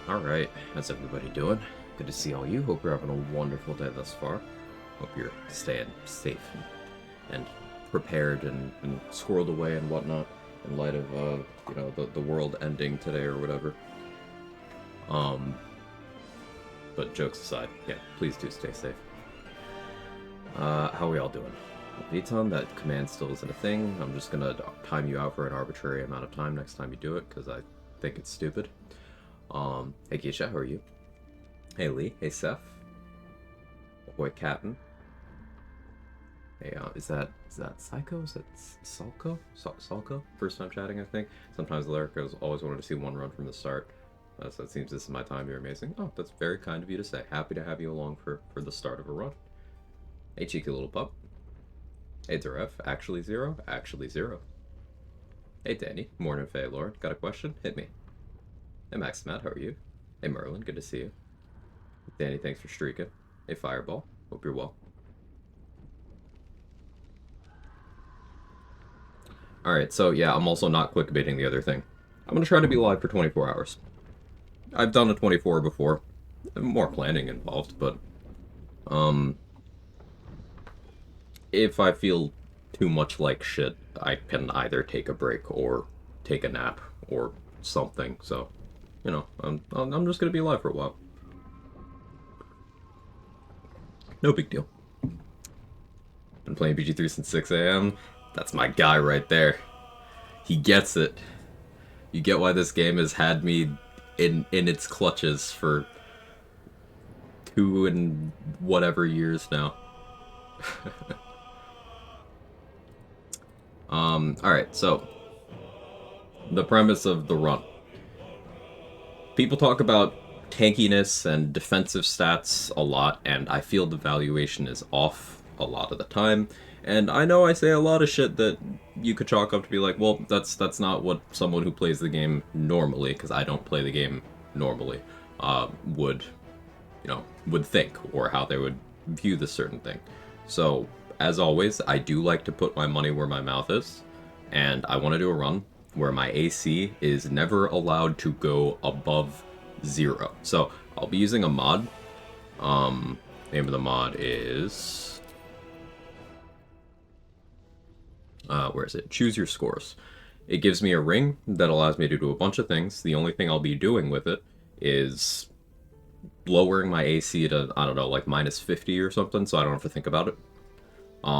Alright, how's everybody doing? Good to see all you. Hope you're having a wonderful day thus far. Hope you're staying safe and prepared and squirreled away and whatnot in light of, the world ending today or whatever. Um, but jokes aside, yeah, please do stay safe. How are we all doing? Viton, that command still isn't a thing. I'm just gonna time you out for an arbitrary amount of time next time you do it, because I think it's stupid. Hey Keisha, how are you? Hey Lee, hey Seth. Oh boy, Captain. Hey, is that Psycho? Is that Salko? Salko? First time chatting, I think. Sometimes Lyrica's always wanted to see one run from the start. So it seems this is my time. You're amazing. Oh, that's very kind of you to say. Happy to have you along for the start of a run. Hey, cheeky little pup. Hey, Zaref. Actually zero? Actually zero. Hey, Danny. Morning, Faye Lord. Got a question? Hit me. Hey, Max Matt. How are you? Hey, Merlin. Good to see you. Danny, thanks for streaking. Hey, Fireball. Hope you're well. Alright, so yeah, I'm also not clickbaiting the other thing. I'm gonna try to be live for 24 hours. I've done a 24 before. More planning involved, but if I feel too much like shit, I can either take a break or take a nap or something. So, I'm just gonna be live for a while. No big deal. Been playing BG3 since 6 a.m. That's my guy right there. He gets it. You get why this game has had me in its clutches for 2 and whatever years now. Alright, so the premise of the run. People talk about tankiness and defensive stats a lot, and I feel the valuation is off a lot of the time. And I know I say a lot of shit that you could chalk up to be like, well, that's not what someone who plays the game normally, because I don't play the game normally, would think, or how they would view this certain thing. So, as always, I do like to put my money where my mouth is, and I want to do a run where my AC is never allowed to go above 0. So, I'll be using a mod. Name of the mod is... where is it? Choose your scores. It gives me a ring that allows me to do a bunch of things. The only thing I'll be doing with it is lowering my AC to, I don't know, like minus 50 or something, so I don't have to think about it.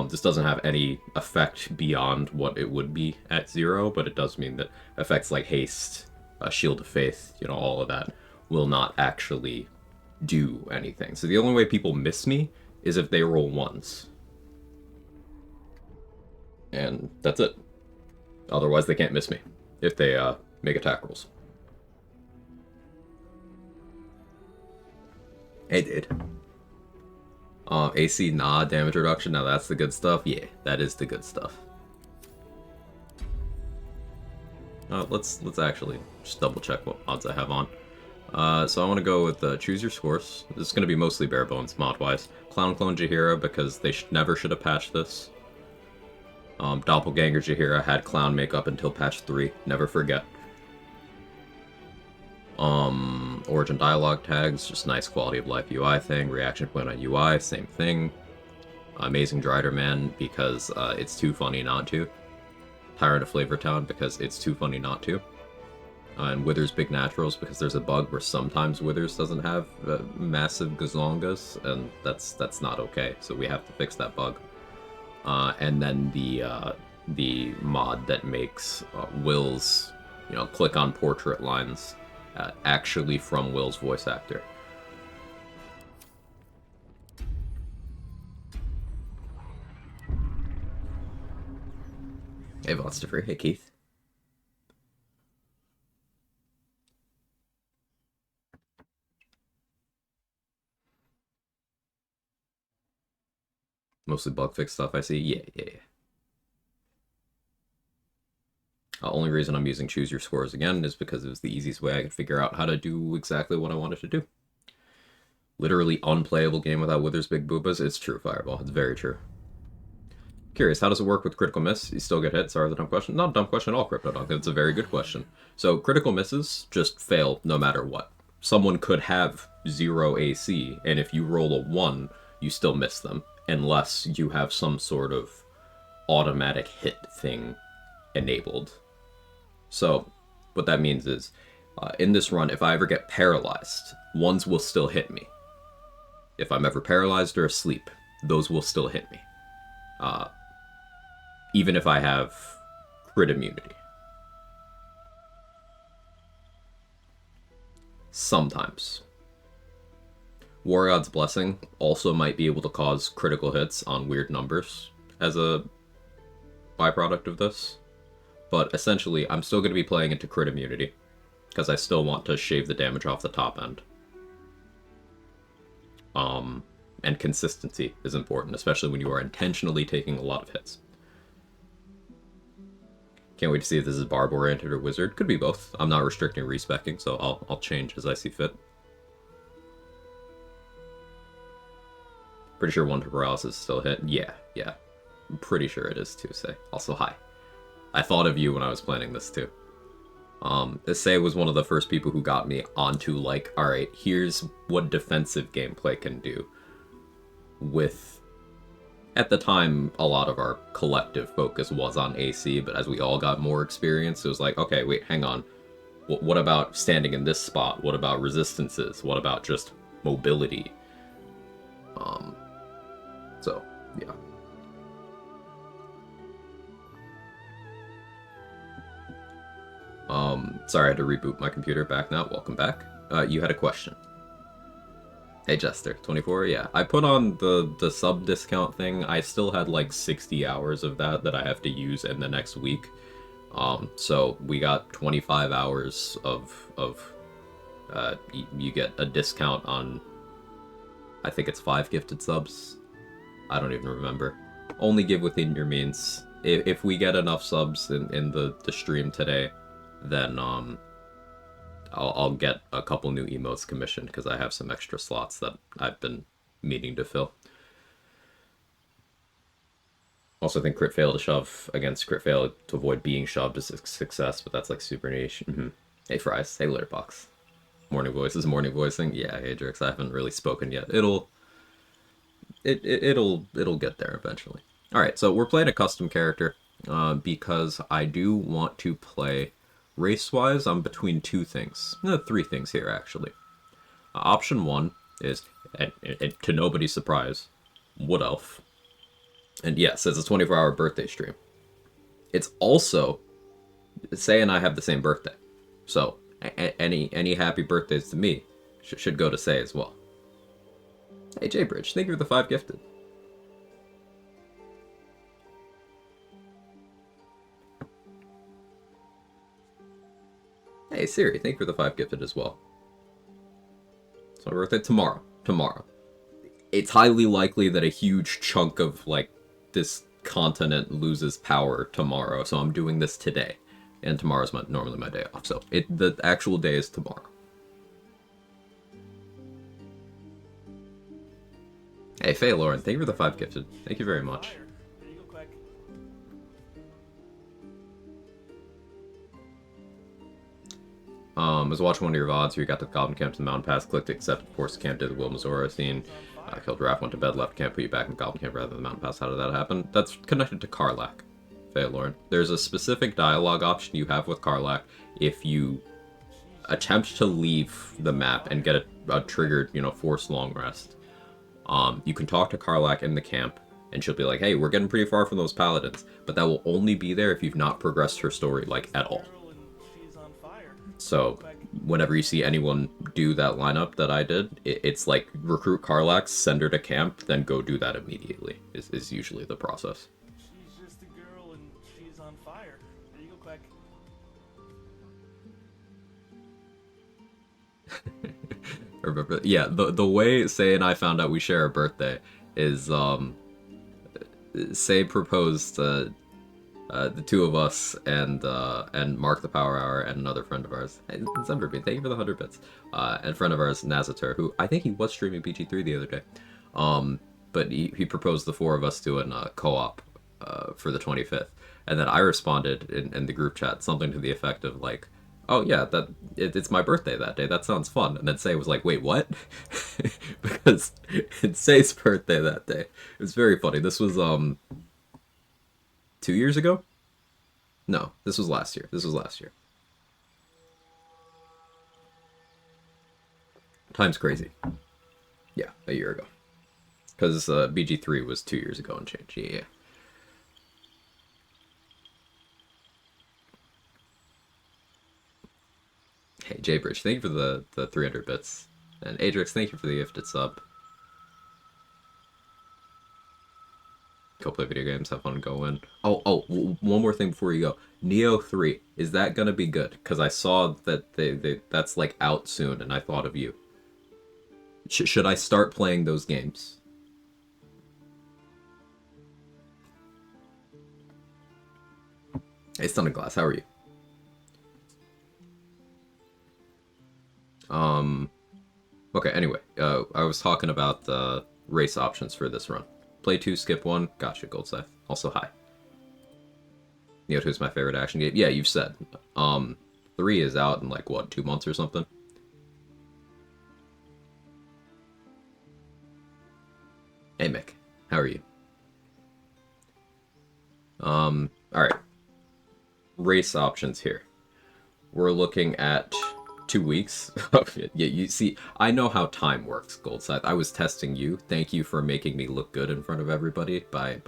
This doesn't have any effect beyond what it would be at 0, but it does mean that effects like haste, shield of faith, all of that will not actually do anything. So the only way people miss me is if they roll 1s. And that's it. Otherwise, they can't miss me if they make attack rolls. Hey, dude. AC, nah, damage reduction. Now that's the good stuff. Yeah, that is the good stuff. Let's actually just double check what mods I have on. So I want to go with choose your scores. This is going to be mostly bare bones mod wise. Clown Clone Jaheira, because they never should have patched this. Doppelganger Jaheira had clown makeup until patch 3. Never forget. Origin dialogue tags, just nice quality of life UI thing. Reaction point on UI, same thing. Amazing Drider Man, because it's too funny not to. Tyrant of Flavor Town, because it's too funny not to. And Withers Big Naturals, because there's a bug where sometimes Withers doesn't have massive gazongas, and that's not okay. So we have to fix that bug. And then the mod that makes Will's, click on portrait lines actually from Will's voice actor. Hey, Vonstifer. Hey, Keith. Mostly bug fix stuff, I see. Yeah. Only reason I'm using choose your scores again is because it was the easiest way I could figure out how to do exactly what I wanted to do. Literally unplayable game without Withers Big Boobas. It's true, Fireball. It's very true. Curious, how does it work with critical miss? You still get hit? Sorry, the dumb question. Not a dumb question at all, CryptoDog. It's a very good question. So critical misses just fail no matter what. someone could have 0 AC, and if you roll a 1, you still miss them, unless you have some sort of automatic hit thing enabled. So, what that means is, in this run, if I ever get paralyzed, ones will still hit me. If I'm ever paralyzed or asleep, those will still hit me. Even if I have crit immunity. Sometimes. War God's Blessing also might be able to cause critical hits on weird numbers as a byproduct of this. But essentially, I'm still going to be playing into crit immunity, because I still want to shave the damage off the top end. And consistency is important, especially when you are intentionally taking a lot of hits. Can't wait to see if this is barb-oriented or wizard. Could be both. I'm not restricting respecking, so I'll change as I see fit. Pretty sure one to paralysis is still hit. Yeah. I'm pretty sure it is too, Say. Also, hi. I thought of you when I was planning this, too. Say was one of the first people who got me onto, like, alright, here's what defensive gameplay can do. With, at the time, a lot of our collective focus was on AC, but as we all got more experience, it was like, okay, wait, hang on. What about standing in this spot? What about resistances? What about just mobility? So, yeah. Sorry, I had to reboot my computer. Back now. Welcome back. You had a question. Hey, Jester. 24? Yeah. I put on the sub discount thing. I still had like 60 hours of that I have to use in the next week. So we got 25 hours of you get a discount on, I think it's 5 gifted subs. I don't even remember. Only give within your means. If we get enough subs in the stream today, then I'll get a couple new emotes commissioned, because I have some extra slots that I've been meaning to fill. Also, I think crit fail to shove against crit fail to avoid being shoved is a success, but that's like super niche. Hey Fries, hey Litterbox. Morning voices, morning voicing. Yeah, Adrix, I haven't really spoken yet. It'll get there eventually. Alright, so we're playing a custom character, because I do want to play race-wise. I'm between two things. No, 3 things here, actually. Option 1 is, and to nobody's surprise, Wood Elf. And yes, it's a 24-hour birthday stream. It's also, Say and I have the same birthday. So, any happy birthdays to me should go to Say as well. Hey, J-Bridge, thank you for the 5 gifted. Hey, Siri, thank you for the 5 gifted as well. So my birthday tomorrow. It's highly likely that a huge chunk of, like, this continent loses power tomorrow, so I'm doing this today. And tomorrow's normally my day off, so the actual day is tomorrow. Hey, Faye Lauren, thank you for the 5 gifted. Thank you very much. There you go, Quag. I was watching one of your VODs where you got to the Goblin Camp to the Mountain Pass, clicked accept, of course, camp, did the Will Missouri scene, killed Raph, went to bed, left camp, put you back in Goblin Camp rather than the Mountain Pass. How did that happen? That's connected to Karlach, Faye Lauren. There's a specific dialogue option you have with Karlach if you attempt to leave the map and get a triggered, forced long rest. You can talk to Karlach in the camp, and she'll be like, hey, we're getting pretty far from those paladins, but that will only be there if you've not progressed her story, like, at all. So, whenever you see anyone do that lineup that I did, it's like, recruit Karlach, send her to camp, then go do that immediately, is usually the process. She's just a girl and she's on fire. There you go, Quag. Remember, yeah, the way Say and I found out we share a birthday is, Say proposed the 2 of us and Mark the Power Hour and another friend of ours. Hey, Zemberbean, thank you for the 100 bits. And friend of ours, Nazatur, who I think he was streaming BG3 the other day. But he proposed the 4 of us doing a co-op for the 25th. And then I responded in the group chat something to the effect of, like, Oh yeah, it's my birthday that day. That sounds fun. And then Say was like, wait, what? Because it's Say's birthday that day. It was very funny. This was 2 years ago. No, this was last year. This was last year. Time's crazy. Yeah, a year ago. Because BG3 was 2 years ago and change. Yeah, yeah. Hey, Jaybridge, thank you for the 300 bits. And Adrix, thank you for the gifted sub. Go play video games, have fun, go in. One more thing before you go. Neo 3, is that gonna be good? Because I saw that that's like out soon, and I thought of you. Should I start playing those games? Hey, Stunning Glass, how are you? Um, okay, anyway, I was talking about the race options for this run. Play 2, skip 1, gotcha, Gold Scythe. Also, hi. Neo 2 is my favorite action game. Yeah, you've said. 3 is out in like, what, 2 months or something? Hey, Mick, how are you? Alright. Race options here. We're looking at 2 weeks. Yeah, you see, I know how time works, Gold Scythe. I was testing you. Thank you for making me look good in front of everybody by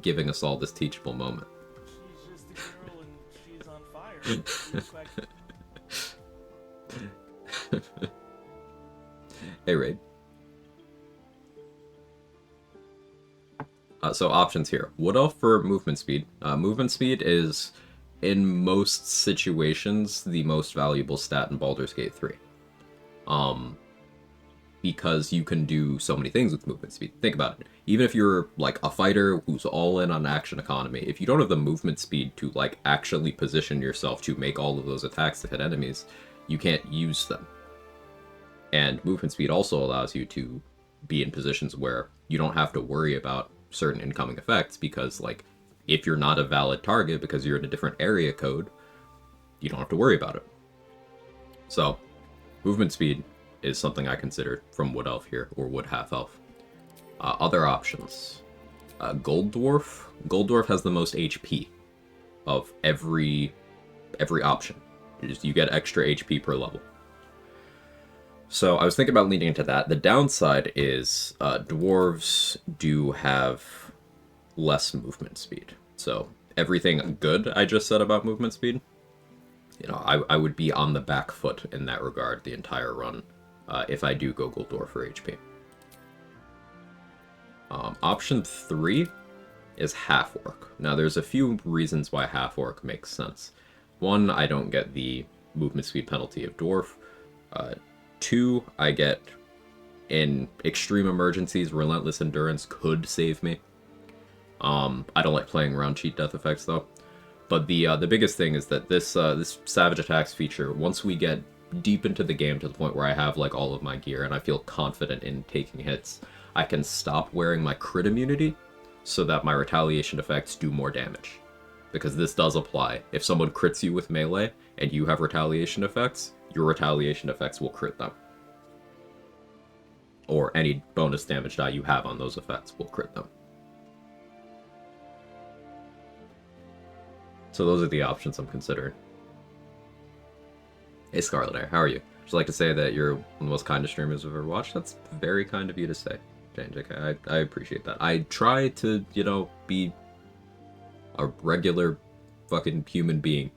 giving us all this teachable moment. She's just a girl and she's on fire. Quag. Hey, Raid. So options here. Wood Elf for movement speed. Movement speed is, in most situations, the most valuable stat in Baldur's Gate 3. Because you can do so many things with movement speed. Think about it. Even if you're like a fighter who's all in on action economy, if you don't have the movement speed to like actually position yourself to make all of those attacks to hit enemies, you can't use them. And movement speed also allows you to be in positions where you don't have to worry about certain incoming effects because, like, if you're not a valid target because you're in a different area code, you don't have to worry about it. So, movement speed is something I considered from Wood Elf here, or Wood Half Elf. Other options. Gold Dwarf. Gold Dwarf has the most HP of every option. You get extra HP per level. So I was thinking about leaning into that. The downside is dwarves do have less movement speed. So everything good I just said about movement speed, I would be on the back foot in that regard the entire run if I do go Gold Dwarf for HP. Option 3 is Half Orc. Now there's a few reasons why Half Orc makes sense. One, I don't get the movement speed penalty of Dwarf. 2, I get, in extreme emergencies, Relentless Endurance could save me. I don't like playing around cheat death effects though. But the biggest thing is that this Savage Attacks feature, once we get deep into the game to the point where I have like all of my gear and I feel confident in taking hits, I can stop wearing my crit immunity so that my retaliation effects do more damage. Because this does apply. If someone crits you with melee and you have retaliation effects, your retaliation effects will crit them. Or any bonus damage die you have on those effects will crit them. So those are the options I'm considering. Hey Scarlet Air, how are you? Would you like to say that you're one of the most kindest streamers I've ever watched? That's very kind of you to say, Jane JK. I appreciate that. I try to, be a regular fucking human being.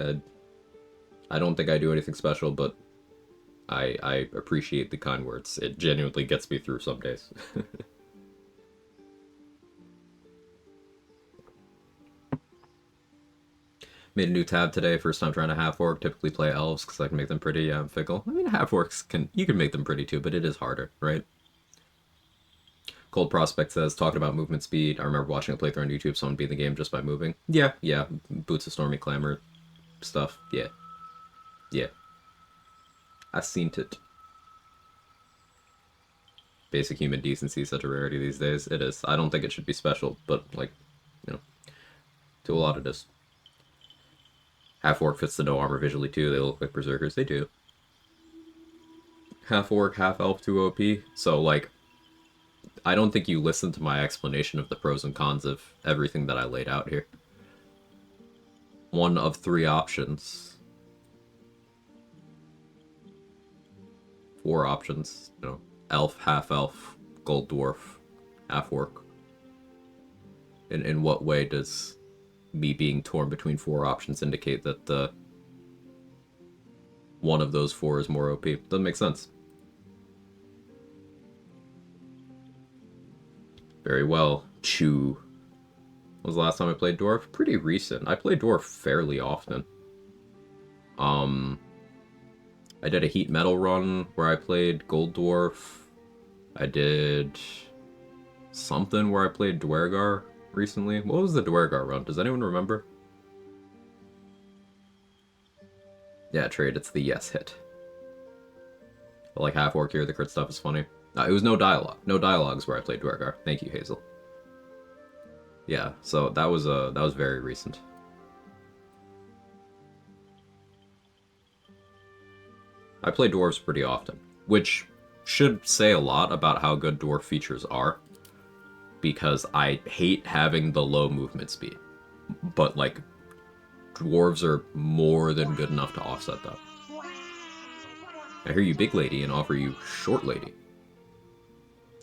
I don't think I do anything special, but I appreciate the kind words. It genuinely gets me through some days. Made a new tab today, first time trying to half orc. Typically play elves because I can make them pretty. Yeah, I'm fickle. I mean, half orcs you can make them pretty too, but it is harder, right? Cold Prospect says, talking about movement speed. I remember watching a playthrough on YouTube, someone beat the game just by moving. Yeah. Boots of Stormy Clamor stuff. Yeah. I've seen it. Basic human decency is such a rarity these days. It is. I don't think it should be special, but, to a lot it is. Half-orc fits the no armor visually too. They look like berserkers. They do. Half-orc, half-elf, 2 OP. So, like, I don't think you listened to my explanation of the pros and cons of everything that I laid out here. One of 3 options. 4 options, you know. Elf, half-elf, gold dwarf, half-orc. In what way does me being torn between 4 options indicate that one of those 4 is more OP? Doesn't make sense. Very well. Chew. When was the last time I played dwarf? Pretty recent. I play dwarf fairly often. I did a heat metal run where I played gold dwarf. I did something where I played Dwergar recently. What was the Dwergar run? Does anyone remember? Yeah, trade. It's the yes hit. I like half orc here. The crit stuff is funny. It was no dialogue. No dialogues where I played Dwergar. Thank you, Hazel. Yeah, so that was very recent. I play dwarves pretty often, which should say a lot about how good dwarf features are, because I hate having the low movement speed. But, like, dwarves are more than good enough to offset that. I hear you big lady and offer you short lady.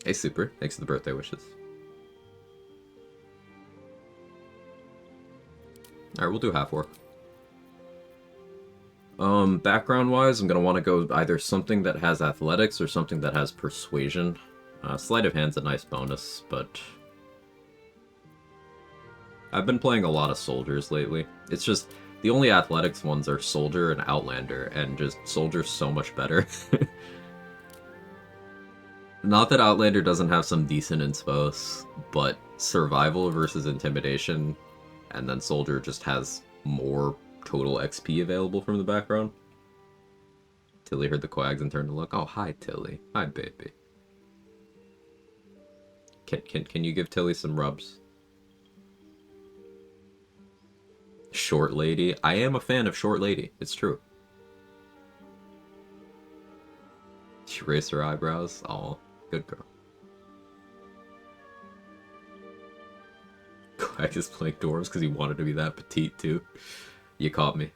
Hey, super. Thanks for the birthday wishes. Alright, we'll do half orc. Background-wise, I'm gonna want to go either something that has athletics or something that has persuasion. Sleight of hand's a nice bonus, but I've been playing a lot of soldiers lately. It's just, the only athletics ones are soldier and outlander, and just soldier's so much better. Not that outlander doesn't have some decent inspos, but survival versus intimidation, and then soldier just has more total XP available from the background. Tilly heard the quags and turned to look. Oh, hi, Tilly. Hi, baby. Can you give Tilly some rubs? Short lady. I am a fan of short lady. It's true. She raised her eyebrows. Oh, good girl. Quag is playing dwarves because he wanted to be that petite too. You caught me.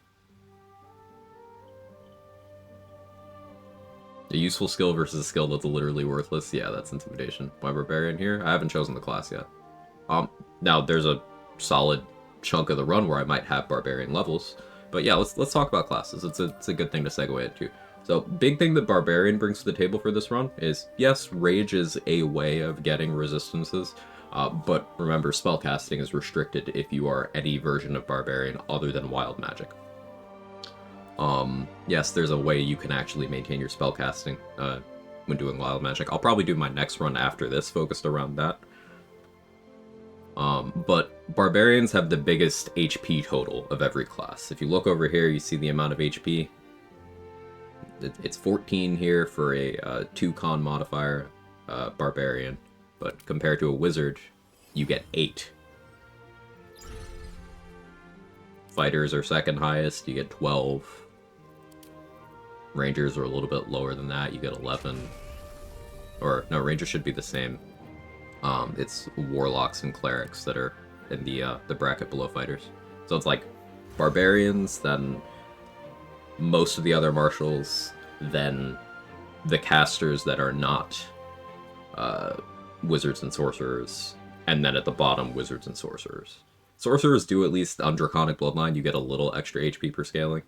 A useful skill versus a skill that's literally worthless. Yeah, that's intimidation. My barbarian here. I haven't chosen the class yet. Now there's a solid chunk of the run where I might have barbarian levels, but yeah, let's talk about classes. It's a good thing to segue into. So, big thing that barbarian brings to the table for this run is, yes, rage is a way of getting resistances, but remember, spellcasting is restricted if you are any version of barbarian other than wild magic. Yes, there's a way you can actually maintain your spellcasting when doing wild magic. I'll probably do my next run after this focused around that. But barbarians have the biggest HP total of every class. If you look over here, you see the amount of HP. It's 14 here for a 2 con modifier barbarian, but compared to a wizard, you get 8. Fighters are second highest, you get 12. Rangers are a little bit lower than that, you get 11. Or, no, Rangers should be the same. It's warlocks and clerics that are in the bracket below fighters. So it's like barbarians, then most of the other martials, then the casters that are not wizards and sorcerers, and then at the bottom, wizards and sorcerers. Sorcerers do, at least on Draconic Bloodline, you get a little extra HP per scaling.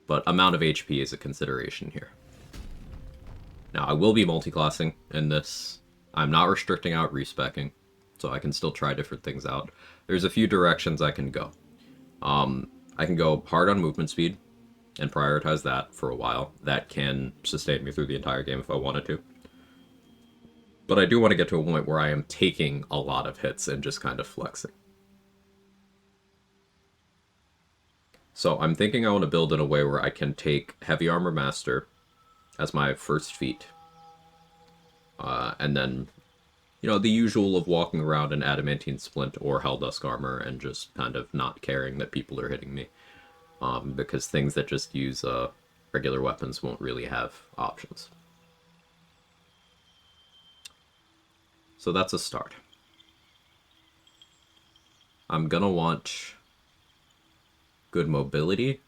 But amount of HP is a consideration here. Now, I will be multiclassing in this. I'm not restricting out respecking, so I can still try different things out. There's a few directions I can go. I can go hard on movement speed and prioritize that for a while. That can sustain me through the entire game if I wanted to. But I do want to get to a point where I am taking a lot of hits and just kind of flexing. So I'm thinking I want to build in a way where I can take Heavy Armor Master as my first feat. And then you know, the usual of walking around in adamantine splint or helldusk armor and just kind of not caring that people are hitting me. Because things that just use regular weapons won't really have options. So that's a start. I'm gonna want good mobility.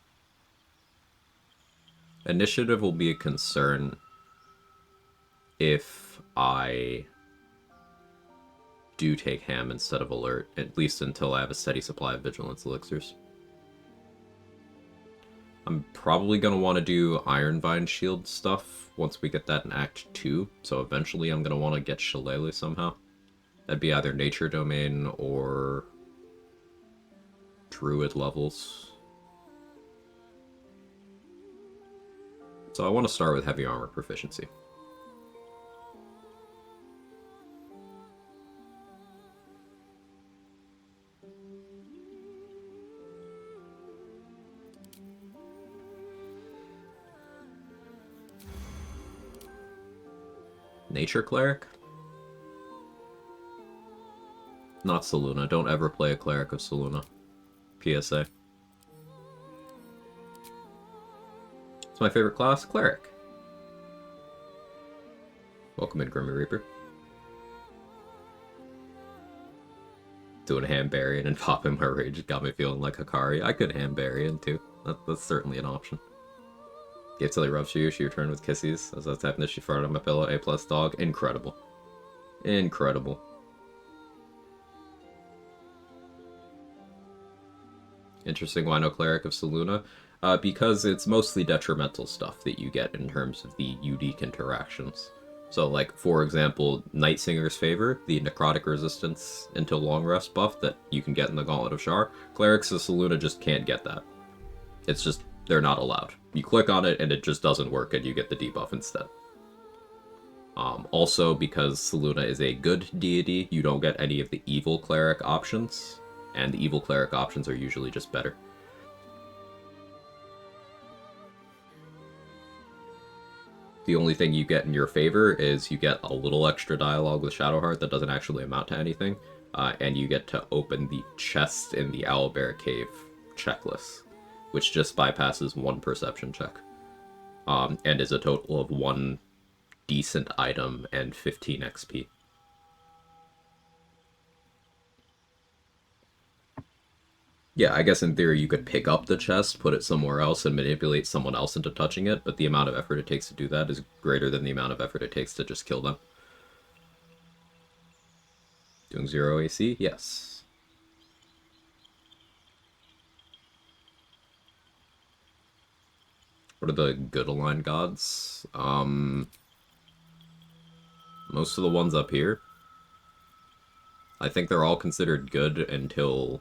Initiative will be a concern if I do take ham instead of alert, at least until I have a steady supply of vigilance elixirs. I'm probably going to want to do Iron Vine shield stuff once we get that in Act 2, so eventually I'm going to want to get Shillelagh somehow. That'd be either Nature Domain or Druid levels. So I want to start with Heavy Armor Proficiency. Nature Cleric? Not Selûne. Don't ever play a Cleric of Selûne. PSA. It's my favorite class, Cleric. Welcome in, Grimmy Reaper. Doing a Hambarian and popping my rage got me feeling like Hikari. I could Hambarian too. That's certainly an option. Gave till he rubs you, she returned with kisses. As I was tapping this, she farted on my pillow. A+ dog. Incredible. Incredible. Interesting, why no Cleric of Selûne? Because it's mostly detrimental stuff that you get in terms of the unique interactions. So, like, for example, Night Singer's Favor, the necrotic resistance until long rest buff that you can get in the Gauntlet of Shar, Clerics of Selûne just can't get that. It's just, they're not allowed. You click on it and it just doesn't work and you get the debuff instead. Also, because Selûne is a good deity, you don't get any of the evil cleric options, and the evil cleric options are usually just better. The only thing you get in your favor is you get a little extra dialogue with Shadowheart that doesn't actually amount to anything, and you get to open the chest in the Owlbear Cave checklist, which just bypasses one perception check, and is a total of 1 decent item and 15 XP. Yeah, I guess in theory you could pick up the chest, put it somewhere else, and manipulate someone else into touching it, but the amount of effort it takes to do that is greater than the amount of effort it takes to just kill them. Doing 0 AC? Yes. What are the good aligned gods? Most of the ones up here. I think they're all considered good until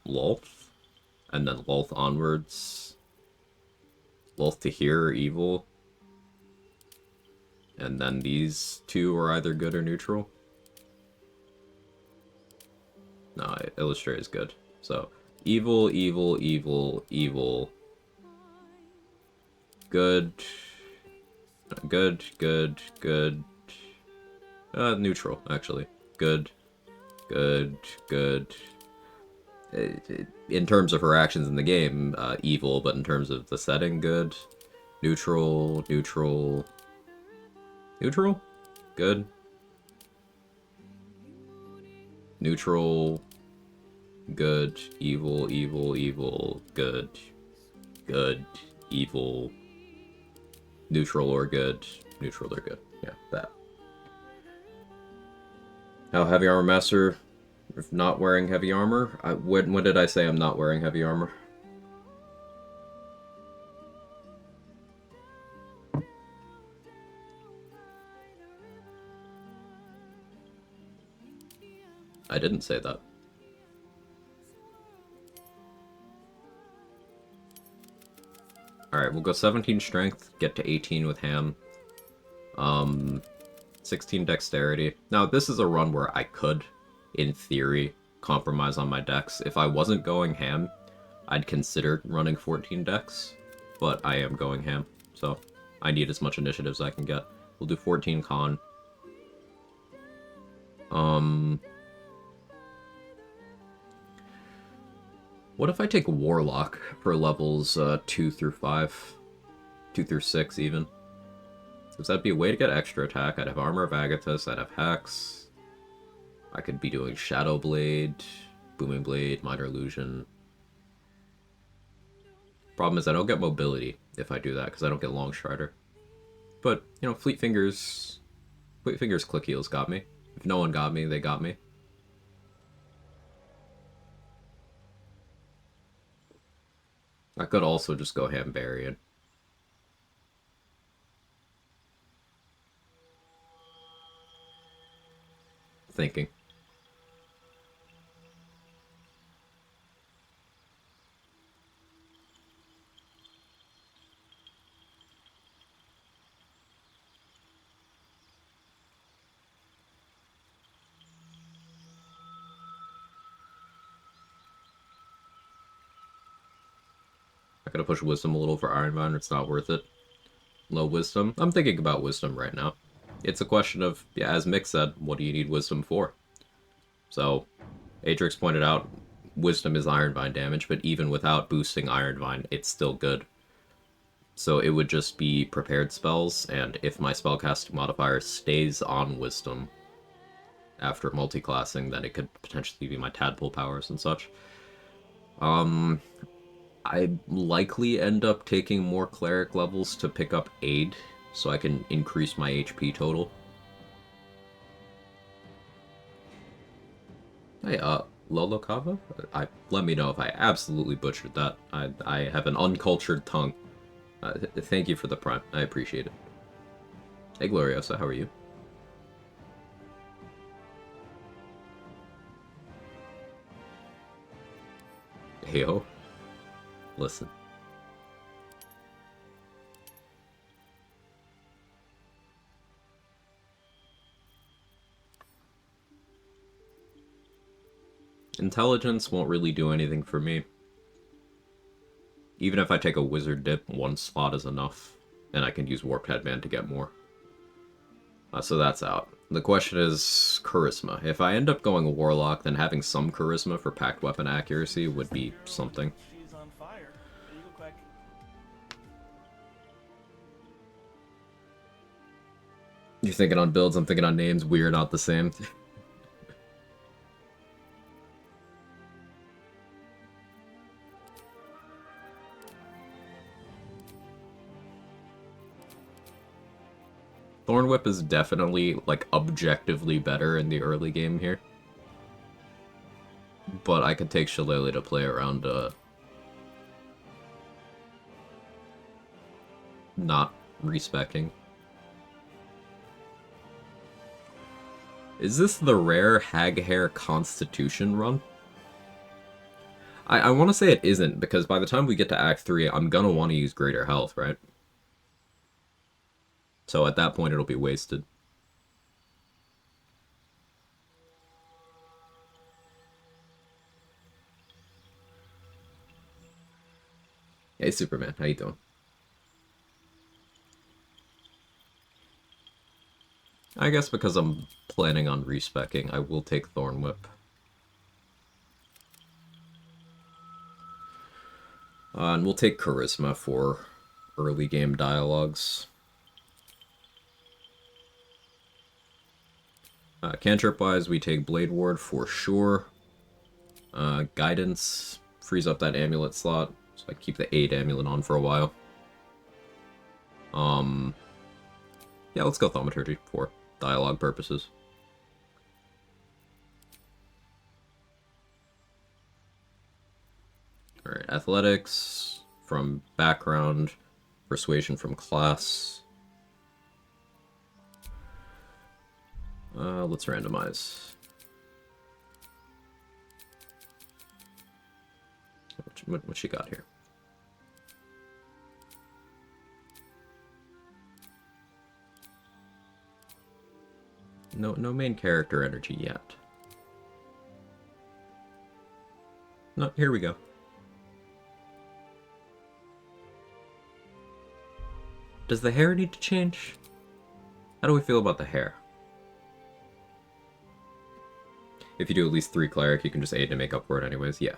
Lolth, and then Lolth onwards. Lolth to here are evil. And then these two are either good or neutral. No, Illustrate is good. So, evil, evil, evil, evil. Good. Good, good, good. Neutral, actually. Good. Good, good. In terms of her actions in the game, evil, but in terms of the setting, good. Neutral, neutral. Neutral? Good. Neutral. Good. Evil, evil, evil. Good. Good. Evil. Neutral or good. Neutral or good. Yeah, that. How Heavy Armor Master, if not wearing heavy armor? When did I say I'm not wearing heavy armor? I didn't say that. Alright, we'll go 17 strength, get to 18 with ham. 16 dexterity. Now, this is a run where I could, in theory, compromise on my dex. If I wasn't going ham, I'd consider running 14 dex, but I am going ham, so I need as much initiative as I can get. We'll do 14 con. Um, what if I take Warlock for levels 2 through 5? 2 through 6 even. Because that'd be a way to get extra attack. I'd have Armor of Agathis, I'd have Hex. I could be doing Shadow Blade, Booming Blade, Minor Illusion. Problem is I don't get mobility if I do that, because I don't get Long Strider. But, you know, Fleet Fingers Click Heals got me. If no one got me, they got me. I could also just go Hambarian. Thinking. I gotta push Wisdom a little for Ironbound, it's not worth it. Low Wisdom. I'm thinking about Wisdom right now. It's a question of, yeah, as Mick said, what do you need Wisdom for? So, Atrix pointed out, Wisdom is Ironvine damage, but even without boosting Ironvine, it's still good. So it would just be prepared spells, and if my spellcasting modifier stays on Wisdom after multiclassing, then it could potentially be my Tadpole powers and such. I likely end up taking more Cleric levels to pick up Aid, so I can increase my HP total. Hey, Lolo Kava? Let me know if I absolutely butchered that. I have an uncultured tongue. Thank you for the prime. I appreciate it. Hey, Gloriosa, how are you? Heyo. Listen. Intelligence won't really do anything for me. Even if I take a Wizard Dip, one slot is enough, and I can use Warped Headband to get more. So that's out. The question is Charisma. If I end up going Warlock, then having some Charisma for Packed Weapon accuracy would be something. She's on fire. There you go, Quag. You're thinking on builds, I'm thinking on names. We're not the same. Thorn Whip is definitely, like, objectively better in the early game here. But I could take Shillelagh to play around, not respecking. Is this the rare Haghair Constitution run? I want to say it isn't, because by the time we get to Act 3, I'm gonna want to use Greater Health, right? So at that point, it'll be wasted. Hey, Superman, how you doing? I guess because I'm planning on respecking, I will take Thorn Whip. And we'll take Charisma for early game dialogues. Cantrip-wise, we take Blade Ward for sure. Guidance frees up that amulet slot, so I keep the 8 amulet on for a while. Yeah, let's go Thaumaturgy for dialogue purposes. Alright, Athletics from background, Persuasion from class. Let's randomize. What she got here? No main character energy yet. No, here we go. Does the hair need to change? How do we feel about the hair? If you do at least 3 cleric, you can just aid to make up for it anyways. Yeah.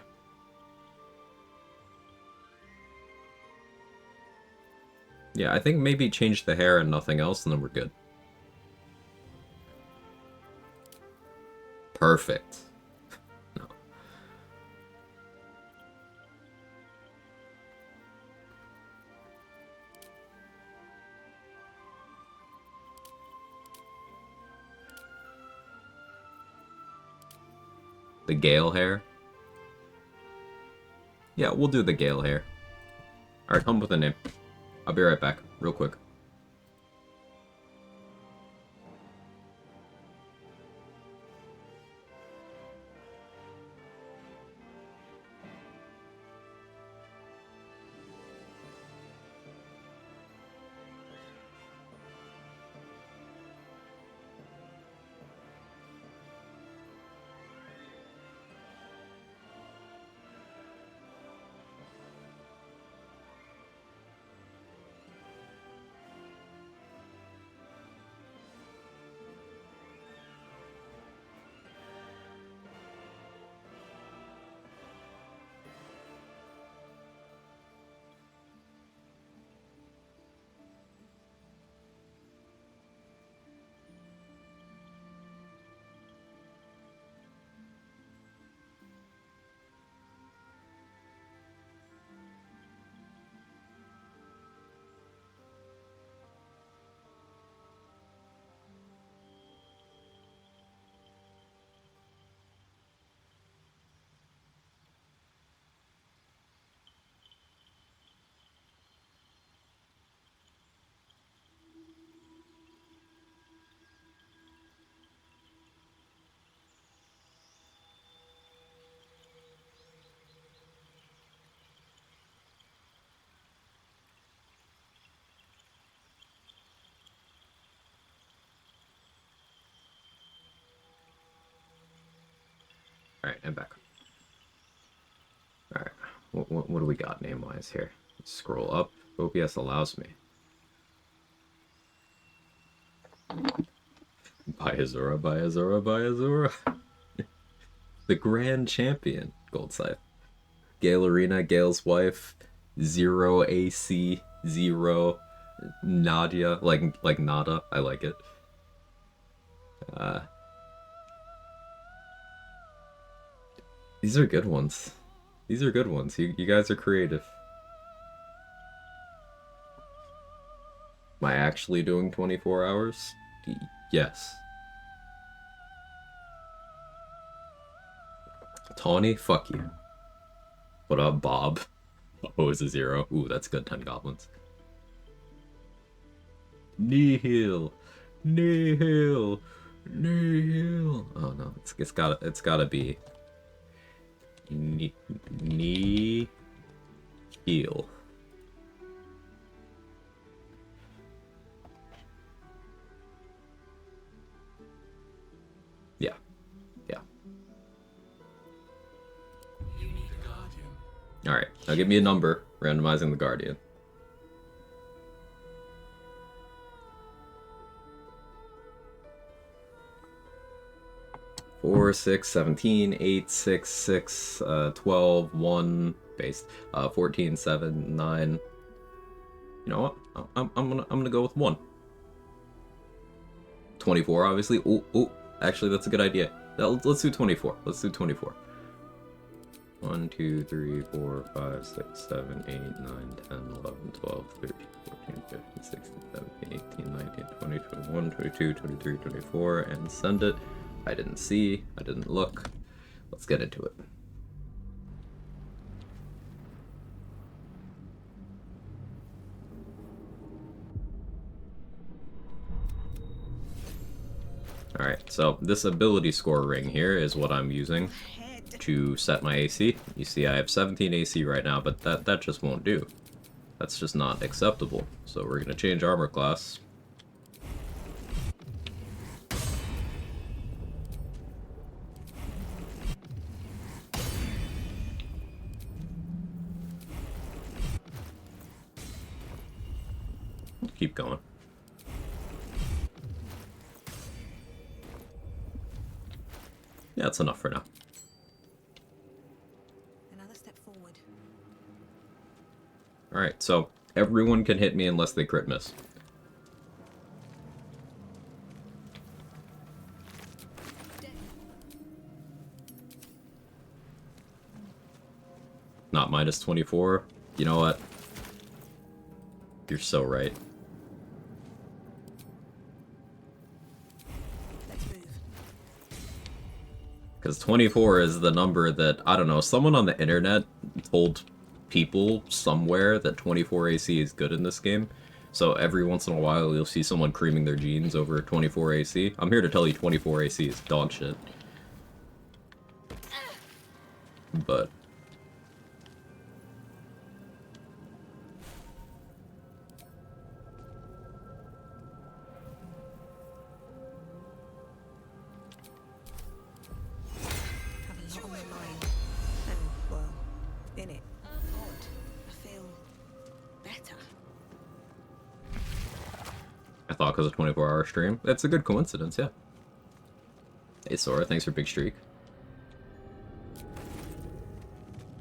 Yeah, I think maybe change the hair and nothing else, and then we're good. Perfect. No. The Gale hair? Yeah, we'll do the Gale hair. Alright, come up with a name. I'll be right back, real quick. Alright, I'm back. Alright, what do we got name-wise here? Scroll up. OBS allows me. Buy Azura, buy Azura, buy Azura. The Grand Champion, Gold Scythe. Gale Arena, Gale's wife, 0 AC, 0 Nadia, like Nada, I like it. These are good ones. These are good ones. You guys are creative. Am I actually doing 24 hours? Yes. Tawny, fuck you. What up, Bob? Oh, it's a 0. Ooh, that's good. 10 goblins. Nihil, nihil, nihil. Oh no, it's gotta be nihil. Yeah, yeah. All right, now give me a number. Randomizing the Guardian. 4, 6, 17, 8, 6, 6, 12, 1, based. 14, 7, 9. You know what? I'm gonna go with 1. 24, obviously. Ooh, actually, that's a good idea. Let's do 24. Let's do 24. 1, 2, 3, 4, 5, 6, 7, 8, 9, 10, 11, 12, 13, 14, 15, 16, 17, 18, 19, 20, 21, 22, 23, 24, and send it. I didn't see. I didn't look. Let's get into it. Alright, so this ability score ring here is what I'm using to set my AC. You see I have 17 AC right now, but that just won't do. That's just not acceptable. So we're going to change armor class. Keep going. Yeah, that's enough for now. Another step forward. Alright, so everyone can hit me unless they crit miss. Not minus 24. You know what? You're so right. Let's move. Because 24 is the number that, I don't know, someone on the internet told people somewhere that 24 AC is good in this game. So every once in a while you'll see someone creaming their jeans over 24 AC. I'm here to tell you 24 AC is dog shit. But... Have a lot on my mind. And, well, in it. Odd. I feel better. I thought because of 24-hour stream. That's a good coincidence, yeah. Hey Sora, thanks for Big Streak.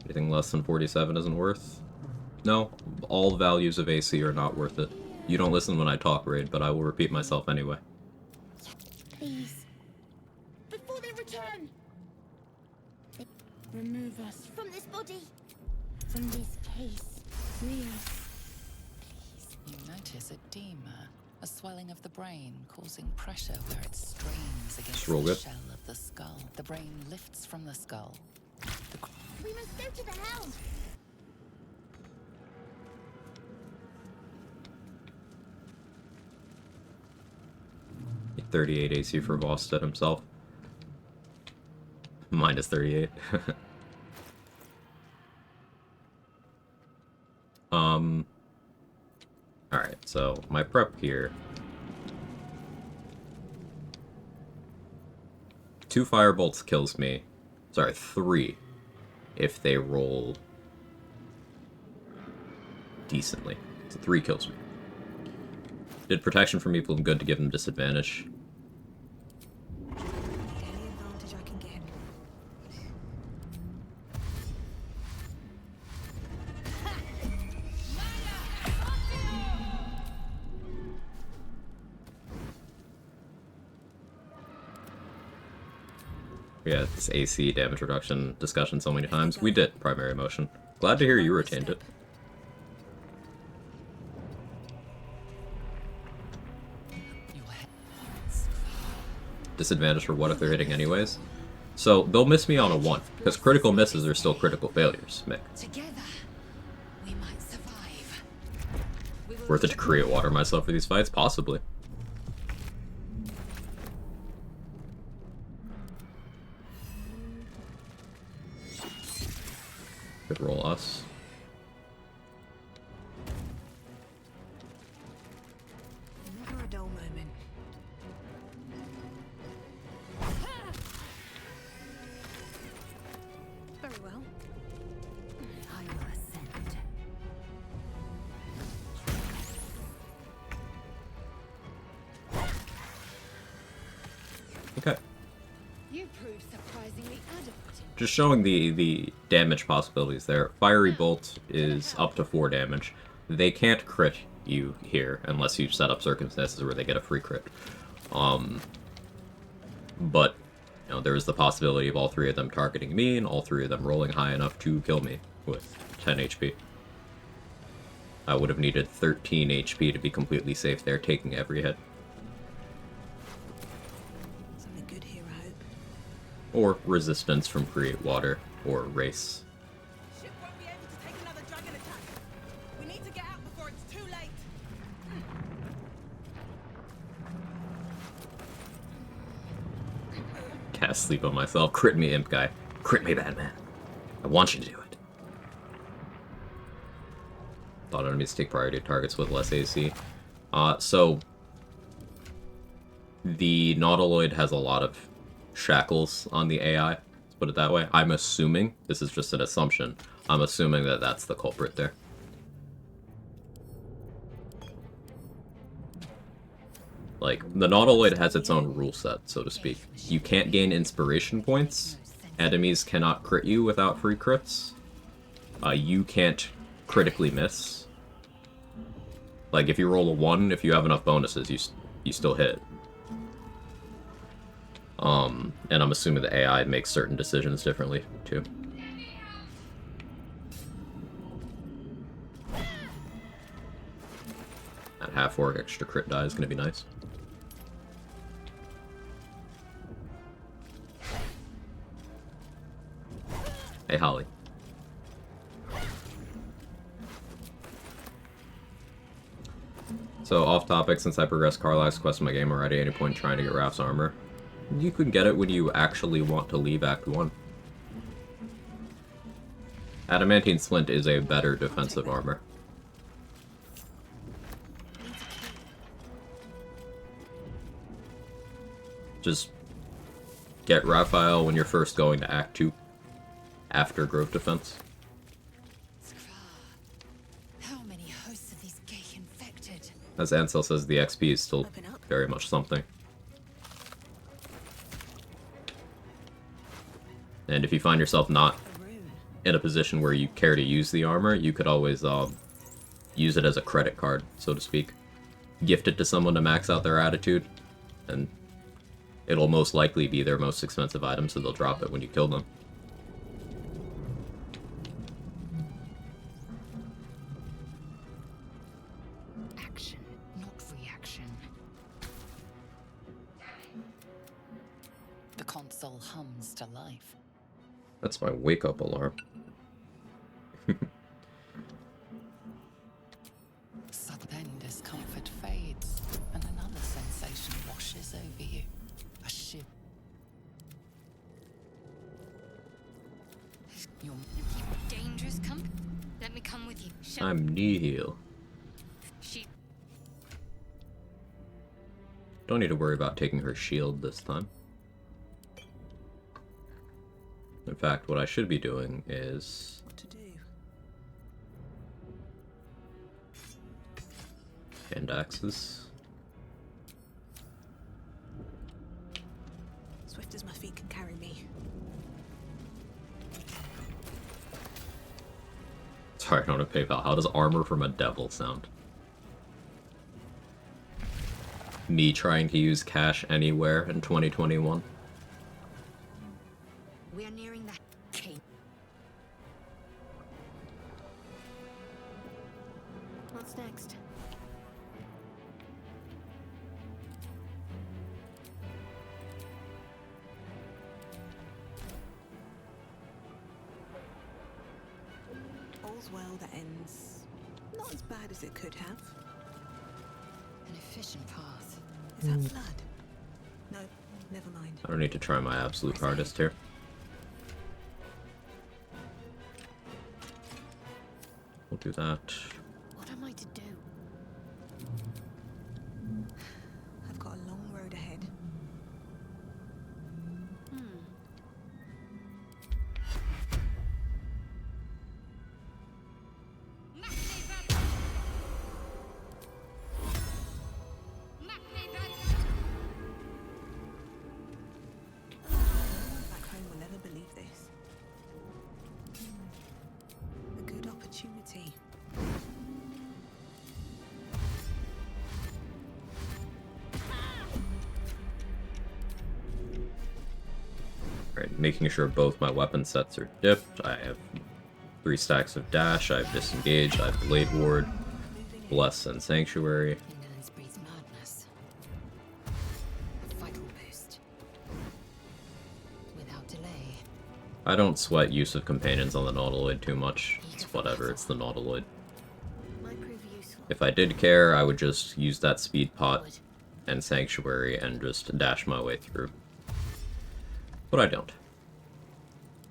Anything less than 47 isn't worth? No, all values of AC are not worth it. You don't listen when I talk, Raid, but I will repeat myself anyway. Please. Before they return! Remove us from this body. From this case. Free us. You notice edema, a swelling of the brain causing pressure where it strains against roll the it. shell of the skull. The brain lifts from the skull. We must go to the house. 38 AC for Vostead himself. Minus 38. Alright, so my prep here. 2 firebolts kills me. Sorry, 3. If they roll decently. So 3 kills me. Did protection from evil and good to give them disadvantage. Need any advantage I can get. We had this AC damage reduction discussion so many times. We did primary motion. Glad to hear you retained it. Disadvantage for what if they're hitting anyways? So they'll miss me on a 1, because critical misses are still critical failures, Mick. Together, we might survive. Worth it to create water myself for these fights? Possibly. Could roll us. Never a dull moment. Very well. I will ascend. Okay. You prove surprisingly adequate. Just showing the damage possibilities there. Fiery Bolt is up to 4 damage. They can't crit you here unless you set up circumstances where they get a free crit. But, you know, there is the possibility of all 3 of them targeting me and all 3 of them rolling high enough to kill me with 10 HP. I would have needed 13 HP to be completely safe there, taking every hit. Something good here, I hope. Or resistance from Create Water, or Race. Ship won't be able to take another dragon attack. We need to get out before it's too late. Cast Sleep on myself. Crit me, Imp Guy. Crit me, Batman. I want you to do it. Thought enemies take priority targets with less AC. So the Nautiloid has a lot of shackles on the AI, let's put it that way. I'm assuming, this is just an assumption, I'm assuming that that's the culprit there. Like, the Nautiloid has its own rule set, so to speak. You can't gain inspiration points. Enemies cannot crit you without free crits. You can't critically miss. Like, if you roll a 1, if you have enough bonuses, you still hit. And I'm assuming the AI makes certain decisions differently, too. That half-orc extra crit die is going to be nice. Hey, Holly. So, off topic, since I progressed Karlach's quest in my game already, any point trying to get Raph's armor? You can get it when you actually want to leave Act 1. Adamantine Splint is a better defensive armor. Just get Raphael when you're first going to Act 2, after Grove Defense. How many hosts of these gay infected? As Ansel says, the XP is still very much something. And if you find yourself not in a position where you care to use the armor, you could always use it as a credit card, so to speak. Gift it to someone to max out their attitude, and it'll most likely be their most expensive item, so they'll drop it when you kill them. Action, not reaction. The console hums to life. That's my wake-up alarm. Then discomfort fades, and another sensation washes over you. A shiver. You're Dangerous company. Let me come with you. I'm nihil. She. Don't need to worry about taking her shield this time. In fact, what I should be doing is... What to do? hand axes. Swift as my feet can carry me. Sorry, not a PayPal. How does armor from a devil sound? Me trying to use cash anywhere in 2021. We are nearing the cave. What's next? All's well that ends not as bad as it could have. an efficient path. Is that blood? No, never mind. I don't need to try my absolute hardest here. We'll do that. What am I to do? I've got a long road ahead. Back home will never believe this. A good opportunity. Alright, making sure both my weapon sets are dipped. I have 3 stacks of dash, I have disengaged, I have blade ward, bless, and sanctuary. Ignorance breeds madness. A vital boost. Without delay. I don't sweat use of companions on the Nautiloid too much. It's whatever, it's the Nautiloid. Might prove useful. If I did care, I would just use that speed pot and sanctuary and just dash my way through. But I don't.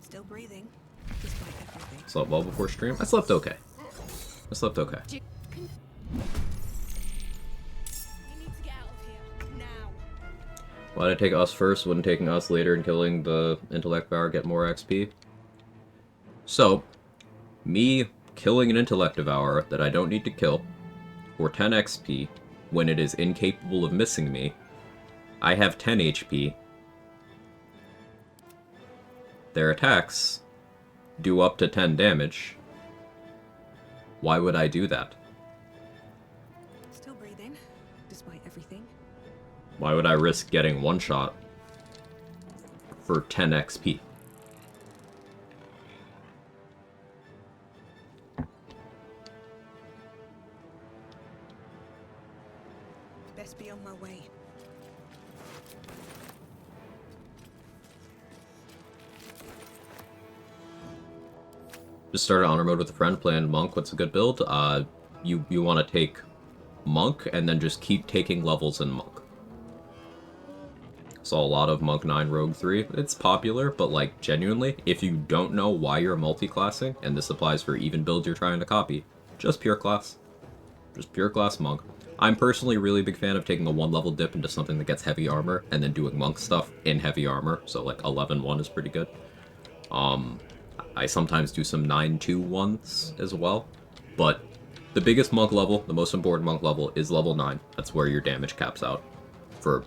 Still breathing, despite everything. Slept well before stream? I slept okay. I slept okay. We need to get out of here now. Why did it take us first, wouldn't taking us later and killing the Intellect Devour get more XP? So, me killing an Intellect Devour that I don't need to kill for 10 XP when it is incapable of missing me. I have 10 HP. Their attacks do up to 10 damage. Why would I do that? Still breathing, despite everything. Why would I risk getting one shot for 10 XP? Best be on my way. Just started honor mode with a friend playing monk. What's a good build? You want to take monk and then just keep taking levels in monk. Saw a lot of monk 9 rogue 3. It's popular, but like genuinely, if you don't know why you're multi-classing, and this applies for even builds you're trying to copy, just pure class. Just pure class monk. I'm personally a really big fan of taking a 1 level dip into something that gets heavy armor and then doing monk stuff in heavy armor. So like 11-1 is pretty good. I sometimes do some 9-2 ones as well, but the biggest monk level, the most important monk level, is level 9. That's where your damage caps out for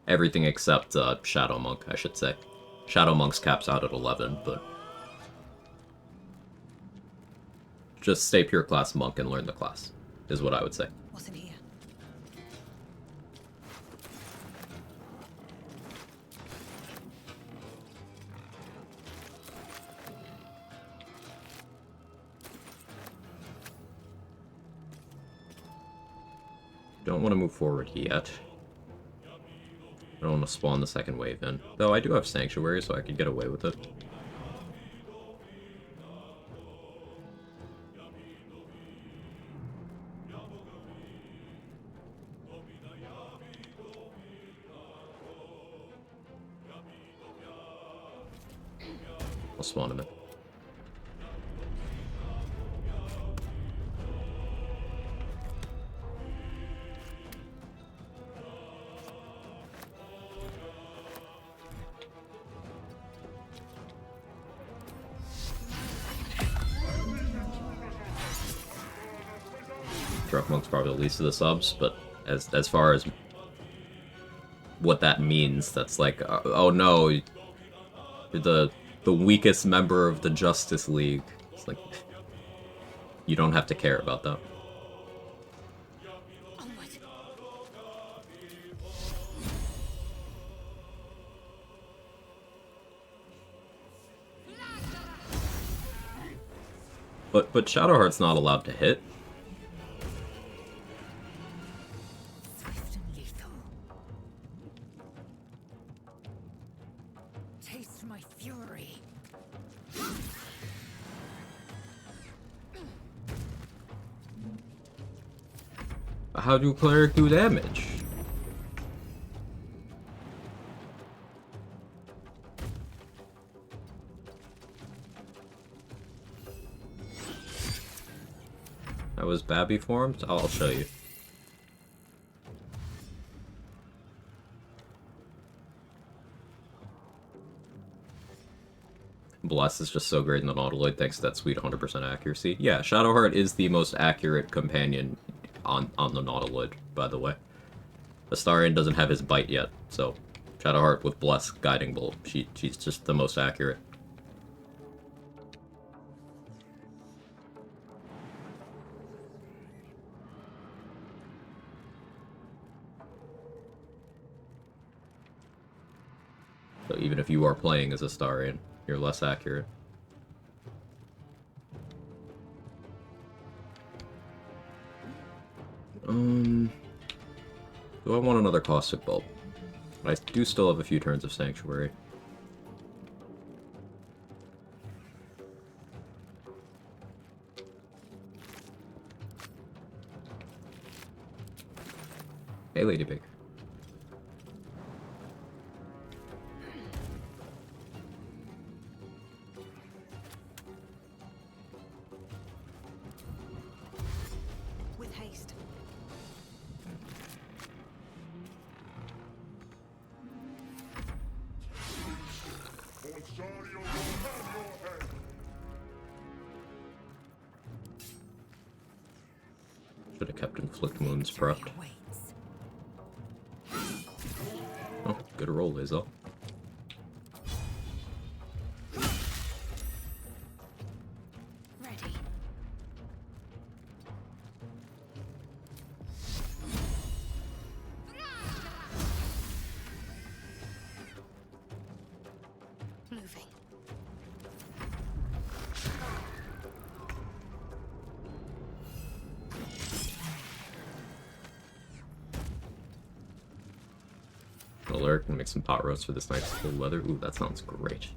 everything except Shadow Monk, I should say. Shadow Monk's caps out at 11, but just stay pure class monk and learn the class, is what I would say. What's in here? Don't want to move forward yet. I don't want to spawn the second wave in. Though I do have Sanctuary, so I could get away with it. I'll spawn him in. Drunk Monk's probably the least of the subs, but as far as what that means, that's like, oh no, you're the weakest member of the Justice League. It's like, you don't have to care about that. But Shadowheart's not allowed to hit. Swift and lethal. Taste my fury. How do cleric do damage? That was Babby formed? I'll show you. Bless is just so great in the Nautiloid thanks to that sweet 100% accuracy. Yeah, Shadowheart is the most accurate companion on the Nautiloid, by the way. Astarion doesn't have his bite yet, so Shadowheart with Bless Guiding Bolt, she's just the most accurate. So even if you are playing as Astarion, you're less accurate. Do I want another Caustic Bolt? I do still have a few turns of Sanctuary. Hey, Ladybug. With haste. Should have kept inflict wounds prepped. Waits. Oh, good roll, Lazel. Ready. Moving. Alert, and make some pot roast for this night's cold weather. Ooh, that sounds great.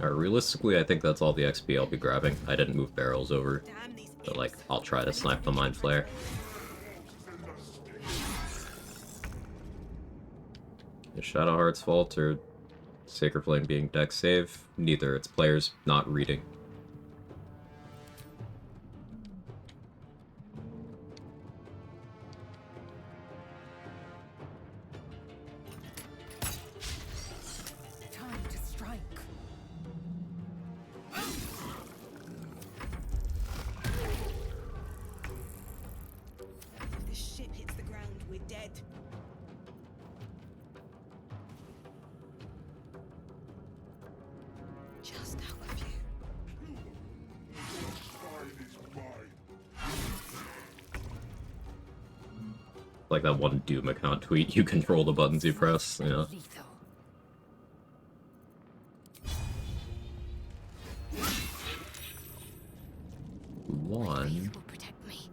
Alright, realistically, I think that's all the XP I'll be grabbing. I didn't move barrels over, Damn these but like, imps. I'll try to snipe the Mind Flare. Is Shadowheart's fault or Sacred Flame being deck save? Neither. It's players not reading. Time to strike. If this ship hits the ground, we're dead. Just how of you. Like that one Doom account tweet, you control the buttons you press, you know. Lethal. One. Faith will protect me.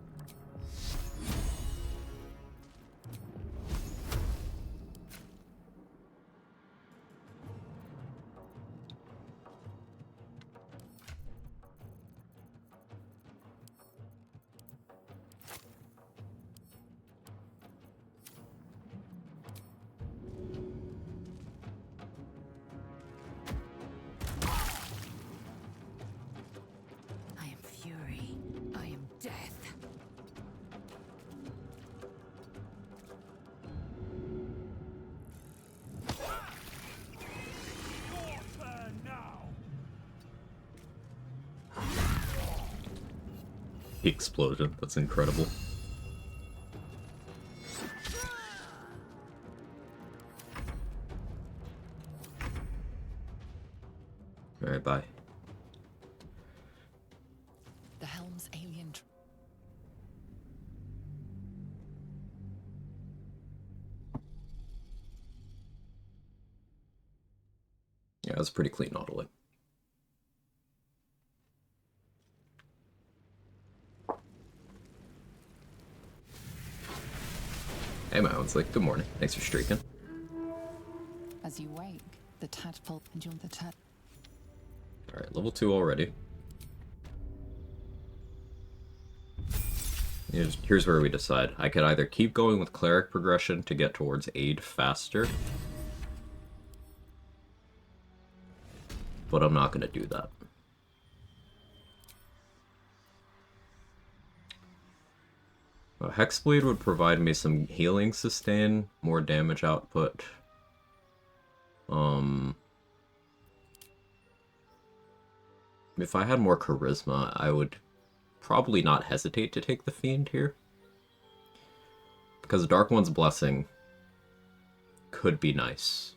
I am fury. I am death. The explosion, that's incredible. Alright, bye. The helm's alien. Yeah, it was pretty clean autoling. Hey, my own's like, good morning. Thanks for streaking. As you wake, the tadpole and you're the tad. Alright, level 2 already. Here's where we decide. I could either keep going with cleric progression to get towards aid faster, but I'm not going to do that. Hexblade would provide me some healing sustain, more damage output. If I had more charisma, I would probably not hesitate to take the Fiend here. Because Dark One's Blessing could be nice.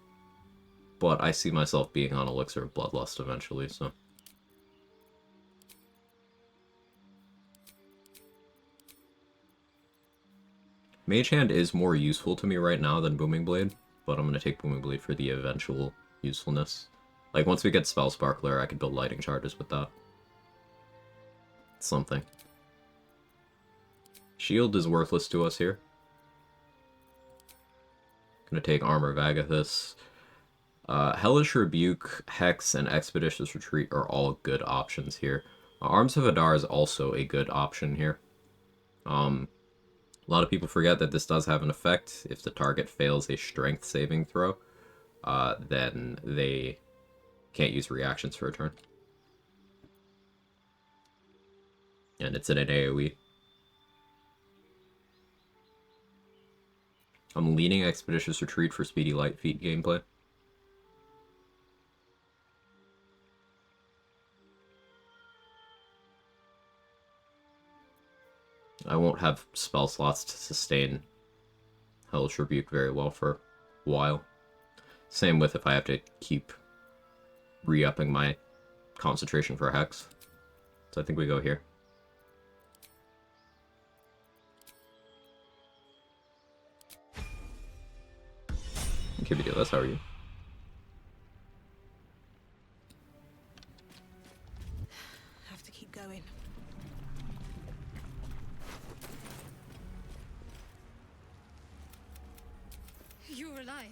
But I see myself being on Elixir of Bloodlust eventually, so... Mage Hand is more useful to me right now than Booming Blade, but I'm going to take Booming Blade for the eventual usefulness. Like, once we get Spell Sparkler, I could build Lighting Charges with that. It's something. Shield is worthless to us here. Gonna take Armor of Agathis. Hellish Rebuke, Hex, and Expeditious Retreat are all good options here. Arms of Adar is also a good option here. A lot of people forget that this does have an effect. If the target fails a strength saving throw, then they can't use reactions for a turn. And it's in an AoE. I'm leaning Expeditious Retreat for Speedy Light Feet gameplay. I won't have spell slots to sustain Hellish Rebuke very well for a while. Same with if I have to keep re-upping my concentration for Hex. So I think we go here. Okay, we do this. How are you? Have to keep going. You're alive.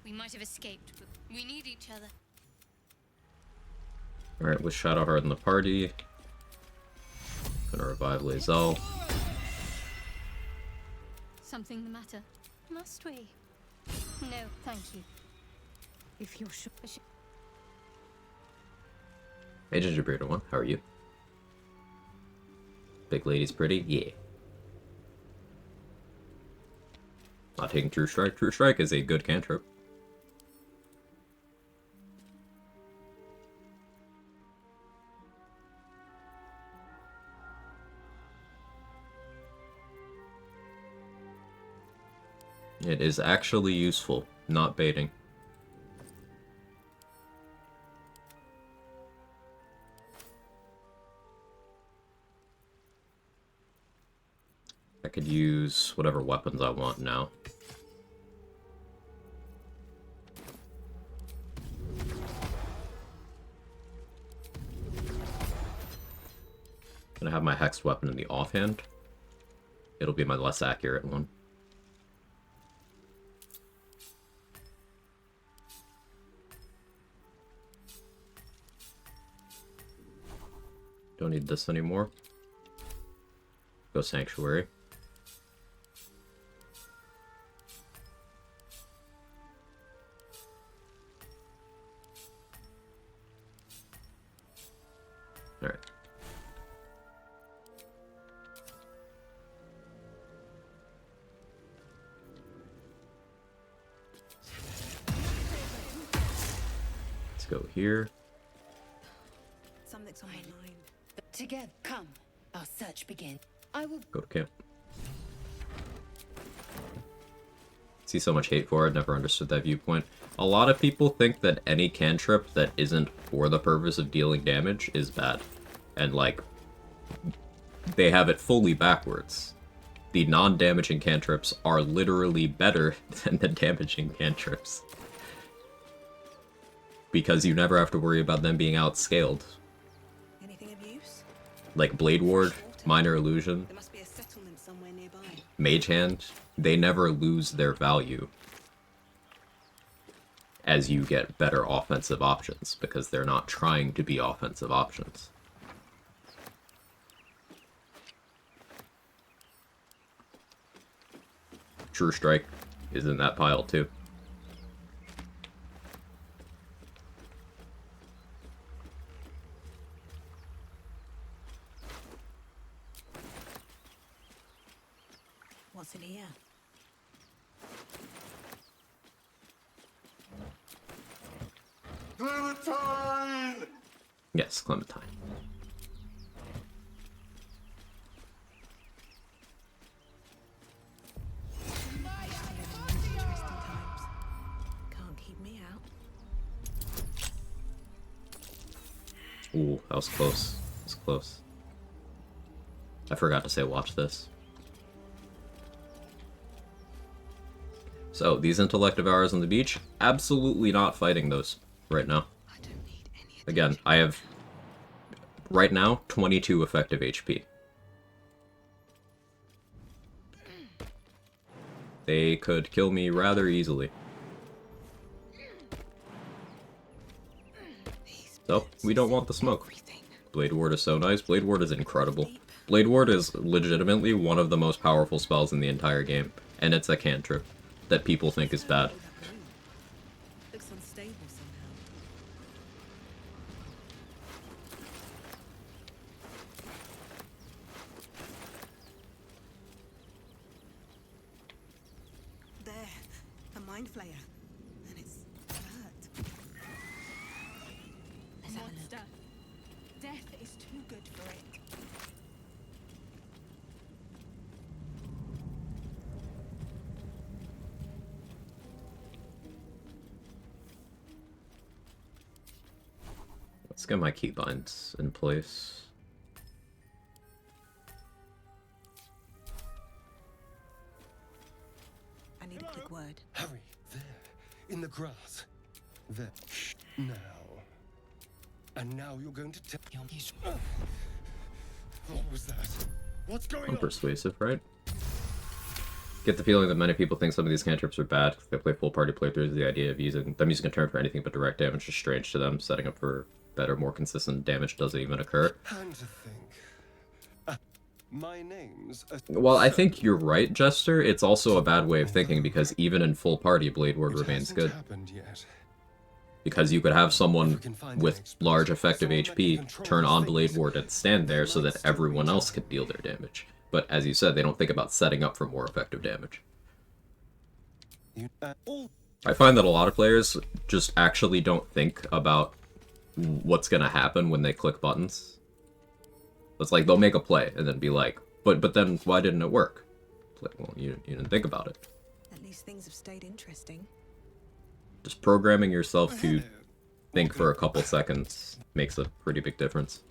We might have escaped, but we need each other. Alright, with Shadowheart in the party. Gonna revive Lae'zel. Something the matter? Must we? No, thank you. If you're sure. Hey, Gingerbread One, how are you? Big lady's pretty? Yeah. Not taking True Strike. True Strike is a good cantrip. It is actually useful, not baiting. I could use whatever weapons I want now. Gonna have my hexed weapon in the offhand. It'll be my less accurate one. Don't need this anymore. Go Sanctuary. Alright. Let's go here. Something's on my mind. Together, come. Our search begins. I will Go to camp. See so much hate for it, never understood that viewpoint. A lot of people think that any cantrip that isn't for the purpose of dealing damage is bad. And like, they have it fully backwards. The non-damaging cantrips are literally better than the damaging cantrips. Because you never have to worry about them being outscaled. Anything of use? Like Blade Ward, Minor Illusion, There must be a settlement somewhere nearby. Mage Hand, they never lose their value as you get better offensive options, because they're not trying to be offensive options. True Strike is in that pile too. What's in here? Clementine! Yes, Clementine. Interesting times. Can't keep me out. Ooh, that was close. That was close. I forgot to say watch this. So, these intellect devourers on the beach, absolutely not fighting those right now. I don't need any of Again, I have, right now, 22 effective HP. They could kill me rather easily. these. So, we don't want the smoke. Everything. Blade Ward is so nice. Blade Ward is incredible. Blade Ward is legitimately one of the most powerful spells in the entire game, and it's a cantrip that people think is bad. Looks unstable somehow. mind flayer, and it's hurt. Let's have a look. Monster. Death is too good for it. Let's get my keybinds in place. I need a quick word. Hurry, there, in the grass. There. Now. And now you're going to tell. What was that? What's going I'm on? persuasive, right? Get the feeling that many people think some of these cantrips are bad because they play full party playthroughs. The idea of using a turn for anything but direct damage is strange to them. Setting up for better, more consistent damage doesn't even occur. Time to think. My name's Well, I think you're right, Jester. It's also a bad way of thinking because even in full party, Blade Ward It remains hasn't good. happened yet. Because you could have someone with large effective HP turn on Blade Ward and stand there so that everyone else could deal their damage. But as you said, they don't think about setting up for more effective damage. I find that a lot of players just actually don't think about what's gonna happen when they click buttons. It's like they'll make a play and then be like, but then why didn't it work? It's like, well, you didn't think about it. At least things have stayed interesting. Just programming yourself to think for a couple seconds makes a pretty big difference.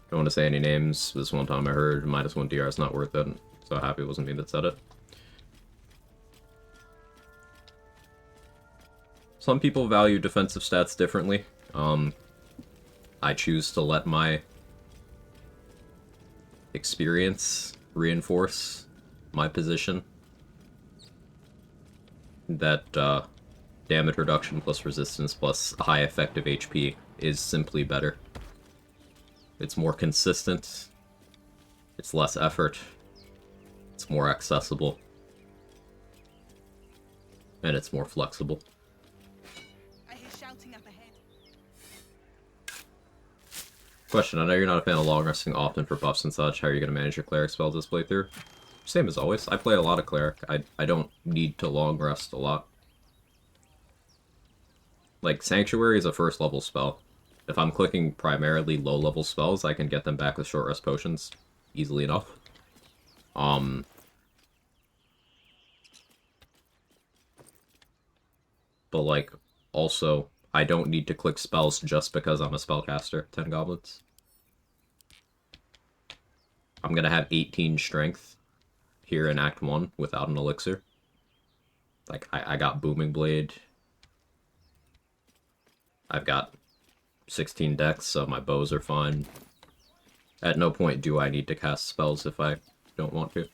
Don't want to say any names. This one time I heard -1 DR is not worth it. So happy it wasn't me that said it. Some people value defensive stats differently. I choose to let my experience reinforce my position that damage reduction plus resistance plus high effective HP is simply better. It's more consistent, it's less effort, it's more accessible, and it's more flexible. I hear shouting up ahead. Question, I know you're not a fan of long resting often for buffs and such. How are you going to manage your cleric spells this playthrough? Same as always. I play a lot of cleric. I don't need to long rest a lot. Like, Sanctuary is a first level spell. If I'm clicking primarily low level spells, I can get them back with short rest potions easily enough. But like, also, I don't need to click spells just because I'm a spellcaster. 10 goblins. I'm gonna have 18 strength here in Act 1 without an elixir. Like, I got Booming Blade. I've got 16 dex, so my bows are fine. At no point do I need to cast spells if I don't want to.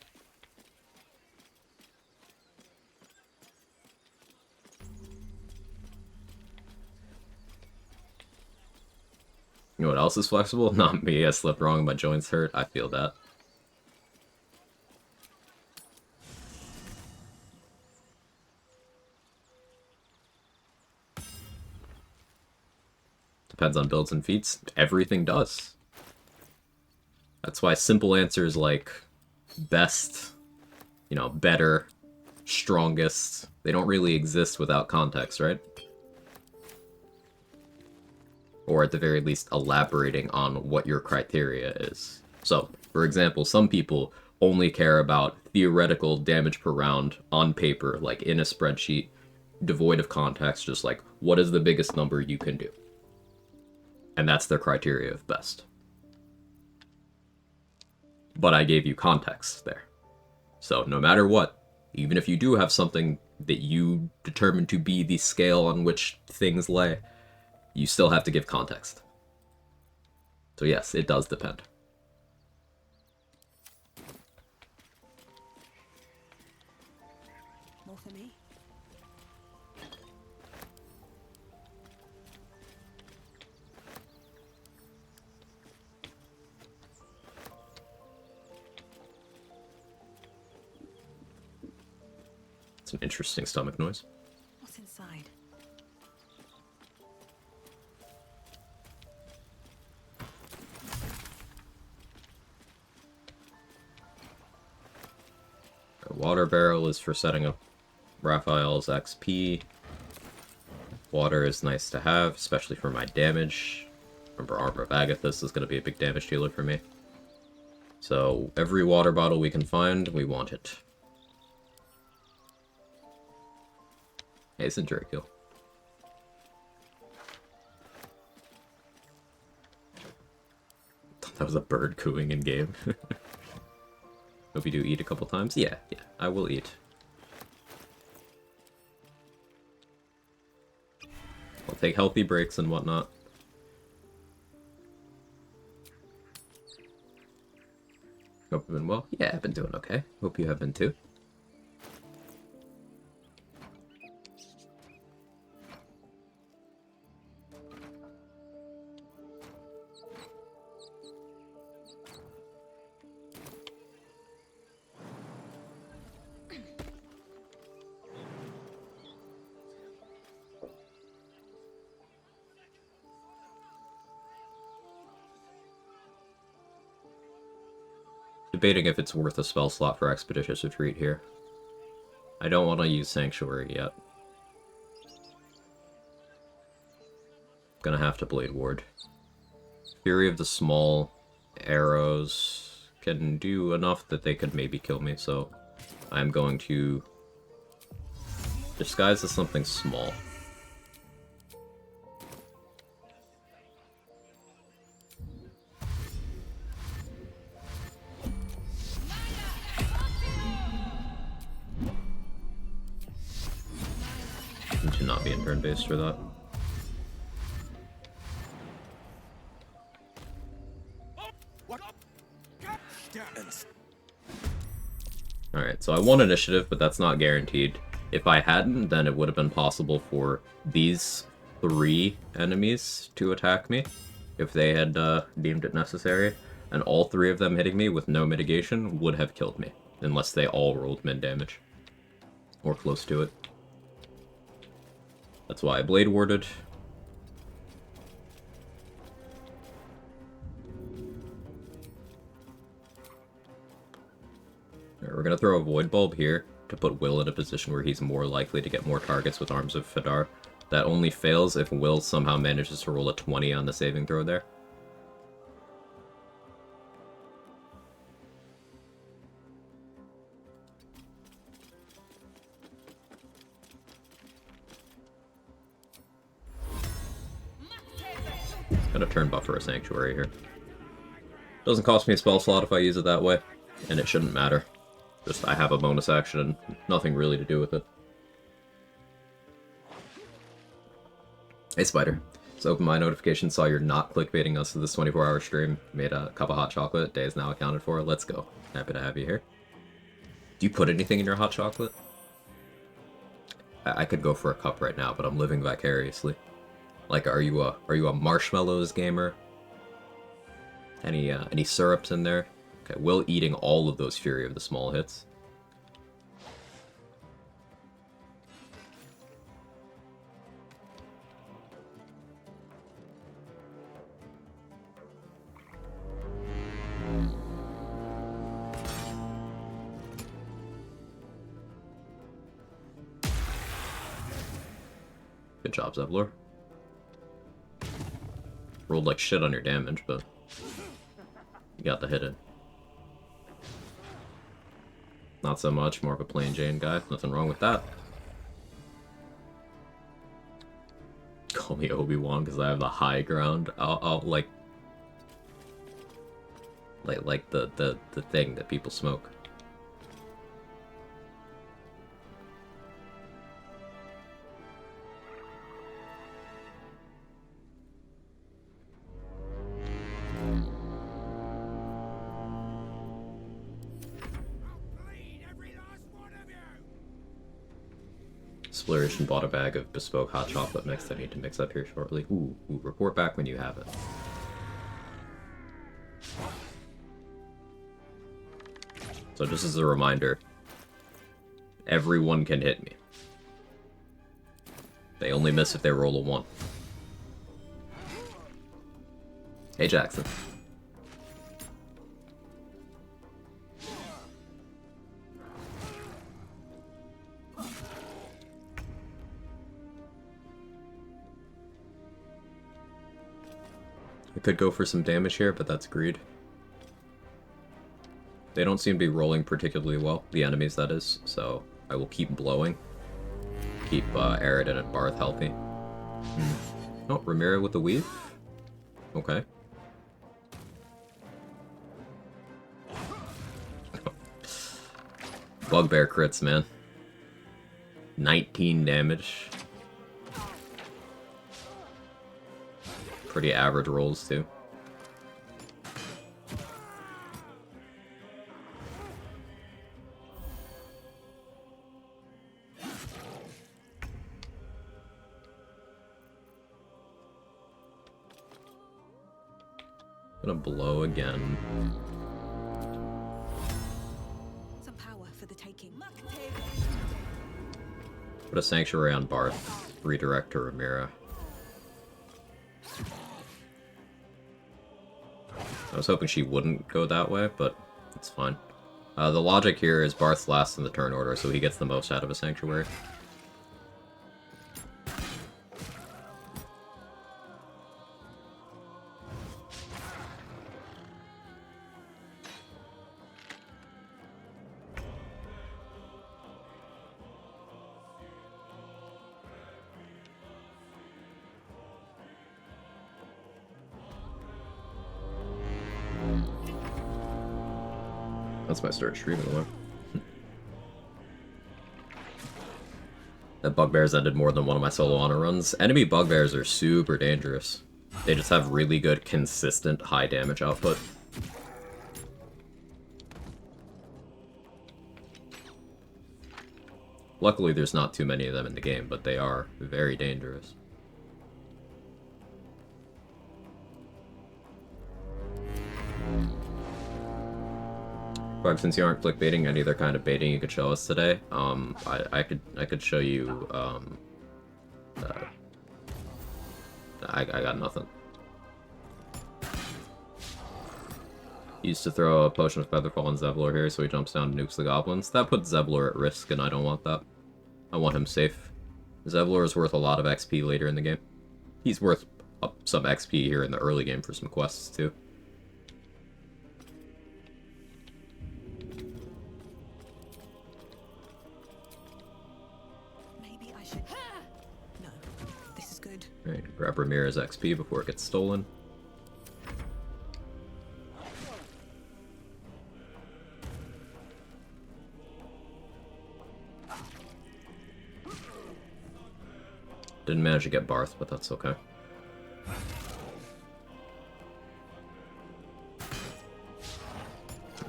You know what else is flexible? Not me. I slept wrong, my joints hurt. I feel that. Depends on builds and feats. Everything does. That's why simple answers like best, you know, better, strongest, they don't really exist without context, right? Or at the very least elaborating on what your criteria is. So, for example, some people only care about theoretical damage per round on paper, like in a spreadsheet, devoid of context, just like, what is the biggest number you can do? And that's their criteria of best. But I gave you context there. So no matter what, even if you do have something that you determine to be the scale on which things lay, you still have to give context. So yes, it does depend. More for me? It's an interesting stomach noise. What's inside? Water barrel is for setting up Raphael's XP. Water is nice to have, especially for my damage. Remember, Armor of Agathis is going to be a big damage dealer for me. So, every water bottle we can find, we want it. Hey, it's a Draco. That was a bird cooing in game. Hope you do eat a couple times. Yeah, I will eat. I'll take healthy breaks and whatnot. Hope you've been well. Yeah, I've been doing okay. Hope you have been too. Debating if it's worth a spell slot for Expeditious Retreat here. I don't want to use Sanctuary yet. Gonna have to Blade Ward. Fury of the Small arrows can do enough that they could maybe kill me, so I'm going to disguise as something small. To not be in turn-based for that. Alright, so I won initiative, but that's not guaranteed. If I hadn't, then it would have been possible for these 3 enemies to attack me, if they had deemed it necessary, and all 3 of them hitting me with no mitigation would have killed me, unless they all rolled min damage. Or close to it. That's why I Blade Warded. Alright, we're gonna throw a Void Bulb here to put Will in a position where he's more likely to get more targets with Arms of Fadar. That only fails if Will somehow manages to roll a 20 on the saving throw there. Gonna turn buffer a Sanctuary here. Doesn't cost me a spell slot if I use it that way, and it shouldn't matter. Just I have a bonus action and nothing really to do with it. Hey Spider, so open my notification, saw you're not clickbaiting us to this 24-hour stream, made a cup of hot chocolate, day is now accounted for, let's go. Happy to have you here. Do you put anything in your hot chocolate? I could go for a cup right now, but I'm living vicariously. Like, are you a marshmallows gamer? Any syrups in there? Okay, Will eating all of those Fury of the Small hits. Good job, Zevlor. Rolled like shit on your damage, but you got the hit in. Not so much, more of a plain Jane guy. Nothing wrong with that. Call me Obi-Wan because I have the high ground. I'll like the thing that people smoke. Splurish bought a bag of bespoke hot chocolate mix I need to mix up here shortly. Ooh, report back when you have it. So just as a reminder, everyone can hit me. They only miss if they roll a 1. Hey Jackson. could go for some damage here, but that's greed. They don't seem to be rolling particularly well, the enemies that is, so I will keep blowing. Keep Aridin and Barth healthy. Oh, Ramira with the weave? Okay. Bugbear crits, man. 19 damage. Pretty average rolls, too. Gonna blow again. Some power for the taking. Put a Sanctuary on Barth. Redirect to Ramira. I was hoping she wouldn't go that way, but it's fine. The logic here is Barth's last in the turn order, so he gets the most out of a Sanctuary. That's my start streaming one. That bugbears ended more than one of my solo honor runs. Enemy bugbears are super dangerous. They just have really good, consistent, high damage output. Luckily, there's not too many of them in the game, but they are very dangerous. Quag, since you aren't clickbaiting, any other kind of baiting you could show us today? I could show you. I got nothing. Used to throw a potion of Featherfall on Zevlor here, so he jumps down and nukes the goblins. That puts Zevlor at risk, and I don't want that. I want him safe. Zevlor is worth a lot of XP later in the game. He's worth some XP here in the early game for some quests too. Alright, grab Ramira's XP before it gets stolen. Didn't manage to get Barth, but that's okay.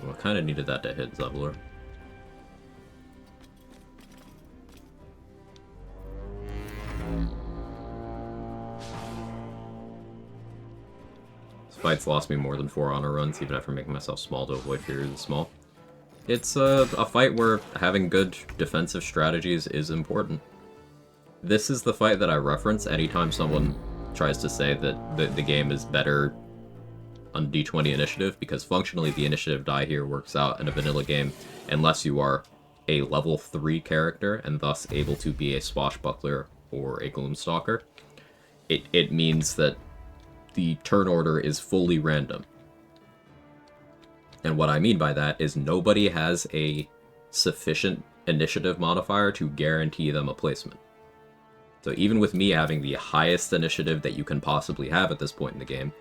Well, I kind of needed that to hit Zevlor. Fight's lost me more than 4 honor runs, even after making myself small to avoid fear small. It's a fight where having good defensive strategies is important. This is the fight that I reference anytime someone tries to say that the game is better on D20 initiative, because functionally the initiative die here works out in a vanilla game unless you are a level 3 character and thus able to be a swashbuckler or a gloomstalker. It means that the turn order is fully random. And what I mean by that is nobody has a sufficient initiative modifier to guarantee them a placement. So even with me having the highest initiative that you can possibly have at this point in the game,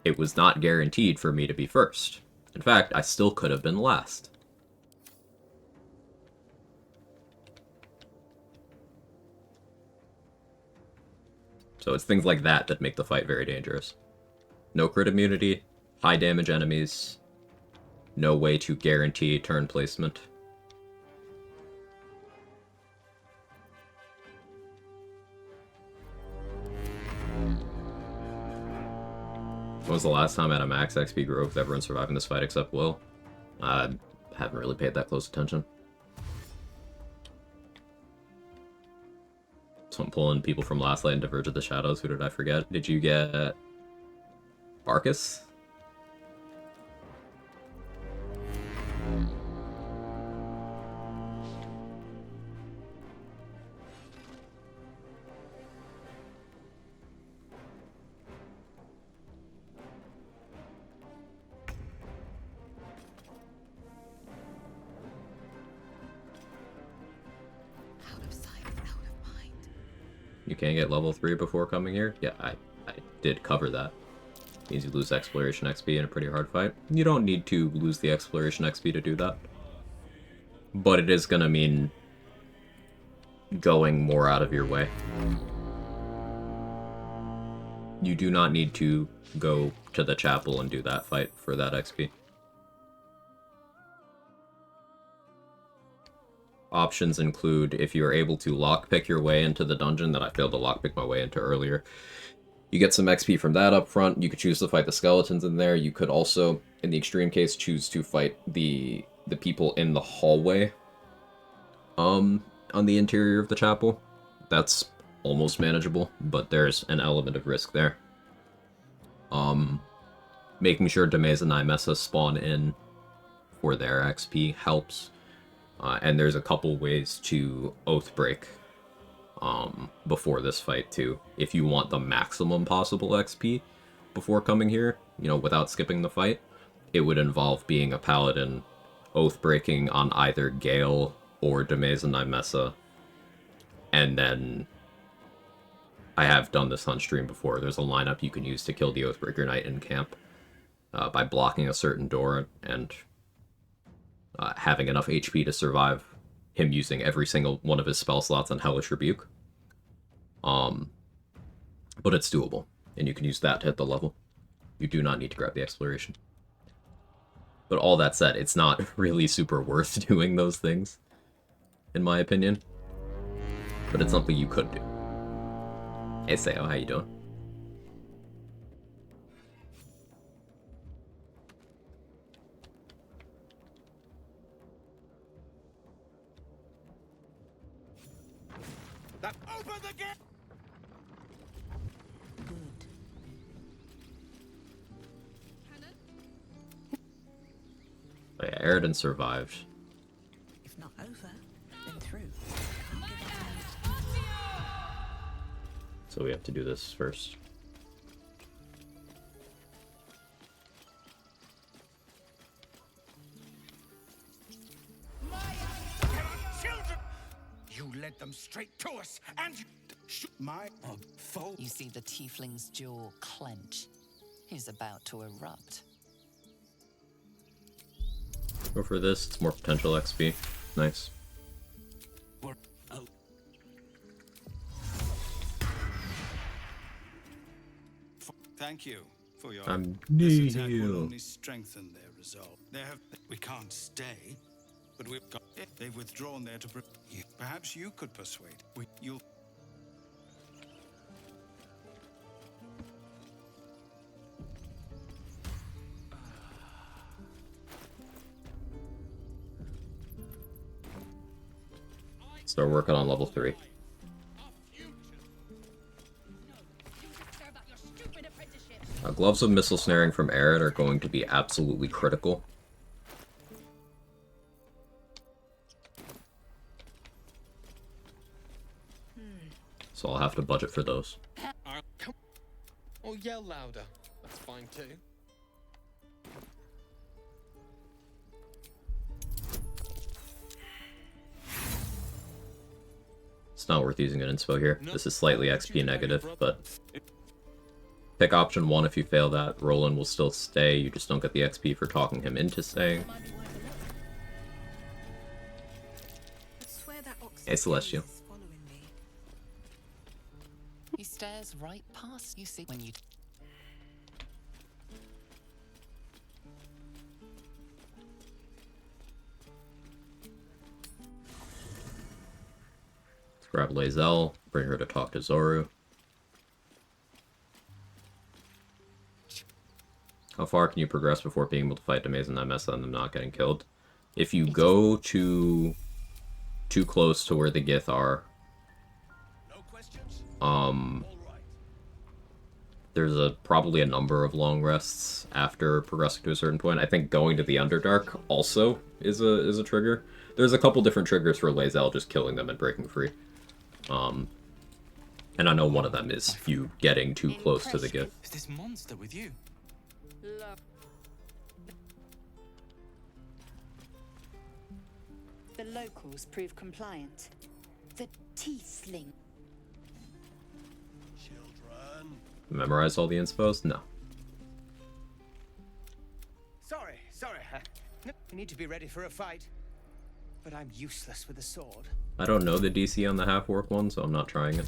it was not guaranteed for me to be first. In fact, I still could have been last. So it's things like that that make the fight very dangerous. No crit immunity, high damage enemies, no way to guarantee turn placement. When was the last time I had a max XP growth with everyone surviving this fight except Will? I haven't really paid that close attention. So I'm pulling people from Last Light and Diverge of the Shadows. Who did I forget? Did you get Barkus? You can get level 3 before coming here. Yeah, I did cover that. Means you lose exploration XP in a pretty hard fight. You don't need to lose the exploration XP to do that. But it is gonna mean going more out of your way. You do not need to go to the chapel and do that fight for that XP. Options include, if you're able to lockpick your way into the dungeon that I failed to lockpick my way into earlier, you get some XP from that up front. You could choose to fight the skeletons in there. You could also, in the extreme case, choose to fight the people in the hallway on the interior of the chapel. That's almost manageable, but there's an element of risk there. Making sure Demeza and Nymessa spawn in for their XP helps. And there's a couple ways to Oathbreak before this fight, too. If you want the maximum possible XP before coming here, you know, without skipping the fight, it would involve being a paladin, Oathbreaking on either Gale or Demeza and Nymessa. And then, I have done this on stream before, there's a lineup you can use to kill the Oathbreaker Knight in camp by blocking a certain door and having enough HP to survive him using every single one of his spell slots on Hellish Rebuke. But it's doable, and you can use that to hit the level. You do not need to grab the exploration. But all that said, it's not really super worth doing those things, in my opinion. But it's something you could do. Hey, Sayo, how you doing? Open the gate! Good. Oh, yeah, Eridan survived. If not over, then through. So we have to do this first. Children! You led them straight to us, and you shoot my foe. You see the tiefling's jaw clench. He's about to erupt. Go for this, it's more potential XP. Nice. Thank you for your. I'm This attack needy. will only strengthen their resolve. We can't stay, but we've got. They've withdrawn there to. Perhaps you could persuade. You'll. Start working on level 3. Gloves of Missile Snaring from Arid are going to be absolutely critical. So I'll have to budget for those. Or yell louder. That's fine too. It's not worth using an inspo here. This is slightly XP negative, but pick option 1 if you fail that. Roland will still stay, you just don't get the XP for talking him into staying. Hey, Celestial. He stares right past you. See when you. Let's grab Lae'zel, bring her to talk to Zoru. How far can you progress before being able to fight Demeza and Nymessa and them not getting killed? If you go too close to where the Gith are, there's probably a number of long rests after progressing to a certain point. I think going to the Underdark also is a trigger. There's a couple different triggers for Lae'zel just killing them and breaking free. And I know one of them is you getting too close to the Gith. Is this monster with you? The locals prove compliant. The tiefling. Memorize all the inspos? No. Sorry. No, I need to be ready for a fight. But I'm useless with a sword. I don't know the DC on the half-orc one, so I'm not trying it.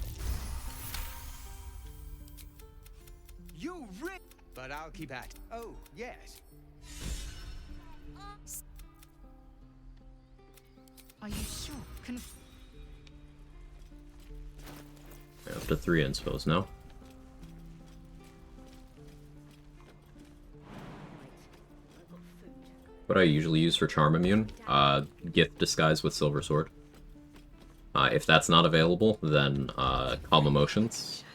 You rip! But I'll keep at. Oh, yes. Are you sure? We're up to 3 inspos now. What I usually use for Charm Immune? Gift Disguise with Silver Sword. If that's not available, then Calm Emotions.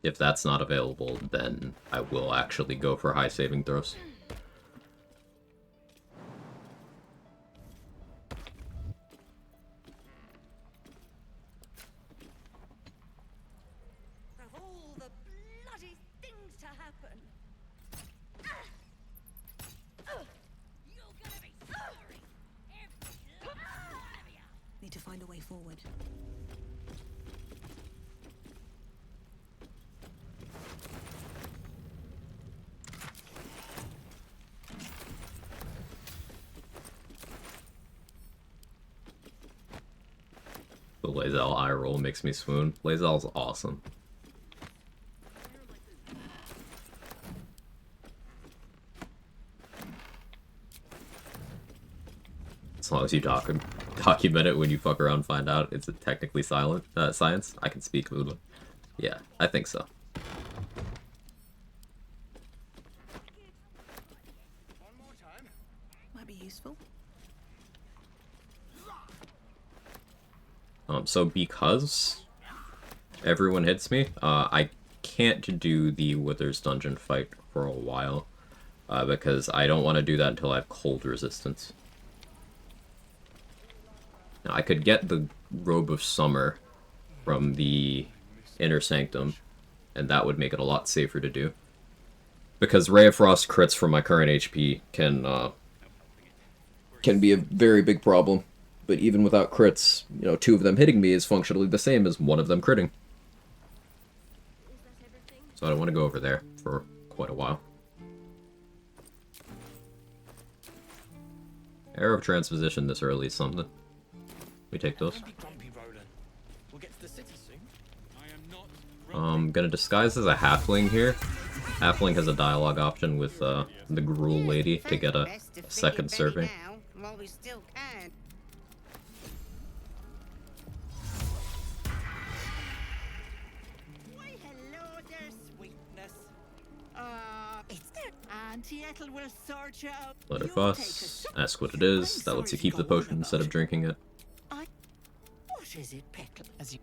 If that's not available, then I will actually go for high saving throws. Of all the bloody things to happen. You're gonna be sorry. Every last one of you. Need to find a way forward. The Lae'zel eye roll makes me swoon. Lae'zel's awesome. As long as you document it when you fuck around and find out it's a technically silent science, I can speak Moodle. Yeah, I think so. One more time. Might be useful. So because everyone hits me, I can't do the Wither's Dungeon fight for a while, because I don't want to do that until I have cold resistance. Now, I could get the Robe of Summer from the Inner Sanctum, and that would make it a lot safer to do. Because Ray of Frost crits from my current HP can be a very big problem. But even without crits, 2 of them hitting me is functionally the same as 1 of them critting. So I don't want to go over there for quite a while. Arrow of Transposition this early is something. We take those. We'll get to the city soon. I am not. I'm gonna disguise as a halfling here. Halfling has a dialogue option with the Gruel Lady to get a second serving. While we still can. Why, hello there, sweetness. It's there. Auntie Ethel will sort you out. Let her You fuss. take a Ask what it is. That lets you keep the potion instead of drinking it. What is it, Peckle? As you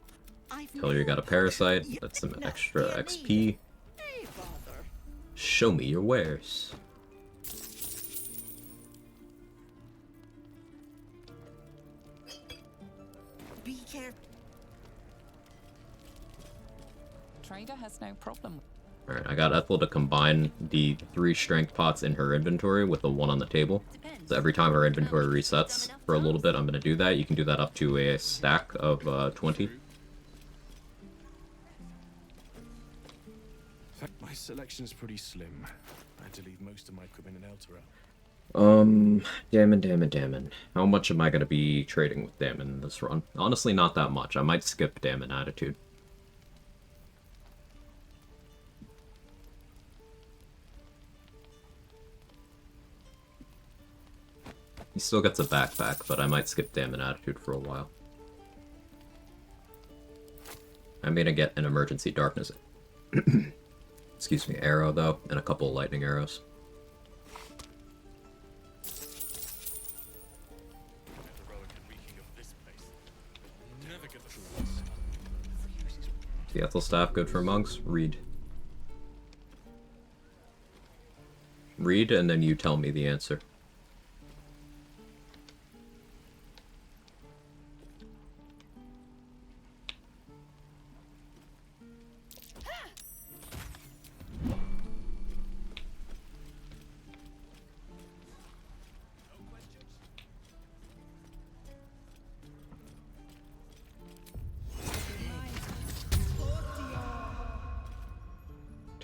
Tell her you got a parasite. That's some extra XP. Hey, bother. Show me your wares. Be careful. trader has no problem. Alright, I got Ethel to combine the 3 strength pots in her inventory with the 1 on the table. So every time her inventory resets for a little bit, I'm going to do that. You can do that up to a stack of 20. My selection's pretty slim. I had to leave most of my equipment in Elturel. Damon. How much am I going to be trading with Damon this run? Honestly, not that much. I might skip Damon Attitude. He still gets a backpack, but I might skip Damon Attitude for a while. I'm gonna get an Emergency Darkness. Excuse me, arrow though, and a couple of lightning arrows. The Ethel Staff good for monks? Read. Read, and then you tell me the answer.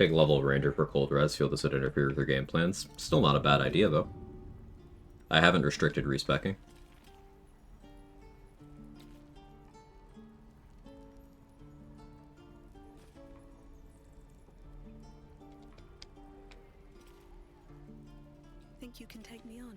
Take level Ranger for cold res, feel this would interfere with your game plans. Still not a bad idea, though. I haven't restricted respecking. Think you can take me on?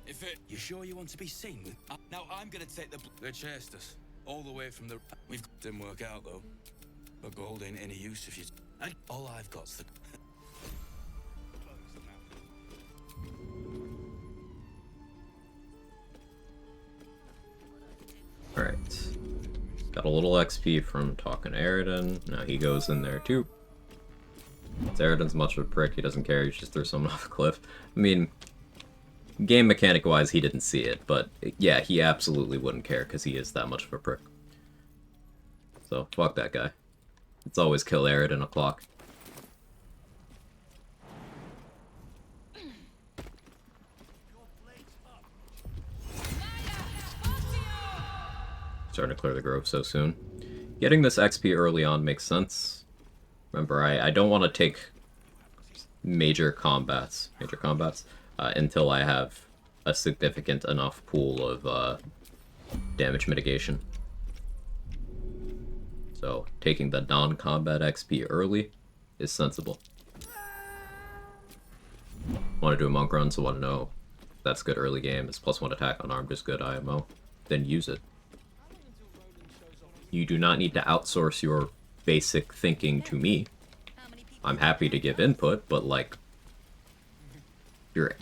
If it... You sure you want to be seen with... Now I'm gonna take the... They chased us. All the way from the... We've... Didn't work out, though. But gold ain't any use if you... All I've got's the... Alright. Got a little XP from talking to Aridin. Now he goes in there too. Aridin's much of a prick, he doesn't care, he just threw someone off a cliff. I mean, game mechanic wise he didn't see it, but yeah, he absolutely wouldn't care because he is that much of a prick. So, fuck that guy. It's always kill Aridin o'clock. Starting to clear the grove so soon. Getting this XP early on makes sense. Remember, I don't want to take major combats until I have a significant enough pool of damage mitigation. So taking the non-combat XP early is sensible. Want to do a monk run, so want to know if that's good early game. It's +1 attack unarmed is good IMO. Then use it. You do not need to outsource your basic thinking to me. I'm happy to give input, but like, you're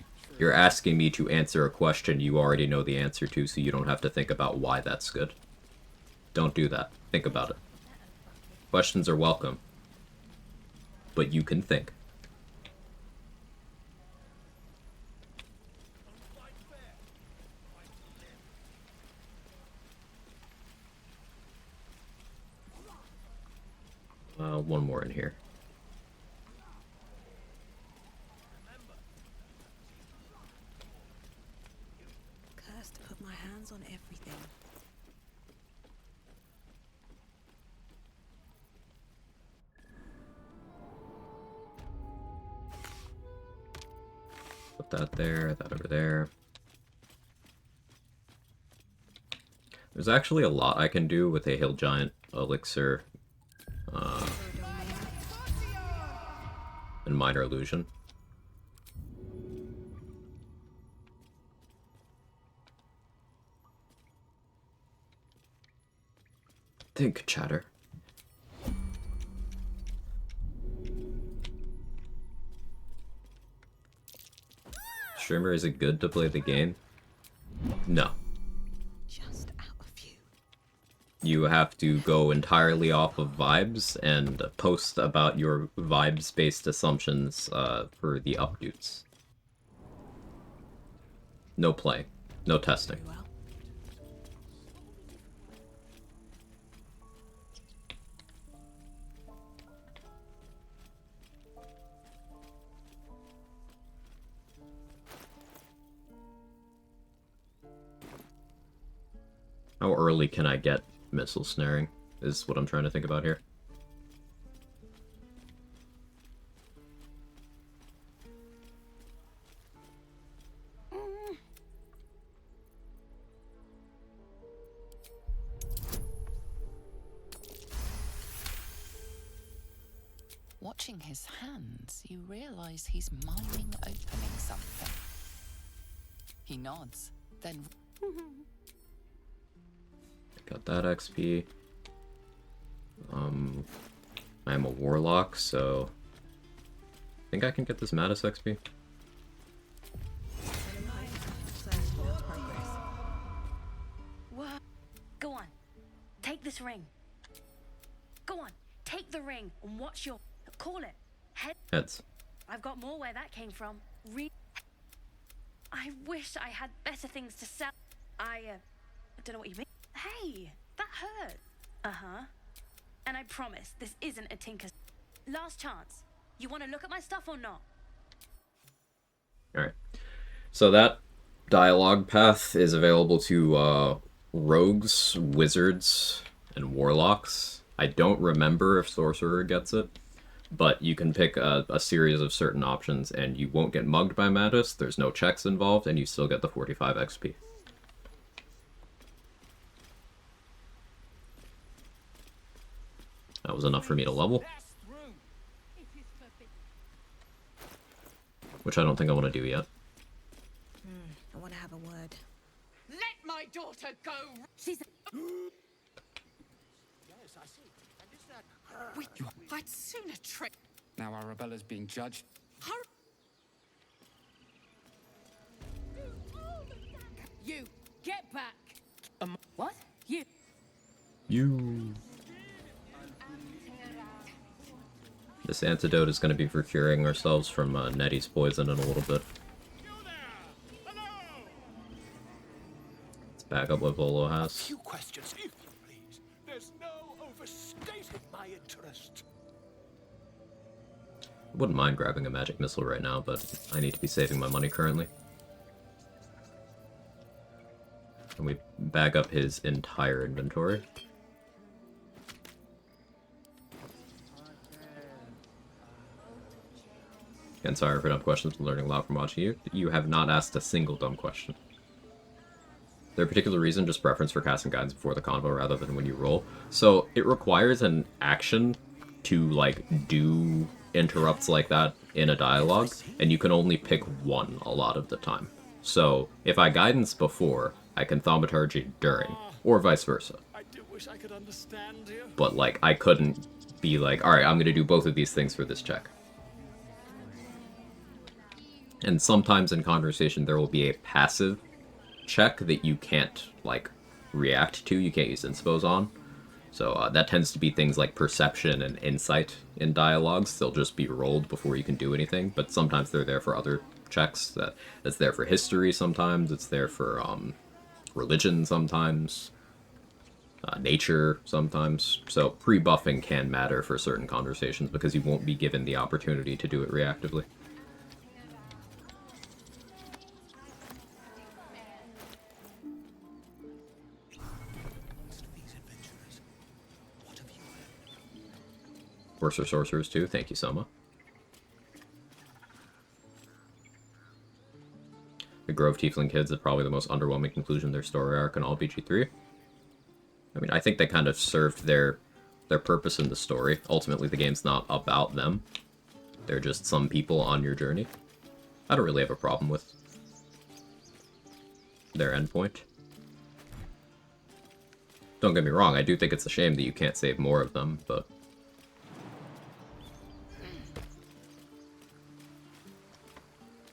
asking me to answer a question you already know the answer to, so you don't have to think about why that's good. Don't do that. Think about it. Questions are welcome, but you can think. One more in here. Cursed to put my hands on everything. Put that there, that over there. There's actually a lot I can do with a Hill Giant Elixir and Minor Illusion. Think, chatter. Streamer, is it good to play the game? No. Just out of view. You have to go entirely off of vibes and post about your vibes-based assumptions for the updates. No play. No testing. Very well. How early can I get missile snaring, is what I'm trying to think about here. Watching his hands, you realize he's miming opening something. He nods, then... Got that XP. I am a warlock, so I think I can get this Mattis XP. Whoa. Go on. Take this ring. Go on. Take the ring and watch your... Call it. Heads. I've got more where that came from. I wish I had better things to sell. I don't know what you mean. Hey, that hurt. Uh-huh. And I promise this isn't a tinker's... Last chance. You want to look at my stuff or not? Alright. So that dialogue path is available to rogues, wizards, and warlocks. I don't remember if sorcerer gets it, but you can pick a series of certain options and you won't get mugged by Mantis, there's no checks involved, and you still get the 45 XP. That was enough for me to level. Which I don't think I want to do yet. I want to have a word. Let my daughter go. She's... I'd sooner trick. Now Arabella's being judged. Hurry. You get back. What? You? You. This antidote is going to be for curing ourselves from Nettie's poison in a little bit. Let's back up what Volo has. A few questions, if you please. There's no overstating my interest. I wouldn't mind grabbing a magic missile right now, but I need to be saving my money currently. And we bag up his entire inventory. And sorry for dumb questions, I'm learning a lot from watching you. You have not asked a single dumb question. Is there a particular reason, just preference for casting guidance before the convo rather than when you roll? So it requires an action to like do interrupts like that in a dialogue, and you can only pick one a lot of the time. So if I guidance before, I can thaumaturgy during, or vice versa. I do wish I could understand you. But like I couldn't be like, alright, I'm gonna do both of these things for this check. And sometimes in conversation there will be a passive check that you can't, like, react to, you can't use inspos on. So that tends to be things like perception and insight in dialogues. They'll just be rolled before you can do anything, but sometimes they're there for other checks. That's there for history sometimes, it's there for religion sometimes, nature sometimes. So pre-buffing can matter for certain conversations because you won't be given the opportunity to do it reactively. Worse for sorcerers too, thank you, Soma. The Grove Tiefling Kids is probably the most underwhelming conclusion of their story arc in all BG3. I mean, I think they kind of served their purpose in the story. Ultimately, the game's not about them. They're just some people on your journey. I don't really have a problem with their endpoint. Don't get me wrong, I do think it's a shame that you can't save more of them, but...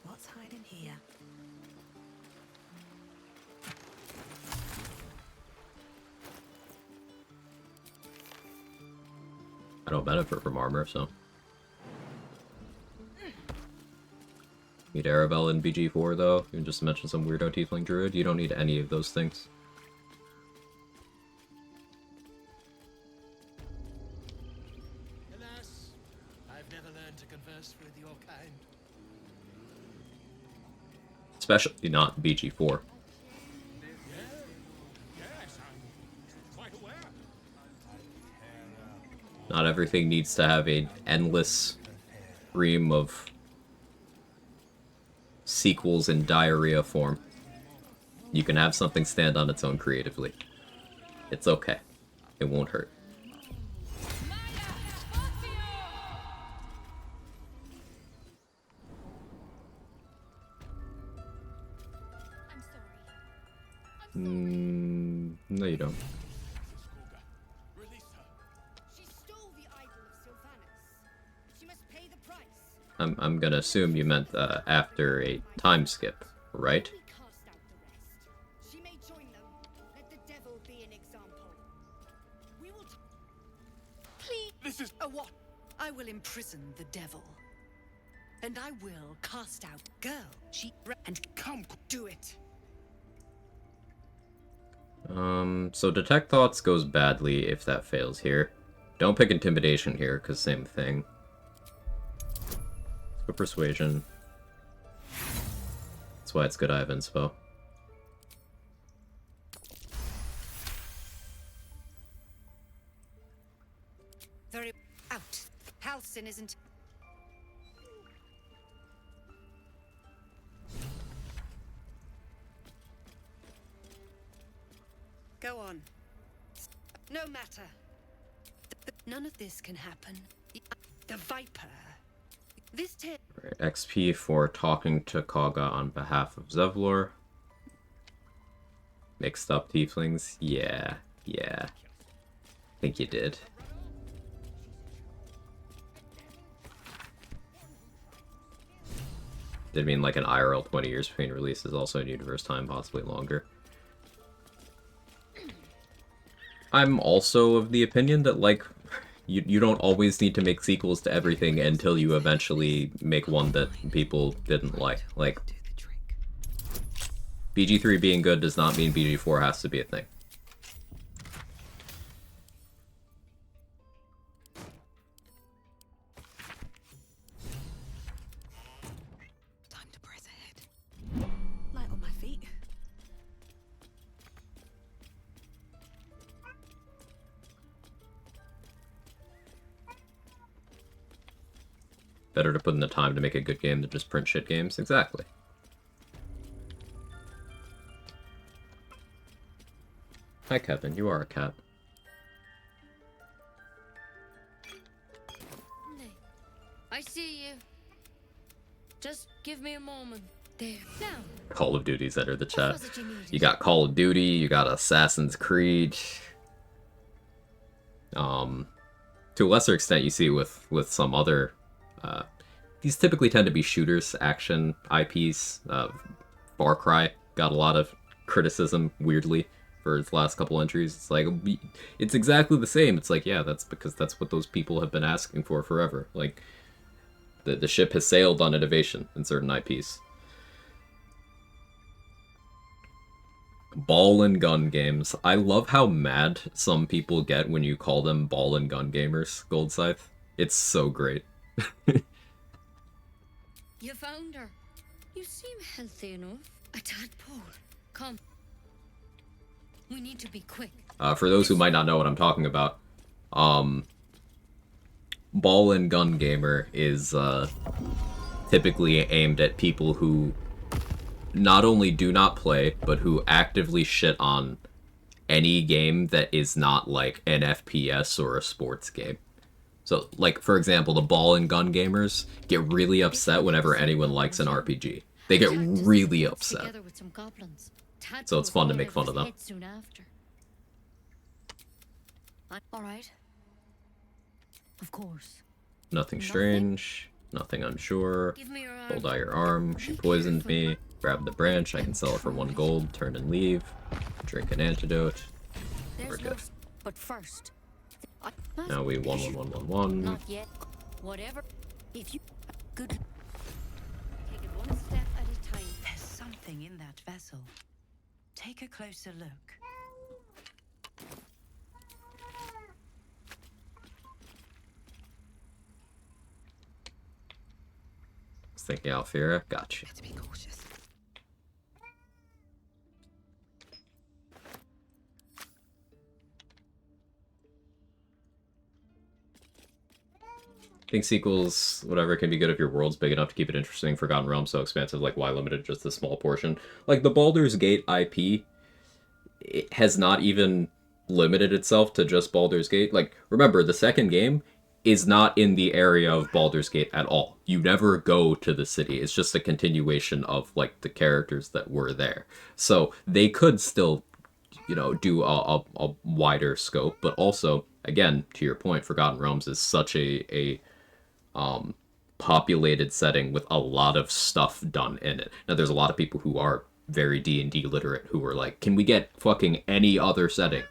What's hiding here? I don't benefit from armor, so... Need Arabelle in BG4, though. You can just mention some weirdo tiefling druid. You don't need any of those things. Alas, I've never learned to converse with your kind. Especially not BG4. Yes, I'm quite aware. Not everything needs to have an endless stream of sequels in diarrhea form. You can have something stand on its own creatively. It's okay. It won't hurt. No, you don't. She stole the idol of Sylvanas. She must pay the price. I'm gonna assume you meant after a time skip, right? We cast out the rest. She may join them. Let the devil be an example. We will. Please. This is A what? I will imprison the devil. And I will cast out girl. And come do it. So Detect Thoughts goes badly if that fails here. Don't pick Intimidation here, because same thing. But persuasion. That's why it's good I have inspo. Very out. Halcyon isn't. Go on. No matter. None of this can happen. The Viper. This tale. Right, XP for talking to Kaga on behalf of Zevlor. Mixed up tieflings? Yeah. I think you did. Did mean like an IRL 20 years between releases, also in universe time, possibly longer. I'm also of the opinion that, like, you don't always need to make sequels to everything until you eventually make one that people didn't like. Like, BG3 being good does not mean BG4 has to be a thing. Time to press ahead. Light on my feet. Better to put in the time to make a good game than just print shit games. Exactly. Hi, Kevin. You are a cat. I see you. Just give me a moment. There. Now. Call of Duty's entered the chat. was it you needed? You got Call of Duty, you got Assassin's Creed. To a lesser extent, you see with some other... these typically tend to be shooters, action IPs. Far Cry got a lot of criticism, weirdly, for its last couple entries. It's like, it's exactly the same. It's like, yeah, that's because that's what those people have been asking for forever. Like, the ship has sailed on innovation in certain IPs. Ball and gun games. I love how mad some people get when you call them ball and gun gamers, Gold Scythe. It's so great. You found her. You seem healthy enough. A tadpole. Come. We need to be quick. For those who might not know what I'm talking about, ball and gun gamer is typically aimed at people who not only do not play, but who actively shit on any game that is not like an FPS or a sports game. So, like, for example, the ball and gun gamers get really upset whenever anyone likes an RPG. They get really upset. So it's fun to make fun of them. All right. Of course. Nothing strange, nothing unsure. Hold out your arm, she poisoned me. Grab the branch, I can sell it for 1 gold, turn and leave. Drink an antidote. We're good. But first. Now we 1-1-1-1-1. Not yet. Whatever. If you good. Take it one step at a time. There's something in that vessel. Take a closer look. I was thinking Alfira. Gotcha. Better be cautious. I think sequels, whatever, can be good if your world's big enough to keep it interesting. Forgotten Realms so expansive, like why limited just a small portion? Like the Baldur's Gate IP, it has not even limited itself to just Baldur's Gate. Like, remember, the second game is not in the area of Baldur's Gate at all. You never go to the city. It's just a continuation of, like, the characters that were there. So they could still, you know, do a wider scope, but also, again, to your point, Forgotten Realms is such a populated setting with a lot of stuff done in it. Now, there's a lot of people who are very D&D literate who are like, can we get fucking any other setting?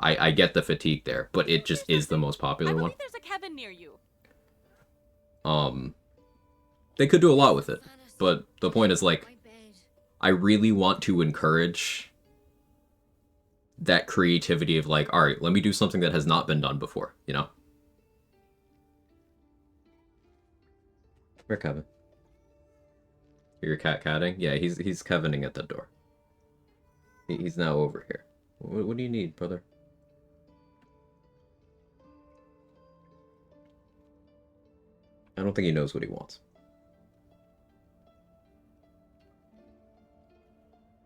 I get the fatigue there, but it just is the most popular one. There's a cabin near you. They could do a lot with it, but the point is, like, I really want to encourage that creativity of, like, alright, let me do something that has not been done before, you know? Where Kevin? Your cat catting? Yeah, he's Kevining at the door. He's now over here. What do you need, brother? I don't think he knows what he wants.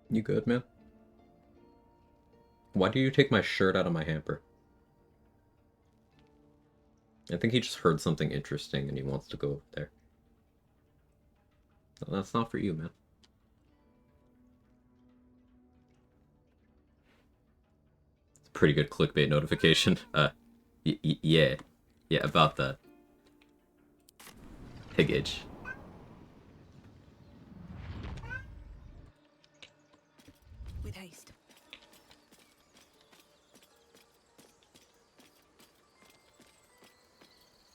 You good, man? Why do you take my shirt out of my hamper? I think he just heard something interesting and he wants to go over there. No, that's not for you, man. It's a pretty good clickbait notification. Yeah. Yeah, about that. Higgage. With haste.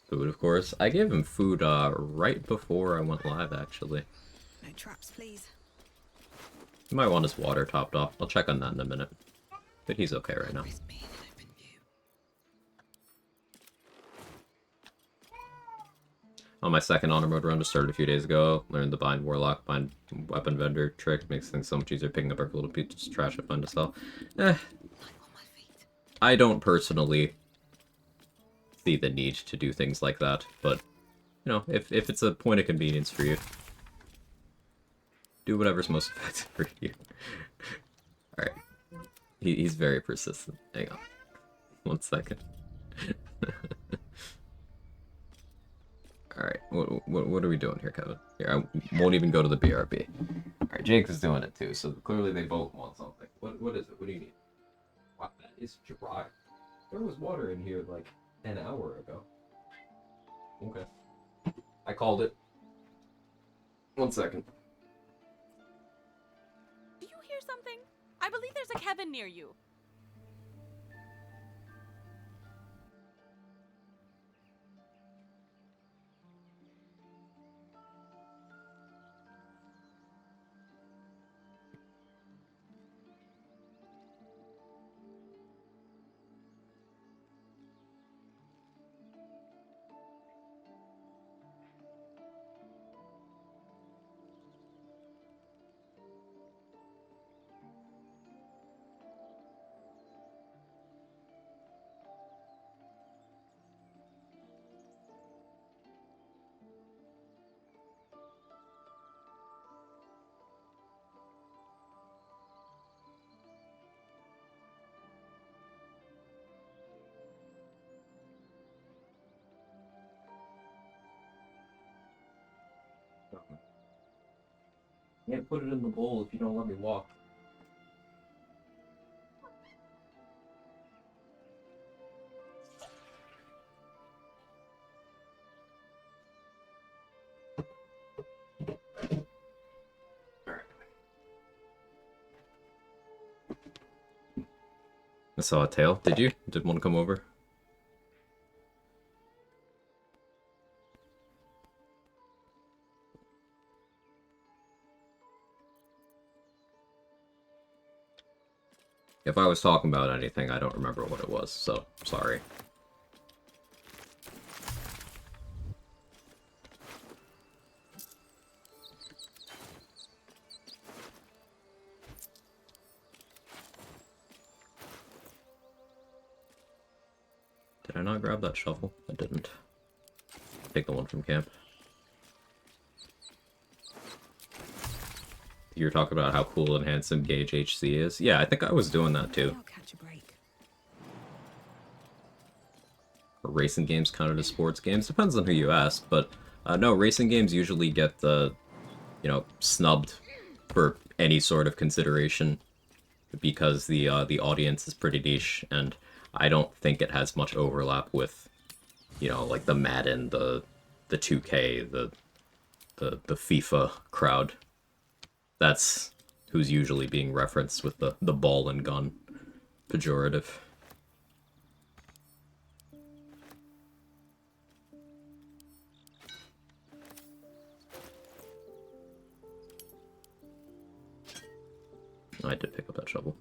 Food, of course. I gave him food right before I went live, actually. No traps, please. He might want his water topped off. I'll check on that in a minute. But he's okay right now. On my second honor mode run, just started a few days ago, learned the bind warlock, bind weapon vendor trick. Makes things so much easier picking up every little piece of trash I find to sell. I don't personally see the need to do things like that, but, you know, if it's a point of convenience for you, do whatever's most effective for you. Alright. He's very persistent. Hang on. 1 second. Alright, what are we doing here, Kevin? Here, I won't even go to the BRB. Alright, Jake is doing it too, so clearly they both want something. What is it? What do you need? Wow, that is dry. There was water in here like an hour ago. Okay. I called it. 1 second. Do you hear something? I believe there's a Kevin near you. Can't put it in the bowl if you don't let me walk. Alright. I saw a tail. Did you? Did one come over? If I was talking about anything, I don't remember what it was, so sorry. Did I not grab that shovel? I didn't. Take the one from camp. You were talking about how cool and handsome Gauge HC is. Yeah, I think I was doing that too. I'll catch a break. Are racing games counted as sports games? Depends on who you ask, but no, racing games usually get the, snubbed for any sort of consideration because the audience is pretty niche, and I don't think it has much overlap with, like the Madden, the 2K, the FIFA crowd. That's who's usually being referenced with the ball and gun pejorative. I did pick up that shovel.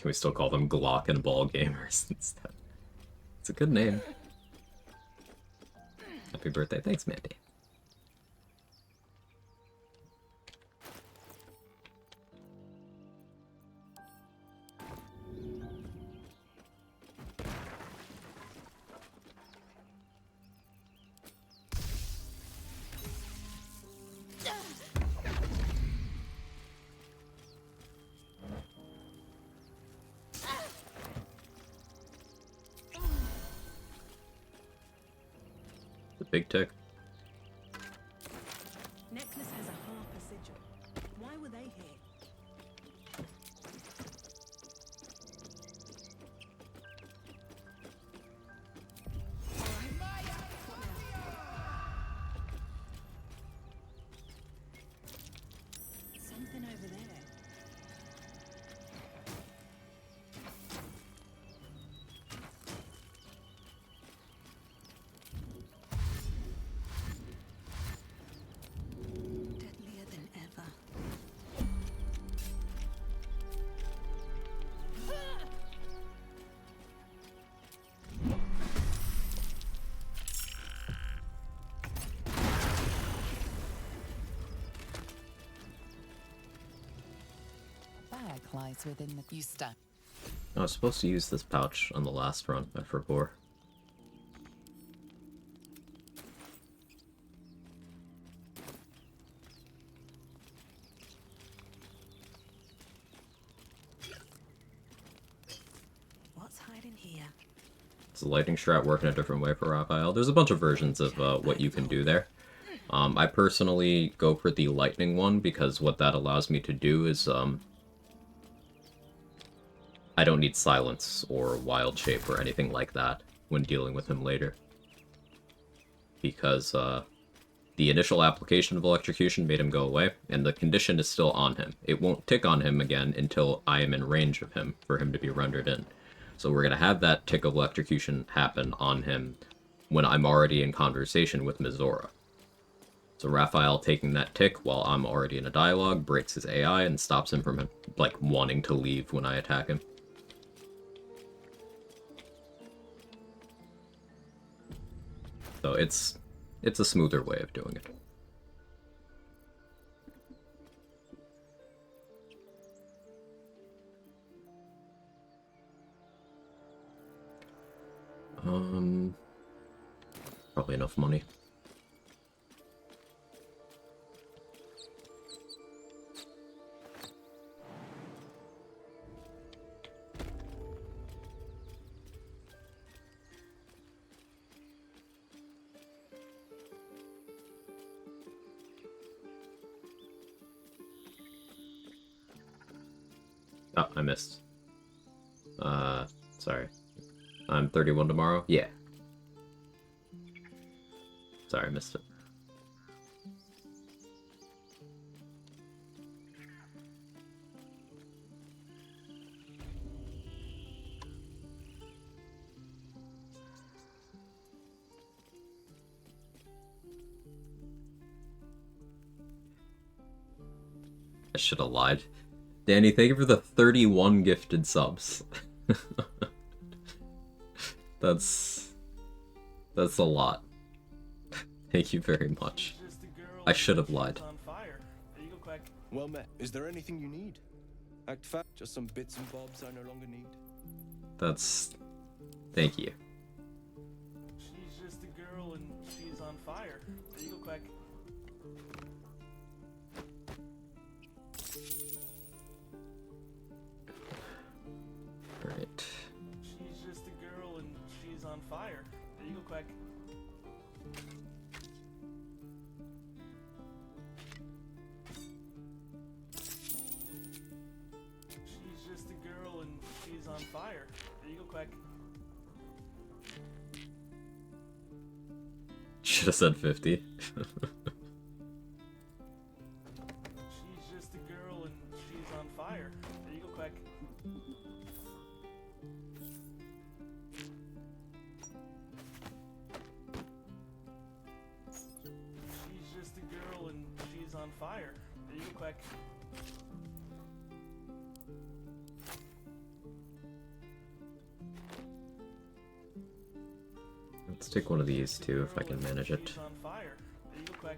Can we still call them Glock and Ball Gamers instead? It's a good name. Happy birthday. Thanks, Mandy. The big tick. Necklace has a Harper sigil. Why were they here? Something over there. Deadlier than ever. Bag lies within the you stack. I was supposed to use this pouch on the last run. I forgot. What's hiding here? It's a lightning strat working a different way for Raphael. There's a bunch of versions of what you can do there. I personally go for the lightning one because what that allows me to do is I don't need silence or wild shape or anything like that when dealing with him later. Because the initial application of electrocution made him go away, and the condition is still on him. It won't tick on him again until I am in range of him for him to be rendered in. So we're going to have that tick of electrocution happen on him when I'm already in conversation with Mizora. So Raphael taking that tick while I'm already in a dialogue breaks his AI and stops him from, like, wanting to leave when I attack him. So it's a smoother way of doing it. Probably enough money. Oh, I missed. Sorry. I'm 31 tomorrow? Yeah. Sorry, I missed it. I should have lied. Danny, thank you for the 31 gifted subs. That's a lot. Thank you very much. I should have lied. Well met. Is there anything you need? Act fat, just some bits and bobs I no longer need. That's... Thank you. She's just a girl and she's on fire. There you go, Quag. Alright. She's just a girl and she's on fire. There you go, Quag. She's just a girl and she's on fire. There you go, Quag. Should have said 50. She's just a girl and she's on fire. There you go, Quag. She's just a girl and she's on fire. There you go, Quag. Let's take one of these too, if I can manage it. She's on fire. There you go, Quag.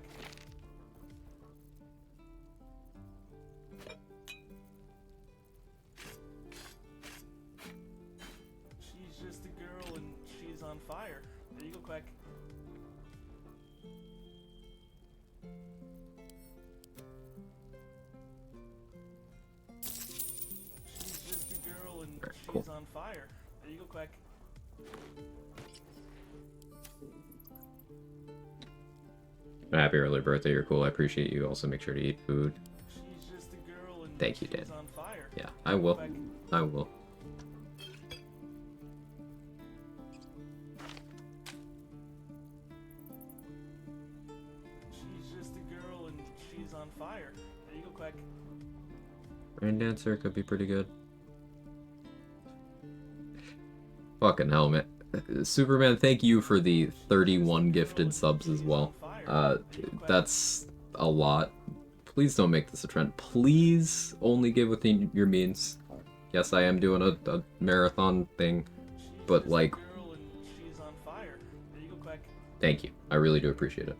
She's just a girl and she's on fire. There you go, Quag. She's just a girl and she's on fire. There you go, Quag. Happy early birthday, you're cool. I appreciate you. Also make sure to eat food. She's just a girl and Thank you, Dan. she's on fire. Yeah, I will. I will. She's just a girl and she's on fire. There you go, Quag. Rain Dancer could be pretty good. Fucking hell, man. Superman, thank you for the 31 gifted subs as well. That's a lot. Please don't make this a trend. Please only give within your means. Yes, I am doing a marathon thing, but like, She's on fire. There you go, Quag. thank you. I really do appreciate it.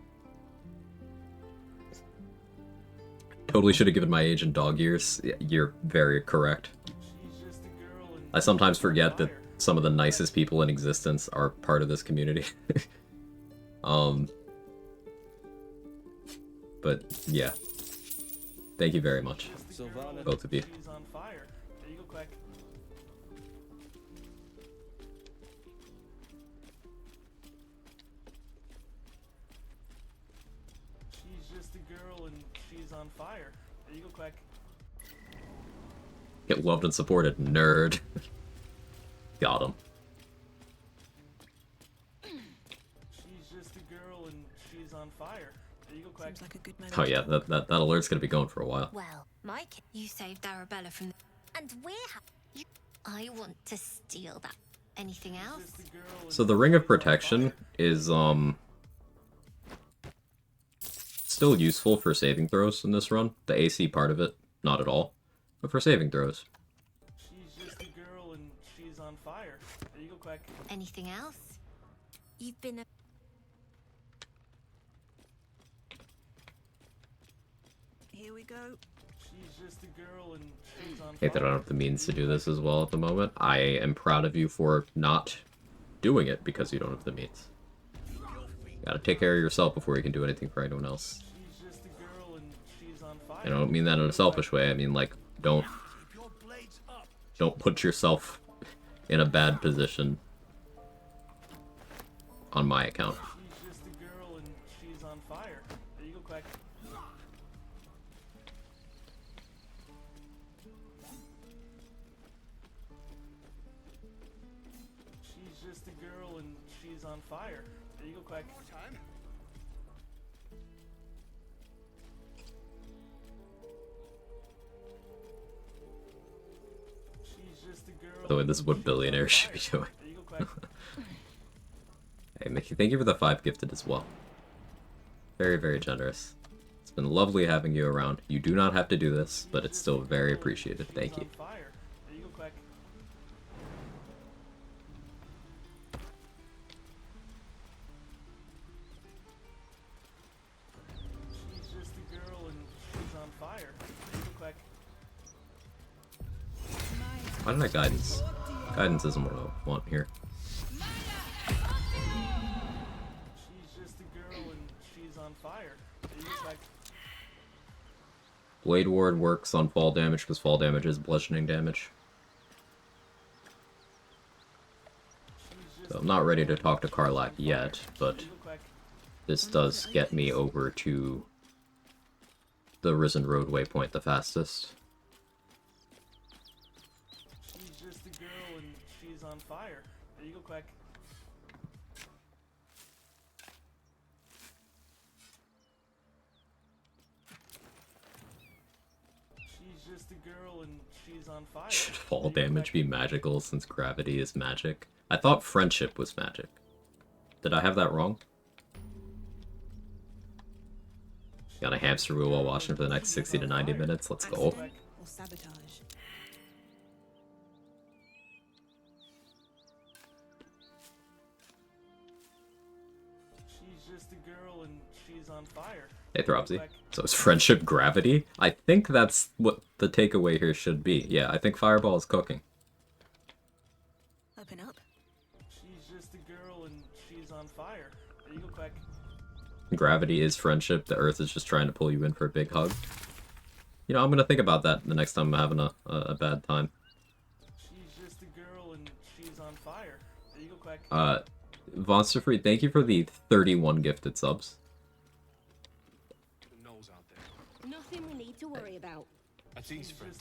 Totally should have given my age in dog years. Yeah, you're very correct. I sometimes forget that some of the nicest people in existence are part of this community. But yeah. Thank you very much. Both of you. She's on fire. There you go, Quag. She's just a girl and she's on fire. There you go, Quag. Get loved and supported, nerd. Got him. She's just a girl and she's on fire. There you go, Quag. Seems like a good man. Oh yeah, that alert's gonna be going for a while. Well, Mike, you saved Arabella from the... And I want to steal that. Anything else? So the Ring of Protection is still useful for saving throws in this run. The AC part of it, not at all. But for saving throws. She's just a girl and she's on fire. There you go, Quag. Anything else? You've been a... Here we go. She's just a girl and she's on Hate that I don't have the means to do this as well at the moment. I am proud of you for not doing it because you don't have the means. You gotta take care of yourself before you can do anything for anyone else. She's just a girl and she's on fire. And I don't mean that in a selfish way. I mean, like, don't put yourself in a bad position on my account. She's just a girl and she's on fire. There you go, Quag. She's just a girl and she's on fire. There you go, Quag. She's just a girl. By the way, this is what billionaires should be doing. There you go, Quag. Hey, Mickey, thank you for the 5 gifted as well. Very, very generous. It's been lovely having you around. You do not have to do this, but it's still very appreciated. Thank you. Fire. There you go, Quag. She's just a girl and she's on fire. There you go, Quag. Why did I guidance? Guidance isn't what I want here. She's just a girl and she's on fire. There you go, Quag. Blade Ward works on fall damage because fall damage is bludgeoning damage. So I'm not ready to talk to Karlach yet, but this does get me over to the Risen Road waypoint the fastest. She's just a girl and she's on fire. There you go, Quag. She's just a girl and she's on fire. Should fall damage be magical since gravity is magic? I thought friendship was magic. Did I have that wrong? Got a hamster wheel while watching for the next 60 to 90 minutes. Let's go. Or sabotage. she's on fire. Hey, Thropsy. So is friendship gravity? I think that's what the takeaway here should be. Yeah, I think Fireball is cooking. Open up. She's just a girl and she's on fire. There you go, Quag. Gravity is friendship. The Earth is just trying to pull you in for a big hug. You know, I'm gonna think about that the next time I'm having a bad time. She's just a girl and she's on fire. There you go, Quag. Monster Free, thank you for the 31 gifted subs. Nothing we need to worry about. At ease, friend.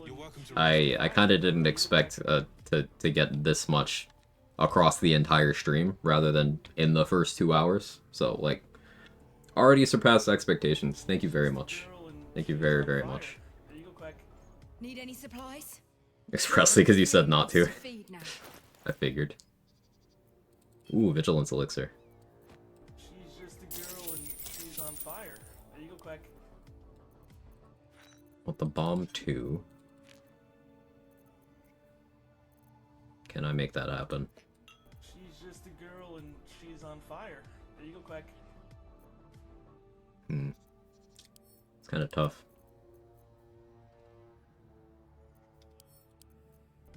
You're welcome to. I kind of didn't expect to get this much across the entire stream rather than in the first 2 hours. So like, already surpassed expectations. Thank you very much. Thank you very, very much. There you go, Quag. Need any supplies? Expressly because you said not to. Feed now. I figured. Ooh, Vigilance Elixir. She's just a girl and she's on fire. There you go, Quag. Want the bomb too. Can I make that happen? She's just a girl and she's on fire. There you go, Quag. It's kind of tough.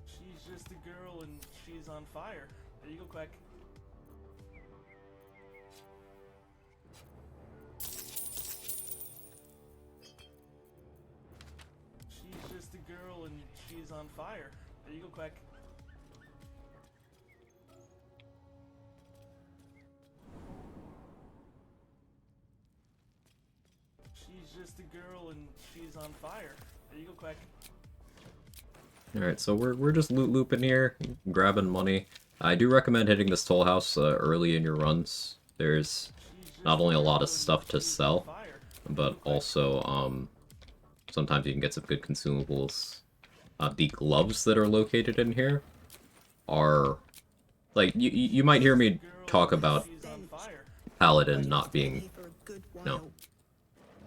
She's just a girl and she's on fire. There you go, Quag. She's just a girl and she's on fire. There you go, Quag. She's just a girl and she's on fire. There you go, Quag. Alright, so we're just loot looping here, grabbing money. I do recommend hitting this toll house early in your runs. There's not only a lot of stuff to sell, but also sometimes you can get some good consumables. The gloves that are located in here are like you might hear me talk about Paladin not being,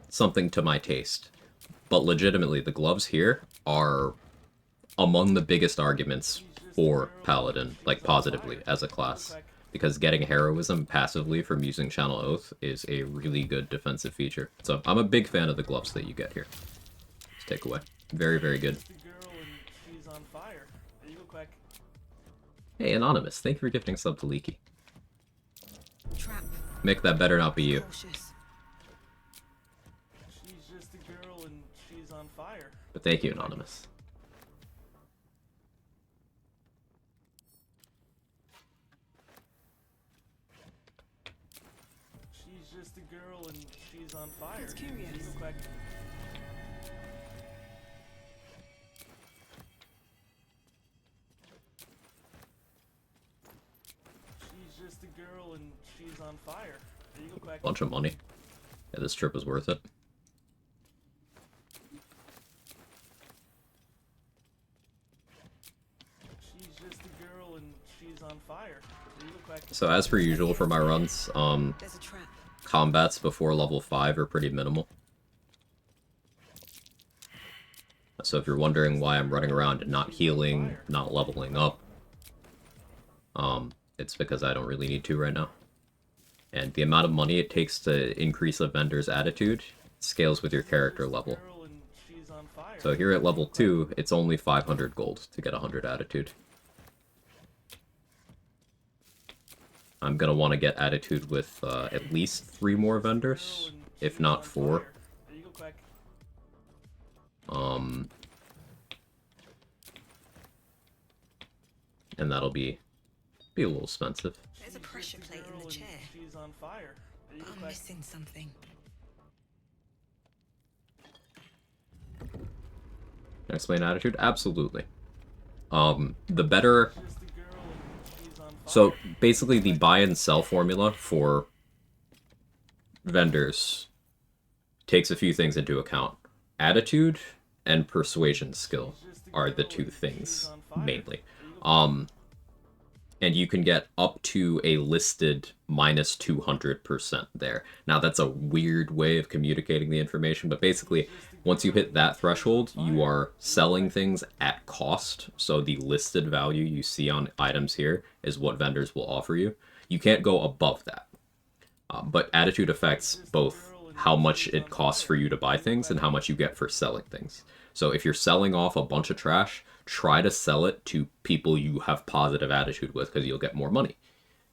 something to my taste, but legitimately the gloves here are among the biggest arguments for Paladin, like positively as a class, because getting heroism passively from using Channel Oath is a really good defensive feature. So I'm a big fan of the gloves that you get here. Just take away. Very, very good. Hey, Anonymous, thank you for gifting sub to Leaky. Trap. Mick, that better not be you. Cautious. She's just a girl and she's on fire. But thank you, Anonymous. She's just a girl and she's on fire. That's curious. There you go, Quag. She's just a girl and she's on fire. There you go, Quag. Bunch of money. Yeah, this trip was worth it. She's just a girl and she's on fire. There you go, Quag. So as per usual for my runs, There's a trap. combats before level 5 are pretty minimal. So if you're wondering why I'm running around and not healing, not leveling up, it's because I don't really need to right now. And the amount of money it takes to increase a vendor's attitude scales with your character level. So here at level 2, it's only 500 gold to get 100 attitude. I'm gonna want to get attitude with at least 3 more vendors, if not 4. And that'll be a little expensive. There's a pressure plate in the chair. She's on fire. There you But go, I'm Quag. missing something. Can I explain attitude? Absolutely. The better... So, basically the buy and sell formula for vendors takes a few things into account. Attitude and persuasion skill are the 2 things, mainly. And you can get up to a listed minus 200% there. Now, that's a weird way of communicating the information, but basically, once you hit that threshold, you are selling things at cost. So the listed value you see on items here is what vendors will offer you. You can't go above that. But attitude affects both how much it costs for you to buy things and how much you get for selling things. So if you're selling off a bunch of trash, try to sell it to people you have positive attitude with, because you'll get more money.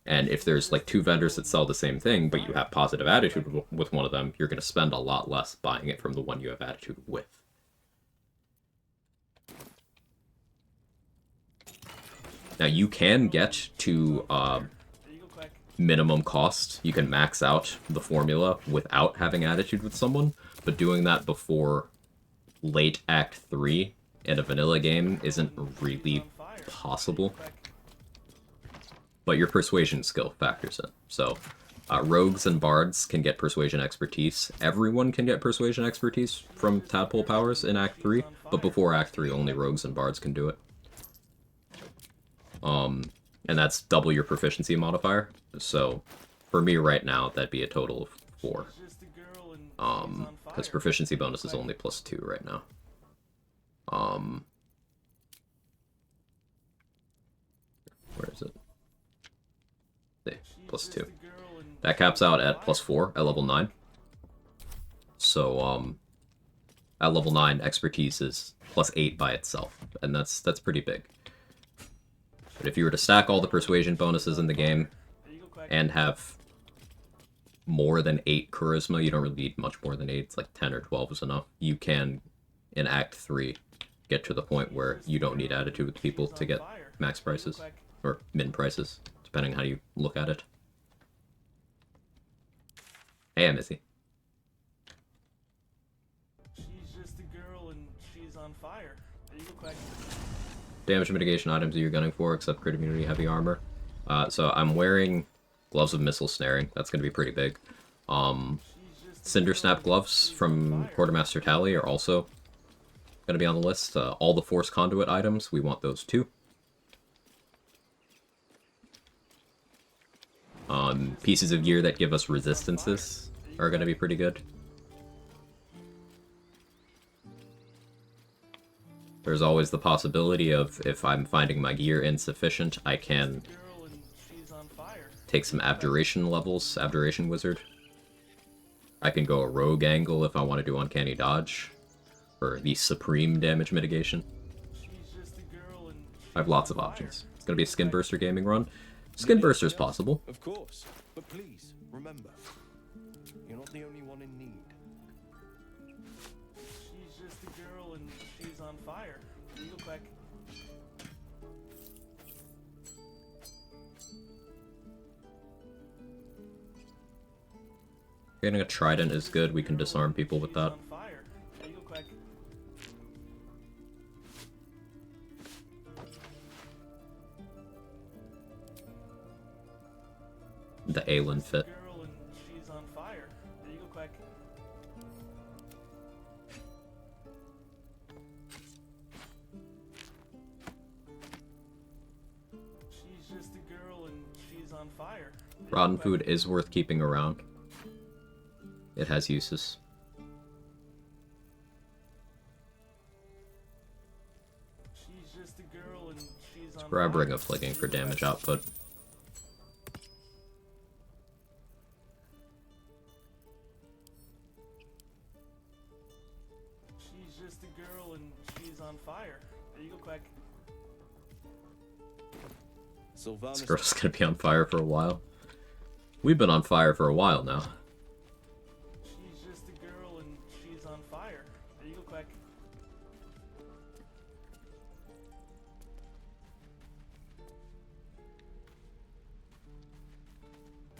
And if there's like two vendors that sell the same thing, but you have positive attitude with one of them, you're going to spend a lot less buying it from the one you have attitude with. Now you can get to minimum cost. You can max out the formula without having attitude with someone, but doing that before late Act 3 in a vanilla game isn't really possible. But your persuasion skill factors in. So rogues and bards can get persuasion expertise. Everyone can get persuasion expertise from tadpole powers in Act 3, but before Act 3 only rogues and bards can do it. And that's double your proficiency modifier. So for me right now, that'd be a total of 4. Because proficiency bonus is only +2 right now. Where is it? There, +2. That caps out at +4 at level 9. So, at level 9, expertise is +8 by itself, and that's pretty big. But if you were to stack all the persuasion bonuses in the game and have more than 8 charisma, you don't really need much more than 8, it's like 10 or 12 is enough. You can, in Act 3, get to the point where you don't need attitude with people to get max prices, or min prices, depending on how you look at it. Hey, I'm Missy. She's just a girl and she's on fire. There you go, Quag. Damage mitigation items that you're gunning for, except crit immunity, heavy armor. So I'm wearing gloves of missile snaring. That's going to be pretty big. Cinder snap gloves from Quartermaster Tally are also going to be on the list. All the force conduit items, we want those too. Pieces of gear that give us resistances are going to be pretty good. There's always the possibility of, if I'm finding my gear insufficient, I can take some abjuration levels, abjuration wizard. I can go a rogue angle if I want to do uncanny dodge, for the supreme damage mitigation. I have lots of options. It's going to be a Skin Burster gaming run. Skin Burster is possible. Of course, but please, remember, you're not the only one in need. She's just a girl and she's on fire. There you go, Quag. Getting a trident is good. We can disarm people with that. There you go, Quag. The Aelin fit. Girl and she's on fire. There you go, Quag. She's just a girl and she's on fire. Rotten food is worth keeping around. It has uses. She's just a girl and she's on Grab Ring of Flicking for damage output. She's just a girl and she's on fire. There you go, Quag. This girl's gonna be on fire for a while. We've been on fire for a while now. She's just a girl and she's on fire. There you go, Quag.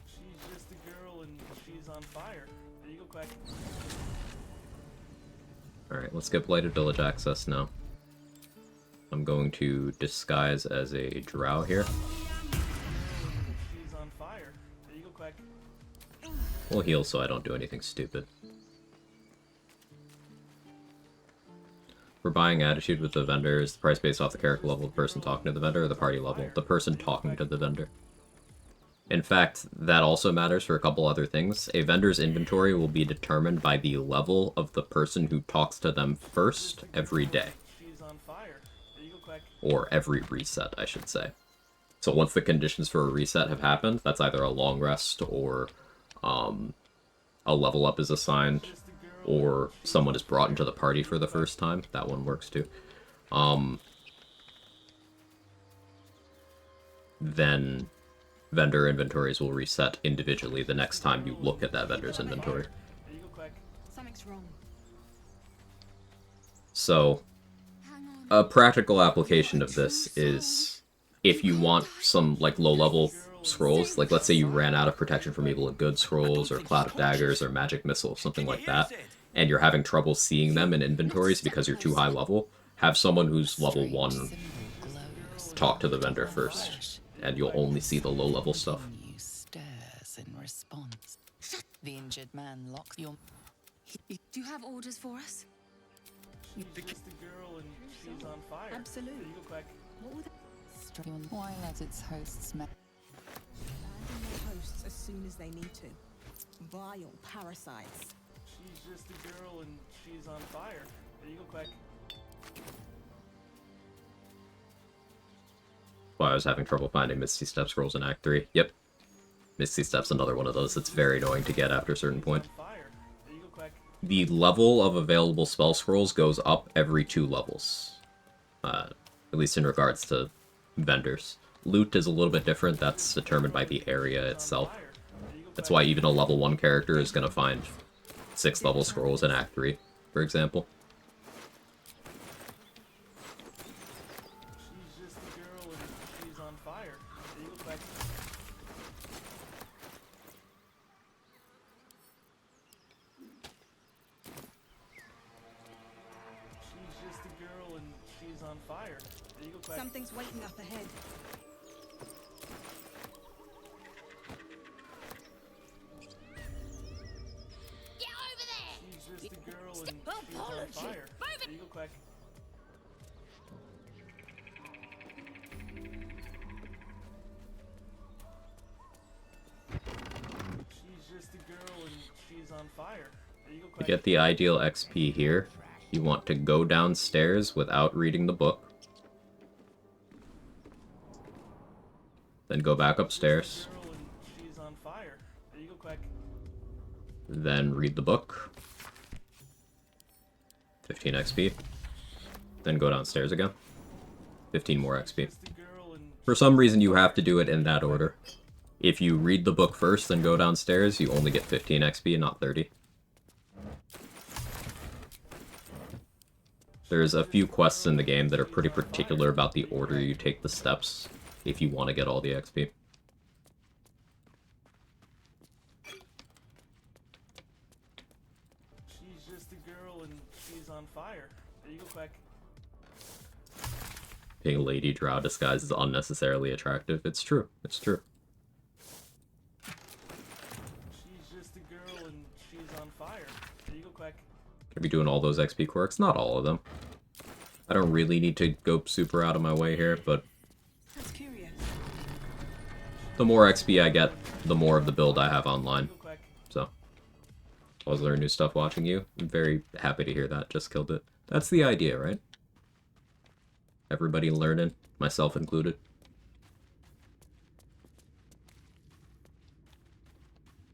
She's just a girl and she's on fire. There you go, Quag. Alright, let's get Blighted Village access now. I'm going to disguise as a drow here. She's on fire. There you go, Quag. We'll heal so I don't do anything stupid. We're buying attitude with the vendor. Is the price based off the character level of the person talking to the vendor, or the party level? The person talking to the vendor. In fact, that also matters for a couple other things. A vendor's inventory will be determined by the level of the person who talks to them first every day. She's on fire. There you go, Quag. Or every reset, I should say. So once the conditions for a reset have happened, that's either a long rest or a level up is assigned, or someone is brought into the party for the first time. That one works too. Then vendor inventories will reset individually the next time you look at that vendor's inventory. Something's wrong. So, a practical application of this is if you want some, like, low-level scrolls, like, let's say you ran out of Protection from Evil and Good scrolls, or Cloud of Daggers, or Magic Missile, something like that, and you're having trouble seeing them in inventories because you're too high level, have someone who's level 1 talk to the vendor first, and you'll only see the low-level stuff. Stares in response. The injured man locks your... Do you have orders for us? She's just a girl and she's on fire. Absolutely. There you go, Quag. Why let its hosts... Abandon their hosts as soon as they need to. Vile parasites. She's just a girl and she's on fire. There you go, Quag. Well, I was having trouble finding Misty Step scrolls in Act 3. Yep. Misty Step's another one of those that's very annoying to get after a certain point. The level of available spell scrolls goes up every 2 levels. At least in regards to vendors. Loot is a little bit different, that's determined by the area itself. That's why even a level 1 character is going to find 6 level scrolls in Act 3, for example. She's just a girl and she's on fire. There you go, Quag. She's just a girl and she's on fire. There you go, Quag. Something's waiting up ahead. Get over there! She's just a girl and she's on fire. There you go, Quag. She's just a girl and she's on fire. There you go, To Quag. get the ideal XP here, you want to go downstairs without reading the book. Then go back upstairs. Girl and she's on fire. There you go, Quag. Then read the book. 15 XP. Then go downstairs again. 15 more XP. For some reason you have to do it in that order. If you read the book first, then go downstairs, you only get 15 XP and not 30. There's a few quests in the game that are pretty particular about the order you take the steps if you want to get all the XP. She's just a girl and she's on fire. There you go, Quag. Being a lady drow disguised is unnecessarily attractive. It's true. It's true. She's just a girl and she's on fire. There you go, Quag. Gonna be doing all those XP quirks. Not all of them. I don't really need to go super out of my way here, but That's curious. the more XP I get, the more of the build I have online. So, always learn new stuff watching you. I'm very happy to hear that. Just killed it. That's the idea, right? Everybody learning, myself included.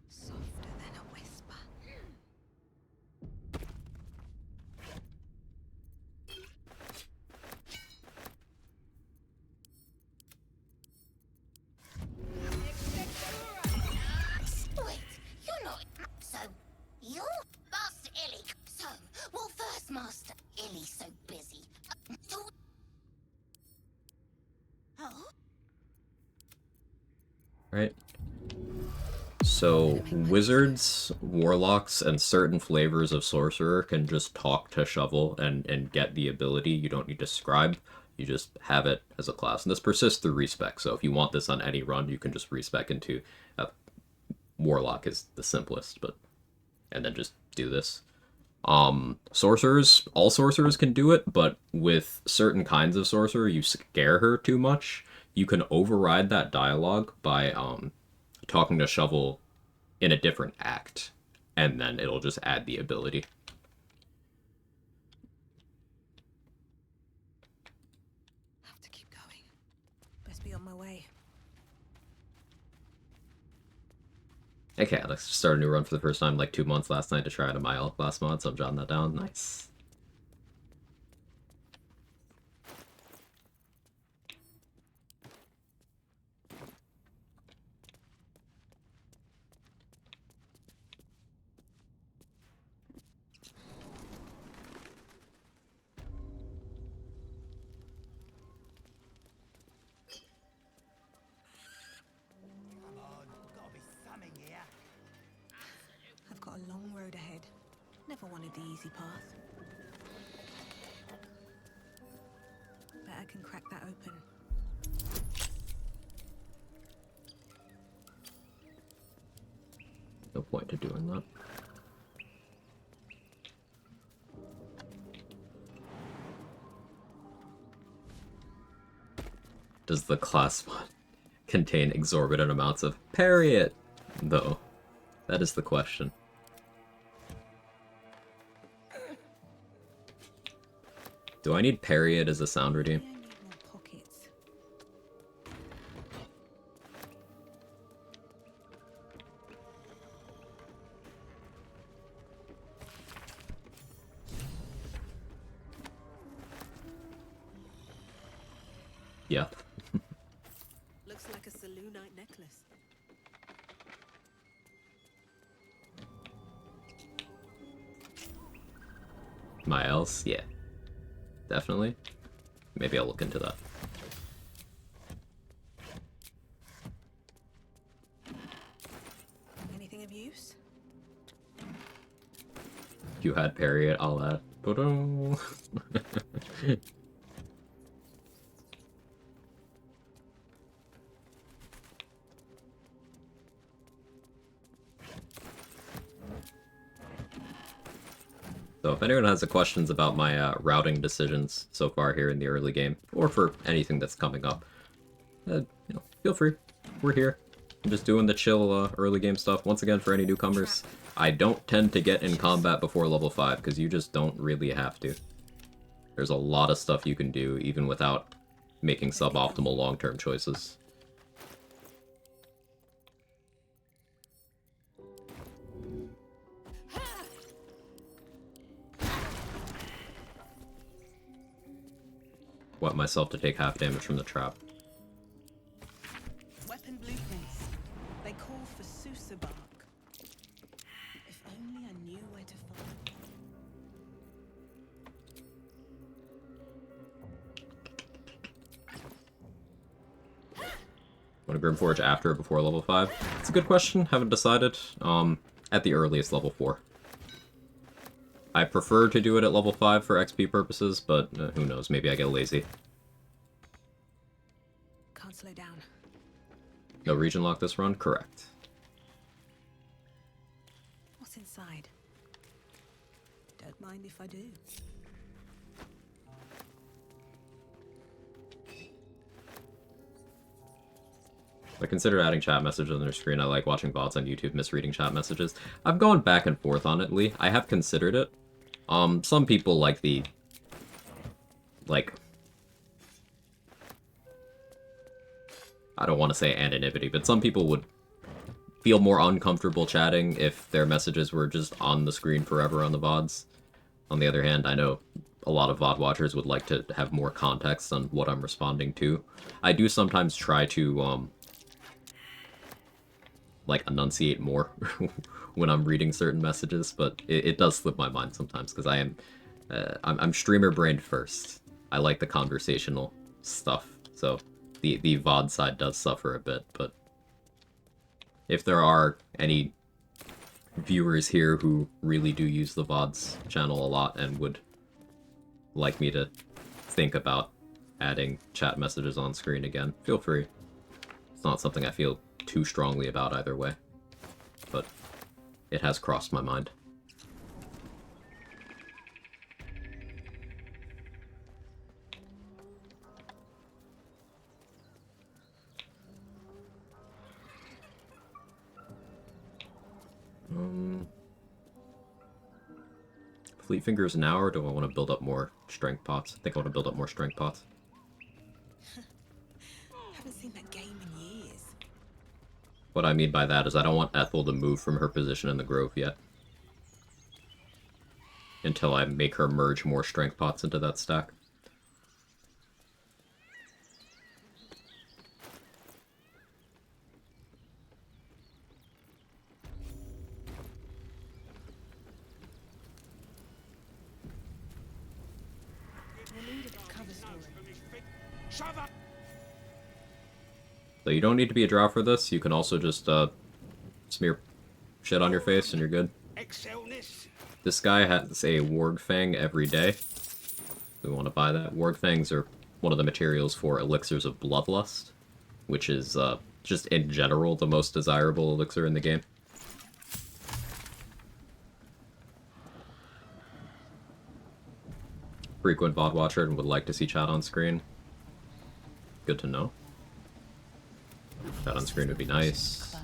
Softer than a whisper. Wait, you're not. So, you're Master Illy. So, what first, Master Illy so busy? Oh? Right? So, wizards, warlocks, and certain flavors of sorcerer can just talk to Shovel and get the ability. You don't need to scribe, you just have it as a class. And this persists through respec, so if you want this on any run, you can just respec into... warlock is the simplest, but... and then just do this. Sorcerers, all sorcerers can do it, but with certain kinds of sorcerer, you scare her too much. You can override that dialogue by talking to Shovel in a different act, and then it'll just add the ability. Have to keep going. Best be on my way. Okay, let's start a new run for the first time in like 2 months last night to try out a My Elk class mod, so I'm jotting that down. Nice. I've got a long road ahead. Never wanted the easy path. Bet I can crack that open. No point to doing that. Does the class mod contain exorbitant amounts of parry it, though? That is the question. Do I need parry it as a sound redeem? Yeah. Looks like a Selûnite necklace. My else? Yeah. Definitely. Maybe I'll look into that. Anything of use? You had parry it, all that. Ba-dum. So if anyone has questions about my routing decisions so far here in the early game, or for anything that's coming up, feel free. We're here. I'm just doing the chill early game stuff. Once again, for any newcomers, I don't tend to get in combat before level 5, because you just don't really have to. There's a lot of stuff you can do, even without making suboptimal long-term choices. Want myself to take half damage from the trap. Weapon blueprints. They call for Sousa bark. If only I knew where to find. Want to Grimforge after or before level 5? It's a good question. Haven't decided. At the earliest, level 4. I prefer to do it at level 5 for XP purposes, but who knows, maybe I get lazy. Can't slow down. No region lock this run? Correct. What's inside? Don't mind if I do. I consider adding chat messages on their screen. I like watching bots on YouTube misreading chat messages. I've gone back and forth on it, Lee. I have considered it. Some people like the... I don't want to say anonymity, but some people would feel more uncomfortable chatting if their messages were just on the screen forever on the VODs. On the other hand, I know a lot of VOD watchers would like to have more context on what I'm responding to. I do sometimes try to, enunciate more when I'm reading certain messages, but it does slip my mind sometimes, because I'm streamer brained first. I like the conversational stuff, so the VOD side does suffer a bit, but if there are any viewers here who really do use the VODs channel a lot and would like me to think about adding chat messages on screen again, feel free. It's not something I feel too strongly about either way, but it has crossed my mind. Fleet Fingers now, or do I want to build up more strength pots? I think I want to build up more strength pots. Haven't seen that game in years. What I mean by that is I don't want Ethel to move from her position in the grove yet. Until I make her merge more strength pots into that stack. So you don't need to be a drow for this. You can also just smear shit on your face and you're good. This guy has a warg fang every day. We want to buy that. Warg fangs are one of the materials for elixirs of bloodlust, which is just in general the most desirable elixir in the game. Frequent VOD watcher and would like to see chat on screen. Good to know. Chat on screen would be nice.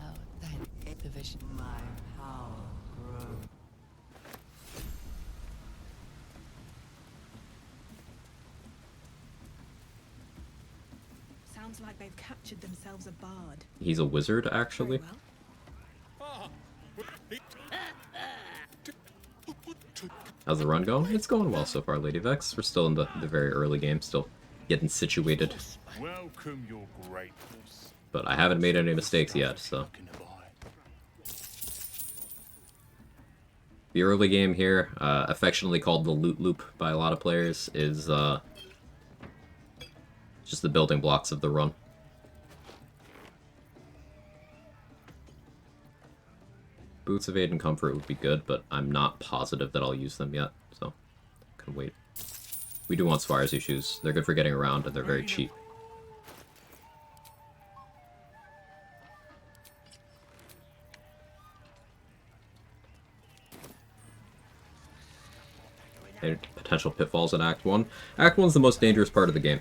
Sounds like they've captured themselves a bard. He's a wizard, actually. How's the run going? It's going well so far, Lady Vex. We're still in the very early game, still getting situated. Welcome your greatness. But I haven't made any mistakes yet, so. The early game here, affectionately called the loot loop by a lot of players, is just the building blocks of the run. Boots of Aid and Comfort would be good, but I'm not positive that I'll use them yet, so can wait. We do want Swirezy shoes. They're good for getting around, and they're very cheap. Any potential pitfalls in Act 1? Act 1's the most dangerous part of the game.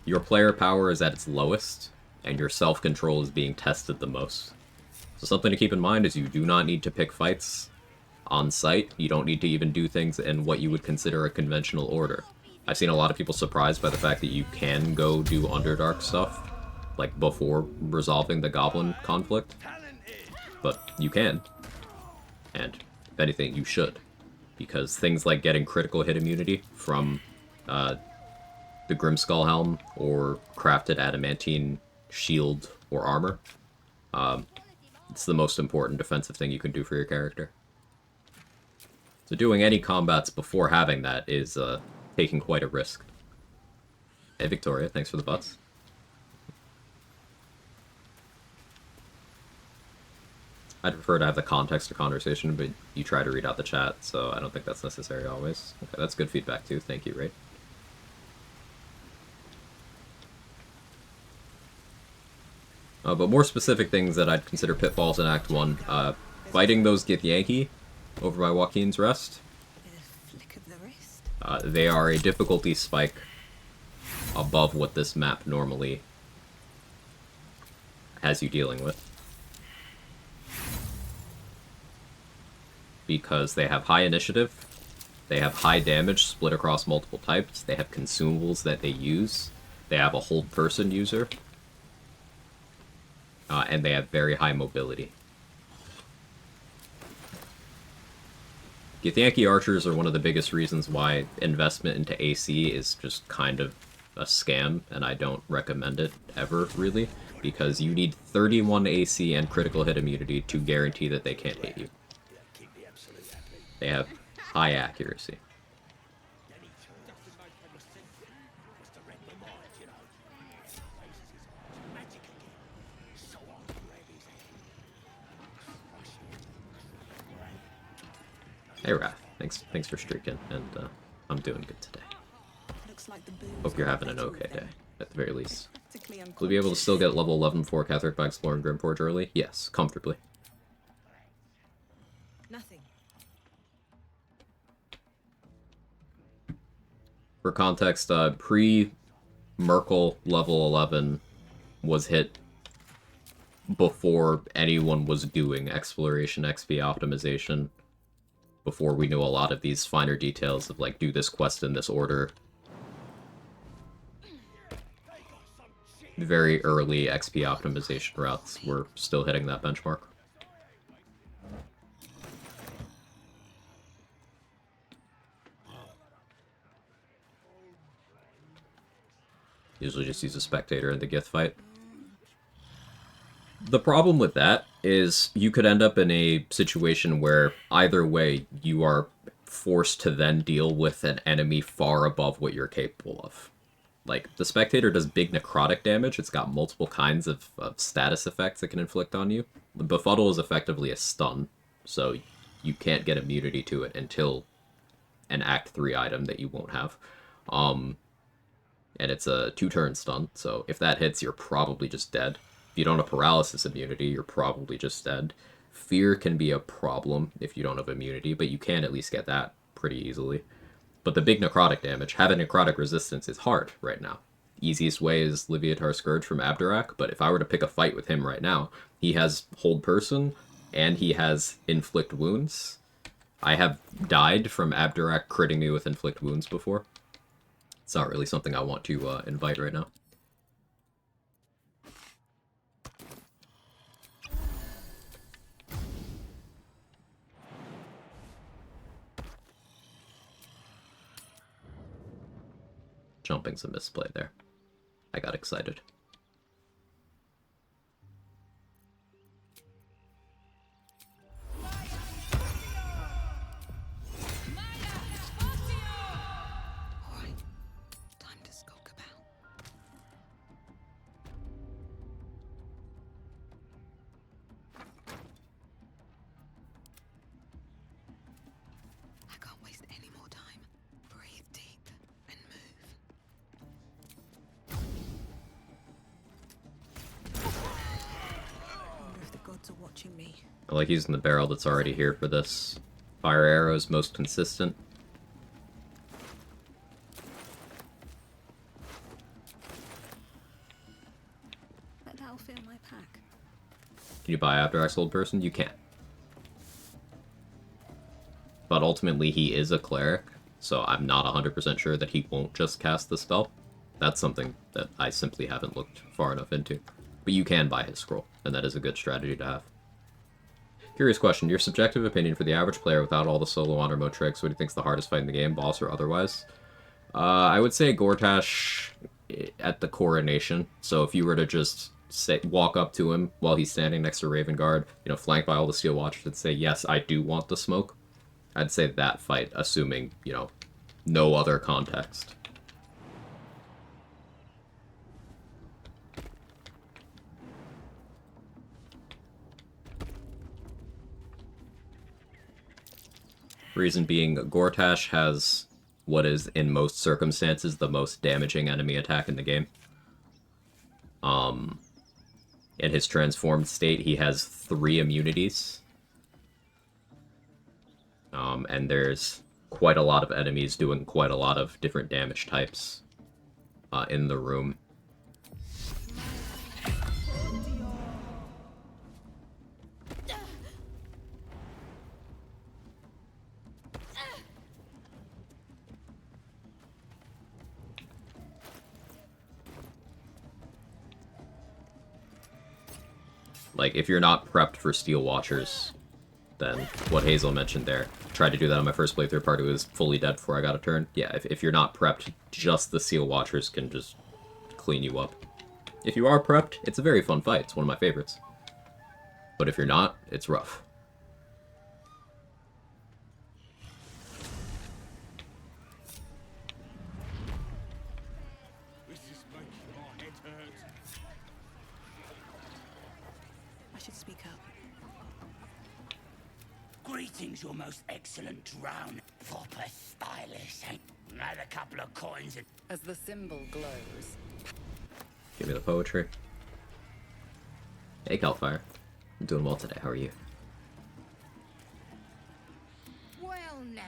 Your player power is at its lowest, and your self-control is being tested the most. So something to keep in mind is you do not need to pick fights on site. You don't need to even do things in what you would consider a conventional order. I've seen a lot of people surprised by the fact that you can go do Underdark stuff, like before resolving the Goblin conflict. But you can. And if anything, you should. Because things like getting critical hit immunity from the Grimskull Helm or crafted adamantine shield or armor, it's the most important defensive thing you can do for your character. So doing any combats before having that is taking quite a risk. Hey Victoria, thanks for the butts. I'd prefer to have the context of conversation, but you try to read out the chat, so I don't think that's necessary always. Okay, that's good feedback too, thank you, Ray. But more specific things that I'd consider pitfalls in Act 1. Fighting those Githyanki over by Joaquin's Rest. They are a difficulty spike above what this map normally has you dealing with. Because they have high initiative, they have high damage split across multiple types, they have consumables that they use, they have a hold person user, and they have very high mobility. Githyanki archers are one of the biggest reasons why investment into AC is just kind of a scam, and I don't recommend it ever, really, because you need 31 AC and critical hit immunity to guarantee that they can't hit you. They have high accuracy. Hey Raph, thanks for streaking, and I'm doing good today. Hope you're having an okay day, at the very least. Will be able to still get level 11 for Catherick by exploring Grimforge early? Yes, comfortably. Nothing. For context, pre-Merkel level 11 was hit before anyone was doing exploration XP optimization, before we knew a lot of these finer details of, like, do this quest in this order. very early XP optimization routes were still hitting that benchmark. Usually just use a spectator in the Gith fight. The problem with that is you could end up in a situation where either way you are forced to then deal with an enemy far above what you're capable of. Like, the spectator does big necrotic damage, it's got multiple kinds of status effects it can inflict on you. The befuddle is effectively a stun, so you can't get immunity to it until an Act 3 item that you won't have. And it's a 2-turn stun, so if that hits, you're probably just dead. If you don't have paralysis immunity, you're probably just dead. Fear can be a problem if you don't have immunity, but you can at least get that pretty easily. But the big necrotic damage, having necrotic resistance is hard right now. Easiest way is Liviatar Scourge from Abdurak, but if I were to pick a fight with him right now, he has Hold Person, and he has Inflict Wounds. I have died from Abdurak critting me with Inflict Wounds before. It's not really something I want to invite right now. Jumping's a misplay there. I got excited. I like using the barrel that's already here for this. Fire arrow is most consistent. But that'll fill my pack. Can you buy Abdurak's Hold Person? You can. But ultimately he is a cleric, so I'm not 100% sure that he won't just cast the spell. That's something that I simply haven't looked far enough into. But you can buy his scroll, and that is a good strategy to have. Curious question, your subjective opinion for the average player without all the solo honor mode tricks, what do you think's the hardest fight in the game, boss or otherwise? I would say Gortash at the coronation. So if you were to just walk up to him while he's standing next to Raven Guard, you know, flanked by all the Steel Watchers, and say, yes, I do want the smoke, I'd say that fight, assuming, you know, no other context. Reason being, Gortash has what is, in most circumstances, the most damaging enemy attack in the game. In his transformed state, he has 3 immunities. And there's quite a lot of enemies doing quite a lot of different damage types in the room. Like, if you're not prepped for Steel Watchers, then what Hazel mentioned there, tried to do that on my first playthrough, party was fully dead before I got a turn. Yeah, if you're not prepped, just the Steel Watchers can just clean you up. If you are prepped, it's a very fun fight. It's one of my favorites. But if you're not, it's rough. I should speak up. Greetings, your most excellent drown. Proper stylish. Add a couple of coins and... As the symbol glows. Give me the poetry. Hey, Calfire. I'm doing well today. How are you? Well now.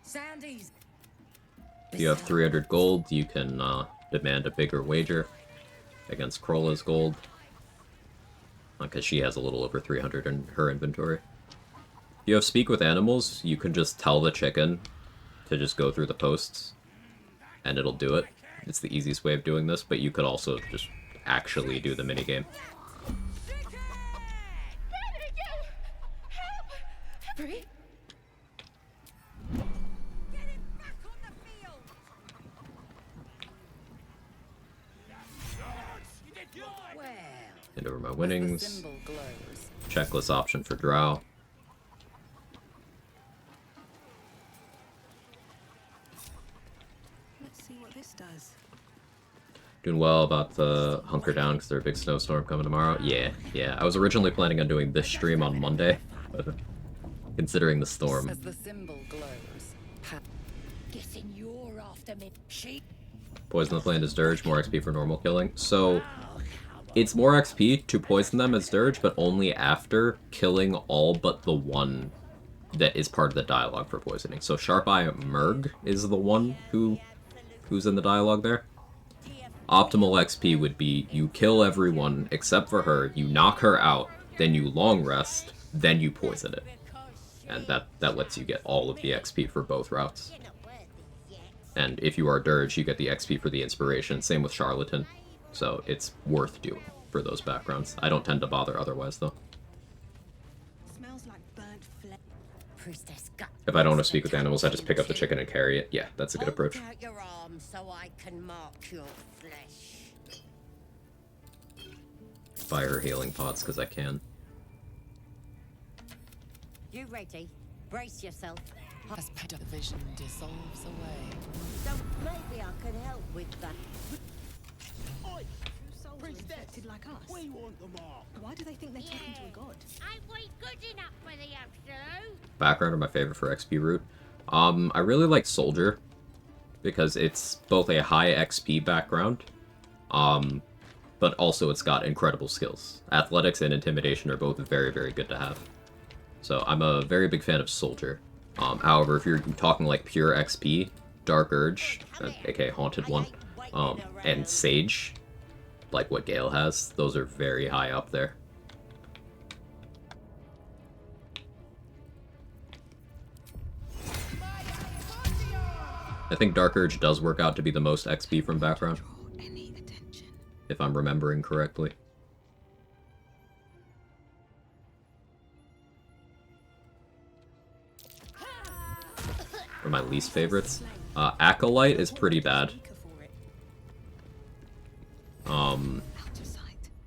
Sandy's. If you have 300 gold, you can demand a bigger wager against Krolla's gold. Because she has a little over 300 in her inventory. If you have Speak with Animals, you can just tell the chicken to just go through the posts, and it'll do it. It's the easiest way of doing this, but you could also just actually do the minigame. Free? Hand over my winnings. Checklist option for Drow. Let's see what this does. Doing well about the hunker down because there's a big snowstorm coming tomorrow. Yeah. I was originally planning on doing this stream on Monday, but considering the storm. As the symbol glows, Guessing you're after me. Poison the plant as Dirge, more XP for normal killing. So, it's more XP to poison them as Dirge, but only after killing all but the one that is part of the dialogue for poisoning. So Sharp Eye Merg is the one who's in the dialogue there. Optimal XP would be you kill everyone except for her, you knock her out, then you long rest, then you poison it. And that lets you get all of the XP for both routes. And if you are Dirge, you get the XP for the inspiration. Same with Charlatan. So it's worth doing for those backgrounds. I don't tend to bother otherwise, though. Smells like burnt flesh. If I don't want to speak with animals, I just pick up the chicken and carry it. Yeah, that's a good approach. Hold out your arm so I can mark your flesh. Fire healing pots, because I can. You ready? Brace yourself. as the vision dissolves away. So maybe I could help with that. Souls are infected like us. We want them all. Why do they think they're talking to a god? Ain't we good enough for the absolute? Background are my favorite for XP route. I really like Soldier because it's both a high XP background, but also it's got incredible skills. Athletics and Intimidation are both very, very good to have. So I'm a very big fan of Soldier. However, if you're talking like pure XP, Dark Urge, aka Haunted One, and Sage, like what Gale has, those are very high up there. I think Dark Urge does work out to be the most XP from background, if I'm remembering correctly. For my least favorites, Acolyte is pretty bad.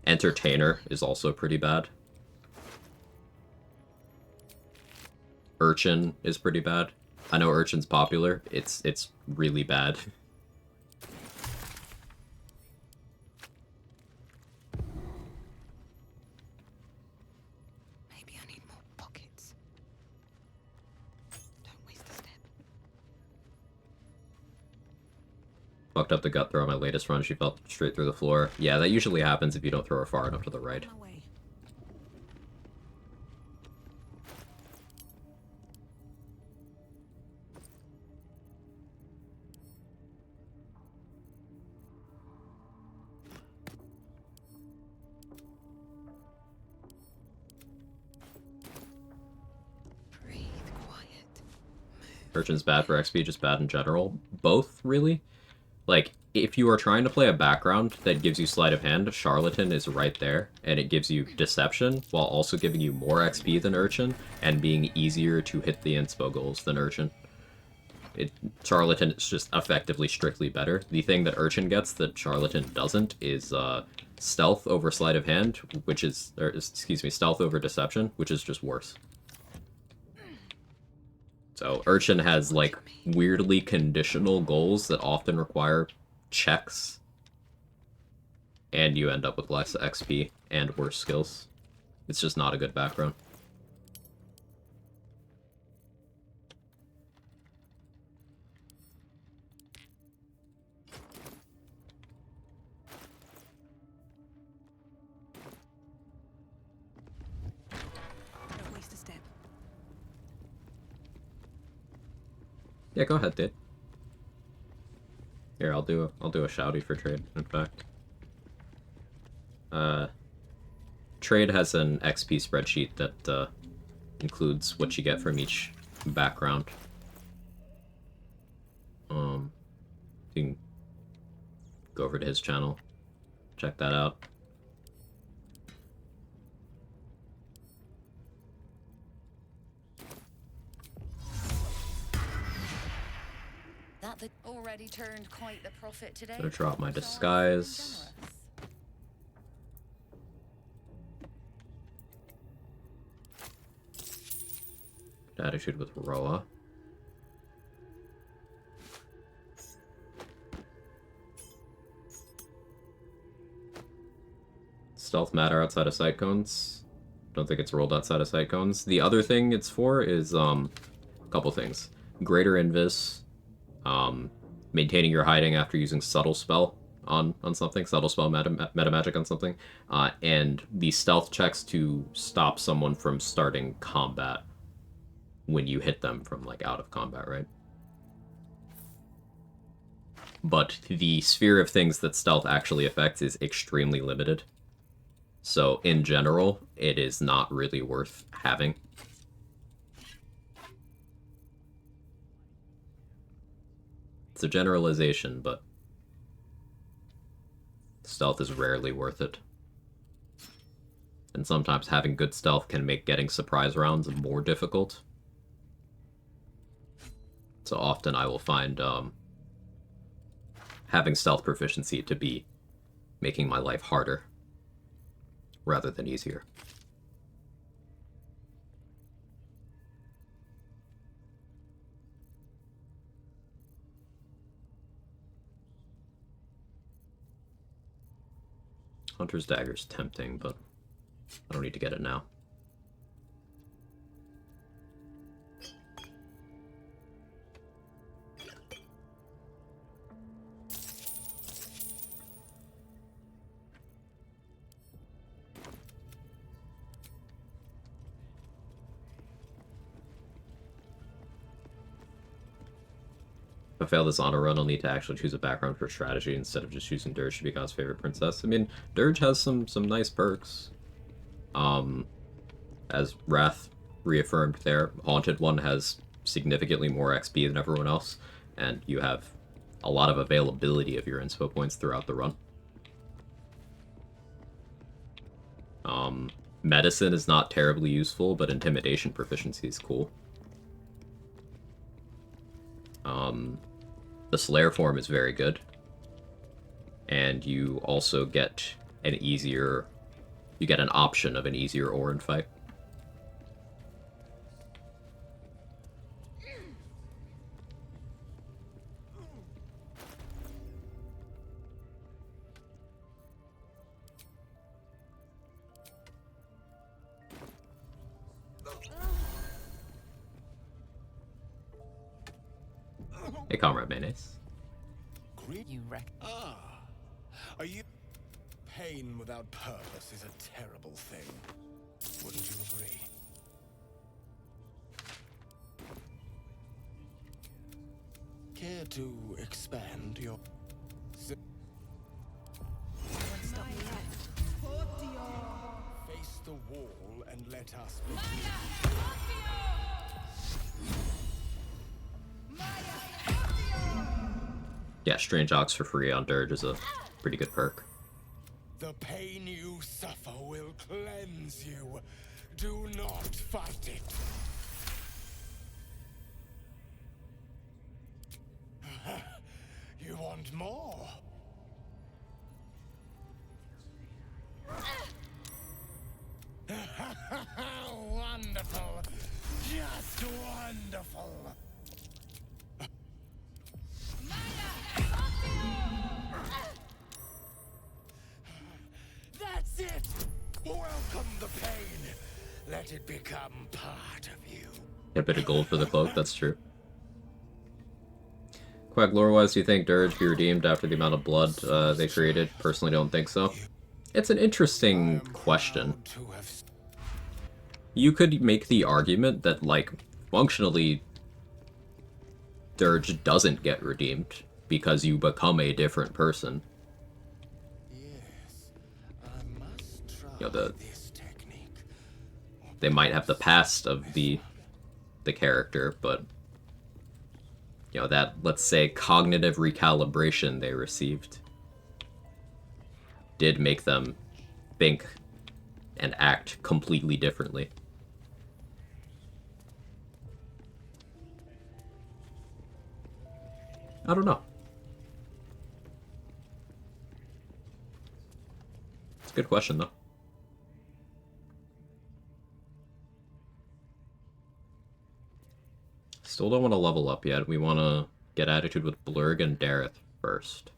Entertainer is also pretty bad. Urchin is pretty bad. I know Urchin's popular. It's really bad. Maybe I need more pockets. Don't waste a step. Fucked up the gut throw on my latest run. She fell straight through the floor. Yeah, that usually happens if you don't throw her far enough to the right. Urchin's bad for XP, just bad in general. Both, really. Like, if you are trying to play a background that gives you sleight of hand, Charlatan is right there, and it gives you Deception, while also giving you more XP than Urchin, and being easier to hit the inspo goals than Urchin. Charlatan is just effectively strictly better. The thing that Urchin gets that Charlatan doesn't is Stealth over Sleight of Hand, which is, or excuse me, Stealth over Deception, which is just worse. So Urchin has, like, weirdly conditional goals that often require checks, and you end up with less XP and worse skills. It's just not a good background. Don't waste a step. Yeah, go ahead, dude. Here, I'll do a shouty for trade, in fact. Trade has an XP spreadsheet that includes what you get from each background. You can go over to his channel, check that out. That already turned quite the profit today. Gonna drop my disguise. Attitude with Roa. Stealth matter outside of sight cones. Don't think it's rolled outside of sight cones. The other thing it's for is a couple things. Greater invis, maintaining your hiding after using subtle spell on something, subtle spell meta magic on something, and the stealth checks to stop someone from starting combat when you hit them from like out of combat, right? But the sphere of things that stealth actually affects is extremely limited. So in general, it is not really worth having. It's a generalization, but stealth is rarely worth it. And sometimes having good stealth can make getting surprise rounds more difficult. So often I will find having stealth proficiency to be making my life harder rather than easier. Hunter's Dagger's tempting, but I don't need to get it now. If I fail this auto run, I'll need to actually choose a background for strategy instead of just choosing Dirge to be God's favorite princess. I mean, Dirge has some nice perks. As Wrath reaffirmed there, Haunted One has significantly more XP than everyone else, and you have a lot of availability of your inspo points throughout the run. Medicine is not terribly useful, but Intimidation proficiency is cool. The Slayer form is very good. And you also get an easier... You get an option of an easier Orin fight. Hey, Comrade Mayonnaise. You are you? Pain without purpose is a terrible thing. Wouldn't you agree? Care to expand your... Stop me Face the wall and let us... Yeah, Strange Ox for free on Dirge is a pretty good perk. The pain you suffer will cleanse you. Do not fight it. You want more? Wonderful. Just wonderful. That's it! Welcome the pain. Let it become part of you. Get a bit of gold for the cloak, that's true. Quag, lore-wise, do you think Dirge be redeemed after the amount of blood they created? Personally, don't think so. It's an interesting question. You could make the argument that, like, functionally, Dirge doesn't get redeemed because you become a different person. You know, they might have the past of the character, but you know, that, let's say, cognitive recalibration they received did make them think and act completely differently. I don't know. It's a good question, though. Still don't want to level up yet. We want to get attitude with Blurg and Dareth first.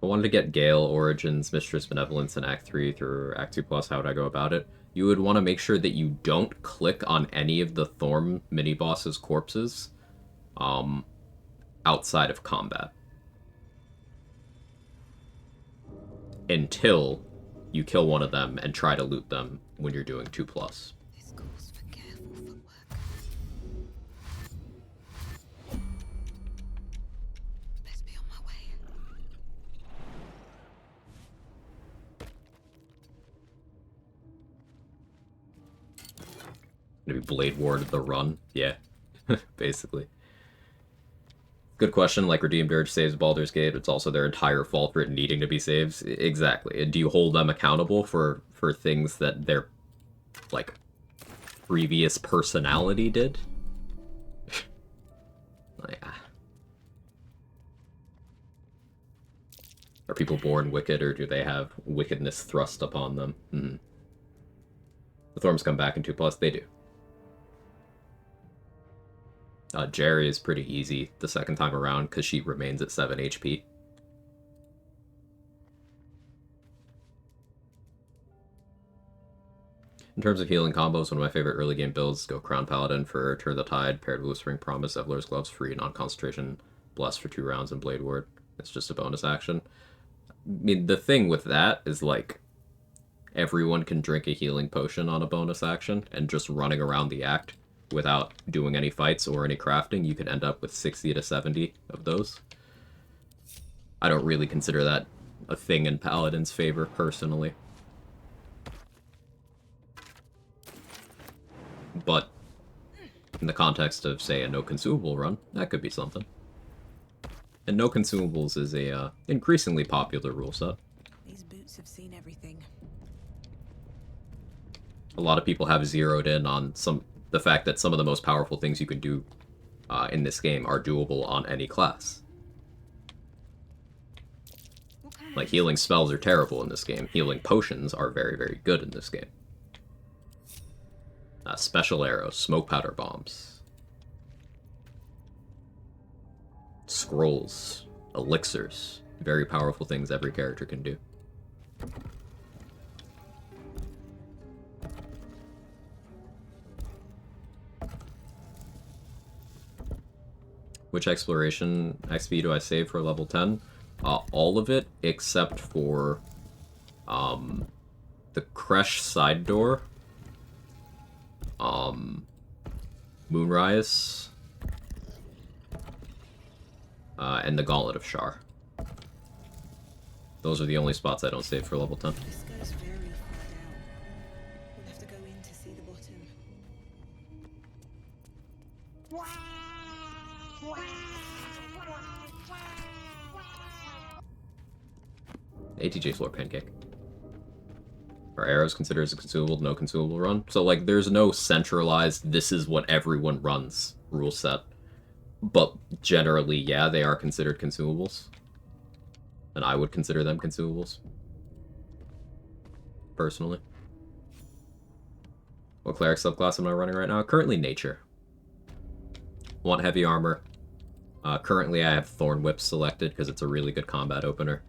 I wanted to get Gale, Origins, Mistress Benevolence in Act 3 through Act 2 Plus. How would I go about it? You would want to make sure that you don't click on any of the Thorm mini-bosses' corpses outside of combat. Until you kill one of them and try to loot them when you're doing 2 Plus. This calls for careful footwork. Best be on my way. Gonna be Blade Ward the run? Yeah. Basically. Good question. Like, Redeemed Urge saves Baldur's Gate. It's also their entire fault for it needing to be saved. Exactly. And do you hold them accountable for things that their, like, previous personality did? Like, are people born wicked, or do they have wickedness thrust upon them? The Thorms come back in 2 Plus. They do. Jerry is pretty easy the second time around because she remains at 7 HP. In terms of healing combos, one of my favorite early game builds go Crown Paladin for Turn the Tide, paired with Whispering Promise, Evelyr's Gloves, free non-concentration, Bless for 2 rounds, and Blade Ward. It's just a bonus action. I mean, the thing with that is, like, everyone can drink a healing potion on a bonus action, and just running around the act without doing any fights or any crafting, you could end up with 60 to 70 of those. I don't really consider that a thing in Paladin's favor, personally. But in the context of, say, a no consumable run, that could be something. And no consumables is a increasingly popular rule set. These boots have seen everything. A lot of people have zeroed in on the fact that some of the most powerful things you can do in this game are doable on any class. Like, healing spells are terrible in this game. Healing potions are very, very good in this game. Special arrows, smoke powder bombs, scrolls, elixirs. Very powerful things every character can do. Which exploration XP do I save for level 10? All of it, except for the Kresh side door, Moonrise, and the Gauntlet of Shar. Those are the only spots I don't save for level 10. This goes very far down. We'll have to go in to see the bottom. ATJ floor pancake. Are arrows considered as a consumable, no consumable run? So, like, there's no centralized, this is what everyone runs rule set. But generally, yeah, they are considered consumables. And I would consider them consumables. Personally. What cleric subclass am I running right now? Currently, Nature. Want heavy armor. Currently, I have Thorn Whip selected because it's a really good combat opener.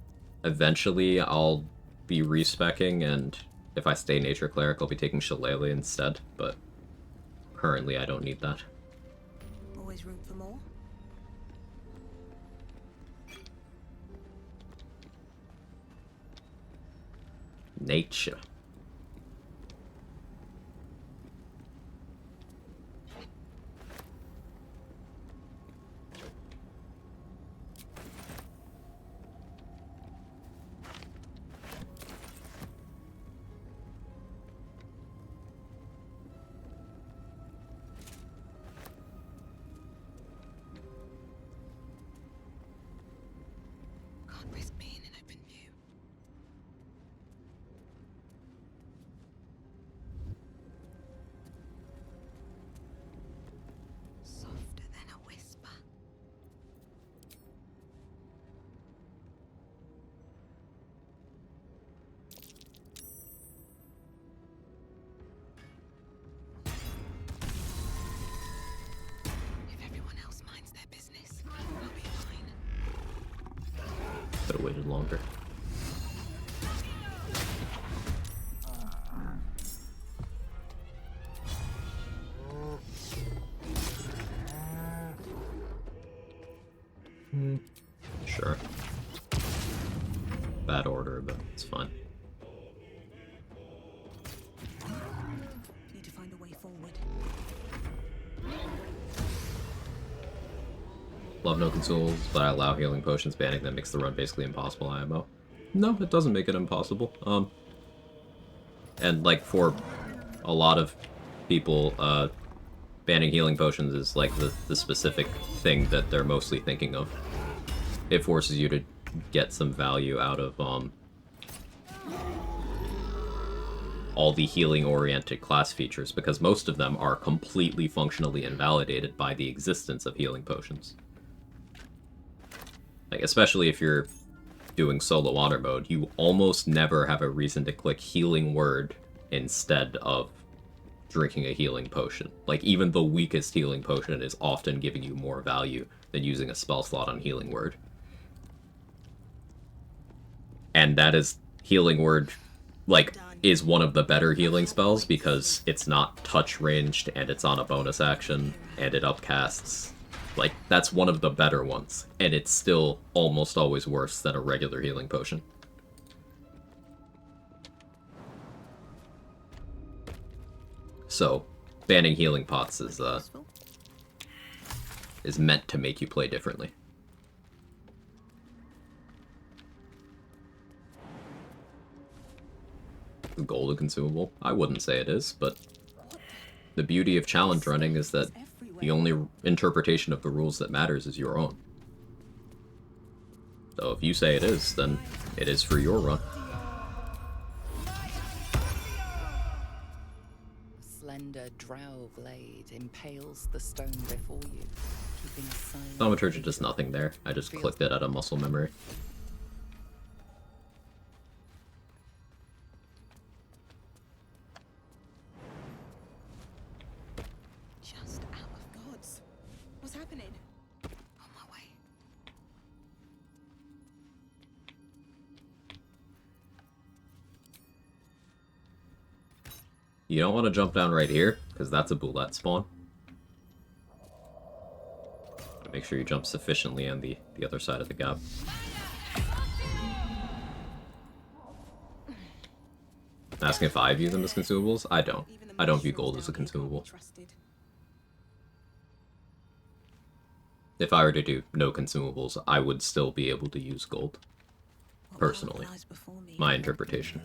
Eventually, I'll be respecking, and if I stay Nature Cleric, I'll be taking Shillelagh instead, but currently I don't need that. Always room for more? Nature. Could have waited longer. Sure. Bad order, but it's fine. Need to find a way forward. Love no consumables, but I allow healing potions. Banning them makes the run basically impossible IMO. No, it doesn't make it impossible. And like for a lot of people, banning healing potions is like the specific thing that they're mostly thinking of. It forces you to get some value out of all the healing-oriented class features, because most of them are completely functionally invalidated by the existence of healing potions. Like, especially if you're doing solo honor mode, you almost never have a reason to click healing word instead of drinking a healing potion. Like, even the weakest healing potion is often giving you more value than using a spell slot on healing word. And that is healing word, like, is one of the better healing spells because it's not touch ranged and it's on a bonus action and it upcasts. Like, that's one of the better ones, and it's still almost always worse than a regular healing potion. So, banning healing pots is meant to make you play differently. Gold a consumable? I wouldn't say it is, but the beauty of challenge running is that the only interpretation of the rules that matters is your own. So if you say it is, then it is for your run. Slender drow blade impales the stone before you, keeping a silent... Thaumaturgy does nothing there. I just clicked it out of muscle memory. Just out of gods. What's happening? On my way. You don't want to jump down right here, because that's a boulette spawn. Make sure you jump sufficiently on the other side of the gap. Asking if I view them as consumables? I don't. I don't view gold as a consumable. If I were to do no consumables, I would still be able to use gold. Personally. My interpretation.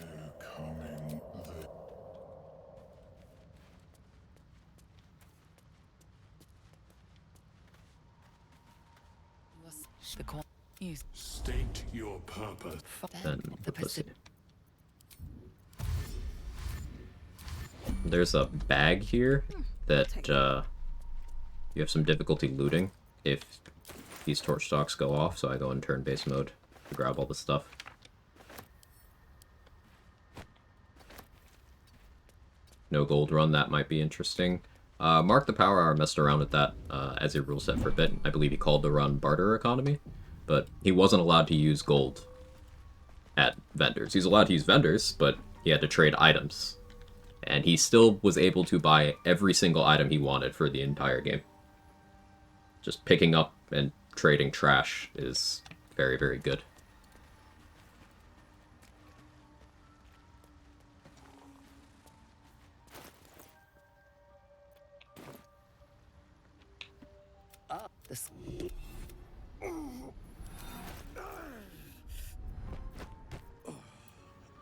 State your purpose. Then the pussy. There's a bag here that you have some difficulty looting if these torch stalks go off, so I go in turn-based mode to grab all the stuff. No gold run, that might be interesting. Mark the Power Hour messed around with that as a rule set for a bit. I believe he called the run Barter Economy, but he wasn't allowed to use gold at vendors. He's allowed to use vendors, but he had to trade items. And he still was able to buy every single item he wanted for the entire game. Just picking up and trading trash is very, very good.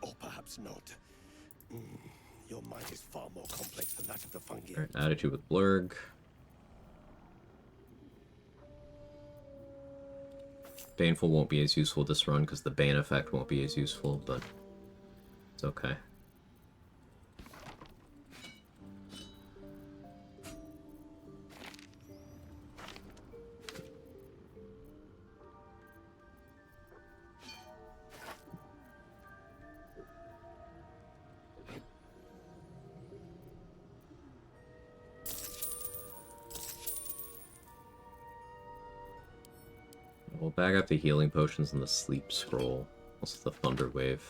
Or perhaps not. Your mind is far more complex than that of the fungi. Right, attitude with Blurg. Baneful won't be as useful this run because the Bane effect won't be as useful, but it's okay. We'll bag up the healing potions and the sleep scroll. Also the thunder wave,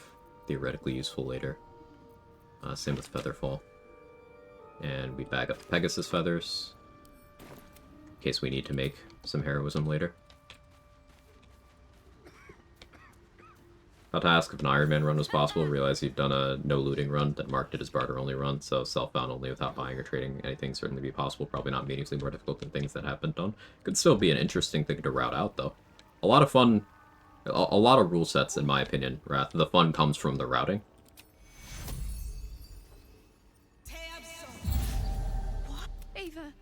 theoretically useful later. Same with Featherfall. And we bag up Pegasus feathers, in case we need to make some heroism later. About to ask if an Iron Man run was possible, realize you've done a no looting run that marked it as barter only run, so self-bound only without buying or trading anything certainly be possible, probably not meaningfully more difficult than things that have been done. Could still be an interesting thing to route out though. A lot of fun, a lot of rule sets in my opinion, the fun comes from the routing. What? Eva,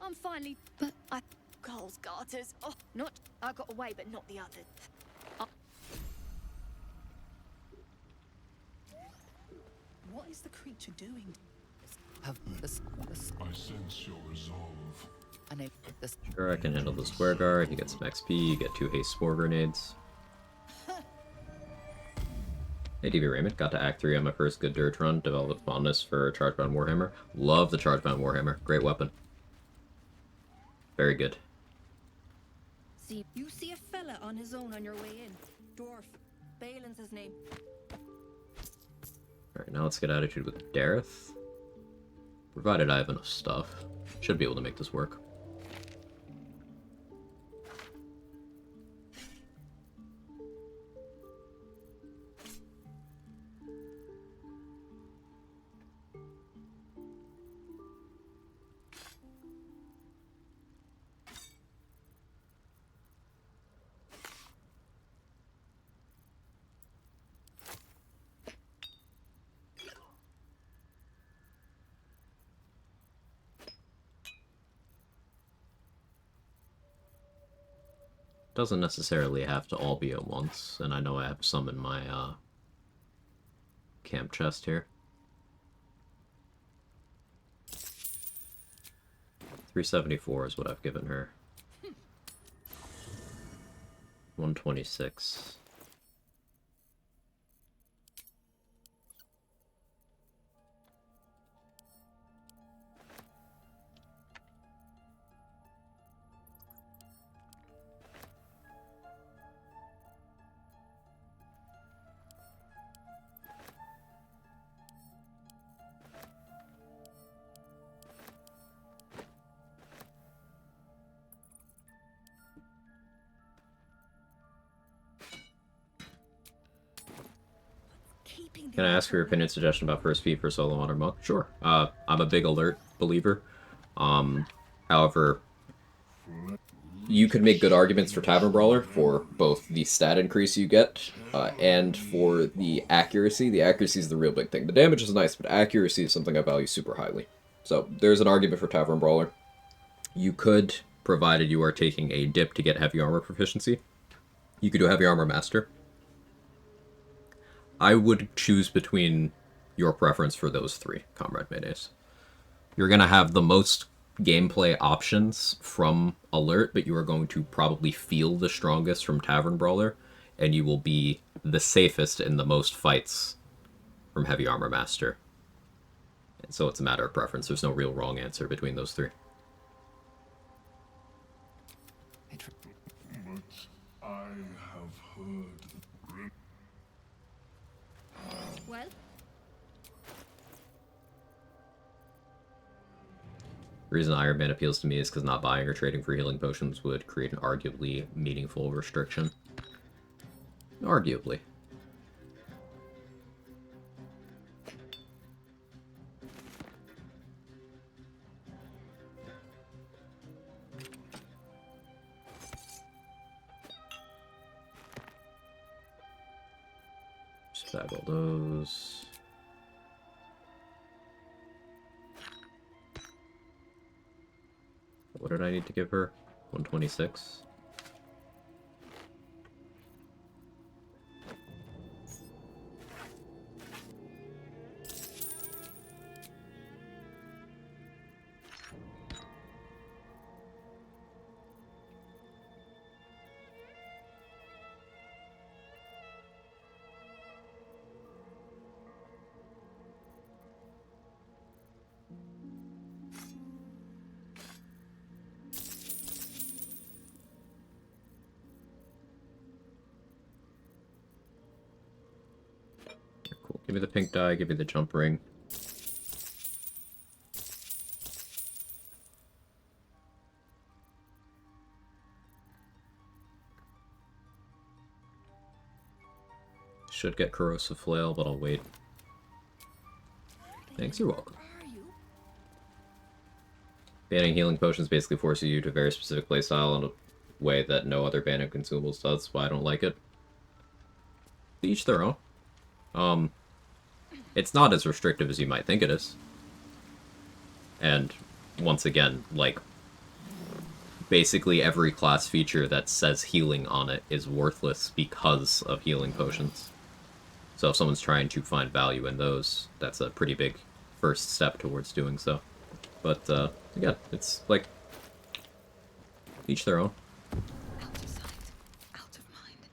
I'm finally... But I... Cole's garters. Oh, not... I got away, but not the others. What is the creature doing? Have this. I sense your resolve. Sure, I can handle the square guard. You get some XP, you get 2 haste spore grenades. Hey DV Raymond, got to Act 3 on my first good dirt run, developed fondness for Chargebound Warhammer. Love the Chargebound Warhammer, great weapon. Very good. See, you see a fella on his own on your way in. Dwarf. Balin's his name. Alright, now let's get attitude with Dareth. Provided I have enough stuff. Should be able to make this work. Doesn't necessarily have to all be at once, and I know I have some in my camp chest here. 374 is what I've given her. 126. Can I ask for your opinion suggestion about first feat for solo honor monk? Sure. I'm a big alert believer. However, you could make good arguments for Tavern Brawler for both the stat increase you get and for the accuracy. The accuracy is the real big thing. The damage is nice, but accuracy is something I value super highly. So there's an argument for Tavern Brawler. You could, provided you are taking a dip to get heavy armor proficiency, you could do Heavy Armor Master. I would choose between your preference for those three, Comrade Maydays. You're going to have the most gameplay options from Alert, but you are going to probably feel the strongest from Tavern Brawler, and you will be the safest in the most fights from Heavy Armor Master. And so it's a matter of preference. There's no real wrong answer between those three. But I have heard... Well? The reason Iron Man appeals to me is because not buying or trading for healing potions would create an arguably meaningful restriction. Arguably. Just bag all those. What did I need to give her? 126? Give me the pink die, give me the jump ring. Should get corrosive flail, but I'll wait. Thanks, you're welcome. Banning healing potions basically forces you to a very specific playstyle in a way that no other ban of consumables does. That's why I don't like it. Each their own. It's not as restrictive as you might think it is. And once again, like, basically every class feature that says healing on it is worthless because of healing potions. So if someone's trying to find value in those, that's a pretty big first step towards doing so. But, again, it's like, each their own. Out of sight, out of mind.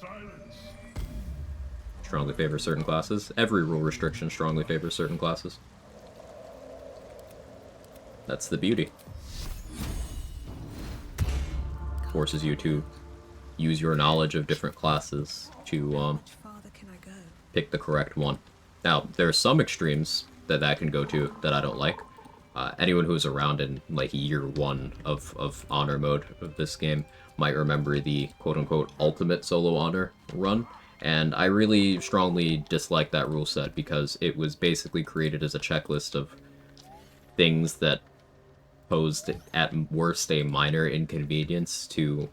Silence. Strongly favors certain classes. Every rule restriction strongly favors certain classes. That's the beauty. Forces you to use your knowledge of different classes to, pick the correct one. Now, there are some extremes that can go to that I don't like. Anyone who's around in, like, year 1 of honor mode of this game might remember the quote-unquote ultimate solo honor run, and I really strongly dislike that rule set because it was basically created as a checklist of things that posed, at worst, a minor inconvenience to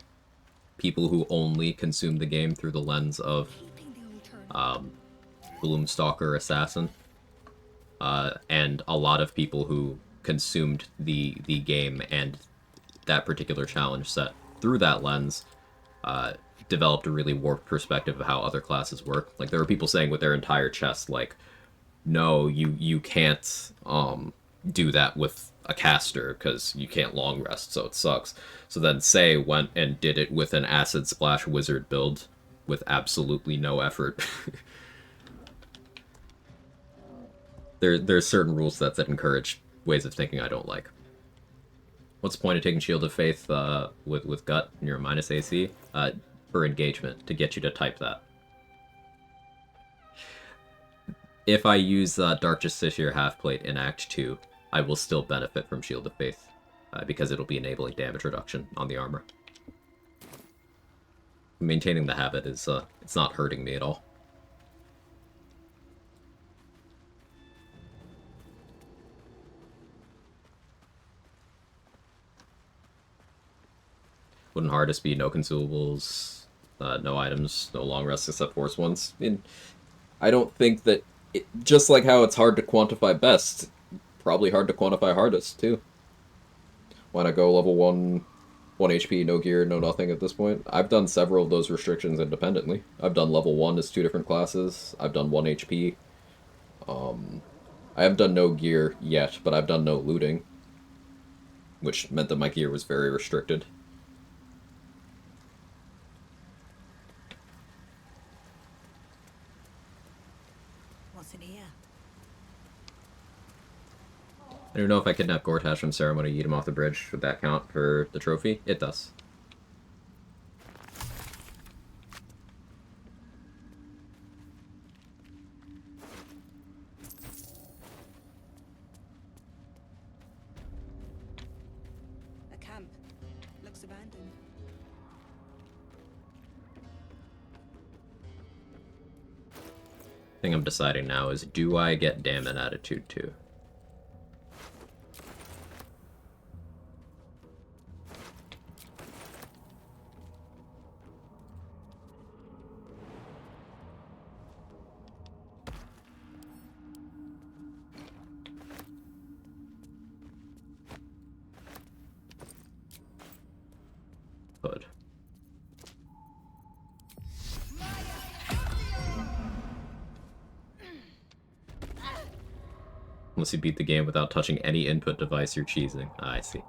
people who only consume the game through the lens of Gloomstalker Assassin, and a lot of people who consumed the game and that particular challenge set through that lens developed a really warped perspective of how other classes work. Like, there were people saying with their entire chest, like, no, you can't do that with a caster because you can't long rest, so it sucks. So then Say went and did it with an Acid Splash Wizard build with absolutely no effort. There's certain rule sets that encourage ways of thinking I don't like. What's the point of taking Shield of Faith with Gut and your minus AC? For engagement, to get you to type that. If I use Dark Justiciar Half-Plate in Act 2, I will still benefit from Shield of Faith, because it'll be enabling damage reduction on the armor. Maintaining the habit is, it's not hurting me at all. Wouldn't hardest be no consumables, no items, no long rests except force ones? I mean, I don't think that, just like how it's hard to quantify best, probably hard to quantify hardest, too. Why not go level 1 HP, no gear, no nothing at this point? I've done several of those restrictions independently. I've done level 1 as 2 different classes. I've done 1 HP. I have done no gear yet, but I've done no looting, which meant that my gear was very restricted. What's in here? I don't know if I kidnap Gortash from Ceremony, eat him off the bridge. Would that count for the trophy? It does. A camp. Looks abandoned. Thing I'm deciding now is, do I get Damon Attitude too? Hood. Unless you beat the game without touching any input device, you're cheesing. Ah, I see.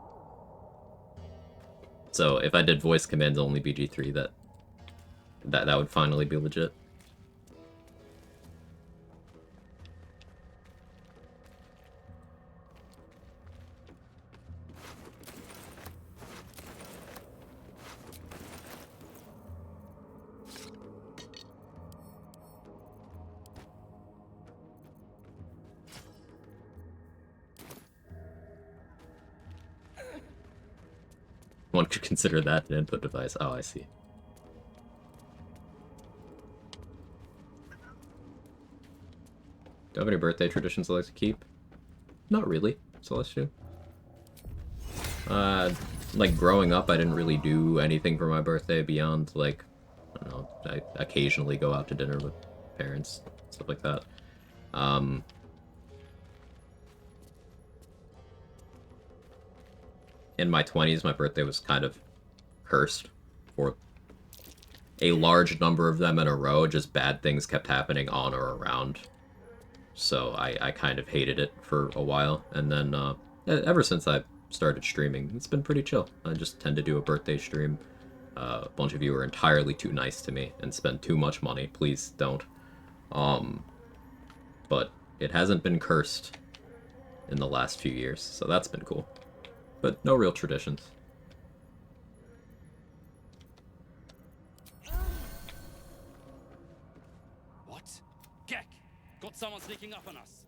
So if I did voice commands only BG3, that would finally be legit. One could consider that an input device. Oh, I see. Do you have any birthday traditions I like to keep? Not really, Celestial. Like, growing up, I didn't really do anything for my birthday beyond, like, I don't know, I occasionally go out to dinner with parents, stuff like that. In my 20s, my birthday was kind of cursed for a large number of them in a row. Just bad things kept happening on or around. So I kind of hated it for a while. And then ever since I started streaming, it's been pretty chill. I just tend to do a birthday stream. A bunch of you are entirely too nice to me and spend too much money. Please don't. But it hasn't been cursed in the last few years, so that's been cool. But no real traditions. What? Quag! Got someone sneaking up on us.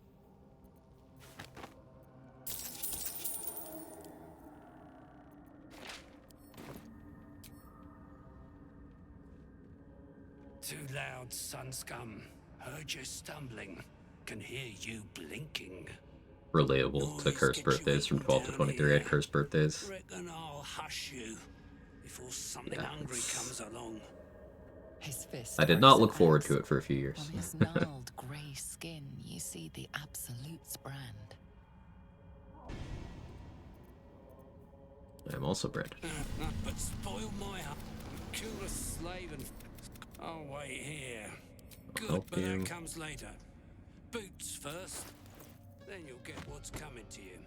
Too loud, sun scum. Heard you stumbling. Can hear you blinking. Relatable to cursed birthdays from 12 to 23. I had cursed birthdays. Reckon I'll hush you before something hungry comes along. His fist I did not look forward to it for a few years. On his gnarled grey skin, you see the Absolute's brand. I am also branded. But spoil my heart. Kill a slave and I'll wait here. Good, but that comes later. Boots first. Then you'll get what's coming to you.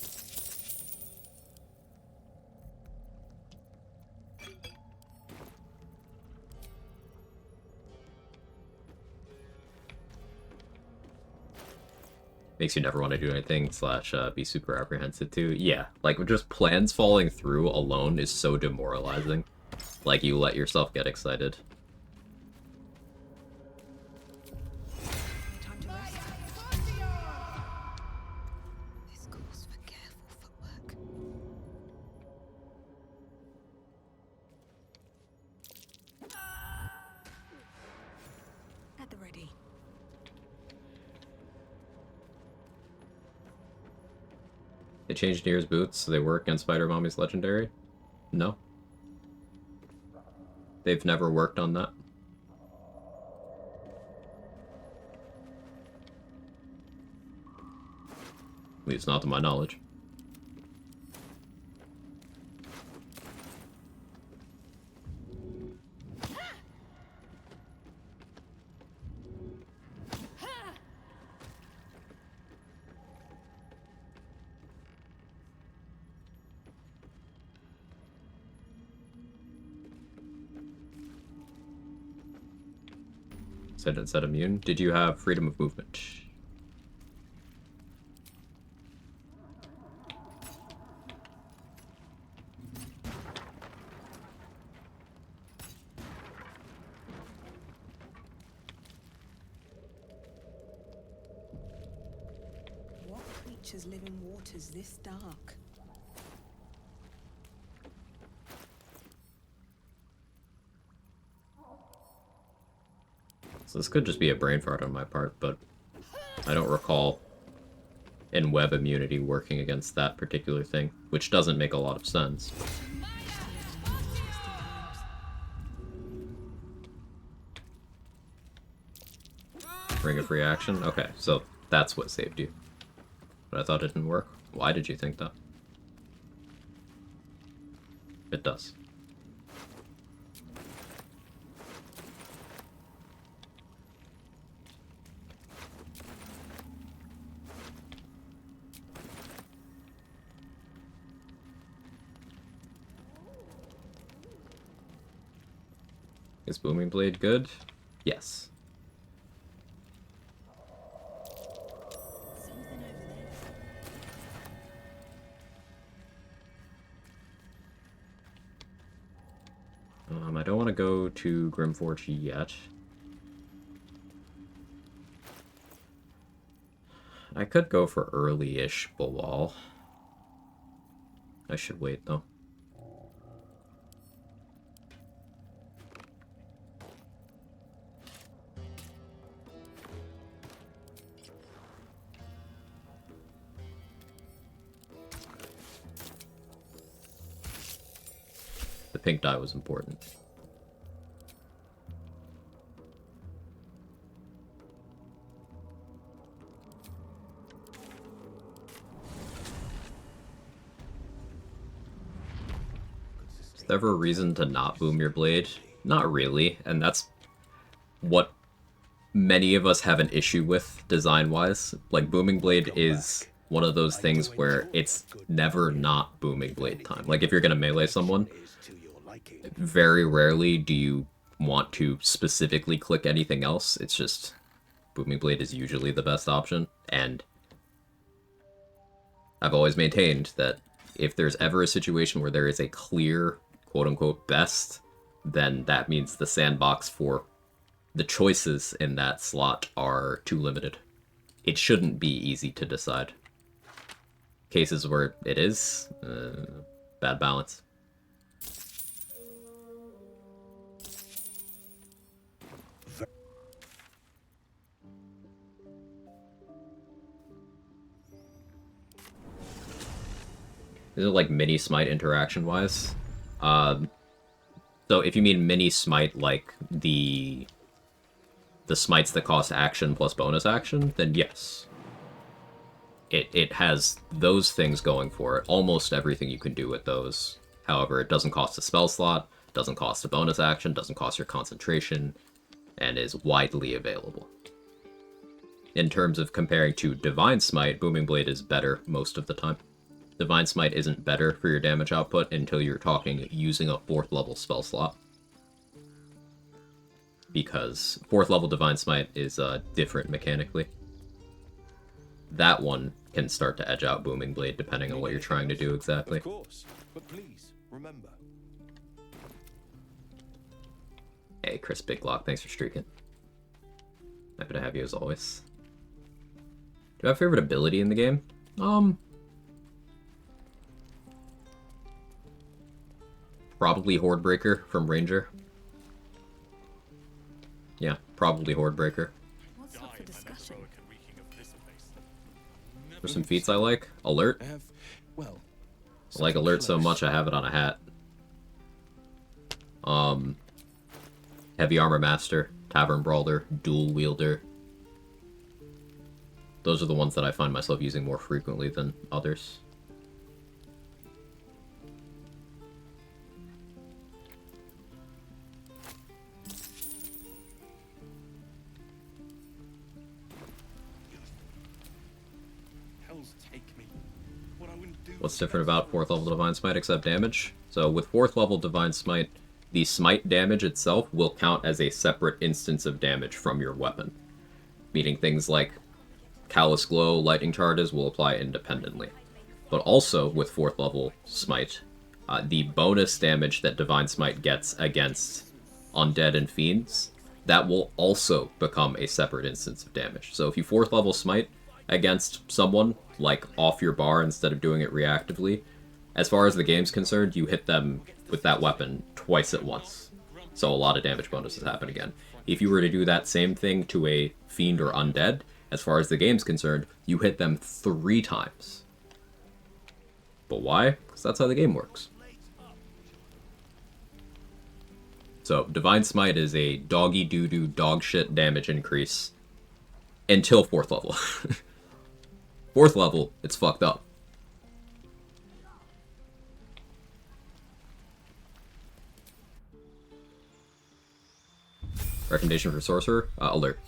Makes you never want to do anything, / be super apprehensive too. Yeah, like, just plans falling through alone is so demoralizing. Like, you let yourself get excited. At the ready. They changed Nier's boots so they work against Spider Mommy's legendary? No. They've never worked on that. At least not to my knowledge. Said it said immune. Did you have freedom of movement? What creatures live in waters this dark? So this could just be a brain fart on my part, but I don't recall in web immunity working against that particular thing, which doesn't make a lot of sense. Ring of reaction? Okay, so that's what saved you. But I thought it didn't work. Why did you think that? It does. Is Booming Blade good? Yes. I don't want to go to Grimforge yet. I could go for early-ish Bawal. I should wait, though. The pink dye was important. Is there ever a reason to not boom your blade? Not really, and that's what many of us have an issue with design-wise. Like, booming blade is one of those things where it's never not booming blade time. Like, if you're gonna melee someone, very rarely do you want to specifically click anything else. It's just booming blade is usually the best option, and I've always maintained that if there's ever a situation where there is a clear quote-unquote best, then that means the sandbox for the choices in that slot are too limited. It shouldn't be easy to decide. Cases where it is, bad balance. Is it like mini smite interaction wise? So if you mean mini smite like the smites that cost action plus bonus action, then yes. It has those things going for it. Almost everything you can do with those. However, it doesn't cost a spell slot, doesn't cost a bonus action, doesn't cost your concentration, and is widely available. In terms of comparing to Divine Smite, Booming Blade is better most of the time. Divine Smite isn't better for your damage output until you're talking using a 4th level spell slot. Because 4th level Divine Smite is different mechanically. That one can start to edge out Booming Blade depending on what you're trying to do exactly. Of course, but please remember. Hey, Chris Biglock, thanks for streaking. Happy to have you as always. Do I have a favorite ability in the game? Probably Hordebreaker from Ranger. Yeah, probably Hordebreaker. What's up for discussion? There's some feats I like. Alert. I like Alert so much I have it on a hat. Heavy Armor Master, Tavern Brawler, Dual Wielder. Those are the ones that I find myself using more frequently than others. What's different about 4th level Divine Smite except damage? So with 4th level Divine Smite, the smite damage itself will count as a separate instance of damage from your weapon. Meaning things like Callous Glow, Lightning Charges will apply independently. But also with 4th level Smite, the bonus damage that Divine Smite gets against Undead and Fiends, that will also become a separate instance of damage. So if you 4th level Smite against someone, like off your bar instead of doing it reactively, as far as the game's concerned, you hit them with that weapon twice at once. So a lot of damage bonuses happen again. If you were to do that same thing to a Fiend or Undead, as far as the game's concerned, you hit them 3 times. But why? Because that's how the game works. So, Divine Smite is a doggy doo-doo dog shit damage increase until 4th level. 4th level, it's fucked up. Recommendation for Sorcerer? Alert.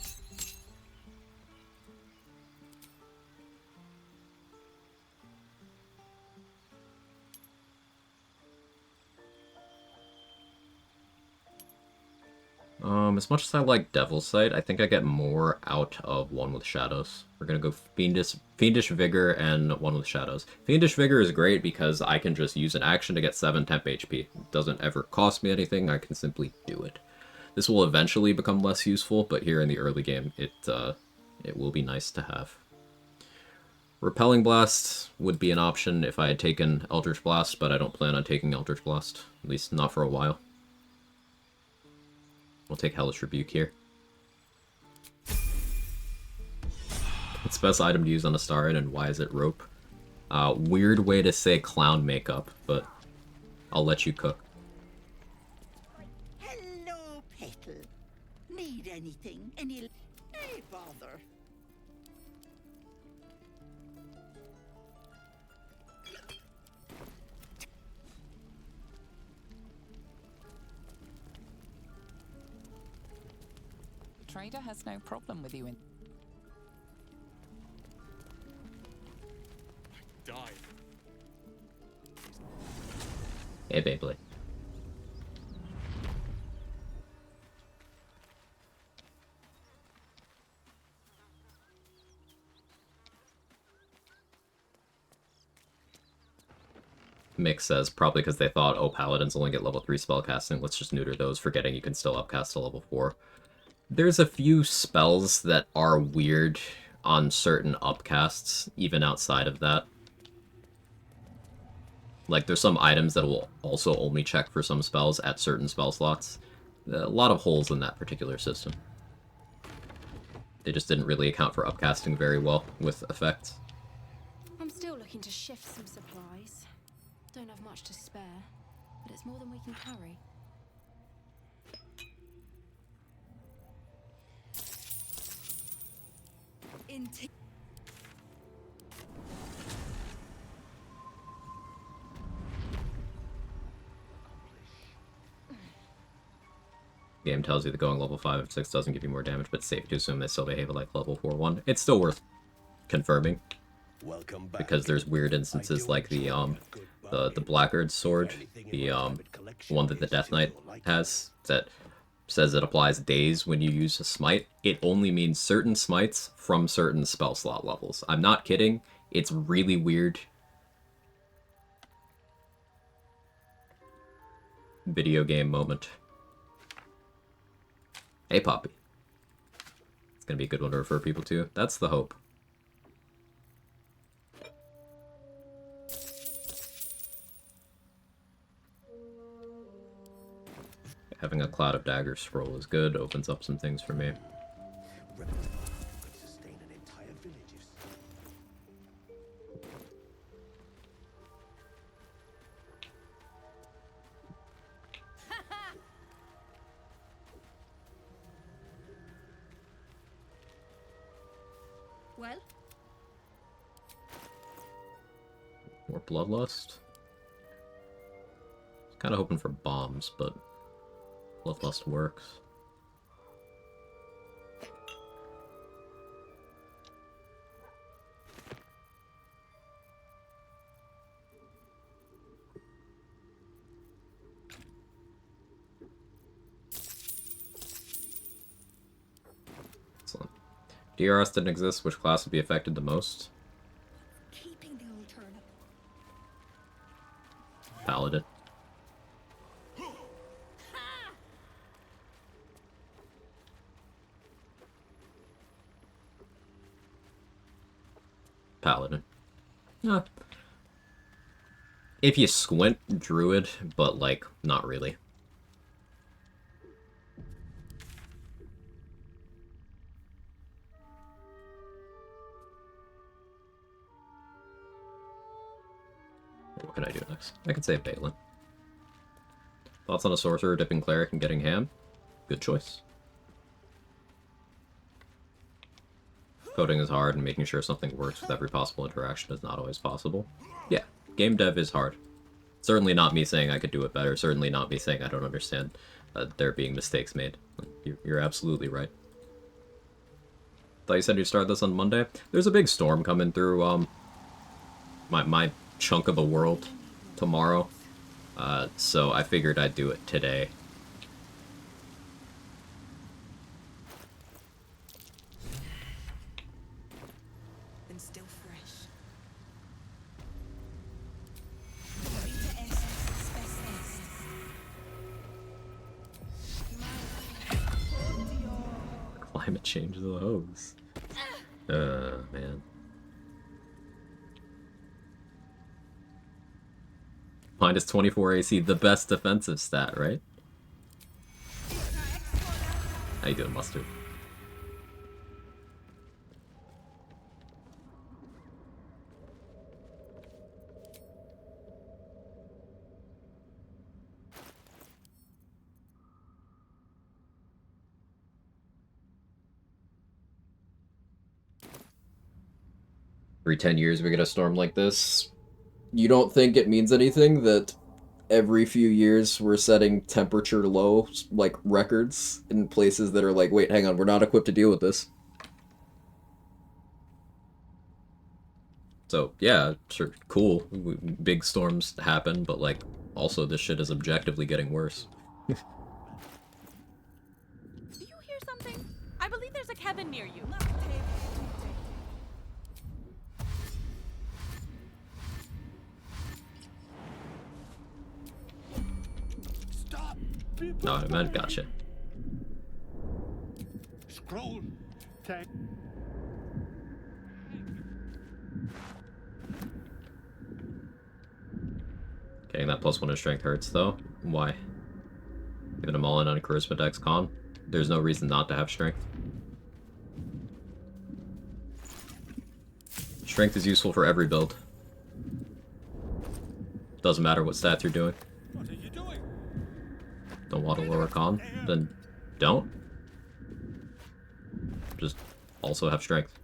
As much as I like Devil's Sight, I think I get more out of One with Shadows. We're gonna go Fiendish Vigor and One with Shadows. Fiendish Vigor is great because I can just use an action to get 7 temp HP. It doesn't ever cost me anything, I can simply do it. This will eventually become less useful, but here in the early game, it will be nice to have. Repelling Blast would be an option if I had taken Eldritch Blast, but I don't plan on taking Eldritch Blast, at least not for a while. We'll take Hellish Rebuke here. What's the best item to use on a Starin, and why is it rope? Weird way to say clown makeup, but I'll let you cook. anything. Any bother. The trader has no problem with you in. Die. Hey, Beyblade. Mick says, probably because they thought, oh, paladins only get level 3 spellcasting, let's just neuter those, forgetting you can still upcast to level 4. There's a few spells that are weird on certain upcasts, even outside of that. Like, there's some items that will also only check for some spells at certain spell slots. A lot of holes in that particular system. They just didn't really account for upcasting very well with effects. I'm still looking to shift some supplies. Don't have much to spare, but it's more than we can carry. Game tells you that going level 5 and 6 doesn't give you more damage, but it's safe to assume they still behave like level 4-1. It's still worth confirming. Welcome back. Because there's weird instances like the Blackguard sword, the one that the Death Knight has, that says it applies days when you use a smite. It only means certain smites from certain spell slot levels. I'm not kidding. It's really weird. Video game moment. Hey, Poppy. It's gonna be a good one to refer people to. That's the hope. Having a Cloud of Daggers scroll is good, opens up some things for me. Well? More Bloodlust. Kind of hoping for bombs, but Bloodlust works. Excellent. DRS didn't exist, which class would be affected the most? Keeping the alternative. Paladin. Paladin. If you squint, Druid, but, like, not really. What can I do next? I can save Balin. Thoughts on a sorcerer dipping cleric and getting ham? Good choice. Coding is hard, and making sure something works with every possible interaction is not always possible. Yeah, game dev is hard. Certainly not me saying I could do it better, certainly not me saying I don't understand there being mistakes made. You're absolutely right. Thought you said you'd start this on Monday? There's a big storm coming through my chunk of the world tomorrow, so I figured I'd do it today. And still fresh. Climate change the hose. Man. Minus 24 AC, the best defensive stat, right? How you doing, Mustard? Every 10 years we get a storm like this. You don't think it means anything that every few years we're setting temperature low, like, records in places that are like, wait, hang on, we're not equipped to deal with this. So, yeah, sure, cool. Big storms happen, but, like, also this shit is objectively getting worse. Do you hear something? I believe there's a Kevin near you. Stop! No, I meant gotcha. Scroll. Take. Getting that +1 in strength hurts, though. Why? Giving them all in on a charisma dex con? There's no reason not to have strength. Strength is useful for every build. Doesn't matter what stats you're doing. What are you doing? Don't want to lower con? Then don't. Just also have strength.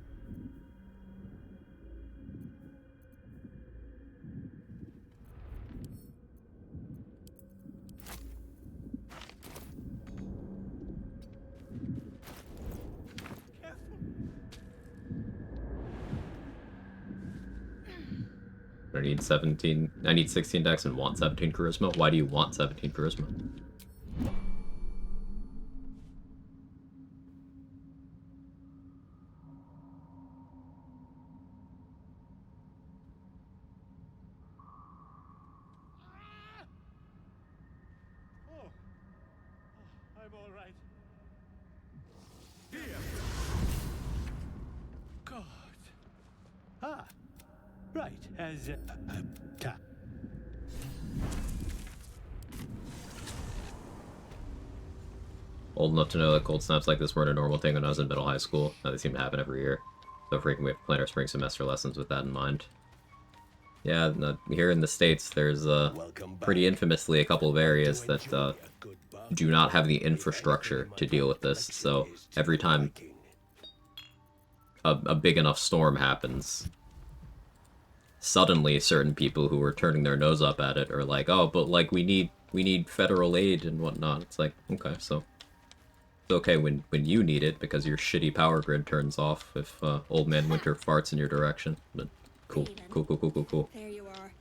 I need 17. I need 16 dex and want 17 charisma. Why do you want 17 charisma? I'm all right. Here. God. Ah. Right. As ta. Old enough to know that cold snaps like this weren't a normal thing when I was in middle high school. Now they seem to happen every year. So frequently we have to plan our spring semester lessons with that in mind. Yeah, here in the States, there's pretty infamously a couple of areas that do not have the infrastructure to deal with this. So every time a big enough storm happens, suddenly certain people who were turning their nose up at it are like, oh, but like we need federal aid and whatnot. It's like, okay, so it's okay when you need it because your shitty power grid turns off if Old Man Winter farts in your direction. But cool. There you are.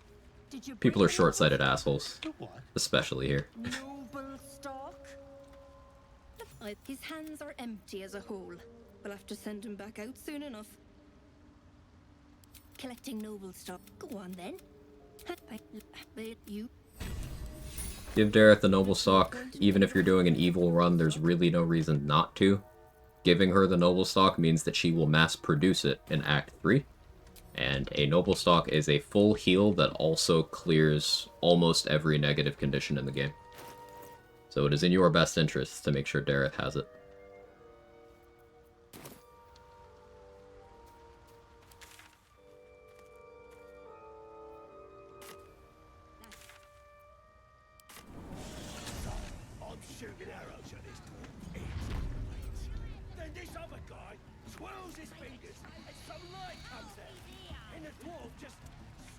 Did you People are short-sighted assholes, especially here. noble stock? His hands are empty as a whole. We'll have to send him back out soon enough. Collecting noble stock. Go on then. You. Give Dareth the noble stock. Even if you're doing an evil run, there's really no reason not to. Giving her the noble stock means that she will mass produce it in Act 3. And a noble stock is a full heal that also clears almost every negative condition in the game. So it is in your best interest to make sure Dareth has it. I'm shooting arrows at this. Then this other guy swirls his fingers and some light comes out. And the dwarf just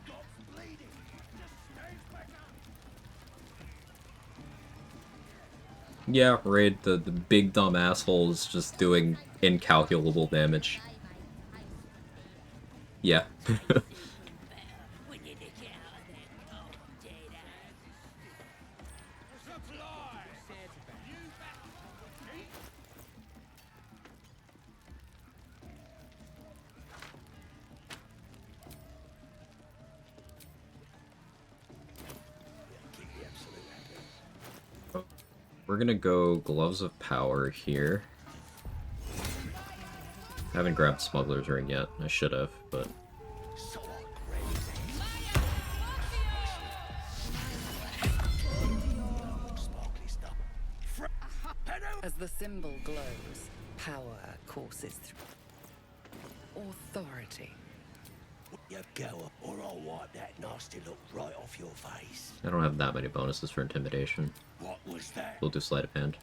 stops bleeding. Just stands back up. Yeah, right, the big dumb asshole is just doing incalculable damage. Yeah. We're gonna go Gloves of Power here. Haven't grabbed Smuggler's Ring yet. I should have, but... As the symbol glows, power courses through. Authority. You go, or I'll wipe that nasty look right off your face. I don't have that many bonuses for Intimidation. What was that? We'll do Sleight of Hand.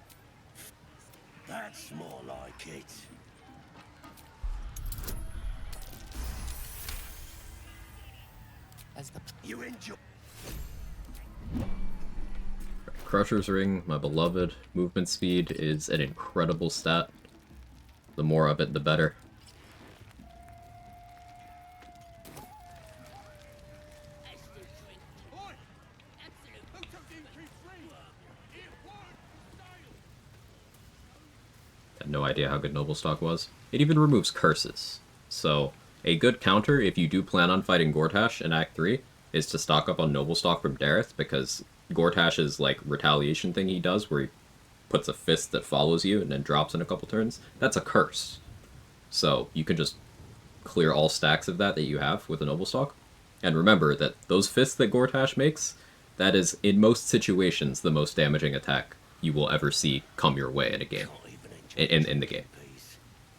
That's more like it. as the You enjoy. Crusher's Ring, my beloved. Movement speed is an incredible stat. The more of it, the better. Had no idea how good Noble Stock was. It even removes curses. So, a good counter if you do plan on fighting Gortash in Act 3 is to stock up on Noble Stock from Dareth, because Gortash's like retaliation thing he does where he puts a fist that follows you and then drops in a couple turns, that's a curse. So you can just clear all stacks of that you have with a Noble Stock. And remember that those fists that Gortash makes, that is in most situations the most damaging attack you will ever see come your way in a game. In the game.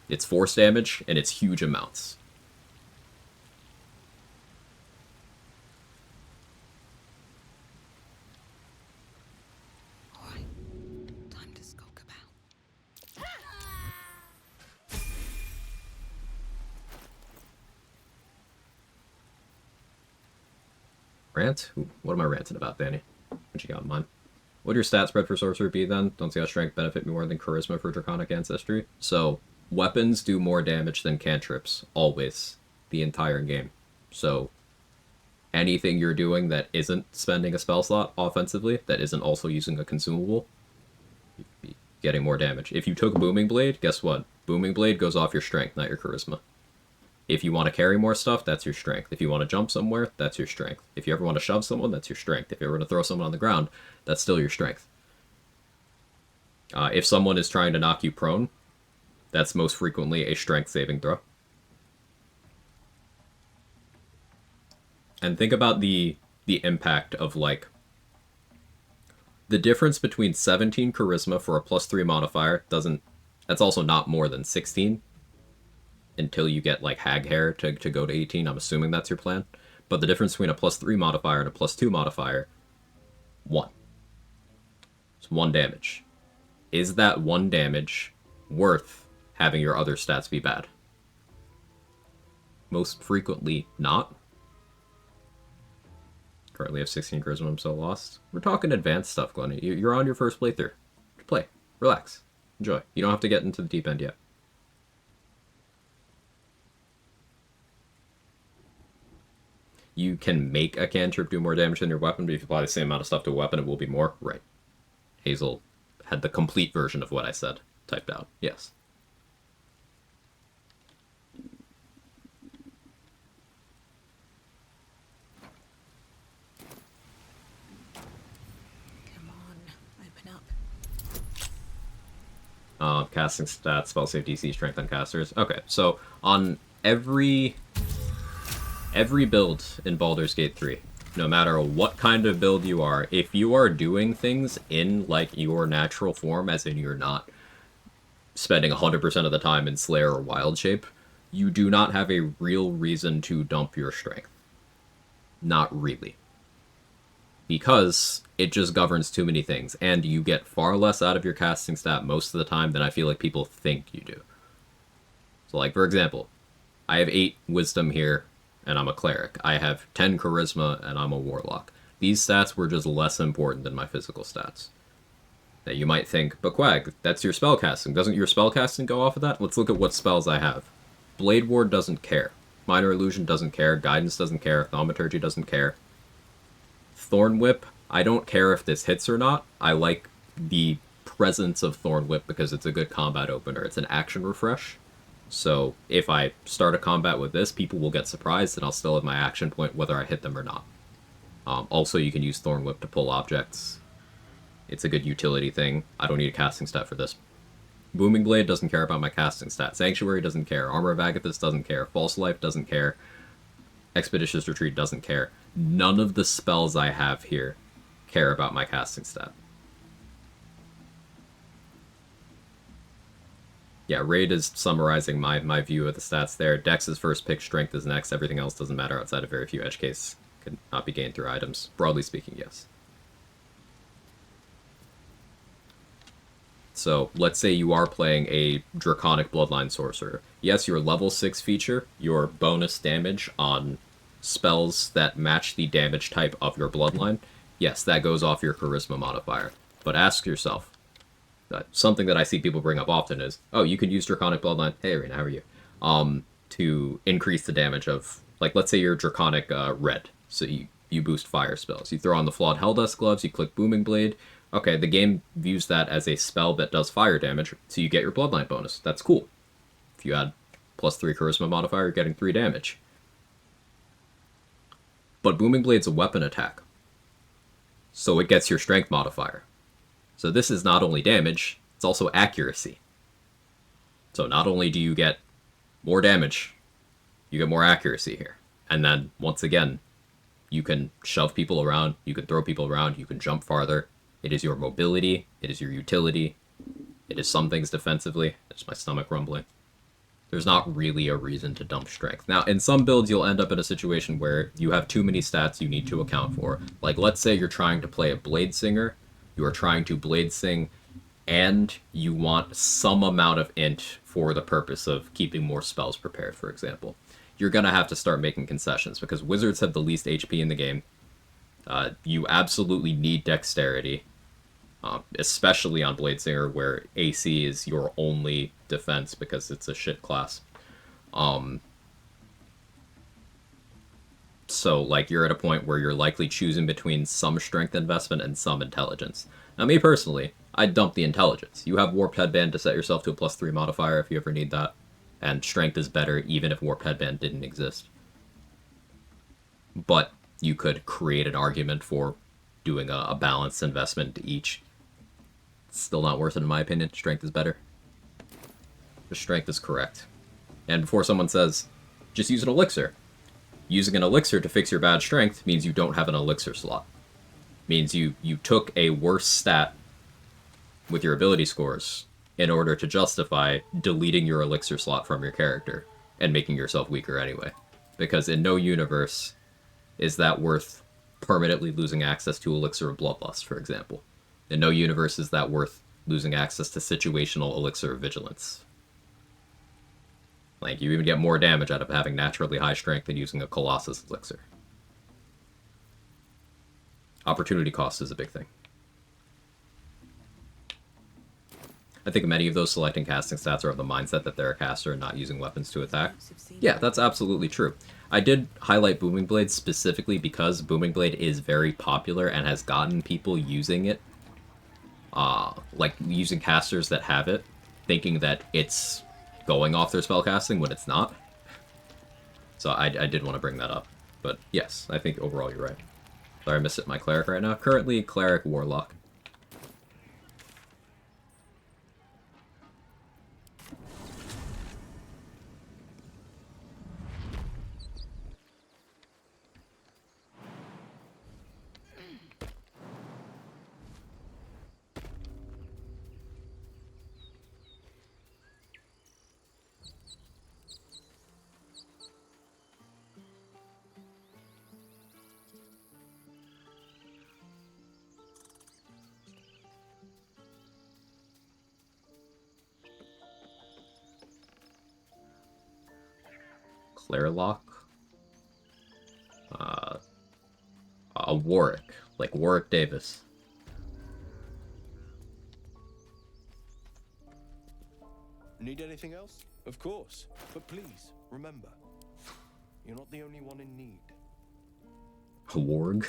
It's force damage and it's huge amounts. Time to skulk about. Rant? Ooh, what am I ranting about, Danny? What you got in mind? What would your stat spread for Sorcerer be then? Don't see how Strength benefit me more than Charisma for Draconic Ancestry. So, weapons do more damage than cantrips, always, the entire game. So, anything you're doing that isn't spending a spell slot offensively, that isn't also using a consumable, you'd be getting more damage. If you took Booming Blade, guess what? Booming Blade goes off your Strength, not your Charisma. If you want to carry more stuff, that's your Strength. If you want to jump somewhere, that's your Strength. If you ever want to shove someone, that's your Strength. If you ever want to throw someone on the ground, that's still your Strength. If someone is trying to knock you prone, that's most frequently a Strength saving throw. And think about the impact of, like, the difference between 17 Charisma for a +3 modifier doesn't... That's also not more than 16. Until you get, like, Hag Hair to go to 18. I'm assuming that's your plan. But the difference between a +3 modifier and a +2 modifier, 1. It's 1 damage. Is that 1 damage worth having your other stats be bad? Most frequently, not. Currently have 16 charisma, I'm so lost. We're talking advanced stuff, Glenn. You're on your first playthrough. Play. Relax. Enjoy. You don't have to get into the deep end yet. You can make a cantrip do more damage than your weapon, but if you apply the same amount of stuff to a weapon, it will be more. Right. Hazel had the complete version of what I said typed out. Yes. Come on, open up. Casting stats, spell save DC, strength on casters. Okay, so on every build in Baldur's Gate 3, no matter what kind of build you are, if you are doing things in, like, your natural form, as in you're not spending 100% of the time in Slayer or Wild Shape, you do not have a real reason to dump your strength. Not really. Because it just governs too many things, and you get far less out of your casting stat most of the time than I feel like people think you do. So, like, for example, I have 8 wisdom here, and I'm a cleric. I have 10 charisma, and I'm a warlock. These stats were just less important than my physical stats. Now you might think, but Quag, that's your spellcasting. Doesn't your spellcasting go off of that? Let's look at what spells I have. Blade Ward doesn't care. Minor Illusion doesn't care. Guidance doesn't care. Thaumaturgy doesn't care. Thorn Whip, I don't care if this hits or not. I like the presence of Thorn Whip because it's a good combat opener. It's an action refresh. So if I start a combat with this, people will get surprised and I'll still have my action point whether I hit them or not. Also, you can use Thorn Whip to pull objects. It's a good utility thing. I don't need a casting stat for this. Booming Blade doesn't care about my casting stat. Sanctuary doesn't care. Armor of Agathis doesn't care. False Life doesn't care. Expeditious Retreat doesn't care. None of the spells I have here care about my casting stat. Yeah, Raid is summarizing my view of the stats there. Dex is first pick, Strength is next. Everything else doesn't matter outside of very few edge case. Could not be gained through items. Broadly speaking, yes. So, let's say you are playing a Draconic Bloodline Sorcerer. Yes, your level 6 feature, your bonus damage on spells that match the damage type of your bloodline, yes, that goes off your charisma modifier. But ask yourself, something that I see people bring up often is, oh, you could use Draconic Bloodline. Hey, Irina, how are you? To increase the damage of, like, let's say you're Draconic Red, so you boost fire spells. You throw on the Flawed Helldust Gloves, you click Booming Blade. Okay, the game views that as a spell that does fire damage, so you get your Bloodline bonus. That's cool. If you add +3 Charisma modifier, you're getting 3 damage. But Booming Blade's a weapon attack, so it gets your Strength modifier. So this is not only damage, it's also accuracy. So not only do you get more damage, you get more accuracy here. And then, once again, you can shove people around, you can throw people around, you can jump farther. It is your mobility, it is your utility, it is some things defensively. It's my stomach rumbling. There's not really a reason to dump strength. Now, in some builds, you'll end up in a situation where you have too many stats you need to account for. Like, let's say you're trying to play a Blade Singer, you are trying to Blade Sing, and you want some amount of int for the purpose of keeping more spells prepared, for example. You're going to have to start making concessions, because wizards have the least HP in the game. You absolutely need dexterity, especially on Blade Singer, where AC is your only defense because it's a shit class. So, like, you're at a point where you're likely choosing between some strength investment and some intelligence. Now, me personally, I'd dump the intelligence. You have Warped Headband to set yourself to a +3 modifier if you ever need that. And strength is better even if Warped Headband didn't exist. But you could create an argument for doing a balanced investment to each. It's still not worth it in my opinion. Strength is better. The strength is correct. And before someone says, just use an elixir. Using an elixir to fix your bad strength means you don't have an elixir slot. Means you took a worse stat with your ability scores in order to justify deleting your elixir slot from your character and making yourself weaker anyway. Because in no universe is that worth permanently losing access to Elixir of Bloodlust, for example. In no universe is that worth losing access to situational Elixir of Vigilance. Like, you even get more damage out of having naturally high strength than using a Colossus Elixir. Opportunity cost is a big thing. I think many of those selecting casting stats are of the mindset that they're a caster and not using weapons to attack. Yeah, that's absolutely true. I did highlight Booming Blade specifically because Booming Blade is very popular and has gotten people using it. Like, using casters that have it, thinking that it's going off their spellcasting when it's not. So I did want to bring that up. But yes, I think overall you're right. Sorry, I missed it. My Cleric right now. Currently, Cleric Warlock. Clairlock. A Warwick. Like Warwick Davis. Need anything else? Of course. But please, remember, you're not the only one in need. A warg?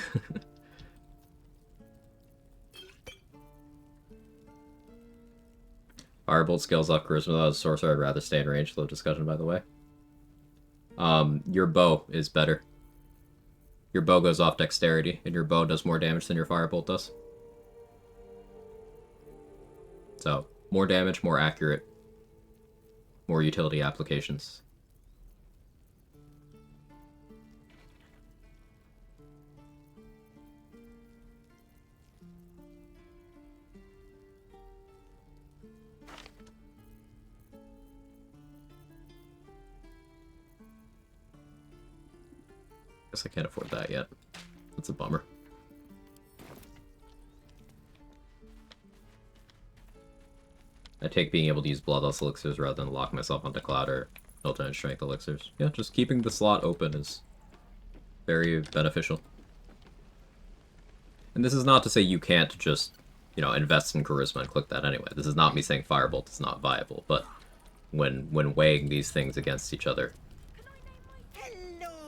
Firebolt scales up charisma as a sorcerer. I'd rather stay in range. Low discussion, by the way. Your bow is better. Your bow goes off dexterity, and your bow does more damage than your firebolt does. So, more damage, more accurate, more utility applications. Guess I can't afford that yet. That's a bummer. I take being able to use Bloodlust elixirs rather than lock myself onto Cloud or alternate strength elixirs. Yeah, just keeping the slot open is very beneficial. And this is not to say you can't just, you know, invest in charisma and click that anyway. This is not me saying Firebolt is not viable, but when weighing these things against each other,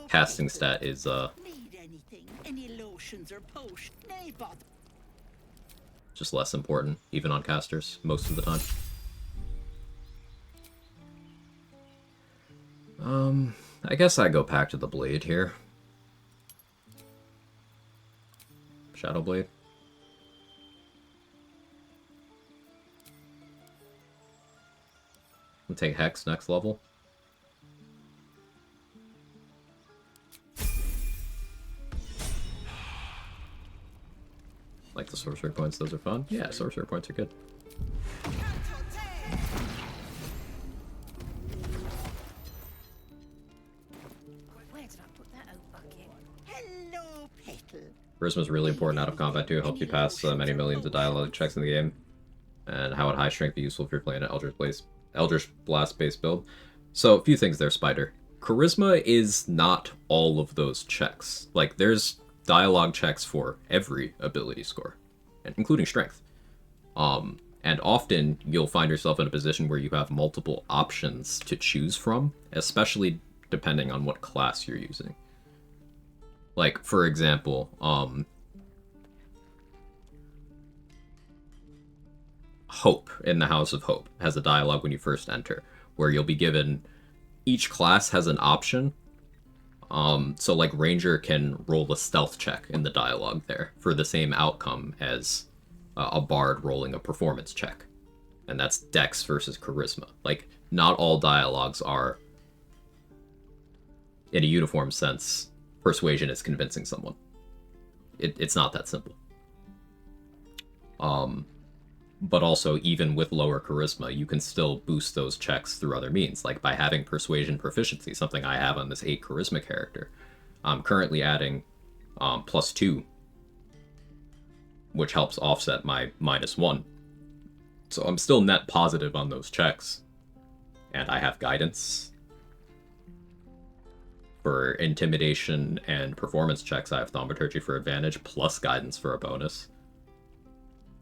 casting stat is Need anything? Any lotions or potions? Nay, bother. just less important, even on casters, most of the time. I guess I go back to the blade here. Shadow Blade. We'll take Hex next level. Like the sorcery points, those are fun. Yeah, sorcery points are good. Where did I put that old bucket? Hello, Petal. Charisma is really important out of combat too. Helps you pass many millions of dialogue checks in the game. And how would high strength be useful if you're playing an Eldritch Blast based build? So a few things there, Spider. Charisma is not all of those checks. Like there's dialogue checks for every ability score, including strength. And often you'll find yourself in a position where you have multiple options to choose from, especially depending on what class you're using. Like, for example, Hope in the House of Hope has a dialogue when you first enter, where you'll be given, each class has an option. So like Ranger can roll a stealth check in the dialogue there for the same outcome as a Bard rolling a performance check. And that's Dex versus Charisma. Like, not all dialogues are, in a uniform sense, persuasion is convincing someone. It's not that simple. But also, even with lower charisma, you can still boost those checks through other means, like by having persuasion proficiency, something I have on this 8 charisma character. I'm currently adding +2, which helps offset my -1. So I'm still net positive on those checks. And I have guidance. For intimidation and performance checks, I have thaumaturgy for advantage, plus guidance for a bonus.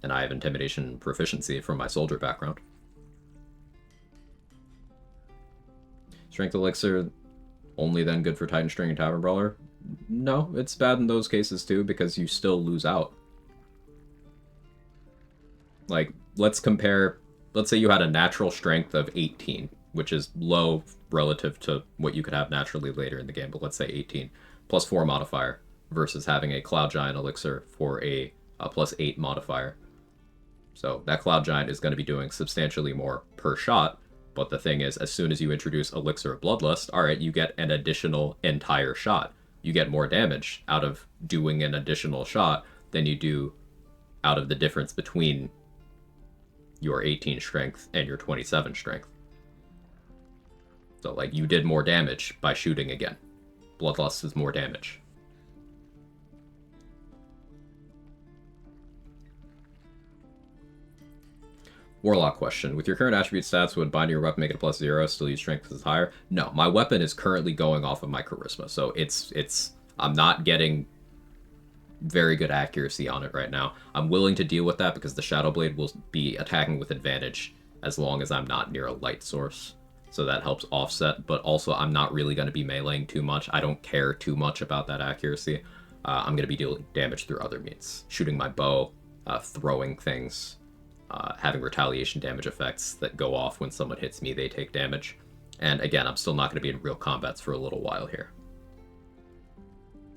And I have intimidation proficiency from my soldier background. Strength elixir, only then good for Titan String and Tavern Brawler? No, it's bad in those cases too, because you still lose out. Like, let's compare, let's say you had a natural strength of 18, which is low relative to what you could have naturally later in the game, but let's say 18, +4 modifier, versus having a Cloud Giant elixir for a +8 modifier. So that Cloud Giant is going to be doing substantially more per shot, but the thing is, as soon as you introduce Elixir of Bloodlust, alright, you get an additional entire shot. You get more damage out of doing an additional shot than you do out of the difference between your 18 strength and your 27 strength. So, like, you did more damage by shooting again. Bloodlust is more damage. Warlock question. With your current attribute stats, would binding your weapon make it a +0, still use strength because it's higher? No, my weapon is currently going off of my charisma, so I'm not getting very good accuracy on it right now. I'm willing to deal with that because the Shadow Blade will be attacking with advantage as long as I'm not near a light source. So that helps offset, but also I'm not really going to be meleeing too much. I don't care too much about that accuracy. I'm going to be dealing damage through other means. Shooting my bow, throwing things, having retaliation damage effects that go off when someone hits me, they take damage. And again, I'm still not going to be in real combats for a little while here.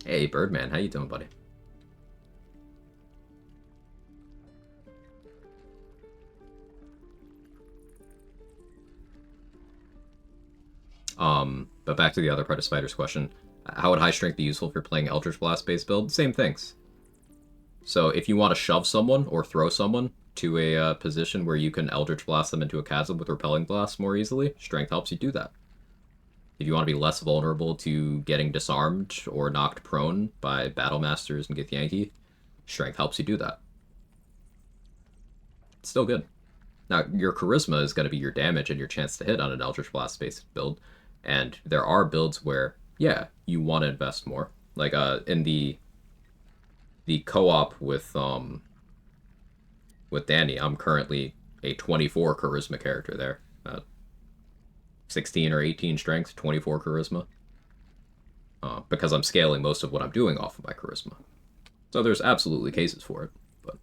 Hey, Birdman, how you doing, buddy? But back to the other part of Spider's question. How would high strength be useful if you're playing Eldritch Blast based build? Same things. So if you want to shove someone or throw someone to a position where you can Eldritch Blast them into a chasm with Repelling Blast more easily, strength helps you do that. If you want to be less vulnerable to getting disarmed or knocked prone by Battle Masters and Githyanki, strength helps you do that. It's still good. Now, your charisma is going to be your damage and your chance to hit on an Eldritch Blast based build. And there are builds where, yeah, you want to invest more. Like in the co-op with Danny, I'm currently a 24 charisma character there. 16 or 18 strength, 24 charisma. Because I'm scaling most of what I'm doing off of my charisma. So there's absolutely cases for it, but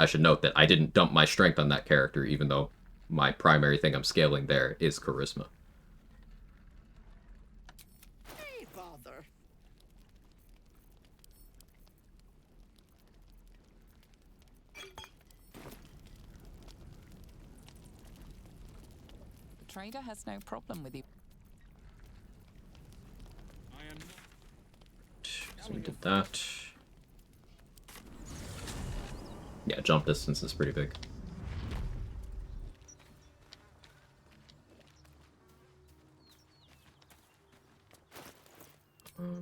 I should note that I didn't dump my strength on that character, even though my primary thing I'm scaling there is charisma. Hey, bother. The trader has no problem with you. So we did that. Yeah, jump distance is pretty big.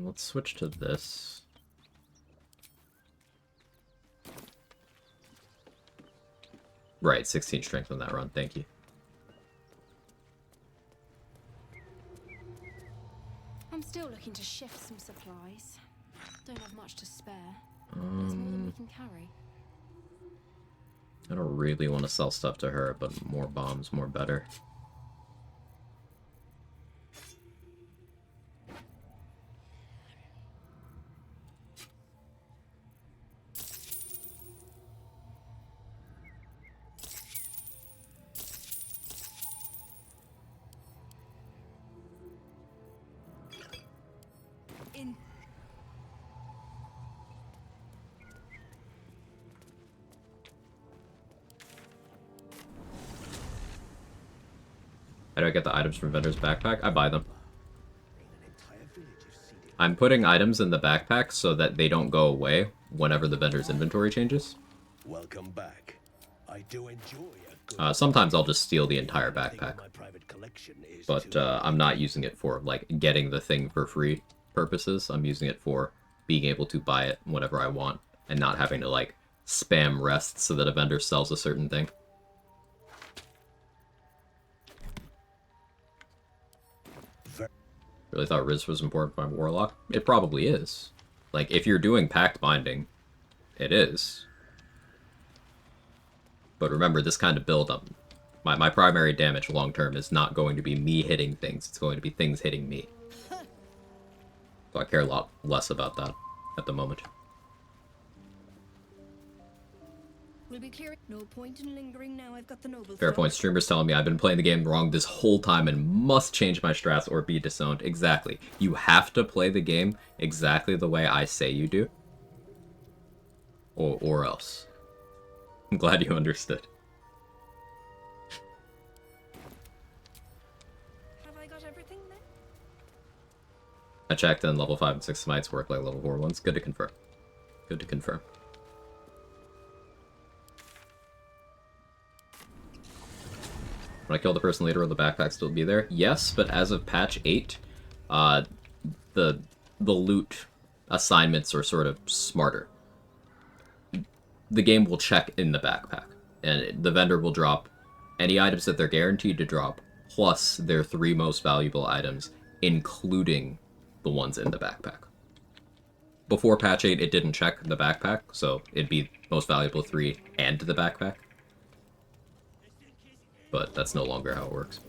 Let's switch to this. Right, 16 strength on that run, thank you. I'm still looking to shift some supplies. Don't have much to spare. There's more than we can carry. I don't really want to sell stuff to her, but more bombs, more better. How do I get the items from vendor's backpack? I buy them. I'm putting items in the backpack so that they don't go away whenever the vendor's inventory changes. Welcome back. I do enjoy Sometimes I'll just steal the entire backpack. But I'm not using it for, like, getting the thing for free purposes. I'm using it for being able to buy it whenever I want and not having to, like, spam rest so that a vendor sells a certain thing. Really thought Riz was important for my Warlock. It probably is. Like, if you're doing Pact Binding, it is. But remember, this kind of build-up, my primary damage long-term is not going to be me hitting things. It's going to be things hitting me. So I care a lot less about that at the moment. We'll be clear. No point in lingering now. I've got the noble. Fair point. Streamer's telling me I've been playing the game wrong this whole time and must change my strats or be disowned. Exactly. You have to play the game exactly the way I say you do. Or else. I'm glad you understood. Have I got everything then? I checked and level 5 and 6 smites work like level 4 ones. Good to confirm. Good to confirm. When I kill the person later, will the backpack still be there? Yes, but as of patch 8, the loot assignments are sort of smarter. The game will check in the backpack, and the vendor will drop any items that they're guaranteed to drop, plus their 3 most valuable items, including the ones in the backpack. Before patch 8, it didn't check the backpack, so it'd be most valuable 3 and the backpack. But that's no longer how it works.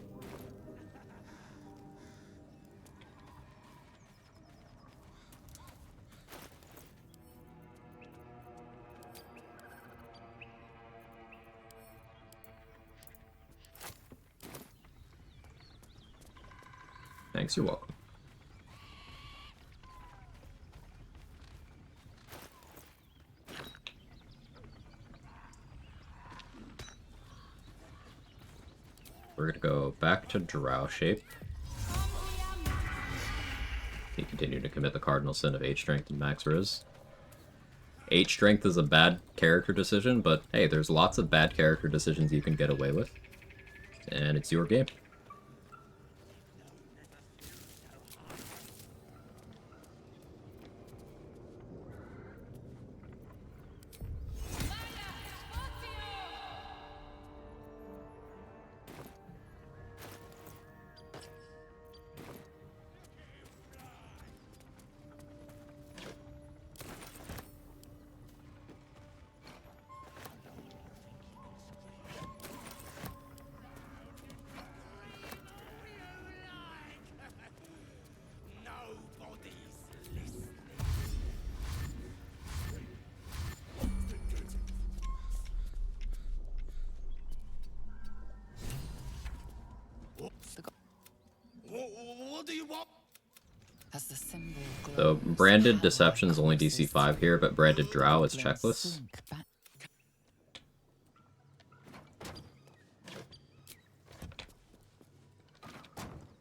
Thanks, you're welcome. We're gonna go back to Drow shape. He continued to commit the cardinal sin of 8 strength and max riz. 8 strength is a bad character decision, but hey, there's lots of bad character decisions you can get away with. And it's your game. So branded deception's only DC 5 here, but branded drow is checkless.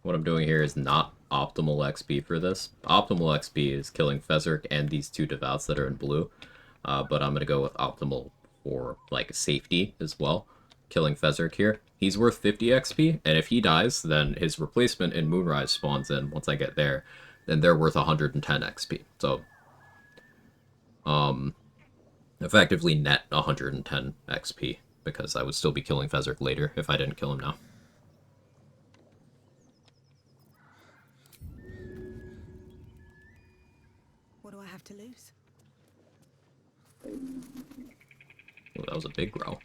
What I'm doing here is not optimal XP for this. Optimal XP is killing Fezzerk and these two Devout's that are in blue, but I'm going to go with optimal for like safety as well. Killing Fezzerk here. He's worth 50 XP, and if he dies, then his replacement in Moonrise spawns in once I get there, then they're worth 110 XP. So, effectively net 110 XP, because I would still be killing Fezzerk later if I didn't kill him now. What do I have to lose? Oh, that was a big growl.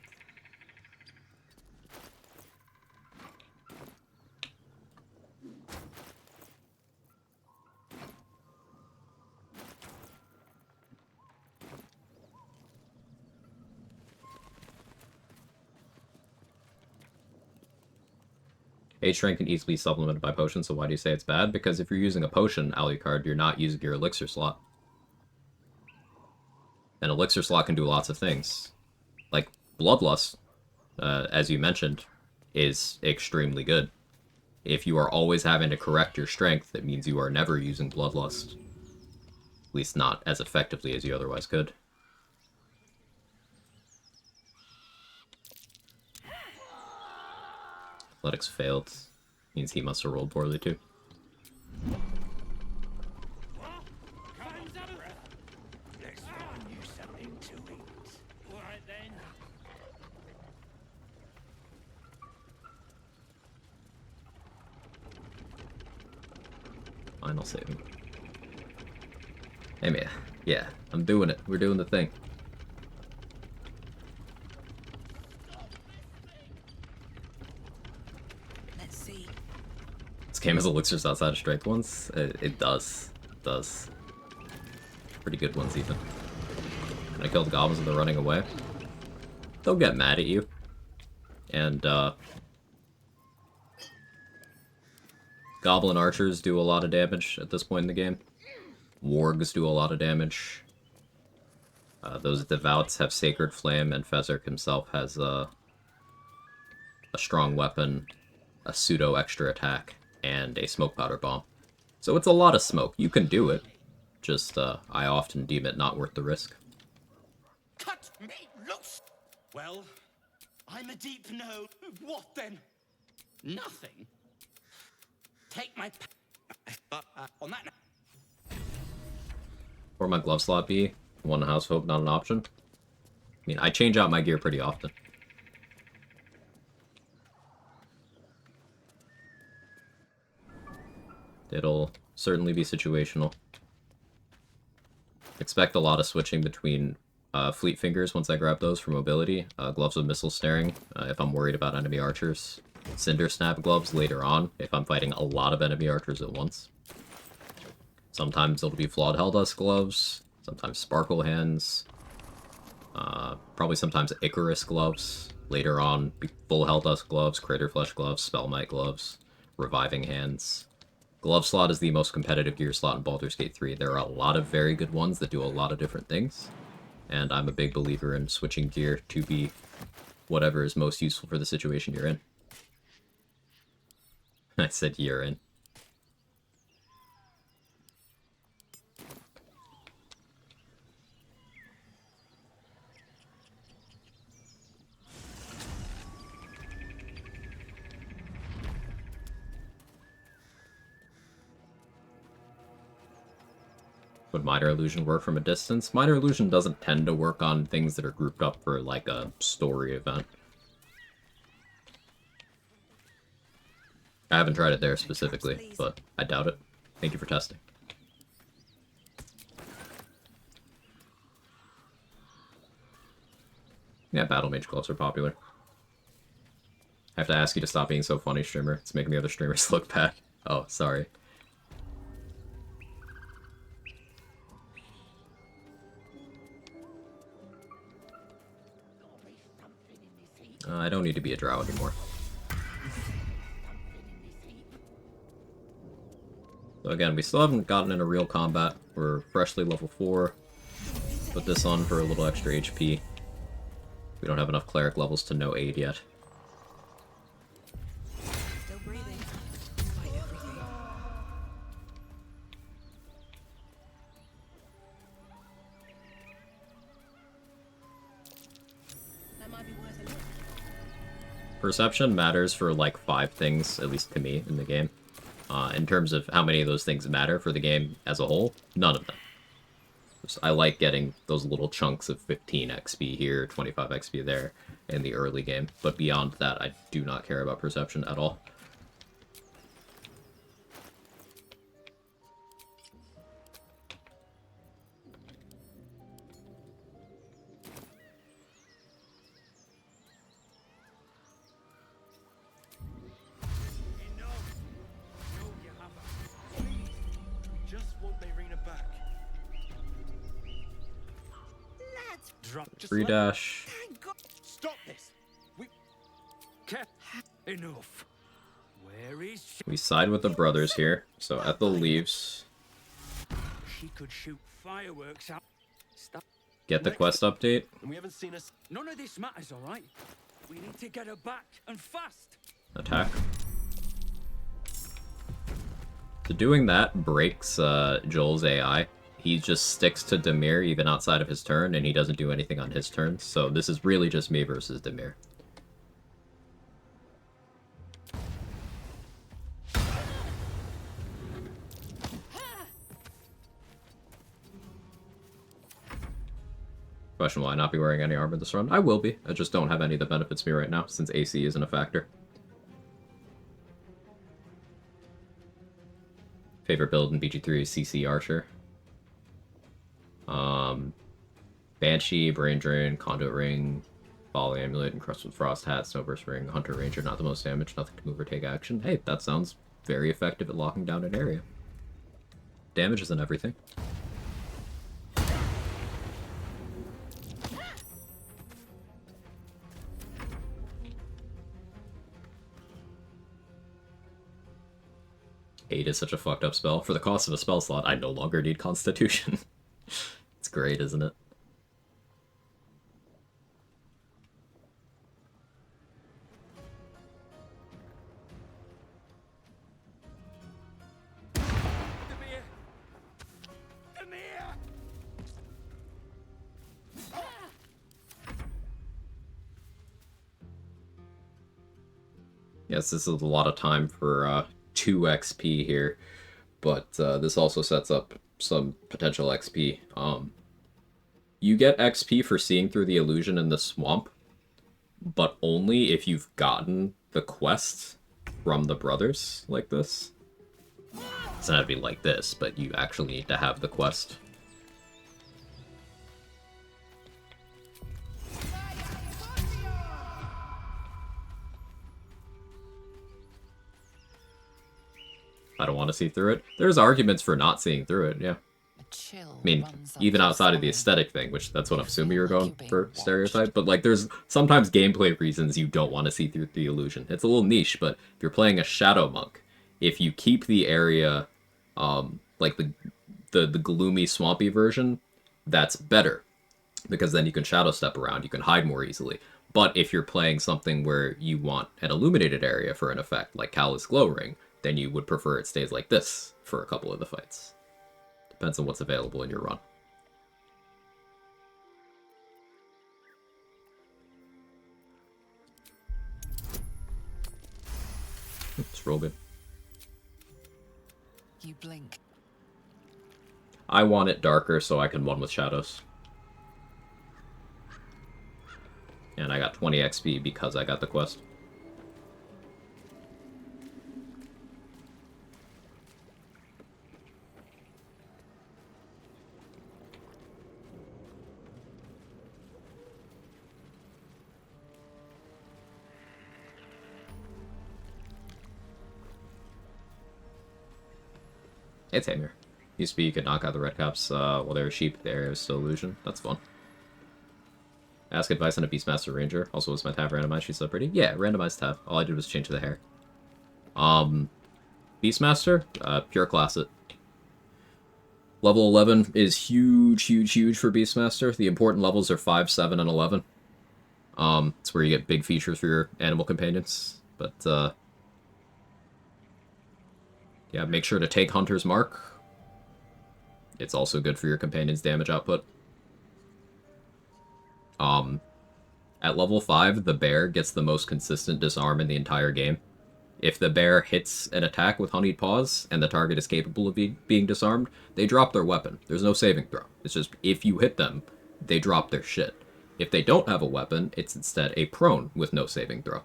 Age strength can easily be supplemented by potions, so why do you say it's bad? Because if you're using a potion, Alucard, you're not using your elixir slot. An elixir slot can do lots of things. Like, Bloodlust, as you mentioned, is extremely good. If you are always having to correct your strength, that means you are never using Bloodlust. At least not as effectively as you otherwise could. Athletics failed. Means he must have rolled poorly too. Final saving. Hey man, yeah, I'm doing it. We're doing the thing. Let's see. This game has elixirs outside of strength ones. It does. It does. Pretty good ones even. When I kill the goblins and they're running away, they'll get mad at you. And goblin archers do a lot of damage at this point in the game. Wargs do a lot of damage. Those Devouts have Sacred Flame, and Fezzerk himself has a strong weapon, a pseudo extra attack, and a smoke powder bomb. So it's a lot of smoke. You can do it. Just, I often deem it not worth the risk. Cut me loose! Well, I'm a deep no. What then? Nothing. Take my on that. Or my glove slot be one house hope, not an option. I mean, I change out my gear pretty often. It'll certainly be situational. Expect a lot of switching between Fleet Fingers once I grab those for mobility, Gloves of Missile Snaring if I'm worried about enemy archers, Cinder Snap Gloves later on if I'm fighting a lot of enemy archers at once. Sometimes it'll be Flawed Helldust Gloves, sometimes Sparkle Hands, probably sometimes Icarus Gloves, later on Full Helldust Gloves, Crater Flesh Gloves, Spellmite Gloves, Reviving Hands. Glove slot is the most competitive gear slot in Baldur's Gate 3. There are a lot of very good ones that do a lot of different things, and I'm a big believer in switching gear to be whatever is most useful for the situation you're in. I said you're in. Would Minor Illusion work from a distance? Minor Illusion doesn't tend to work on things that are grouped up for, like, a story event. I haven't tried it there specifically, but I doubt it. Thank you for testing. Yeah, Battle Mage gloves are popular. I have to ask you to stop being so funny, streamer. It's making the other streamers look bad. Oh, sorry. I don't need to be a drow anymore. So So again, we still haven't gotten into real combat. We're freshly level 4. Put this on for a little extra HP. We don't have enough cleric levels to no aid yet. Still breathing, despite everything. That might be worth a look. Perception matters for like 5 things, at least to me, in the game. In terms of how many of those things matter for the game as a whole, none of them. I like getting those little chunks of 15 XP here, 25 XP there in the early game, but beyond that, I do not care about perception at all. Free dash. Stop this. We enough. Where is she? We side with the brothers here, so Ethel leaves. She could shoot fireworks out. Stop. Get the quest update. We haven't seen us. None of this matters, all right? We need to get her back and fast. Attack. So doing that breaks Joel's AI. He just sticks to Demir even outside of his turn, and he doesn't do anything on his turn. So this is really just me versus Demir. Question, will I not be wearing any armor this run? I will be. I just don't have any that benefits me right now, since AC isn't a factor. Favorite build in BG3 is CC Archer. Banshee, Brain Drain, Conduit Ring, Volley Amulet, Encrusted Frost Hat, Snowburst Ring, Hunter Ranger, not the most damage, nothing to move or take action. Hey, that sounds very effective at locking down an area. Damage isn't everything. Aid is such a fucked up spell. For the cost of a spell slot, I no longer need Constitution. It's great, isn't it? Yes, this is a lot of time for 2 XP here, but this also sets up some potential XP. You get XP for seeing through the illusion in the swamp, but only if you've gotten the quest from the brothers like this. It doesn't have to be like this, but you actually need to have the quest. I don't want to see through it. There's arguments for not seeing through it, yeah. I mean, even outside of the aesthetic thing, which that's what I'm assuming you're going for stereotype, but like there's sometimes gameplay reasons you don't want to see through the illusion. It's a little niche, but if you're playing a Shadow Monk, if you keep the area like the gloomy, swampy version, that's better. Because then you can shadow step around, you can hide more easily. But if you're playing something where you want an illuminated area for an effect, like Callous Glow Ring, then you would prefer it stays like this for a couple of the fights. Depends on what's available in your run. It's real good. You blink. I want it darker so I can one with shadows. And I got 20 XP because I got the quest. It's Hamir. Used to be you could knock out the red caps while they were sheep. The area was still illusion. That's fun. Ask advice on a Beastmaster Ranger. Also, was my tab randomized? She's so pretty. Yeah, randomized tab. All I did was change the hair. Beastmaster, pure class it. Level 11 is huge, huge, huge for Beastmaster. The important levels are 5, 7, and 11. It's where you get big features for your animal companions. But, yeah, make sure to take Hunter's Mark. It's also good for your companion's damage output. At level 5, the bear gets the most consistent disarm in the entire game. If the bear hits an attack with Honeyed Paws and the target is capable of being disarmed, they drop their weapon. There's no saving throw. It's just, if you hit them, they drop their shit. If they don't have a weapon, it's instead a prone with no saving throw.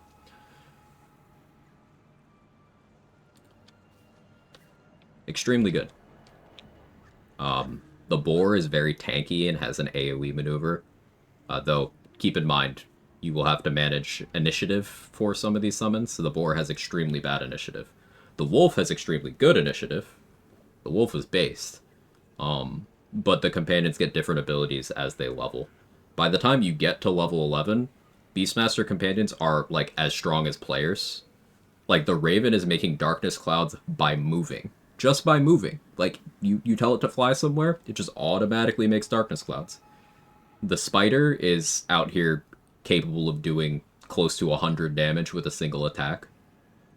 Extremely good. The boar is very tanky and has an AoE maneuver. Though, keep in mind, you will have to manage initiative for some of these summons, so the boar has extremely bad initiative. The wolf has extremely good initiative. The wolf is based. But the companions get different abilities as they level. By the time you get to level 11, Beastmaster companions are, like, as strong as players. Like, the Raven is making darkness clouds by moving. Just by moving. Like, you tell it to fly somewhere, it just automatically makes darkness clouds. The Spider is out here capable of doing close to 100 damage with a single attack.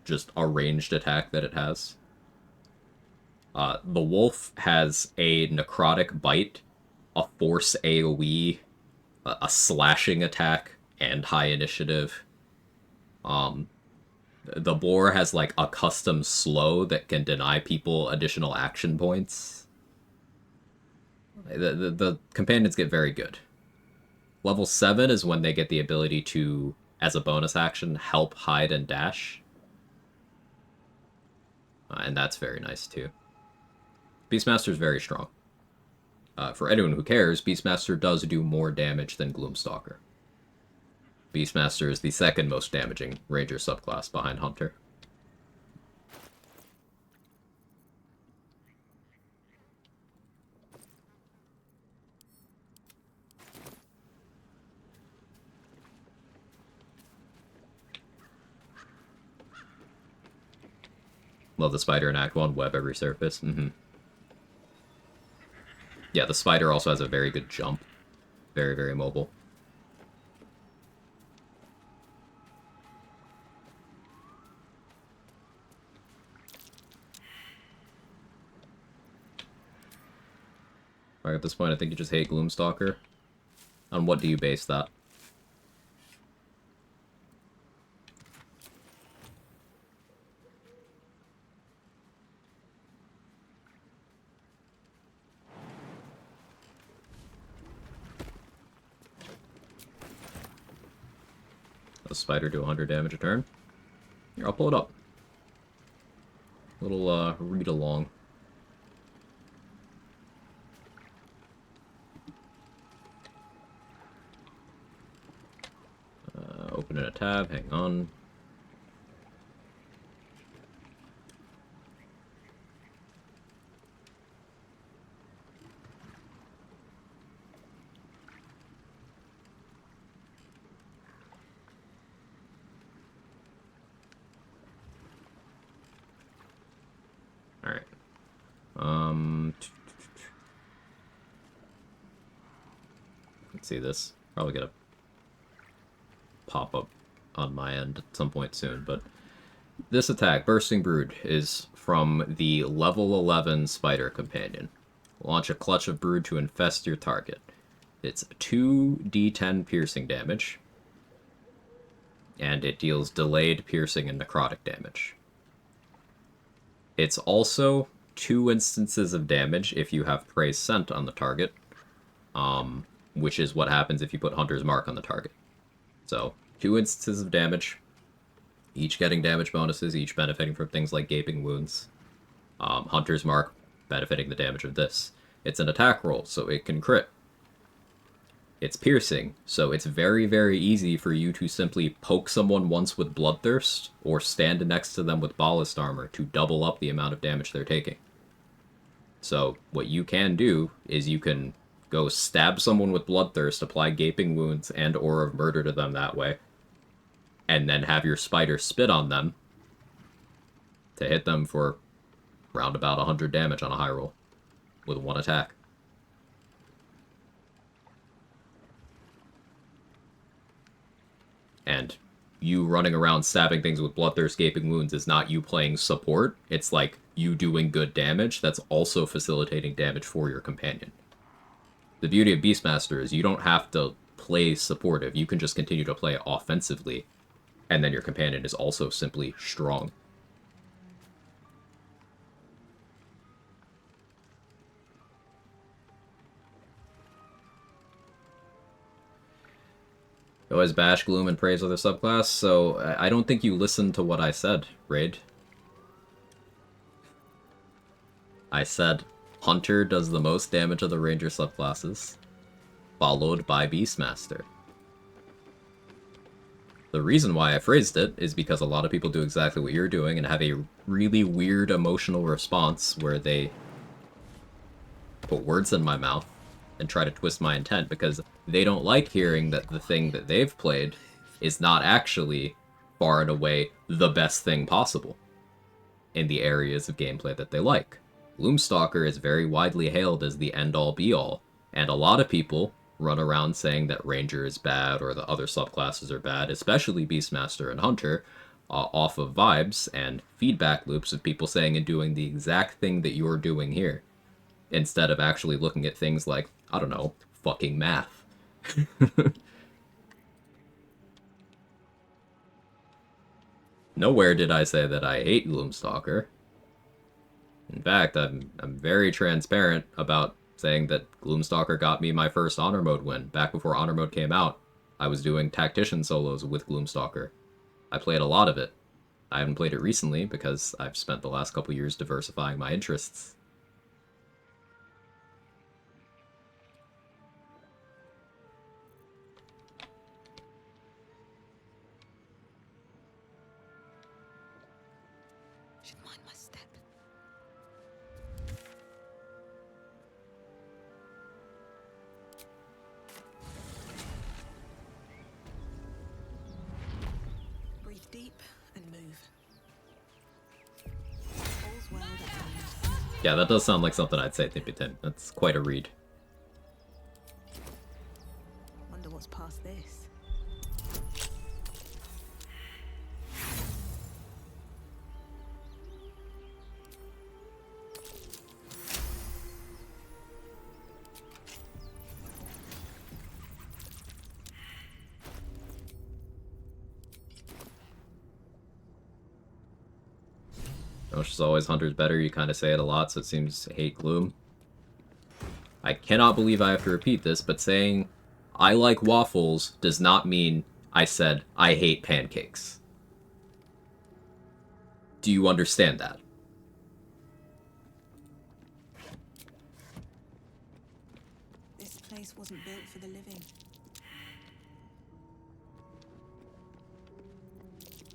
Just a ranged attack that it has. The Wolf has a necrotic bite, a force AoE, a slashing attack, and high initiative. The Boar has like a custom slow that can deny people additional action points. The companions get very good. Level 7 is when they get the ability to, as a bonus action, help hide and dash. And that's very nice too. Beastmaster is very strong. For anyone who cares, Beastmaster does do more damage than Gloomstalker. Beastmaster is the second most damaging Ranger subclass behind Hunter. Love the Spider in Act 1, web every surface. Yeah, the Spider also has a very good jump. Very, very mobile. Alright, at this point, I think you just hate Gloomstalker. On what do you base that? Does Spider do 100 damage a turn? Here, I'll pull it up. Little, read along. Open in a tab, hang on. Alright. Let's see this. Probably gonna pop up on my end at some point soon, but this attack, Bursting Brood, is from the level 11 Spider Companion. Launch a clutch of brood to infest your target. It's 2d10 piercing damage, and it deals delayed piercing and necrotic damage. It's also 2 instances of damage if you have Prey Scent on the target, which is what happens if you put Hunter's Mark on the target. So, 2 instances of damage, each getting damage bonuses, each benefiting from things like Gaping Wounds. Hunter's Mark benefiting the damage of this. It's an attack roll, so it can crit. It's piercing, so it's very, very easy for you to simply poke someone once with Bloodthirst, or stand next to them with Ballast Armor to double up the amount of damage they're taking. So, what you can do is you can go stab someone with Bloodthirst, apply Gaping Wounds and Aura of Murder to them that way, and then have your Spider spit on them to hit them for round about 100 damage on a high roll. with one attack. And you running around stabbing things with bloodthirst gaping wounds is not you playing support. It's like you doing good damage that's also facilitating damage for your companion. The beauty of Beastmaster is you don't have to play supportive. You can just continue to play offensively, and then your companion is also simply strong. You always bash, gloom, and praise other subclass, so I don't think you listened to what I said, Raid. I said Hunter does the most damage of the Ranger subclasses, followed by Beastmaster. The reason why I phrased it is because a lot of people do exactly what you're doing and have a really weird emotional response where they put words in my mouth and try to twist my intent because they don't like hearing that the thing that they've played is not actually far and away the best thing possible in the areas of gameplay that they like. Gloomstalker is very widely hailed as the end-all be-all, and a lot of people run around saying that Ranger is bad or the other subclasses are bad, especially Beastmaster and Hunter, off of vibes and feedback loops of people saying and doing the exact thing that you're doing here, instead of actually looking at things like, I don't know, fucking math. Nowhere did I say that I hate Gloomstalker. In fact, I'm very transparent about saying that Gloomstalker got me my first Honor Mode win. Back before Honor Mode came out, I was doing Tactician solos with Gloomstalker. I played a lot of it. I haven't played it recently because I've spent the last couple years diversifying my interests. Yeah, that does sound like something I'd say, Tippy Tim. That's quite a read. Wonder what's past this. She's always Hunter's better. You kind of say it a lot, so it seems to hate Gloom. I cannot believe I have to repeat this, but saying I like waffles does not mean I said I hate pancakes. Do you understand that? This place wasn't built for the living.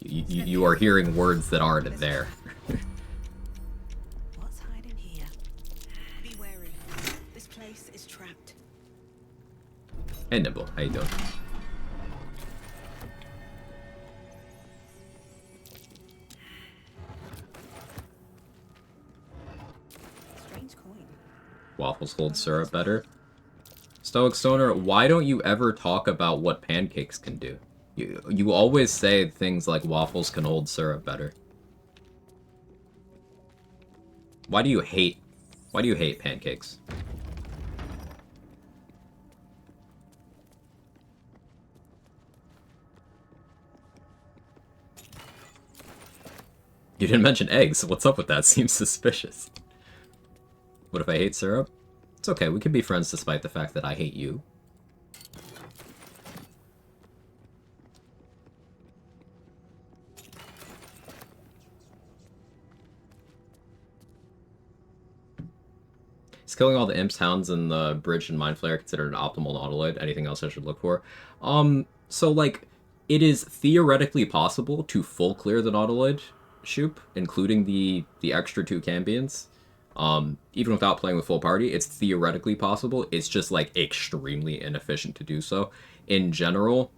You are hearing words that aren't there. What's hiding here? Be wary. This place is trapped. Hey Nimble, how you doing? Strange coin. Waffles hold syrup better. Stoic Stoner, why don't you ever talk about what pancakes can do? You always say things like waffles can hold syrup better. Why do you hate pancakes? You didn't mention eggs. What's up with that? Seems suspicious. What if I hate syrup? It's okay, we can be friends despite the fact that I hate you. Is killing all the imps, hounds, and the bridge and mind flayer considered an optimal nautiloid? Anything else I should look for? So like, it is theoretically possible to full clear the nautiloid shoop, including the extra 2 cambions. Even without playing with full party, it's theoretically possible. It's just like extremely inefficient to do so. In general,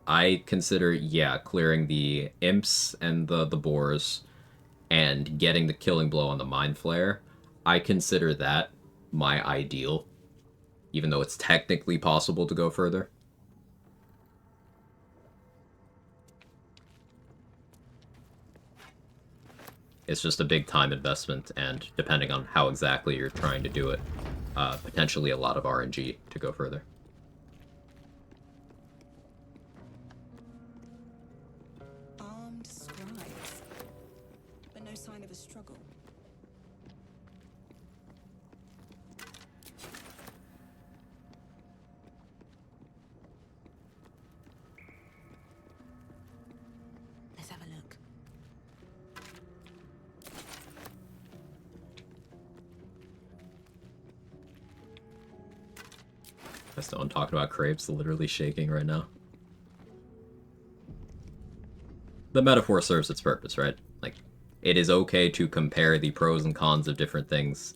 I consider, yeah, clearing the imps and the boars and getting the killing blow on the mind flayer. I consider that my ideal, even though it's technically possible to go further. It's just a big time investment, and depending on how exactly you're trying to do it, potentially a lot of RNG to go further. Armed scribes, but no sign of a struggle. Let's have a look. That's no one talking about crepes, literally shaking right now. The metaphor serves its purpose, right? Like, it is okay to compare the pros and cons of different things,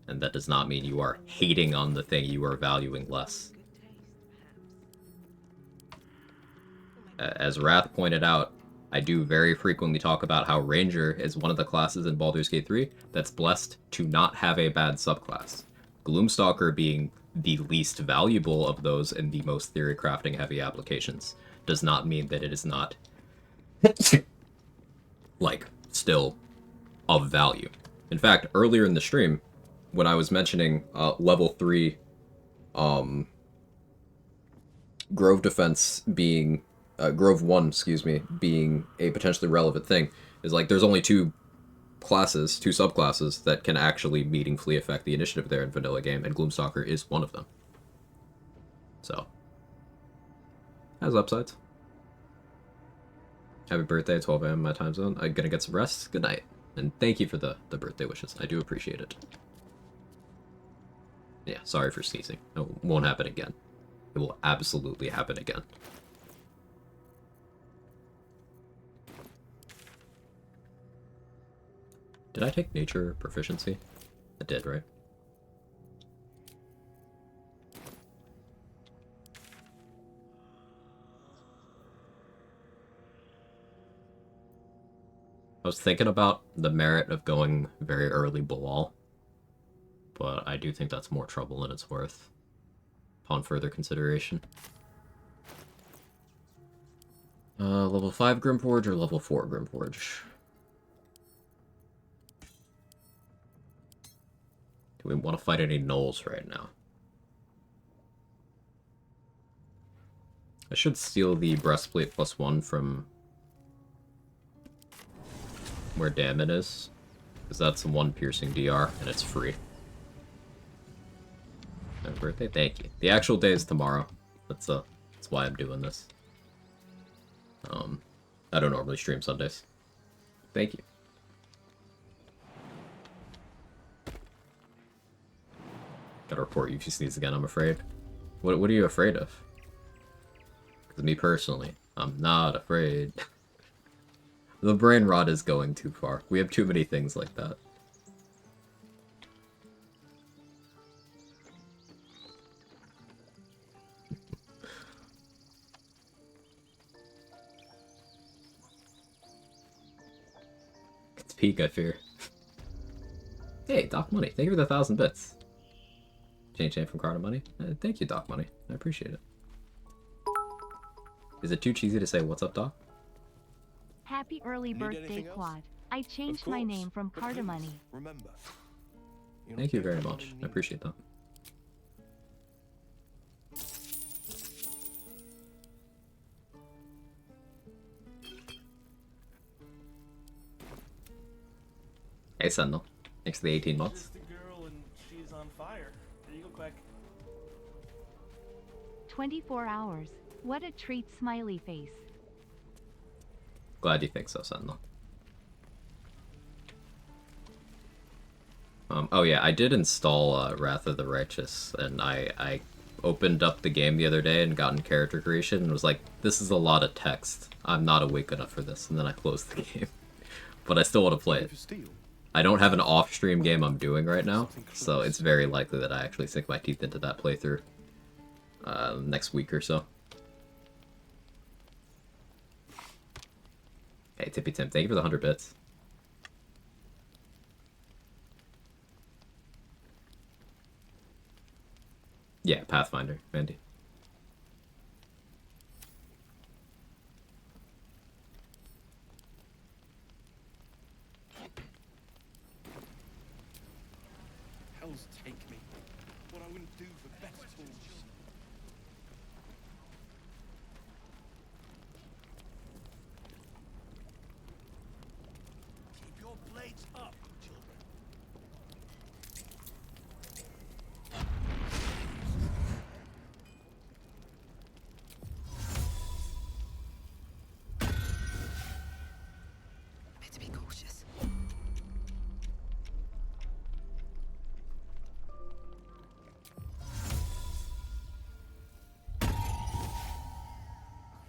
and that does not mean you are hating on the thing you are valuing less. As Wrath pointed out, I do very frequently talk about how Ranger is one of the classes in Baldur's Gate 3 that's blessed to not have a bad subclass. Gloomstalker being the least valuable of those in the most theory crafting heavy applications does not mean that it is not like still of value. In fact, earlier in the stream, when I was mentioning level 3 Grove defense being Grove 1, excuse me, being a potentially relevant thing, is like there's only two subclasses that can actually meaningfully affect the initiative there in vanilla game, and Gloomstalker is one of them. So, has upsides. Happy birthday at 12 a.m. my time zone. I'm gonna get some rest. Good night. And thank you for the birthday wishes. I do appreciate it. Yeah, sorry for sneezing. It won't happen again. It will absolutely happen again. Did I take nature proficiency? I did, right? I was thinking about the merit of going very early Balal, but I do think that's more trouble than it's worth, upon further consideration. Level 5 Grimforge or level 4 Grimforge? Do we want to fight any gnolls right now? I should steal the breastplate +1 from where Damon is, because that's 1 piercing DR, and it's free. Happy birthday? Thank you. The actual day is tomorrow. That's why I'm doing this. I don't normally stream Sundays. Thank you. Gotta report you if you sneeze again, I'm afraid. What are you afraid of? Because me personally, I'm not afraid. The brain rot is going too far. We have too many things like that. It's peak, I fear. Hey, Doc Money, thank you for the 1,000 bits. Change name from Carter Money. Thank you, Doc Money. I appreciate it. Is it too cheesy to say, what's up, Doc? Happy early birthday, Quad. I changed my name from Carter Money. Remember. Thank you very much. I appreciate that. Hey, Sentinel. Thanks for the 18 months. Just a girl and she's on fire. There you go, Quag. 24 hours. What a treat, smiley face. Glad you think so, Sentinel. Oh yeah, I did install Wrath of the Righteous, and I opened up the game the other day and got in character creation and was like, this is a lot of text. I'm not awake enough for this, and then I closed the game. But I still want to play it. I don't have an off-stream game I'm doing right now, so it's very likely that I actually sink my teeth into that playthrough next week or so. Hey, Tippy Tim, thank you for the 100 bits. Pathfinder, Mandy. Hells take me. What I wouldn't do for better tools. Keep your blades up, children. Better be cautious.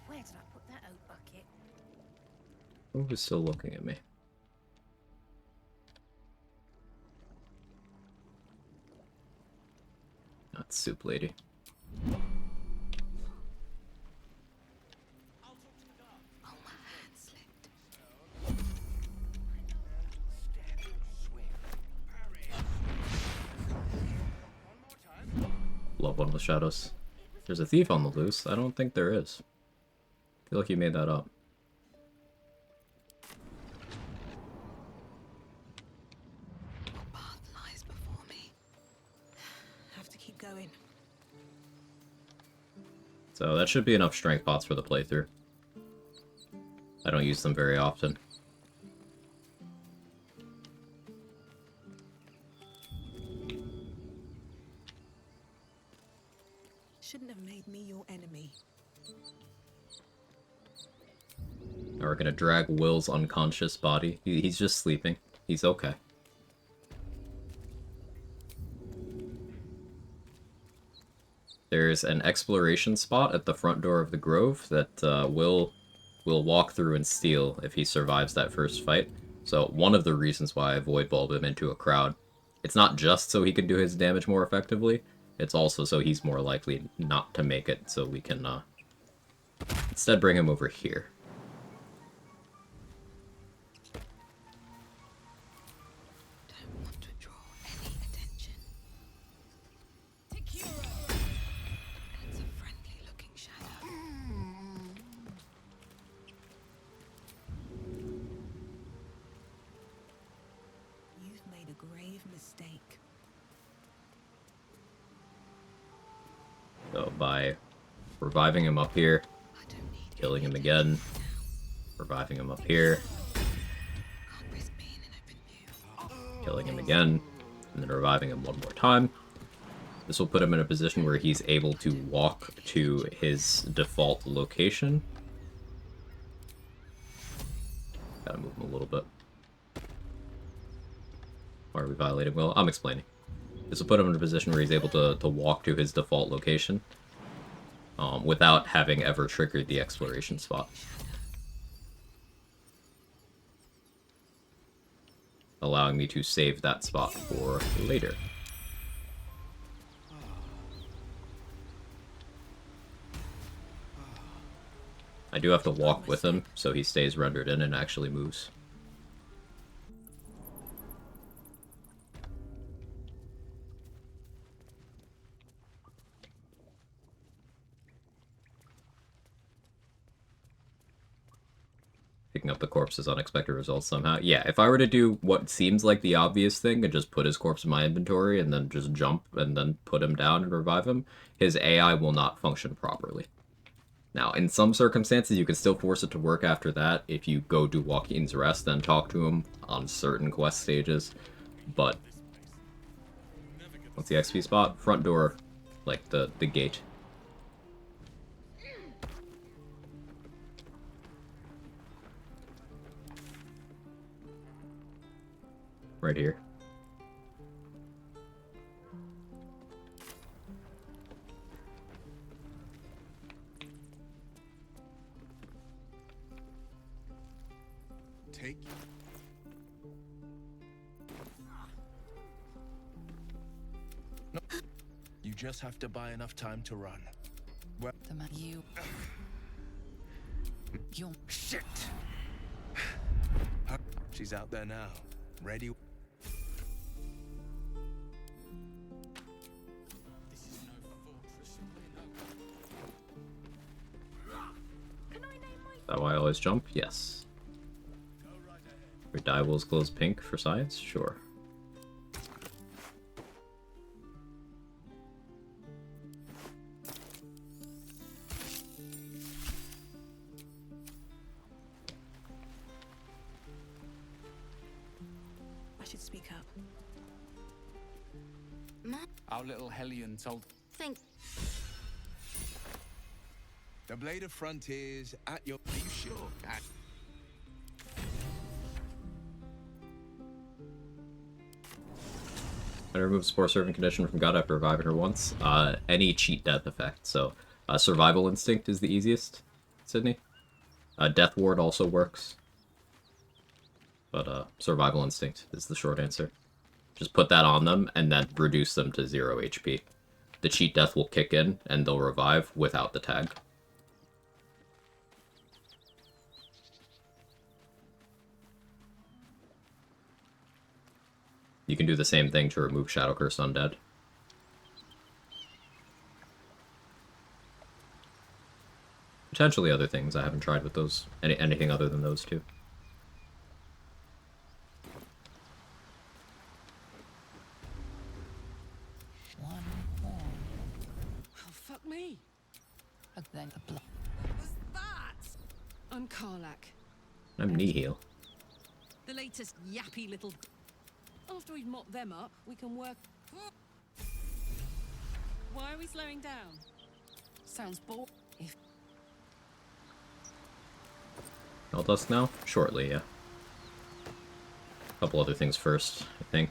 Where did I put that oat bucket? Who's still looking at me? Not Soup Lady. Oh, my hand slipped. Love one with shadows. There's a thief on the loose. I don't think there is. I feel like you made that up. What path lies before me? Have to keep going. So that should be enough strength pots for the playthrough. I don't use them very often. Shouldn't have made me your enemy. Now we're gonna drag Will's unconscious body. He's just sleeping. He's okay. There's an exploration spot at the front door of the Grove that Will walk through and steal if he survives that first fight. So one of the reasons why I void bulb him into a crowd, it's not just so he can do his damage more effectively, it's also so he's more likely not to make it, so we can instead bring him over here. Don't want to draw any attention. It's a friendly looking shadow. You've made a grave mistake. So by reviving him up here, killing him again, reviving him up here, killing him again, and then reviving him one more time. This will put him in a position where he's able to walk to his default location. Gotta move him a little bit. Why are we violating Will? I'm explaining. This will put him in a position where he's able to walk to his default location without having ever triggered the exploration spot. Allowing me to save that spot for later. I do have to walk with him, so he stays rendered in and actually moves. Picking up the corpse's unexpected results somehow. Yeah, if I were to do what seems like the obvious thing and just put his corpse in my inventory and then just jump and then put him down and revive him, his AI will not function properly. Now, in some circumstances, you can still force it to work after that if you go do Joaquin's Rest and talk to him on certain quest stages, but... What's the XP spot? Front door, like the gate. Right here. Take. No. You just have to buy enough time to run. Well, The man you. You're. Shit! She's out there now. Ready? that why I always jump? Yes. Your die wills glows pink for science? Sure. I should speak up. Our little Hellion told. Think. The Blade of Frontiers at your... Are you sure? I remove Spore Servant condition from God after reviving her once. Any cheat death effect. So, Survival Instinct is the easiest, Sydney. Death Ward also works. But, Survival Instinct is the short answer. Just put that on them, and then reduce them to 0 HP. The cheat death will kick in, and they'll revive without the tag. You can do the same thing to remove Shadow Curse Undead. Potentially other things. I haven't tried with those. Anything other than those two. One horn. Oh, fuck me. But then the blood. What was that? I'm Karlak, I'm Nihil. the latest yappy little... After we've mopped them up, we can work... Why are we slowing down? Sounds bored. If... All dust now? Shortly, yeah. A couple other things first, I think.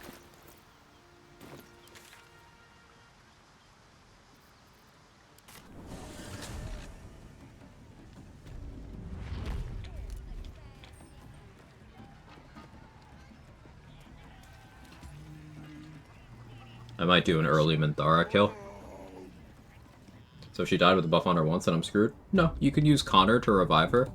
I might do an early Minthara kill. So if she died with a buff on her once and I'm screwed? No, you can use Connor to revive her.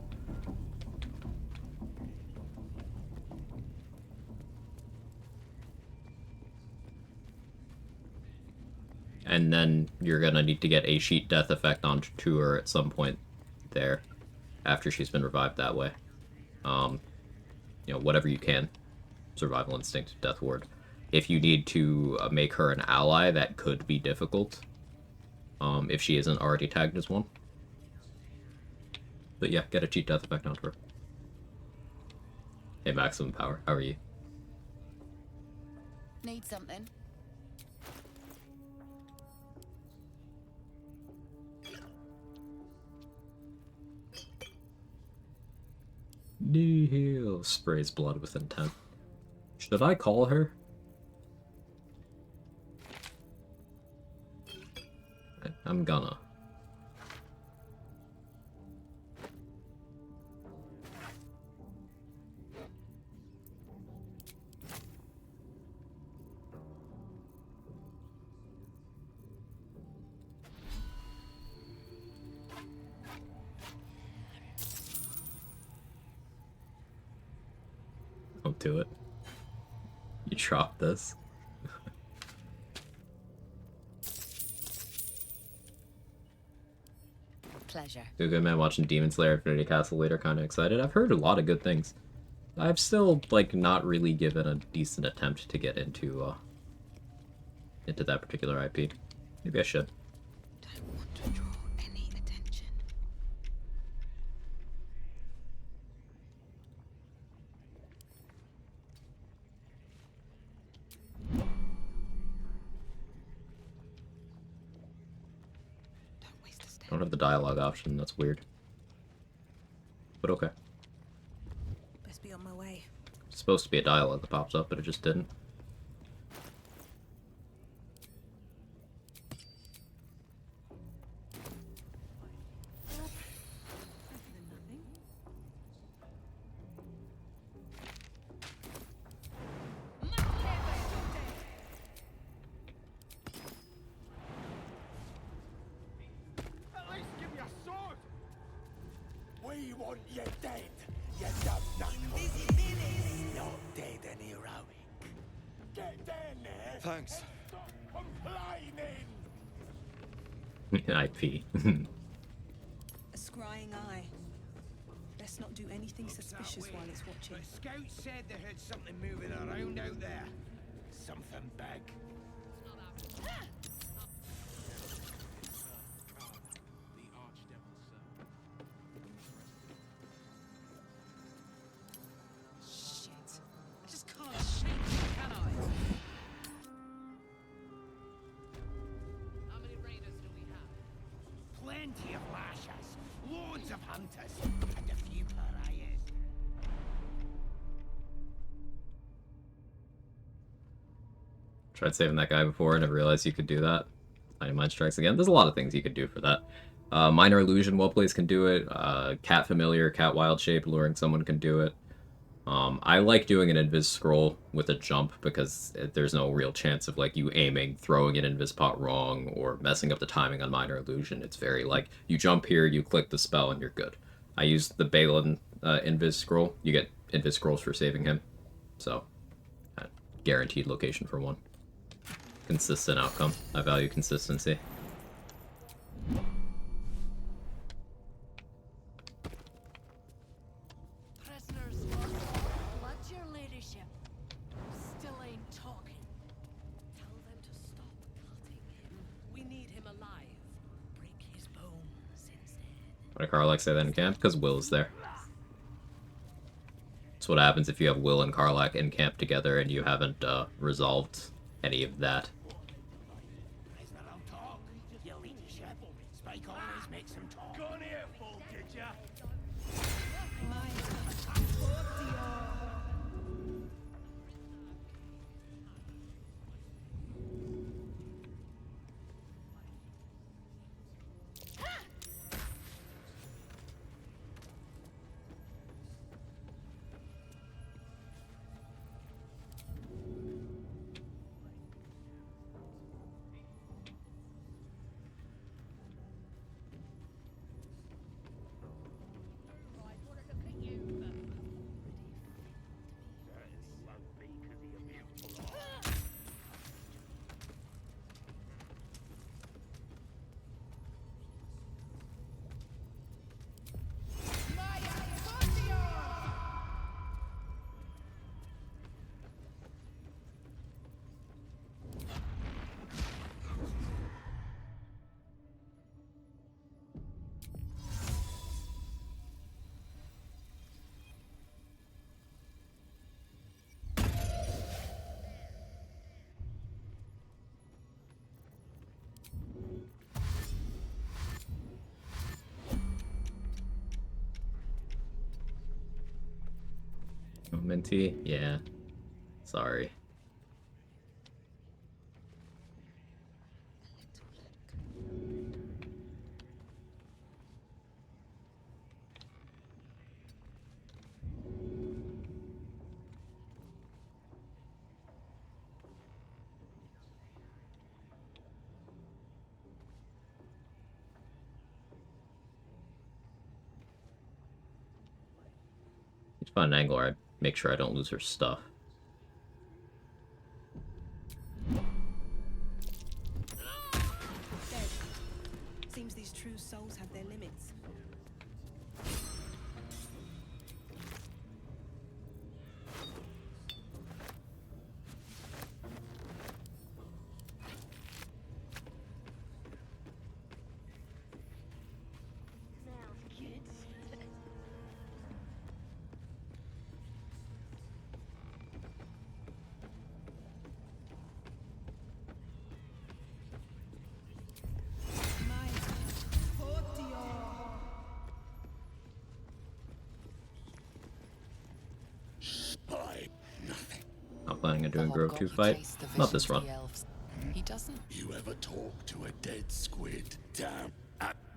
And then you're gonna need to get a sheet death effect onto her at some point there, after she's been revived that way. You know, whatever you can. Survival Instinct, Death Ward. If you need to make her an ally, that could be difficult. If she isn't already tagged as one. But yeah, get a cheat death effect onto her. Hey, Maximum Power, how are you? Need something? Nihil sprays blood with intent. Should I call her? I'm gonna. Don't do it. You drop this. Pleasure. Good man watching Demon Slayer Infinity Castle later, kinda excited. I've heard a lot of good things. I've still, like, not really given a decent attempt to get into that particular IP. Maybe I should. Don't want to draw any attention. Don't have the dialogue option, that's weird. But okay. Best be on my way. It's supposed to be a dialogue that pops up, but it just didn't. At least give me a sword! We want you dead, you dumb knuckle. Not dead and heroic. Get down there. Thanks. Stop complaining. IP. A scrying eye. Best not do anything suspicious while it's watching. But scouts said they heard something moving around out there. Something big. Shit. I just can't shake it, can I? How many raiders do we have? Plenty of lashes, loads of hunters, and a few pariahs. Tried saving that guy before, and I realized you could do that. Tiny Mind Strikes again. There's a lot of things you could do for that. Minor Illusion, well plays can do it. Cat Familiar, Cat Wild Shape, luring someone can do it. I like doing an Invis Scroll with a jump because there's no real chance of like you aiming, throwing an Invis Pot wrong, or messing up the timing on Minor Illusion. It's very like, you jump here, you click the spell, and you're good. I used the Balin Invis Scroll. You get Invis Scrolls for saving him. So, guaranteed location for one. Consistent outcome. I value consistency. Prisoners, what's your ladyship? Still ain't talking. Tell them to stop cutting him. We need him alive. Break his bones instead. Why did Karlak say that in camp? Because Will's there. That's what happens if you have Will and Karlak in camp together and you haven't resolved any of that. Prisoner, I'll talk. Your leadership. Spike always makes him talk. Go on here, fool, did ya? Oh, Minty? Yeah. Sorry. Need to find an angle where I make sure I don't lose her stuff. Dead. Seems these true souls have their limits. Not planning on doing Grove 2 fight. Not this run. He doesn't. You ever talk to a dead squid? Damn.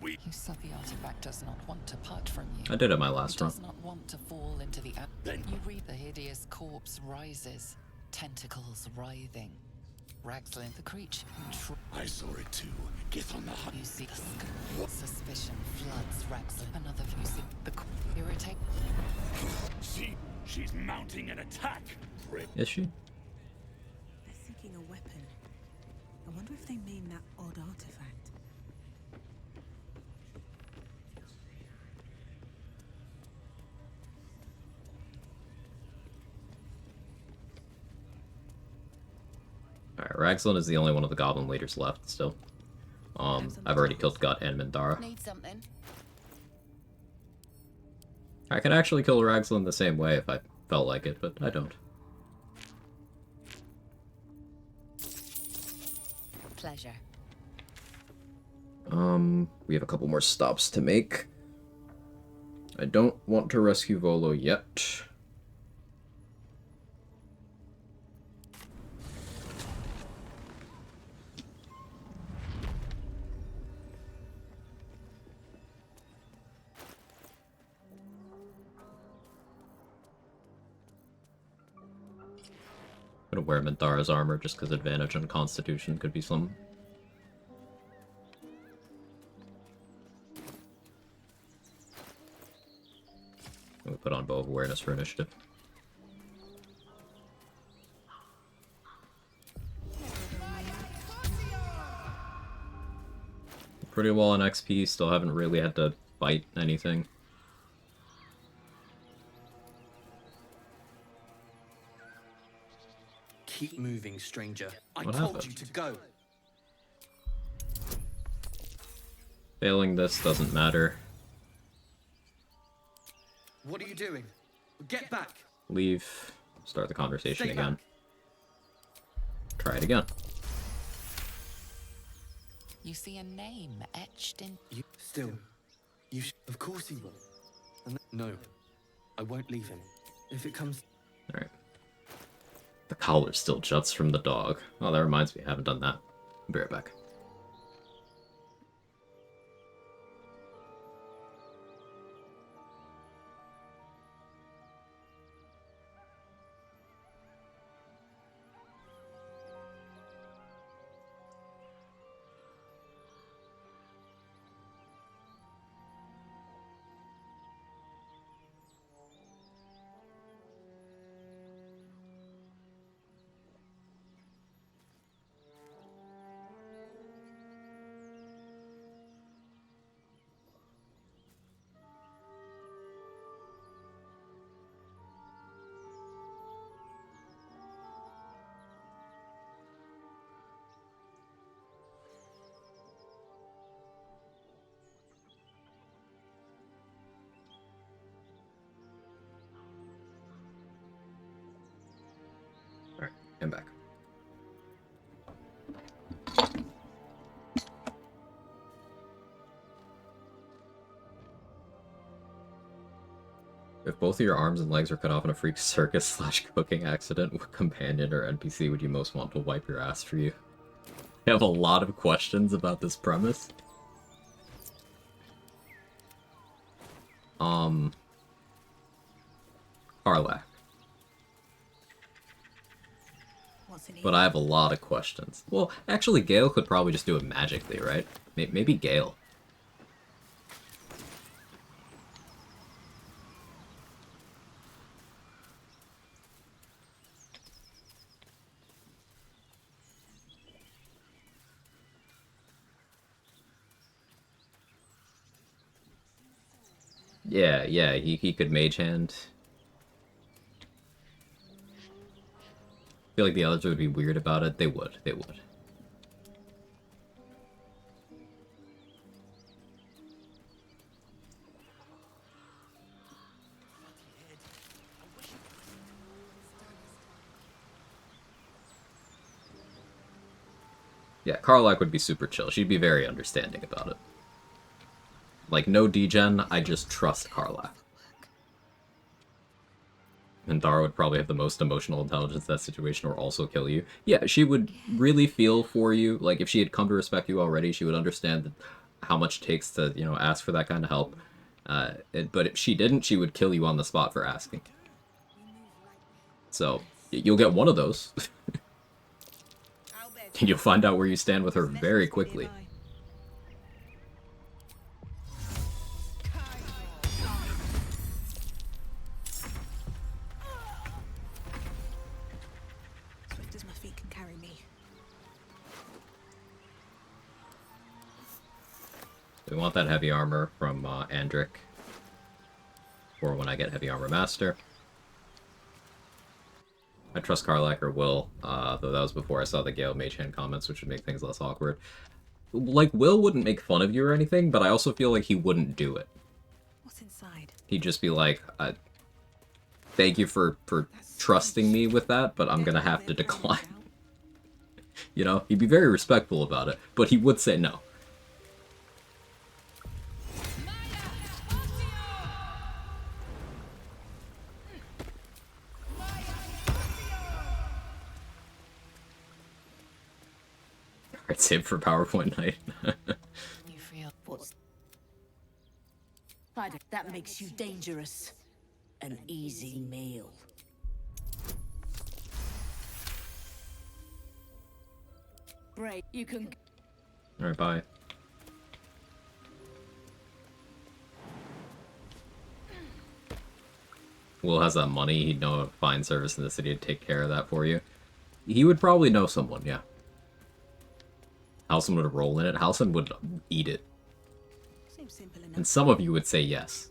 You said the artifact does not want to part from you. I did it my last run. It does not want to fall into the You read the hideous corpse rises, tentacles writhing. Ragslin, the creature. I saw it too. Get on the hunt. You see the suspicion floods Ragslin. Another you see the irritate. She's mounting an attack. Is she? They're seeking a weapon. I wonder if they mean that odd artifact. Ragzlin is the only one of the goblin leaders left still. I've already killed Gut and Mindara. Need something? I could actually kill Ragzlin the same way if I felt like it, but I don't. Pleasure. We have a couple more stops to make. I don't want to rescue Volo yet. I'm gonna wear Mindara's armor just because advantage on Constitution could be some. We put on Bow of Awareness for initiative. Pretty well on XP, still haven't really had to fight anything. Keep moving, stranger. I What told happened? you to go. Failing this doesn't matter. What are you doing? Get back. Leave. Start the conversation Stay again. back. Try it again. You see a name etched in. You still. Of course he will. And no, I won't leave him. If it comes. Alright. The collar still juts from the dog. Oh, that reminds me, I haven't done that. I'll be right back. Alright, I'm back. If both of your arms and legs were cut off in a freak circus / cooking accident, what companion or NPC would you most want to wipe your ass for you? I have a lot of questions about this premise. Karlach. But I have a lot of questions. Well, actually, Gale could probably just do it magically, right? Maybe Gale. Yeah, he could mage hand. I feel like the others would be weird about it. They would. Yeah, Karlach would be super chill. She'd be very understanding about it. Like, no degen, I just trust Karlach. And Dara would probably have the most emotional intelligence in that situation or also kill you. Yeah, she would really feel for you. Like, if she had come to respect you already, she would understand how much it takes to, you know, ask for that kind of help. But if she didn't, she would kill you on the spot for asking. So, you'll get one of those. And you'll find out where you stand with her very quickly. Swift as my feet can carry me. We want that heavy armor from Andric. Or when I get heavy armor master. I trust Karlak or Will, though that was before I saw the Gale Mage Hand comments, which would make things less awkward. Like, Will wouldn't make fun of you or anything, but I also feel like he wouldn't do it. What's inside? He'd just be like, thank you for trusting me with that, but I'm gonna have to decline. You know, he'd be very respectful about it, but he would say no. Alright, save for PowerPoint night. You feel what's that makes you dangerous. An easy meal. Great, you can. Alright, bye. Will has that money, he'd know a fine service in the city to take care of that for you. He would probably know someone, yeah. Halson would roll in it. Halson would eat it. Seems simple enough. And some of you would say yes.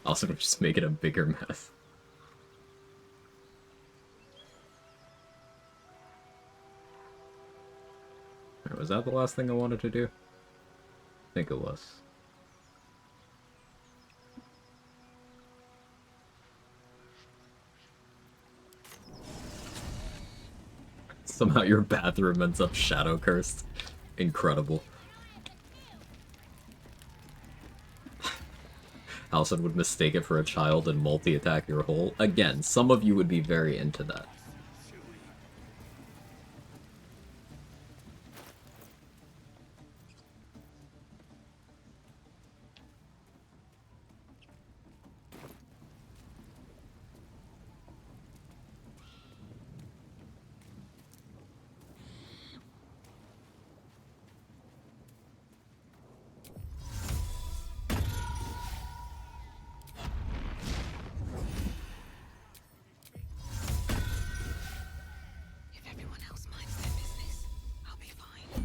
Also, just make it a bigger mess. Alright, was that the last thing I wanted to do? I think it was. Somehow your bathroom ends up shadow cursed. Incredible. Halson would mistake it for a child and multi-attack your hole. Again, some of you would be very into that. If everyone else minds their business, I'll be fine.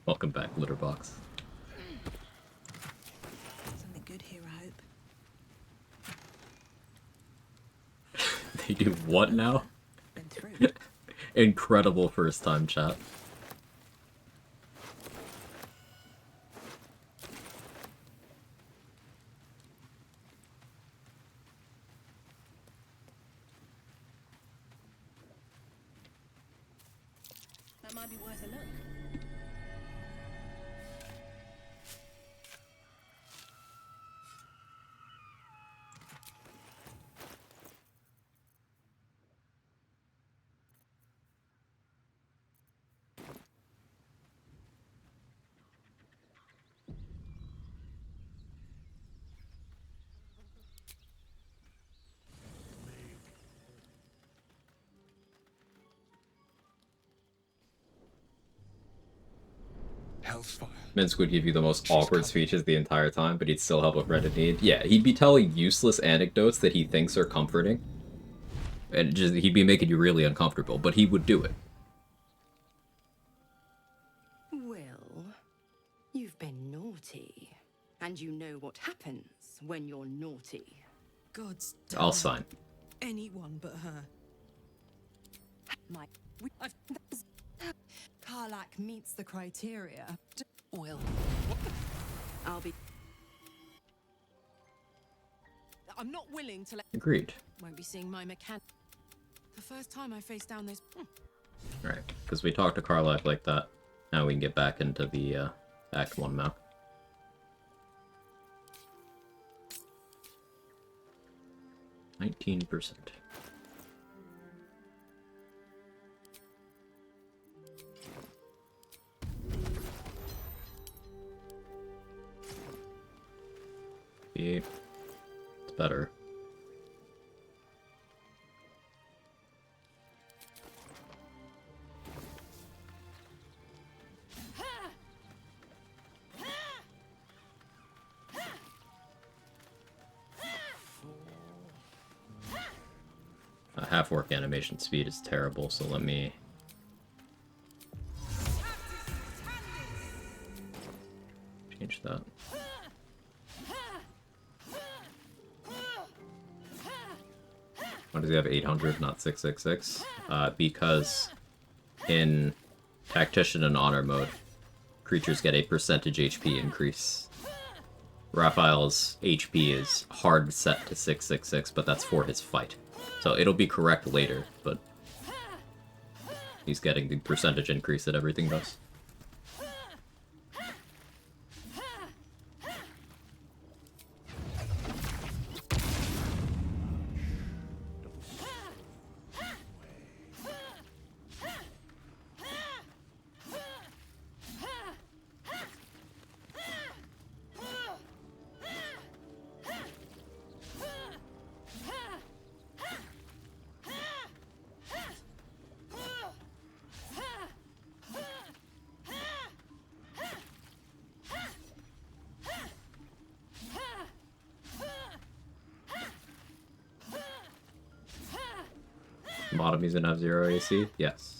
Welcome back, Litterbox. Something good here, I hope. They do what now? Incredible first time chat. That might be worth a look. Hellfire. Minsk would give you the most awkward speeches the entire time, but he'd still help with Red Need. Yeah, he'd be telling useless anecdotes that he thinks are comforting. And just he'd be making you really uncomfortable, but he would do it. Will, you've been naughty. And you know what happens when you're naughty. God's I'll sign. anyone but her. Karlak meets the criteria. Will. I'll be. I'm not willing to let. Agreed. Won't be seeing my mechanic. The first time I face down this. Alright, because we talked to Karlak like that. Now we can get back into the Act 1 map. %. It's better. half-orc animation speed is terrible, so let me... change that. Why does he have 800, not 666? Because in Tactician and Honor mode, creatures get a percentage HP increase. Raphael's HP is hard set to 666, but that's for his fight. So it'll be correct later, but he's getting the percentage increase that everything does. Lobotomy's gonna have 0 AC? Yes.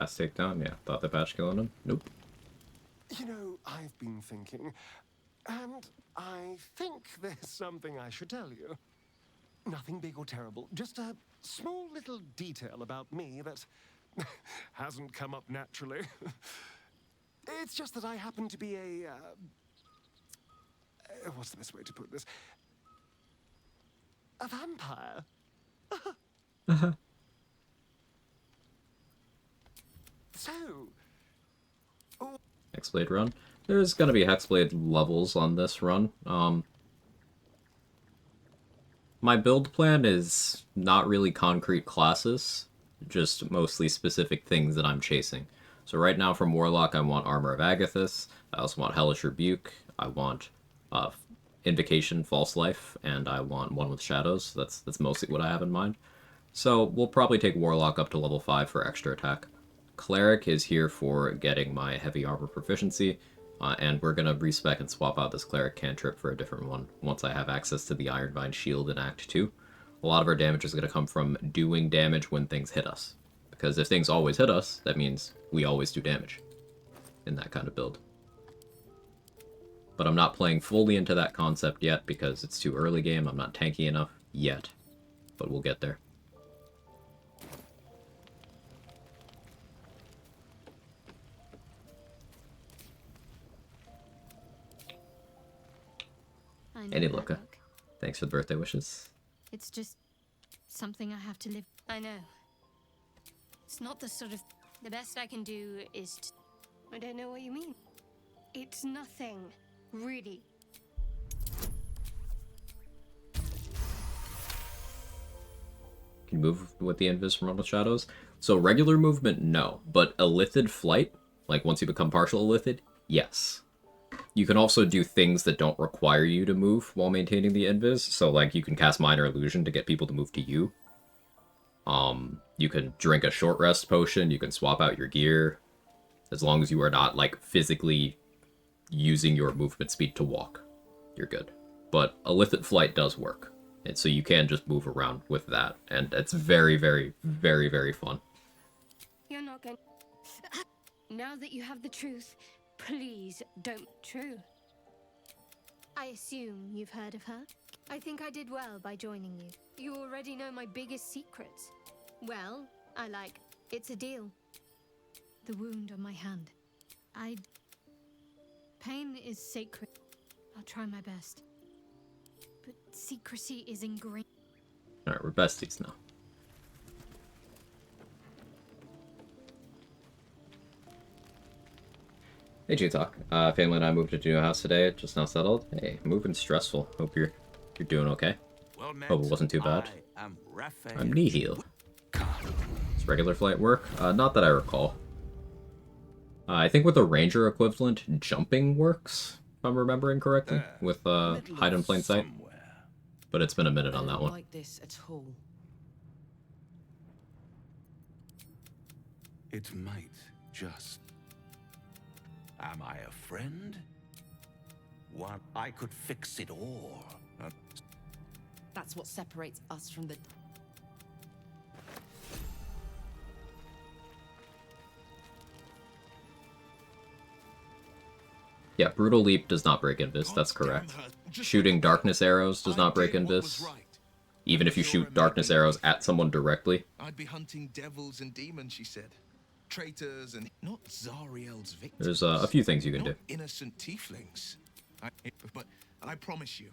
Fast takedown? Yeah. Thought the batch killing him? Nope. You know, I've been thinking, and I think there's something I should tell you. Nothing big or terrible, just a small little detail about me that hasn't come up naturally. It's just that I happen to be a... what's the best way to put this? A vampire. So... Hexblade run. There's gonna be Hexblade levels on this run. My build plan is not really concrete classes, just mostly specific things that I'm chasing. So right now from Warlock I want Armor of Agathis, I also want Hellish Rebuke, I want Invocation, False Life, and I want One with Shadows. That's mostly what I have in mind. So we'll probably take Warlock up to level 5 for extra attack. Cleric is here for getting my heavy armor proficiency, and we're going to respec and swap out this Cleric cantrip for a different one once I have access to the Ironvine Shield in Act 2. A lot of our damage is going to come from doing damage when things hit us, because if things always hit us, that means we always do damage in that kind of build. But I'm not playing fully into that concept yet because it's too early game, I'm not tanky enough yet, but we'll get there. Any Luca. Thanks for the birthday wishes. It's just something I have to live. I know. It's not the sort of... The best I can do is I don't know what you mean. It's nothing, really. Can you move with the Invis from Rumble Shadows? So regular movement, no. But Illithid flight, like once you become partial Illithid, yes. You can also do things that don't require you to move while maintaining the invis. So, like, you can cast Minor Illusion to get people to move to you. You can drink a short rest potion. You can swap out your gear. As long as you are not, like, physically using your movement speed to walk, you're good. But Illithid flight does work. And so you can just move around with that. And it's very, very, very, very fun. You're not going... Now that you have the truth... Please don't. True. I assume you've heard of her? I think I did well by joining you. You already know my biggest secrets. Well, it's a deal. The wound on my hand. Pain is sacred. I'll try my best. But secrecy is ingrained. Alright, we're besties now. Hey G-Talk, family and I moved into a new house today, just now settled. Hey, moving stressful. Hope you're doing okay. Well met. Hope it wasn't too bad. I am Raphael. I'm Nihil. Does regular flight work? Not that I recall. I think with the ranger equivalent, jumping works, if I'm remembering correctly, with hide in plain sight. But it's been a minute on that one. Like this at all. It might just. Am I a friend? One, I could fix it all. That's what separates us from the... Yeah, Brutal Leap does not break Invis, that's correct. Shooting Darkness Arrows does not break Invis. Even if you shoot Darkness Arrows at someone directly. I'd be hunting devils and demons, she said. Traitors and not Zariel's victims. There's a few things you can do. Innocent tieflings. But I promise you,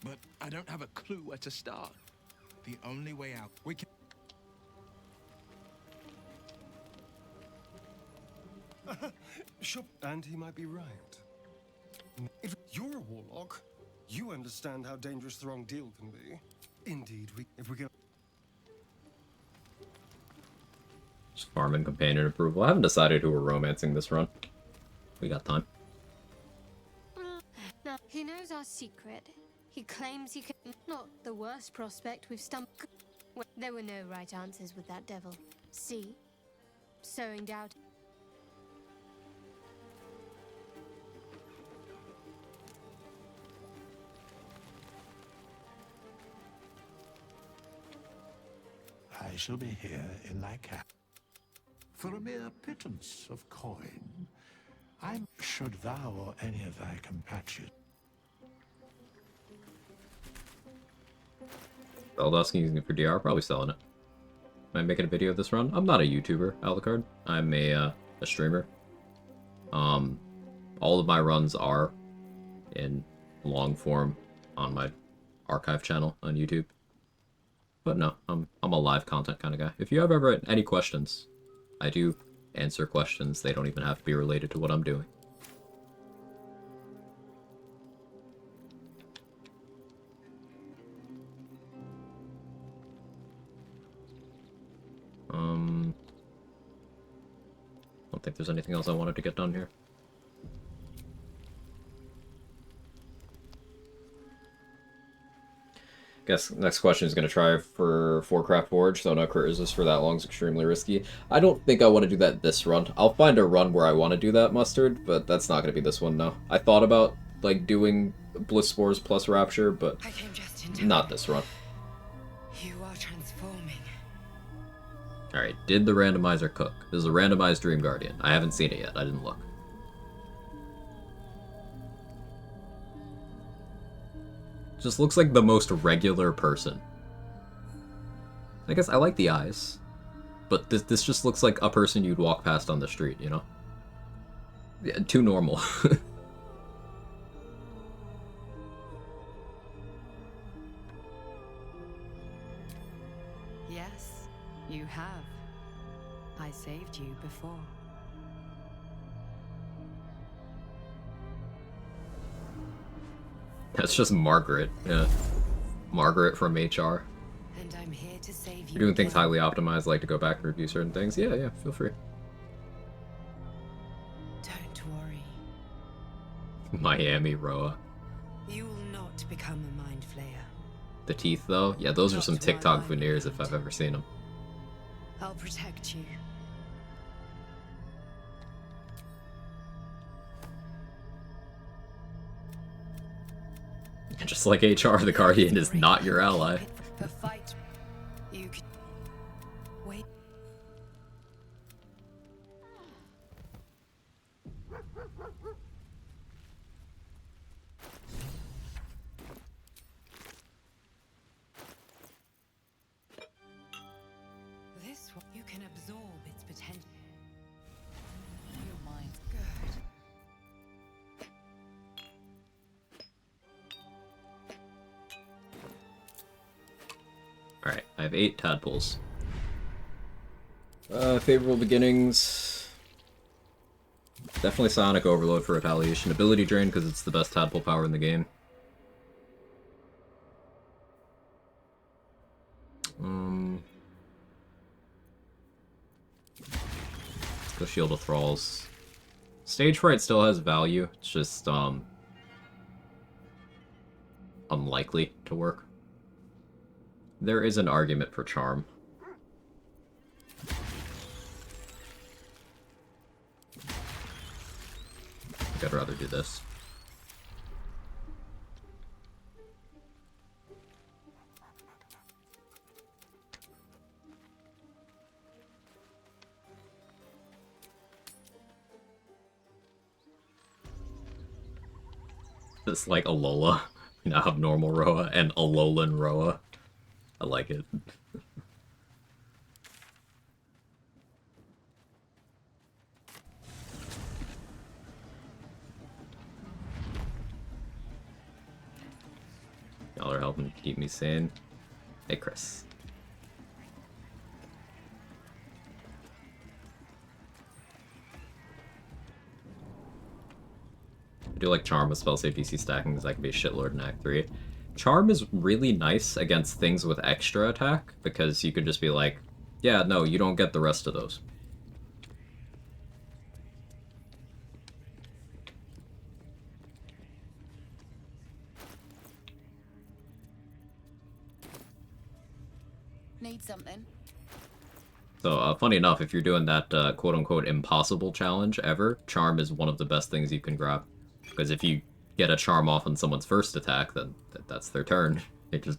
but I don't have a clue where to start. The only way out. We can. Sure, and he might be right. If you're a warlock, you understand how dangerous the wrong deal can be. Indeed, if we get. Just farm and companion approval. I haven't decided who we're romancing this run. We got time. Now, he knows our secret. He claims he can... Not the worst prospect we've stumped... Well, there were no right answers with that devil. See? Sowing doubt. I shall be here in thy cap. For a mere pittance of coin, should thou or any of thy compatriots. Beldusking using it for DR, probably selling it. Am I making a video of this run? I'm not a YouTuber, Alucard. I'm a streamer. All of my runs are in long form on my archive channel on YouTube. But no, I'm a live content kind of guy. If you have ever any questions, I do answer questions. They don't even have to be related to what I'm doing. I don't think there's anything else I wanted to get done here. Guess next question is going to try for Craft Forge, though no crit resist for that long is extremely risky. I don't think I want to do that this run. I'll find a run where I want to do that, Mustard, but that's not going to be this one, no. I thought about, like, doing Bliss Spores plus Rapture, but not this run. You are transforming. Alright, did the randomizer cook? This is a randomized Dream Guardian. I haven't seen it yet, I didn't look. Just looks like the most regular person. I guess I like the eyes, but this just looks like a person you'd walk past on the street, you know? Yeah, too normal. Yes, you have. I saved you before. That's just Margaret, yeah. Margaret from HR. And I'm here to save you. You're doing things highly optimized, like to go back and review certain things. Yeah, feel free. Don't worry. Miami Roa. You will not become a mind flayer. The teeth, though? Yeah, those are some TikTok veneers if I've ever seen them. I'll protect you. Just like HR, the Guardian is not your ally. The fight. You can wait. This one you can absorb its potential. Your mind. Good. Alright, I have 8 tadpoles. Favorable beginnings. Definitely Sonic Overload for Retaliation. Ability Drain because it's the best tadpole power in the game. Go Shield of Thralls. Stage Fright still has value. It's just, unlikely to work. There is an argument for Charm. I'd rather do this. It's like Alola. We now have normal Roa and Alolan Roa. I like it. Y'all are helping keep me sane. Hey, Chris. I do like Charm with spell save DC stacking because that can be a shitlord in Act 3. Charm is really nice against things with extra attack because you could just be like, yeah, no, you don't get the rest of those. Need something? So, funny enough, if you're doing that quote-unquote impossible challenge ever, Charm is one of the best things you can grab. Because if you get a Charm off on someone's first attack, then that's their turn. It just...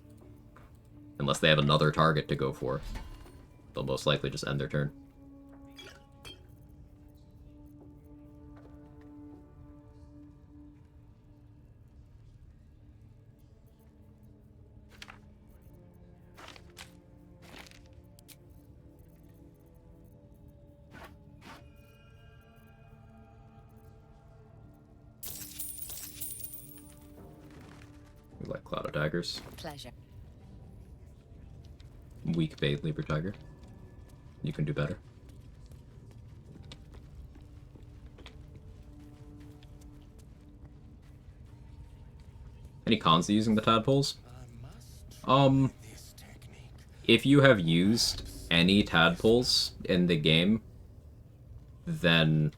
Unless they have another target to go for, they'll most likely just end their turn. We like Cloud of Daggers. Pleasure. Weak bait Leaper Tiger. You can do better. Any cons to using the tadpoles? If you have used any tadpoles in the game, then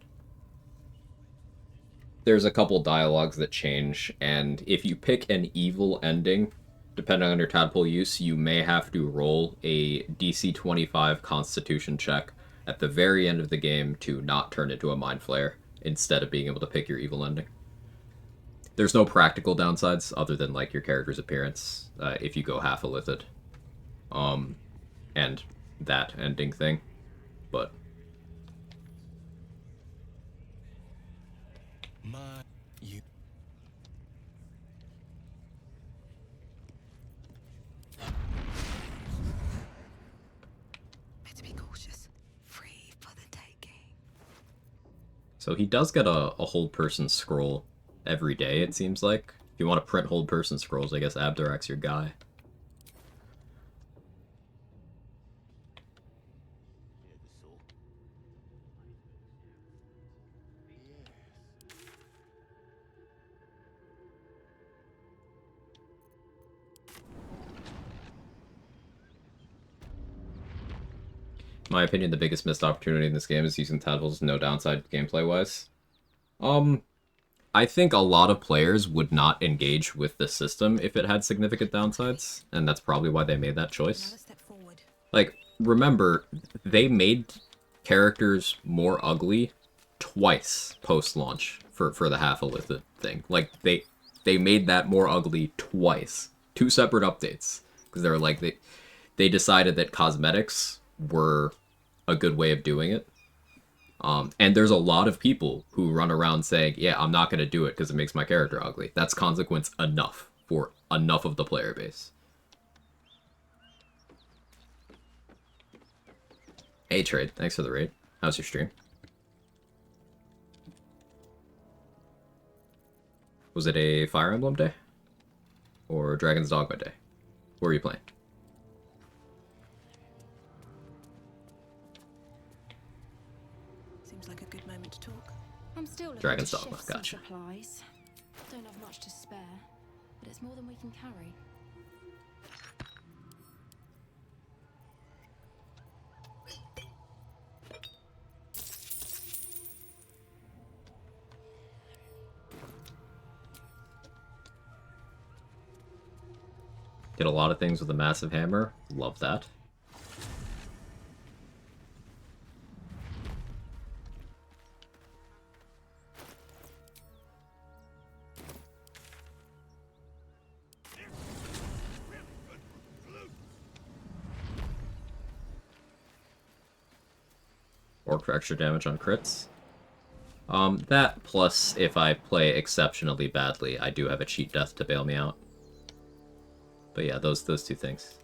there's a couple dialogues that change, and if you pick an evil ending, depending on your tadpole use, you may have to roll a DC 25 Constitution check at the very end of the game to not turn into a Mind Flayer, instead of being able to pick your evil ending. There's no practical downsides other than like your character's appearance if you go half illithid, and that ending thing, but better be cautious. Free for the taking. So he does get a hold person scroll every day, it seems like. If you want to print hold person scrolls, I guess Abdurak's your guy. In my opinion, the biggest missed opportunity in this game is using tadpoles, no downside gameplay-wise. I think a lot of players would not engage with the system if it had significant downsides, and that's probably why they made that choice. Like, remember, they made characters more ugly twice post-launch for the half-illithid thing. Like, they made that more ugly twice. 2 separate updates. Because they were like, they decided that cosmetics were a good way of doing it. And there's a lot of people who run around saying, yeah, I'm not going to do it because it makes my character ugly. That's consequence enough for enough of the player base. Hey, Trade. Thanks for the raid. How's your stream? Was it a Fire Emblem day? Or Dragon's Dogma day? What were you playing? Seems like a good moment to talk. I'm still looking Dragon's to Dogma, shift some gotcha. supplies. Don't have much to spare, but it's more than we can carry. Did a lot of things with a massive hammer. Love that. Or for extra damage on crits. That plus if I play exceptionally badly, I do have a cheat death to bail me out. But yeah, those two things.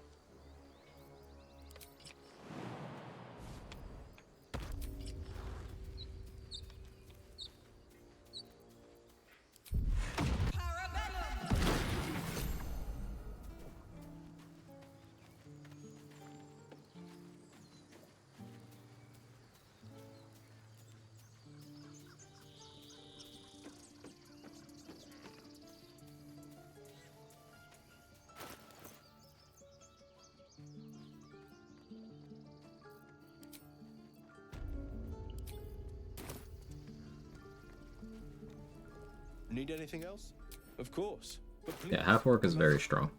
Need anything else? Of course. But please, Yeah, half orc is very strong.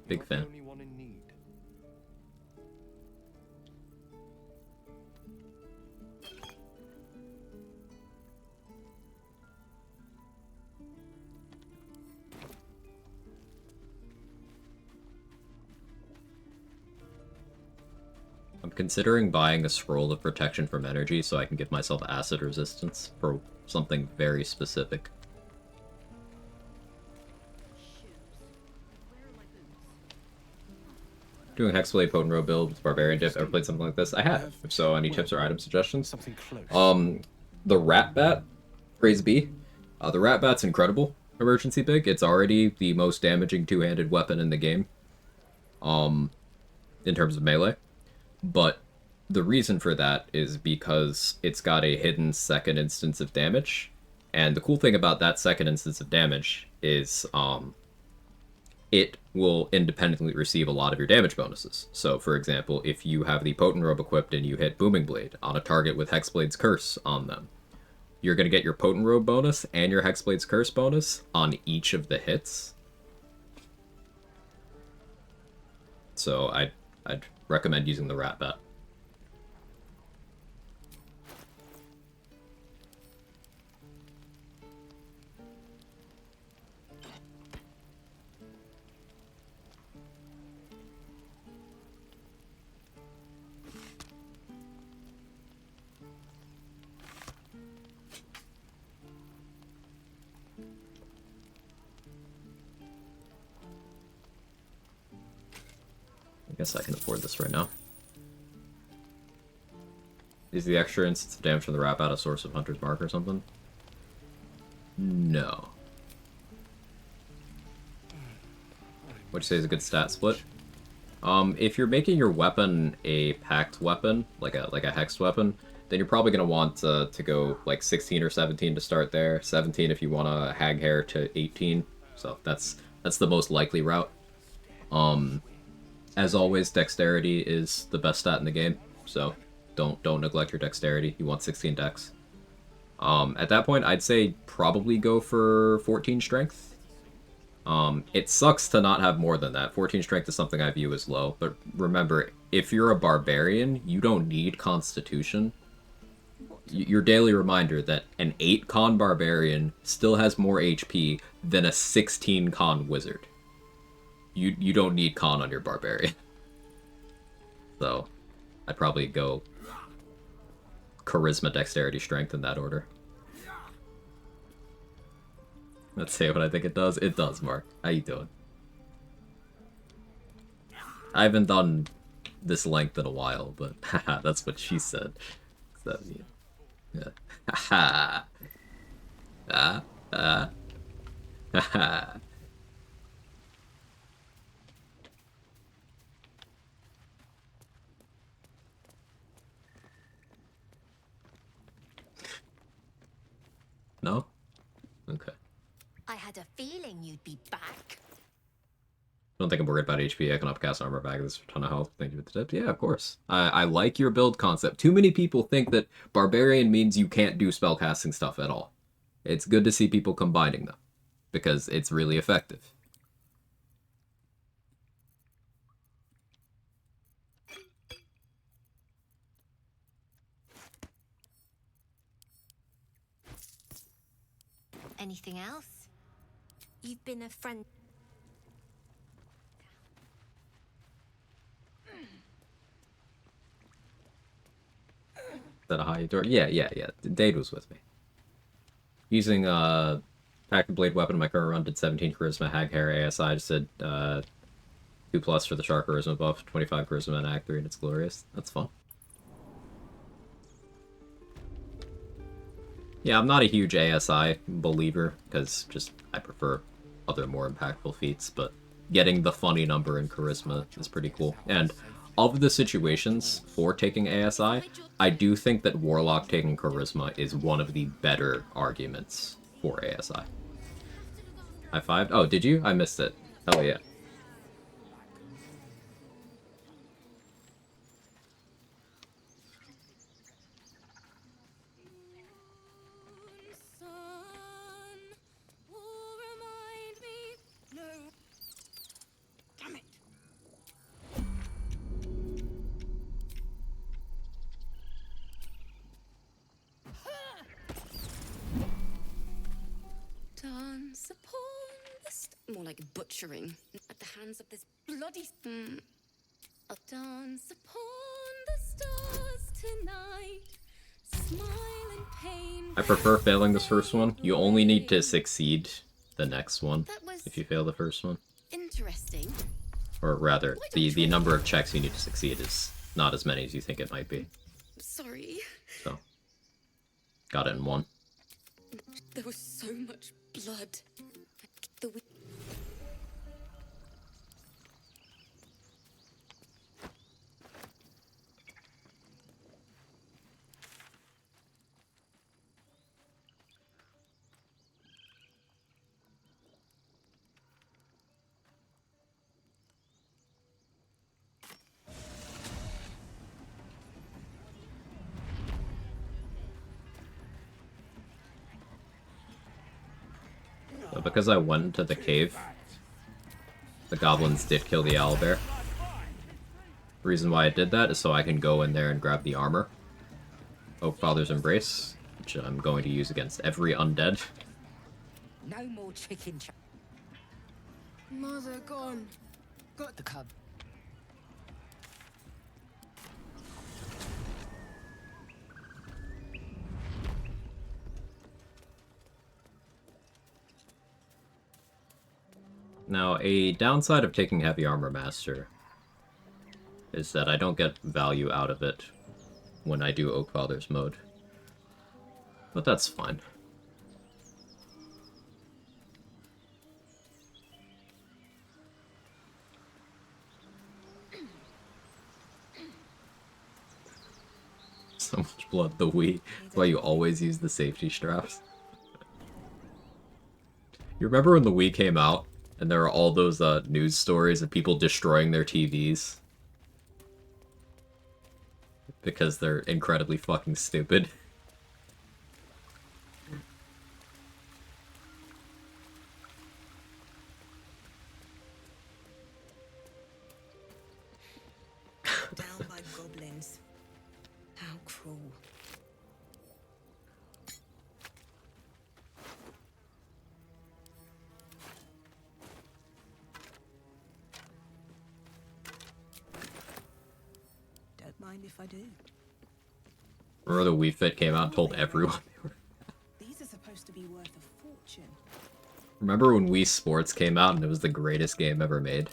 Big fan. only one in need. I'm considering buying a scroll of protection from energy so I can give myself acid resistance for something very specific. Doing Hexblade Potent Row build with Barbarian Dip. Ever played something like this? I have. If so, any tips or item suggestions? Something close. The Rat Bat, praise be. The Rat Bat's incredible. Emergency Big. It's already the most damaging two-handed weapon in the game. In terms of melee. But the reason for that is because it's got a hidden second instance of damage. And the cool thing about that second instance of damage is it will independently receive a lot of your damage bonuses. So, for example, if you have the Potent Robe equipped and you hit Booming Blade on a target with Hexblade's Curse on them, you're going to get your Potent Robe bonus and your Hexblade's Curse bonus on each of the hits. So I'd recommend using the Rat Bat. I guess I can afford this right now. Is the extra instance of damage from the Rat Bat a source of Hunter's Mark or something? No. What'd you say is a good stat split? If you're making your weapon a packed weapon, like a hexed weapon, then you're probably going to want to go like 16 or 17 to start there. 17 if you want to hag hair to 18. So that's the most likely route. As always, dexterity is the best stat in the game, so don't neglect your dexterity. You want 16 dex. At that point, I'd say probably go for 14 strength. It sucks to not have more than that. 14 strength is something I view as low, but remember, if you're a barbarian, you don't need constitution. Your daily reminder that an 8 con barbarian still has more HP than a 16 con wizard. You don't need con on your barbarian. So, I'd probably go charisma, dexterity, strength in that order. Let's say what I think it does. It does, Mark. How you doing? I haven't done this length in a while, but haha, that's what she said. Does that mean? Yeah. Haha. Haha. No? Okay. I had a feeling you'd be back. Don't think I'm worried about HP. I can upcast armor bag. There's a ton of health. Thank you for the tips. Yeah, of course. I like your build concept. Too many people think that barbarian means you can't do spellcasting stuff at all. It's good to see people combining them, because it's really effective. Anything else? You've been a friend. Is that a high door? Yeah. Dade was with me. Using Pack the Blade weapon in my current run did 17 charisma, hag hair, ASI just did 2+ for the shark charisma buff, 25 charisma in Act 3, and it's glorious. That's fun. Yeah, I'm not a huge ASI believer, because just I prefer other more impactful feats, but getting the funny number in charisma is pretty cool. And of the situations for taking ASI, I do think that Warlock taking charisma is one of the better arguments for ASI. High-fived? Oh, did you? I missed it. Hell yeah. Damn it. Dance upon the more like butchering at the hands of this bloody. I'll dance upon the stars tonight. Smile in pain. I prefer failing this first one. You only need to succeed the next one if you fail the first one. Interesting. Or rather, the number of checks you need to succeed is not as many as you think it might be. Sorry. So, got it in one. There was so much blood. So because I went into the cave, the goblins did kill the owlbear. The reason why I did that is so I can go in there and grab the armor. Oakfather's Embrace, which I'm going to use against every undead. No more chicken. Mother gone. Got the cub. Now, a downside of taking Heavy Armor Master is that I don't get value out of it when I do Oakfather's mode. But that's fine. So much blood, the Wii. That's why you always use the safety straps. You remember when the Wii came out? And there are all those news stories of people destroying their TVs. Because they're incredibly fucking stupid. Down by goblins. How cruel. Don't mind if I do. Remember the Wii Fit came out and told everyone they were... These are supposed to be worth a fortune. Remember when Wii Sports came out and it was the greatest game ever made?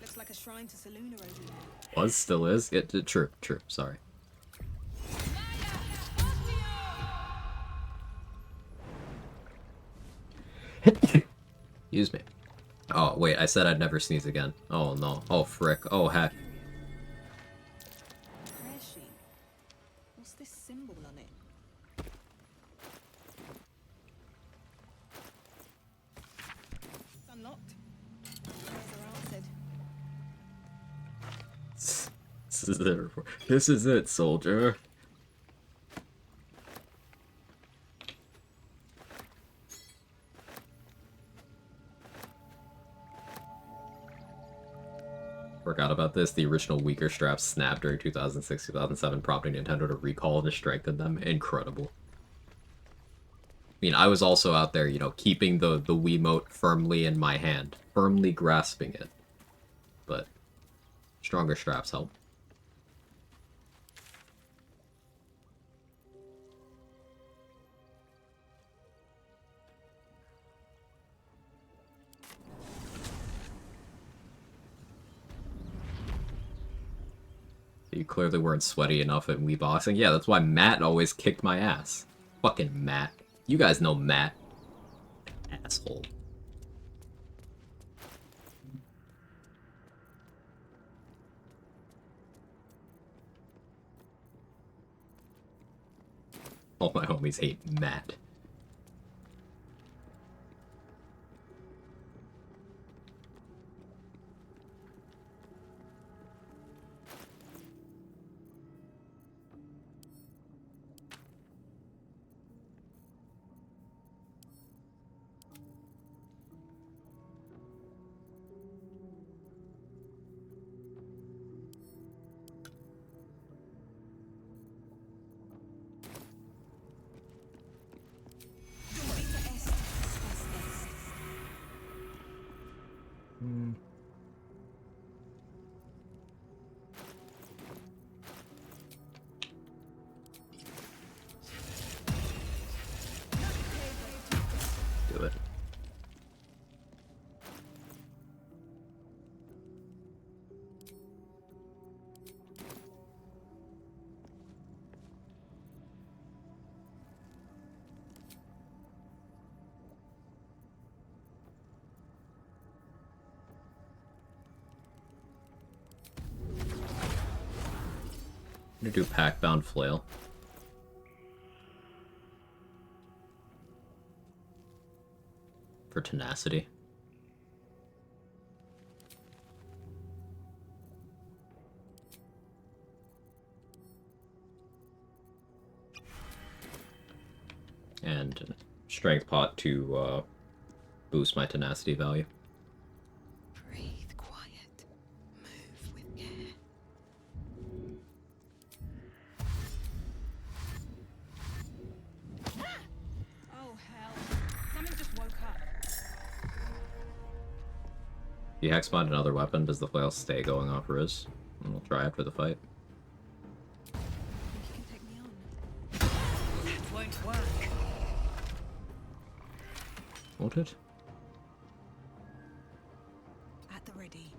Looks like a shrine to Saluna over there. Was, still is? True, sorry. Excuse me. Oh, wait, I said I'd never sneeze again. Oh, no. Oh, frick. Oh, heck. Prayer sheet. What's this symbol on it? It's unlocked. Prayers are answered. This is it, soldier. forgot about this. The original weaker straps snapped during 2006-2007, prompting Nintendo to recall and strengthen them. Incredible. I mean, I was also out there, you know, keeping the Wiimote firmly in my hand. Firmly grasping it. But stronger straps help. You clearly weren't sweaty enough at Wii Boxing. Yeah, that's why Matt always kicked my ass. Fucking Matt. You guys know Matt. Asshole. All my homies hate Matt. Do it. I'm gonna do Pack-Bound Flail. For tenacity. And Strength Pot to boost my tenacity value. Breathe quiet. Move with care. Oh, hell. Someone just woke up. If you hexbond another weapon, does the flail stay going off Riz? And we'll try after the fight. You can take me on. That won't work. Won't it? At the ready.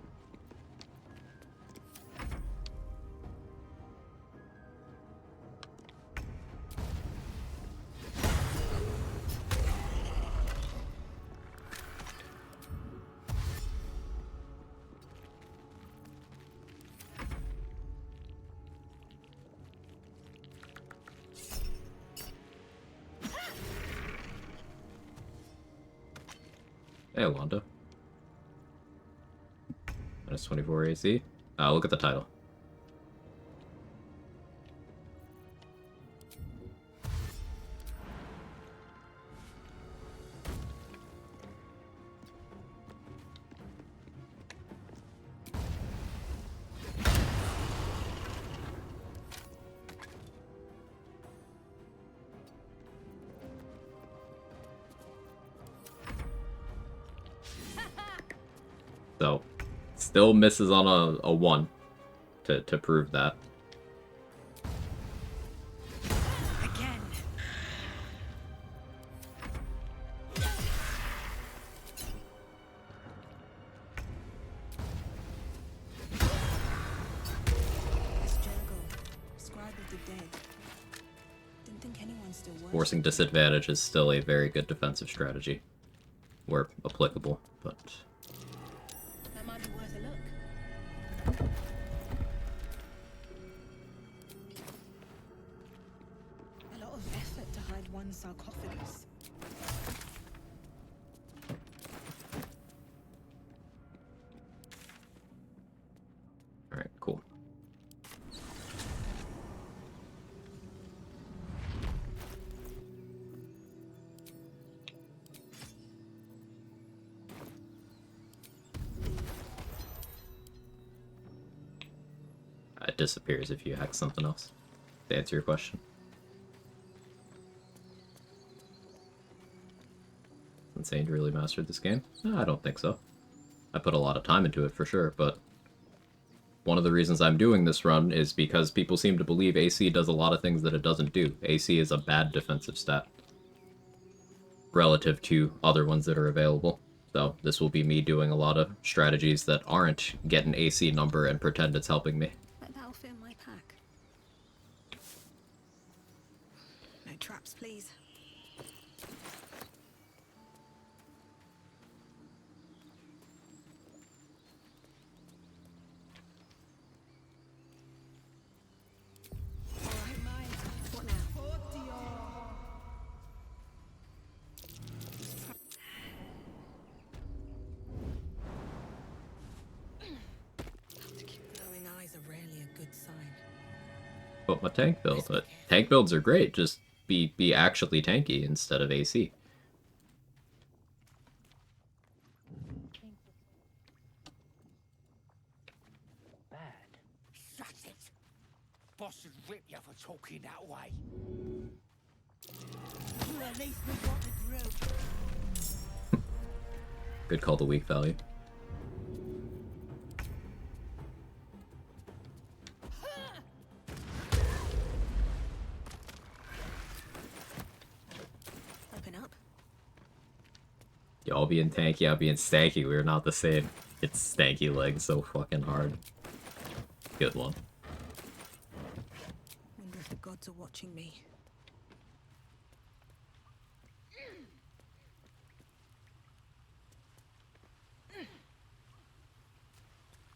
Hey, Wanda. Minus 24 AC. Look at the title. So, still misses on a 1 to prove that. Again. It's Jurgle, scribe of the dead. Didn't think anyone still works. Forcing disadvantage is still a very good defensive strategy. Where applicable, but... That might be worth a look. A lot of effort to hide one sarcophagus. Alright, cool. disappears if you hex something else, to answer your question. Insane to really mastered this game? No, I don't think so. I put a lot of time into it for sure, but one of the reasons I'm doing this run is because people seem to believe AC does a lot of things that it doesn't do. AC is a bad defensive stat relative to other ones that are available. So this will be me doing a lot of strategies that aren't get an AC number and pretend it's helping me. But that'll fit in my pack. No traps, please. But my tank build, but tank builds are great. Just be actually tanky instead of AC. Bad. Shut it. Boss would rip you for talking that way. Well, at least we got the group. Good call to weak value. Y'all being tanky, I'll being stanky. We're not the same. It's stanky legs so fucking hard. Good one. Wonder if the gods are watching me.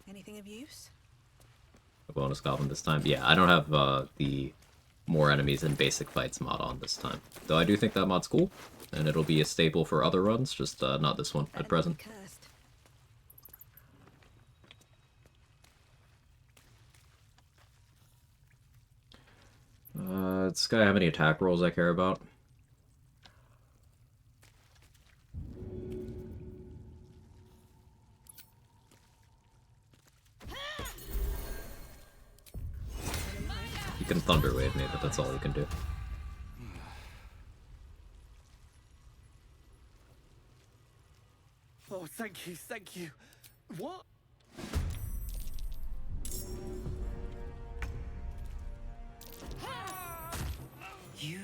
Anything of use? A bonus goblin this time. Yeah, I don't have the more enemies in basic fights mod on this time. Though I do think that mod's cool, and it'll be a staple for other runs, just not this one at present. Does this guy have any attack rolls I care about? You can Thunder Wave me, but that's all you can do. Oh, thank you, thank you. What?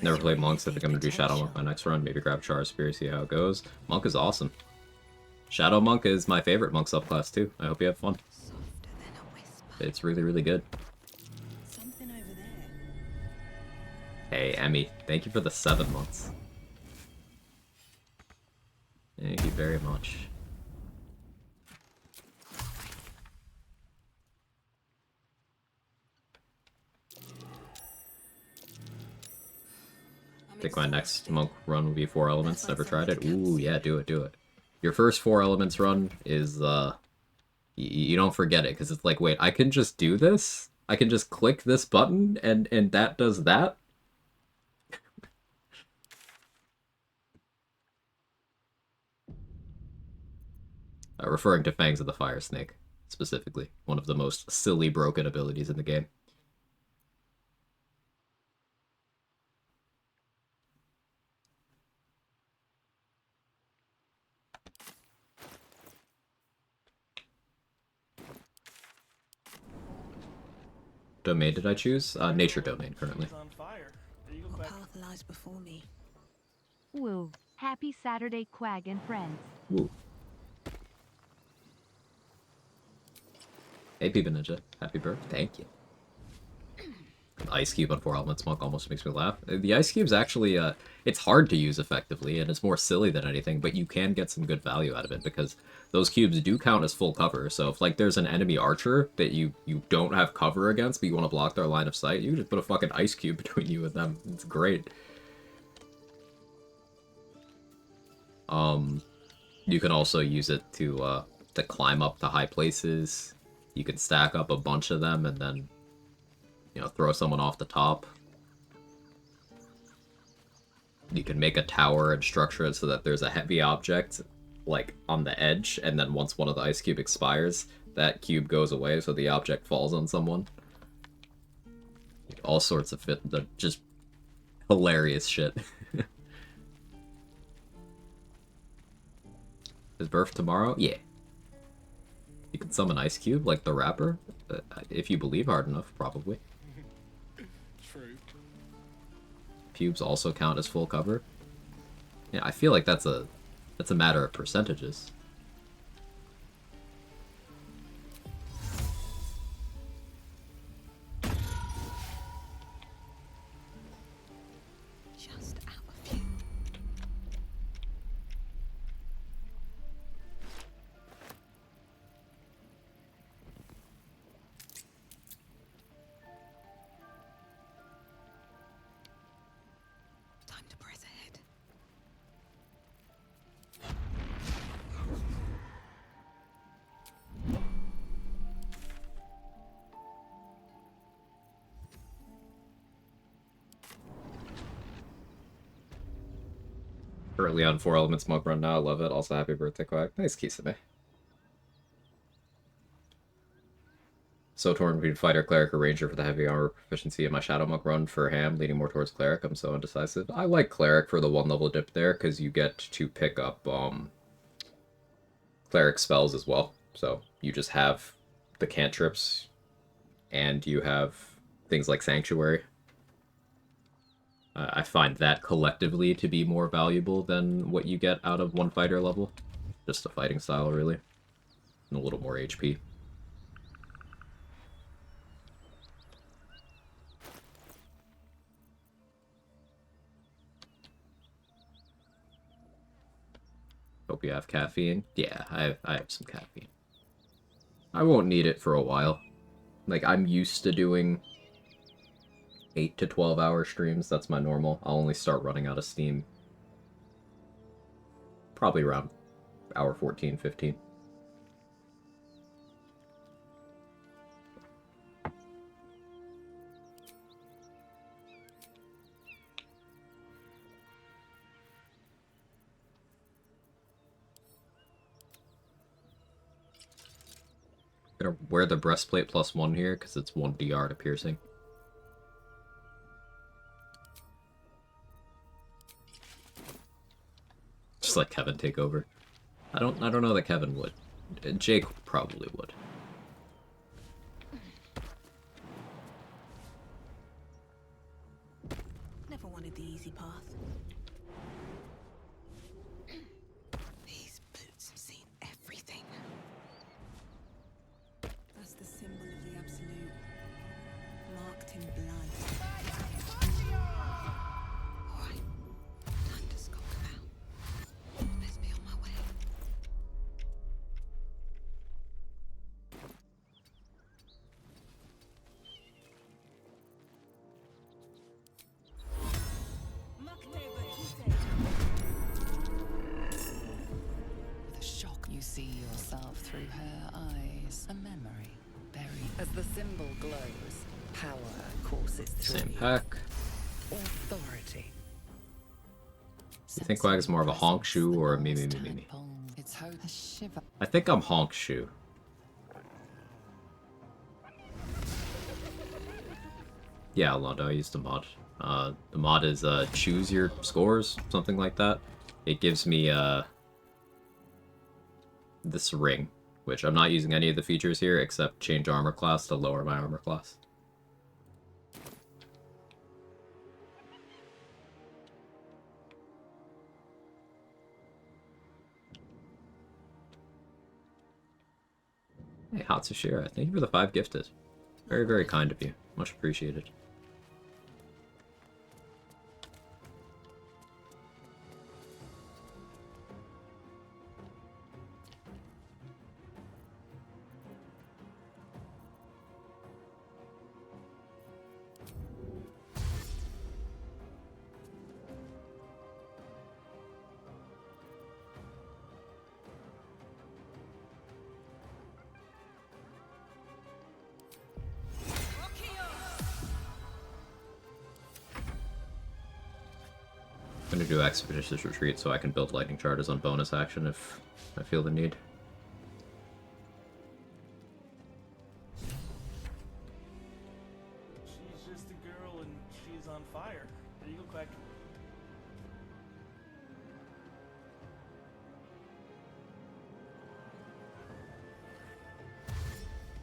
Never played Monks. I think I'm gonna do Shadow Monk my next run. Maybe grab Char Spear, see how it goes. Monk is awesome. Shadow Monk is my favorite Monk subclass too. I hope you have fun. It's really, really good. Hey, Emmy, thank you for the 7 months. Thank you very much. I think my next monk run will be 4 elements. Never tried it. Ooh, yeah, do it, do it. Your first 4 elements run is, you don't forget it, because it's like, wait, I can just do this? I can just click this button, and that does that? Referring to Fangs of the Fire Snake, specifically. One of the most silly broken abilities in the game. Domain did I choose? Nature domain currently. What path lies before me? Woo. Happy Saturday, Quag and friends. Woo. Hey, Peepin' Ninja. Happy birthday. Thank you. Ice Cube on 4 elements monk almost makes me laugh. The Ice Cube's actually, it's hard to use effectively, and it's more silly than anything, but you can get some good value out of it, because those cubes do count as full cover. So if, like, there's an enemy archer that you don't have cover against, but you want to block their line of sight, you can just put a fucking Ice Cube between you and them. It's great. You can also use it to climb up to high places. You can stack up a bunch of them and then, you know, throw someone off the top. You can make a tower and structure it so that there's a heavy object, like, on the edge, and then once one of the ice cube expires, that cube goes away so the object falls on someone. All sorts of just hilarious shit. His birth tomorrow? Yeah. You can summon Ice Cube, like the rapper? If you believe hard enough, probably. True. Pubes also count as full cover. Yeah, I feel like that's a matter of percentages. Just out of view. Time to press ahead. Currently on 4 Elements Monk Run now, I love it. Also, happy birthday, Quag. Nice, Kisame. So torn between Fighter, Cleric, or Ranger for the heavy armor proficiency in my Shadow Monk run for Ham, leaning more towards Cleric. I'm so indecisive. I like Cleric for the 1 level dip there, because you get to pick up Cleric spells as well. So you just have the cantrips, and you have things like Sanctuary. I find that collectively to be more valuable than what you get out of 1 fighter level. Just the fighting style, really. And a little more HP. Hope you have caffeine. Yeah, I have some caffeine. I won't need it for a while. Like, I'm used to doing 8 to 12 hour streams. That's my normal. I'll only start running out of steam probably around hour 14, 15. Gonna wear the breastplate +1 here because it's 1 DR to piercing. Just let Kevin take over. I don't know that Kevin would. Jake probably would. Never wanted the easy path. These boots have seen everything. That's the symbol of the absolute, marked in blood. Alright, time to skulk about. Best be on my way. With a shock, you see yourself through her eyes. A memory buried. As the symbol glows, power courses through Same you. pack. Authority. You think Quag is more of a honk shoe or a me? It's how a shiver. I think I'm honk shoe. Yeah, Londo, I used the mod. The mod is choose your scores, something like that. It gives me this ring, which I'm not using any of the features here except change armor class to lower my armor class. Hey, Hatsushira, thank you for the 5 gifted. Very, very kind of you. Much appreciated. I'm gonna do Expeditious Retreat so I can build lightning charges on bonus action if I feel the need. She's just a girl and she's on fire. There you go, Quag.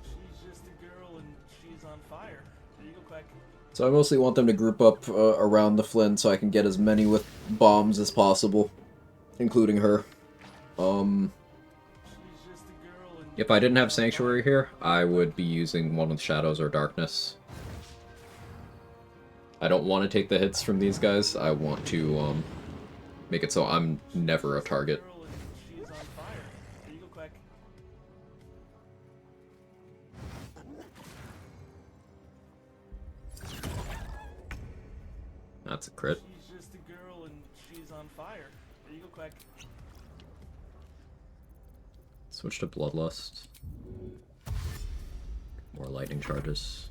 She's just a girl and she's on fire. There you go, Quag. So I mostly want them to group up around the Flint so I can get as many with bombs as possible, including her. If I didn't have Sanctuary here, I would be using one with Shadows or Darkness. I don't want to take the hits from these guys. I want to make it so I'm never a target. That's a crit. She's just a girl and she's on fire. There you go, Quag. Switch to Bloodlust. More lightning charges.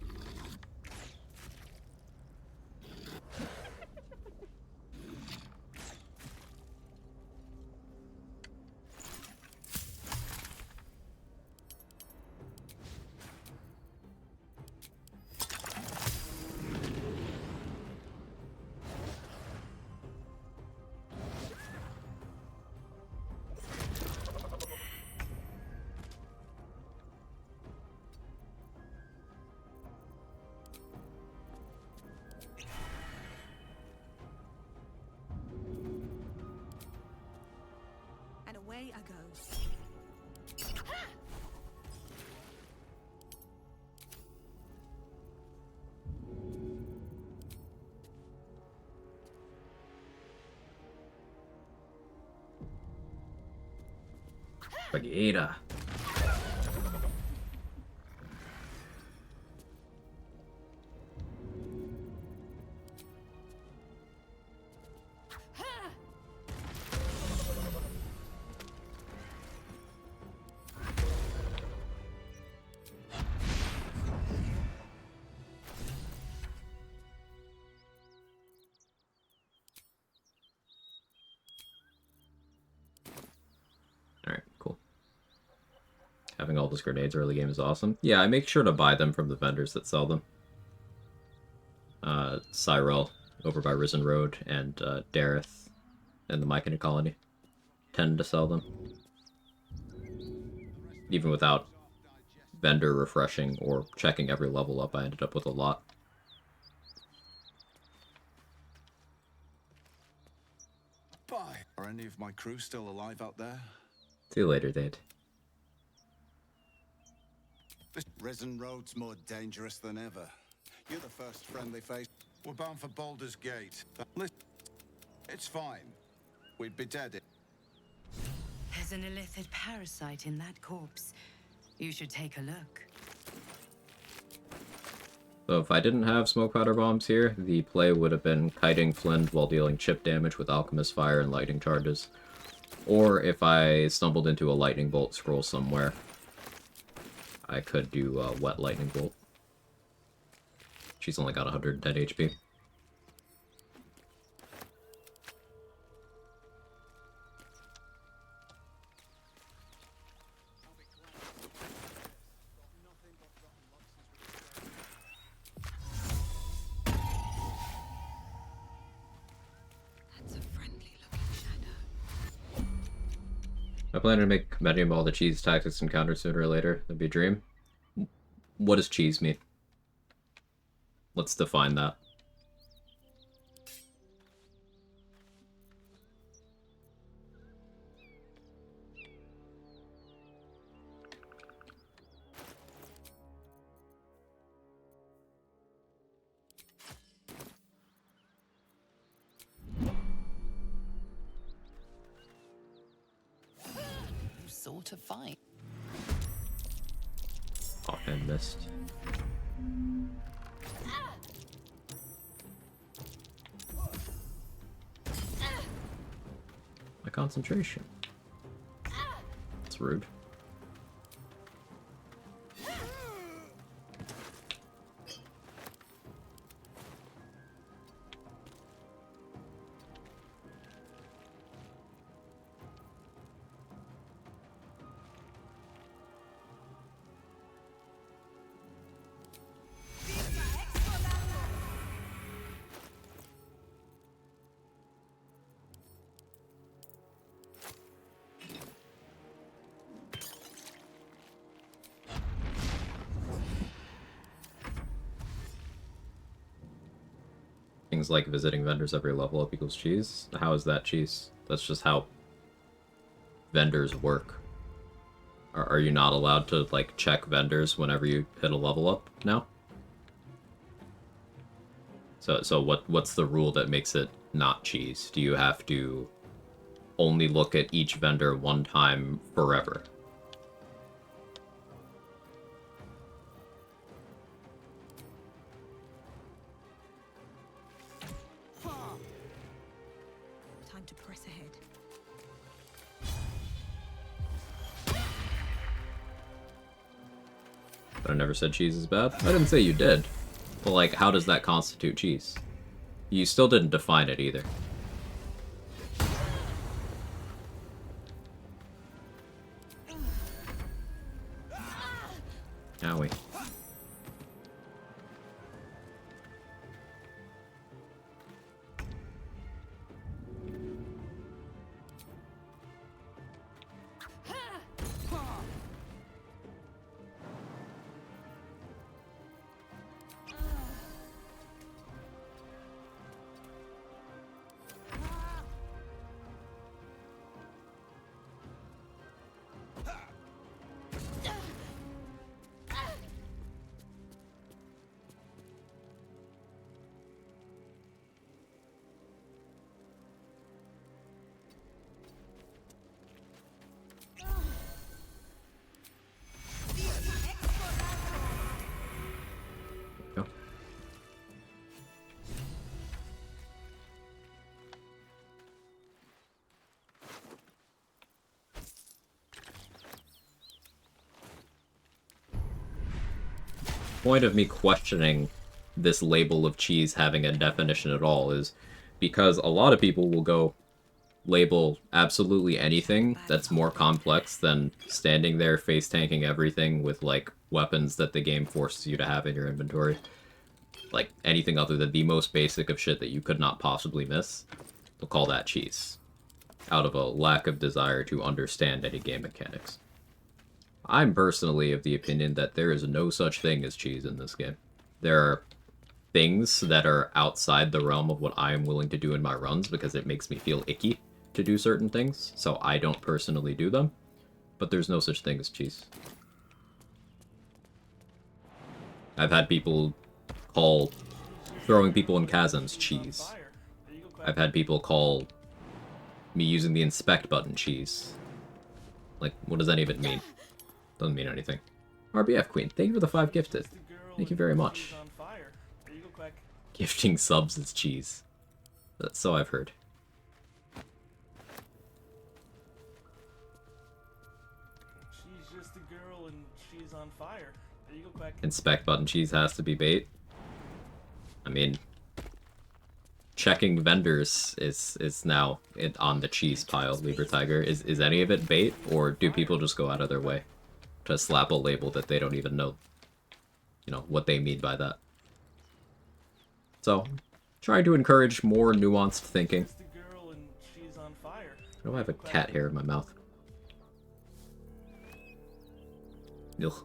Away I go. Vegeta. Alright, cool. Having all those grenades early game is awesome. Yeah, I make sure to buy them from the vendors that sell them. Cyrell, over by Risen Road, and Dareth and the Myconid Colony tend to sell them. Even without vendor refreshing or checking every level up, I ended up with a lot. Bye. Are any of my crew still alive out there? See you later, Dade. This Risen Road's more dangerous than ever. You're the first friendly face. We're bound for Baldur's Gate. Listen, it's fine. We'd be dead. There's an illithid parasite in that corpse. You should take a look. So if I didn't have smoke powder bombs here, the play would have been kiting Flint while dealing chip damage with Alchemist Fire and lightning charges. Or if I stumbled into a lightning bolt scroll somewhere, I could do wet lightning bolt. She's only got 110 HP. I plan to make many of all the cheese tactics encounter sooner or later. That'd be a dream. What does cheese mean? Let's define that. Sort of fight. Offhand missed. My concentration. That's rude. things like visiting vendors every level up equals cheese. How is that cheese? That's just how vendors work. Are you not allowed to, like, check vendors whenever you hit a level up now? So what's the rule that makes it not cheese? Do you have to only look at each vendor one time forever? Time to press ahead. But I never said cheese is bad. I didn't say you did. But, like, how does that constitute cheese? You still didn't define it either. Owie. Point of me questioning this label of cheese having a definition at all is because a lot of people will go label absolutely anything that's more complex than standing there face tanking everything with, like, weapons that the game forces you to have in your inventory. Like, anything other than the most basic of shit that you could not possibly miss. They'll call that cheese, out of a lack of desire to understand any game mechanics. I'm personally of the opinion that there is no such thing as cheese in this game. There are things that are outside the realm of what I am willing to do in my runs because it makes me feel icky to do certain things, so I don't personally do them. But there's no such thing as cheese. I've had people call throwing people in chasms cheese. I've had people call me using the inspect button cheese. Like, what does that even mean? Doesn't mean anything. RBF Queen, thank you for the 5 gifted. Thank you very much. Gifting subs is cheese. So I've heard. She's just a girl and she's on fire. There you go, Quag. Inspect button cheese has to be bait. I mean, checking vendors is now on the cheese pile, Lieber Tiger. Is any of it bait, or do people just go out of their way to slap a label that they don't even know, you know, what they mean by that? So, trying to encourage more nuanced thinking. Why do I have a cat hair in my mouth? Ugh.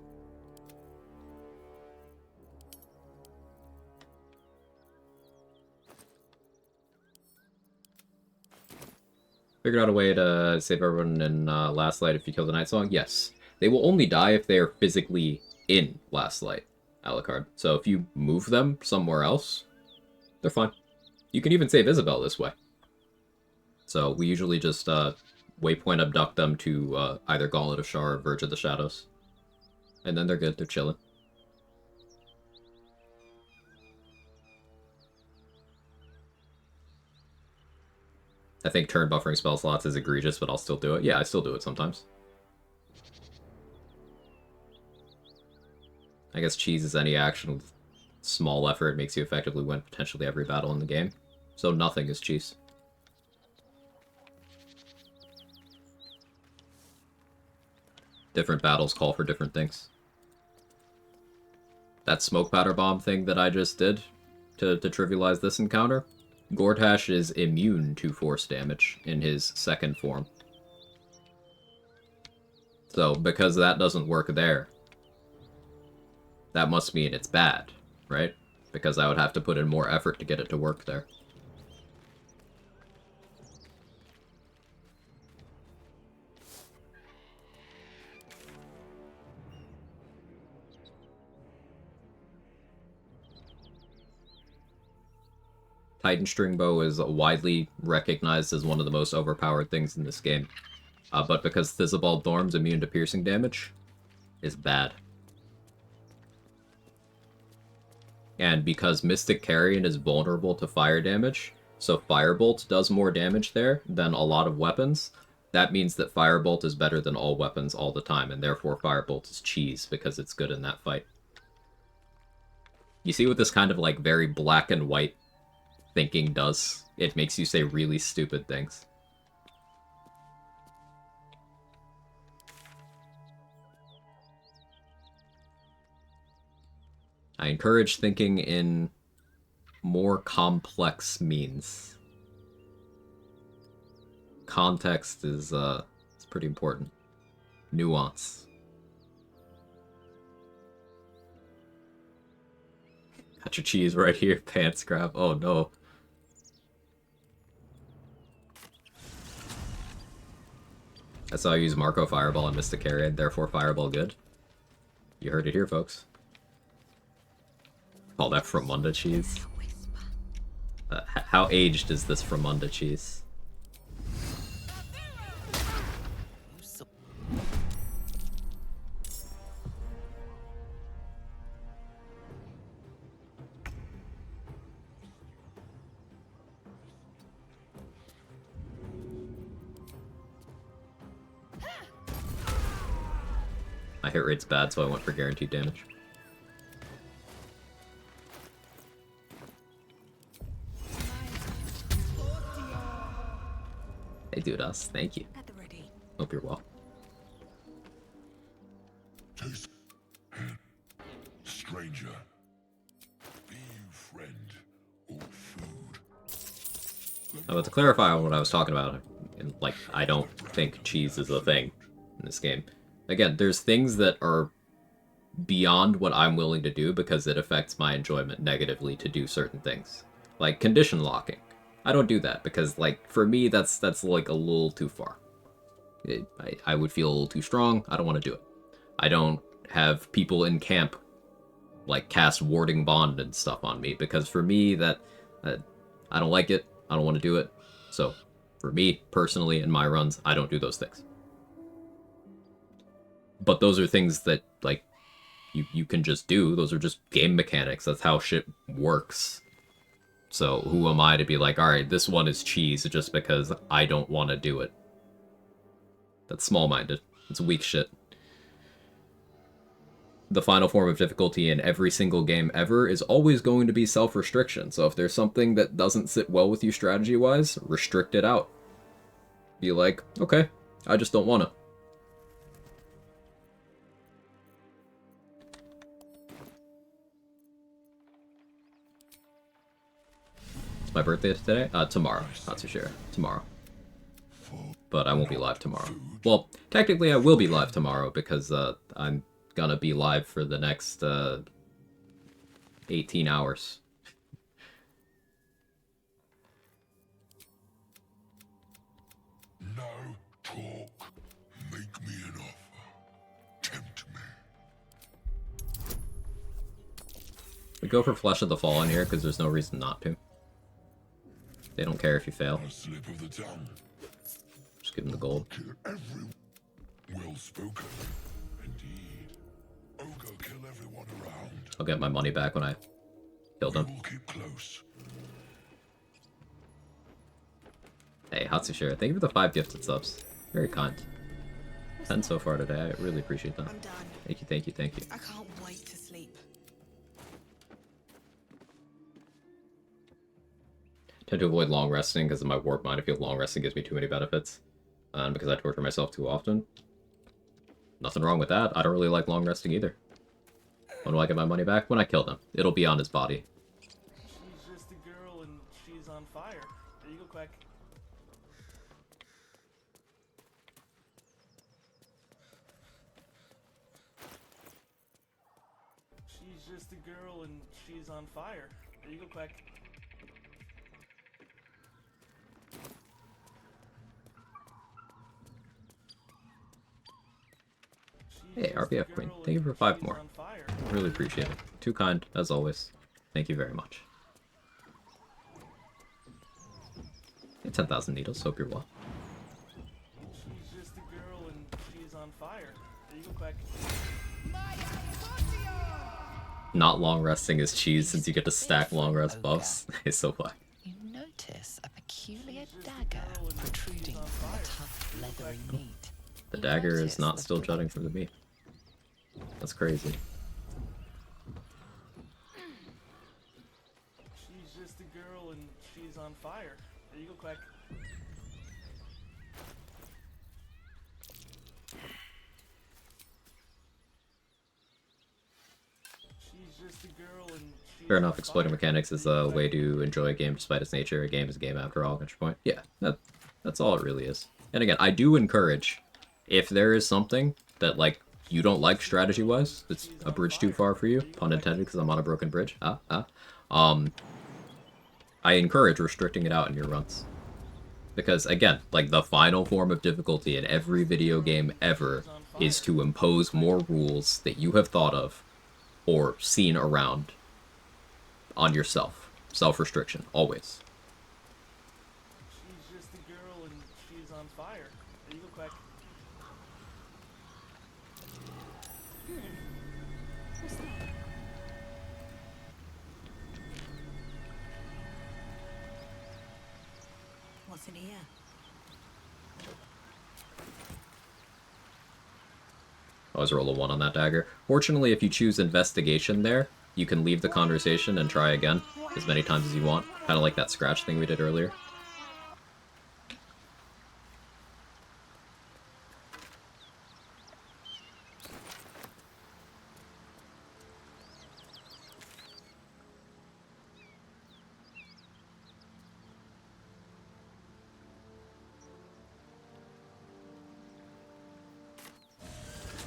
Figured out a way to save everyone in Last Light if you kill the Night Song? Yes. They will only die if they are physically in Last Light, Alucard. So if you move them somewhere else, they're fine. You can even save Isabel this way. So we usually just waypoint abduct them to either Gauntlet of Shar or Verge of the Shadows. And then they're good, they're chilling. I think turn buffering spell slots is egregious, but I'll still do it. Yeah, I still do it sometimes. I guess cheese is any action with small effort makes you effectively win potentially every battle in the game. So nothing is cheese. Different battles call for different things. That smoke powder bomb thing that I just did to trivialize this encounter, Gortash is immune to force damage in his second form. So, because that doesn't work there, that must mean it's bad, right? because I would have to put in more effort to get it to work there. Titan String Bow is widely recognized as one of the most overpowered things in this game. But because Thizzabald Thorm's immune to piercing damage, is bad. And because Mystic Carrion is vulnerable to fire damage, so Firebolt does more damage there than a lot of weapons, that means that Firebolt is better than all weapons all the time, and therefore Firebolt is cheese because it's good in that fight. You see what this kind of like very black and white thinking does? It makes you say really stupid things. I encourage thinking in more complex means. Context is it's pretty important. Nuance. Got your cheese right here, pants grab. Oh no. I saw you use Marco Fireball and Mystic Carrion, therefore Fireball good. You heard it here, folks. Call that Fromunda cheese. How aged is this Fromunda cheese? My hit rate's bad, so I went for guaranteed damage. Hey, dude, us. Thank you. At the ready. Hope you're well. Stranger, be you friend or food? But to clarify on what I was talking about, like, I don't think cheese is a thing in this game. Again, there's things that are beyond what I'm willing to do because it affects my enjoyment negatively to do certain things. Like condition locking. I don't do that because, like, for me, that's like a little too far. I would feel a little too strong. I don't want to do it. I don't have people in camp, like, cast Warding Bond and stuff on me because for me, that I don't like it. I don't want to do it. So, for me, personally, in my runs, I don't do those things. But those are things that, like, you can just do. Those are just game mechanics. That's how shit works. So who am I to be like, alright, this one is cheese just because I don't want to do it? That's small-minded. It's weak shit. The final form of difficulty in every single game ever is always going to be self-restriction. So if there's something that doesn't sit well with you strategy-wise, restrict it out. Be like, okay, I just don't want to. My birthday today? Tomorrow. Not too sure. Tomorrow. But I won't be live tomorrow. Well, technically I will be live tomorrow because I'm gonna be live for the next 18 hours. Now talk. Make me an offer. Tempt me. We go for Flesh of the Fallen here because there's no reason not to. They don't care if you fail. A slip of the tongue. Just give them the gold. Kill everyone. Well spoken. Indeed. Ogre kill everyone around. I'll get my money back when I kill them. We'll keep close. Hey, Hatsushira, thank you for the 5 gifted subs. Very kind. 10 so far today. I really appreciate that. I'm done. Thank you, thank you, thank you. I can't wait to sleep. Tend to avoid long resting because of my warp mind. I feel long resting gives me too many benefits. And because I torture myself too often. Nothing wrong with that. I don't really like long resting either. When do I get my money back? When I kill them. It'll be on his body. She's just a girl and she's on fire. There you go, Quag. She's just a girl and she's on fire. There you go, Quag. Hey, RBF Queen, thank you for 5 more. Really appreciate it. Too kind, as always. Thank you very much. 10,000 needles, hope you're well. She's just a girl and she's on fire. There you go, Quag. Not long resting is cheese since you get to stack long rest buffs. It's so fun. You notice a peculiar dagger protruding from the tough, leathery meat. The dagger is not still jutting from the meat. That's crazy. She's just a girl and she's on fire. There you go, Quag. She's just a girl and she's Fair enough, exploiting mechanics is a way to enjoy a game despite its nature. A game is a game after all, point. Yeah, that's all it really is. And again, I do encourage, if there is something that, like, you don't like strategy-wise, it's a bridge too far for you, pun intended, because I'm on a broken bridge, I encourage restricting it out in your runs. Because, again, like, the final form of difficulty in every video game ever is to impose more rules that you have thought of or seen around on yourself. Self-restriction, always. She's just a girl and she's on fire. There you go, Quag. What's that? What's in here? Always roll a 1 on that dagger. Fortunately, if you choose investigation there, you can leave the conversation and try again as many times as you want. Kind of like that scratch thing we did earlier.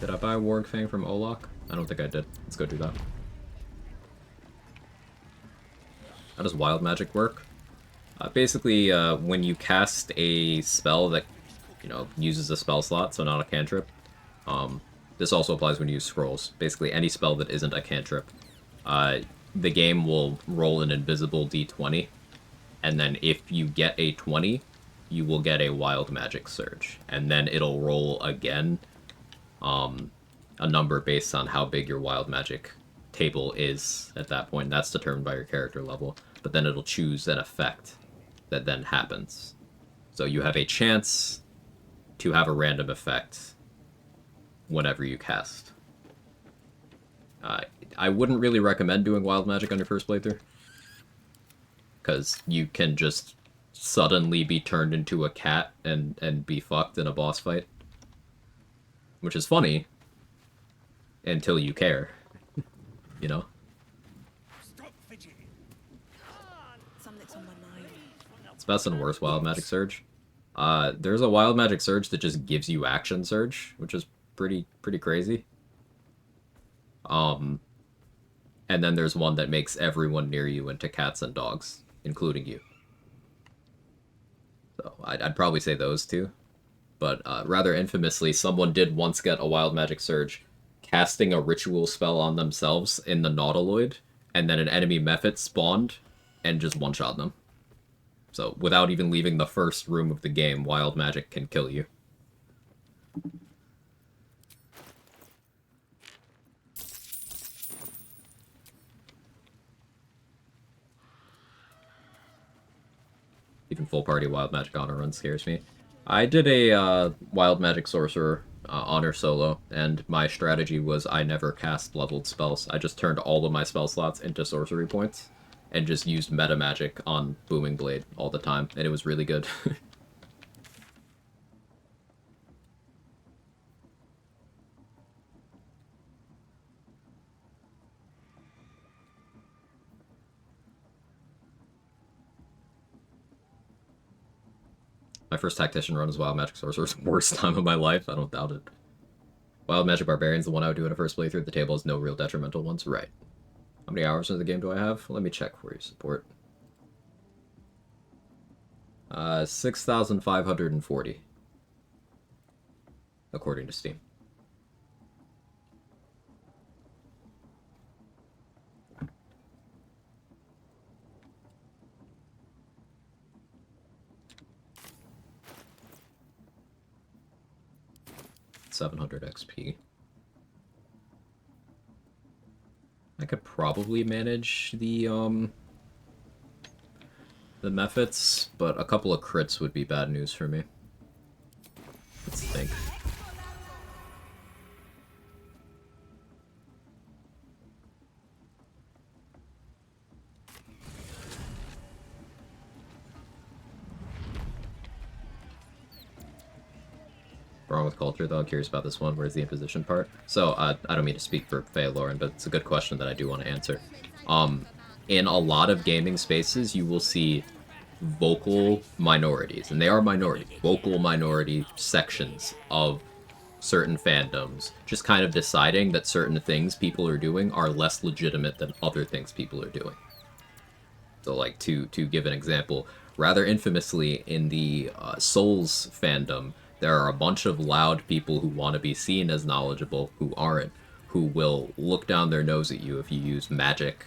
Did I buy Warg Fang from Olok? I don't think I did. Let's go do that. How does wild magic work? Basically, when you cast a spell that, you know, uses a spell slot, so not a cantrip. This also applies when you use scrolls. Basically, any spell that isn't a cantrip. The game will roll an invisible d20, and then if you get a 20, you will get a wild magic surge. And then it'll roll again, a number based on how big your wild magic table is at that point. That's determined by your character level. But then it'll choose an effect that then happens. So you have a chance to have a random effect whenever you cast. I wouldn't really recommend doing wild magic on your first playthrough, because you can just suddenly be turned into a cat and be fucked in a boss fight. Which is funny, until you care, you know? Something's on my mind. It's best and worst wild magic surge. There's a wild magic surge that just gives you action surge, which is pretty crazy. And then there's one that makes everyone near you into cats and dogs, including you. So I'd probably say those two. But rather infamously, someone did once get a wild magic surge casting a ritual spell on themselves in the Nautiloid, and then an enemy mephit spawned and just one-shot them. So without even leaving the first room of the game, wild magic can kill you. Even full party wild magic honor run scares me. I did a wild magic sorcerer honor solo, and my strategy was I never cast leveled spells. I just turned all of my spell slots into sorcery points, and just used meta magic on Booming Blade all the time, and it was really good. My first tactician run was Wild Magic Sorcerer's worst time of my life, I don't doubt it. Wild Magic Barbarian's the one I would do in a first playthrough. The table has no real detrimental ones. Right. How many hours in the game do I have? Let me check for you, support. 6,540. According to Steam. $700 XP. I could probably manage the methods, but a couple of crits would be bad news for me. Let's think. Wrong with culture, though. I'm curious about this one. Where's the imposition part? So, I don't mean to speak for Faye Lauren, but it's a good question that I do want to answer. In a lot of gaming spaces, you will see vocal minorities, and they are minority, vocal minority sections of certain fandoms, just kind of deciding that certain things people are doing are less legitimate than other things people are doing. So, like, to give an example, rather infamously in the Souls fandom, there are a bunch of loud people who want to be seen as knowledgeable who aren't, who will look down their nose at you if you use magic,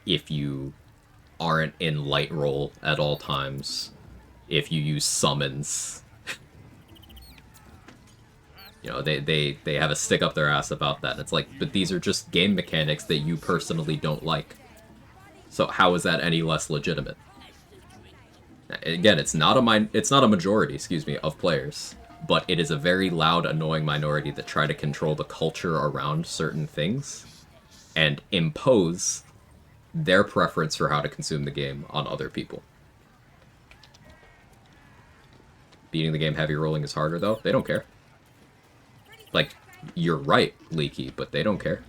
if you aren't in light roll at all times, if you use summons. You know, they have a stick up their ass about that. And it's like, but these are just game mechanics that you personally don't like. So how is that any less legitimate? Again, it's not a majority, excuse me, of players, but it is a very loud, annoying minority that try to control the culture around certain things and impose their preference for how to consume the game on other people. Beating the game heavy rolling is harder, though. They don't care. Like, you're right, Leaky, but they don't care.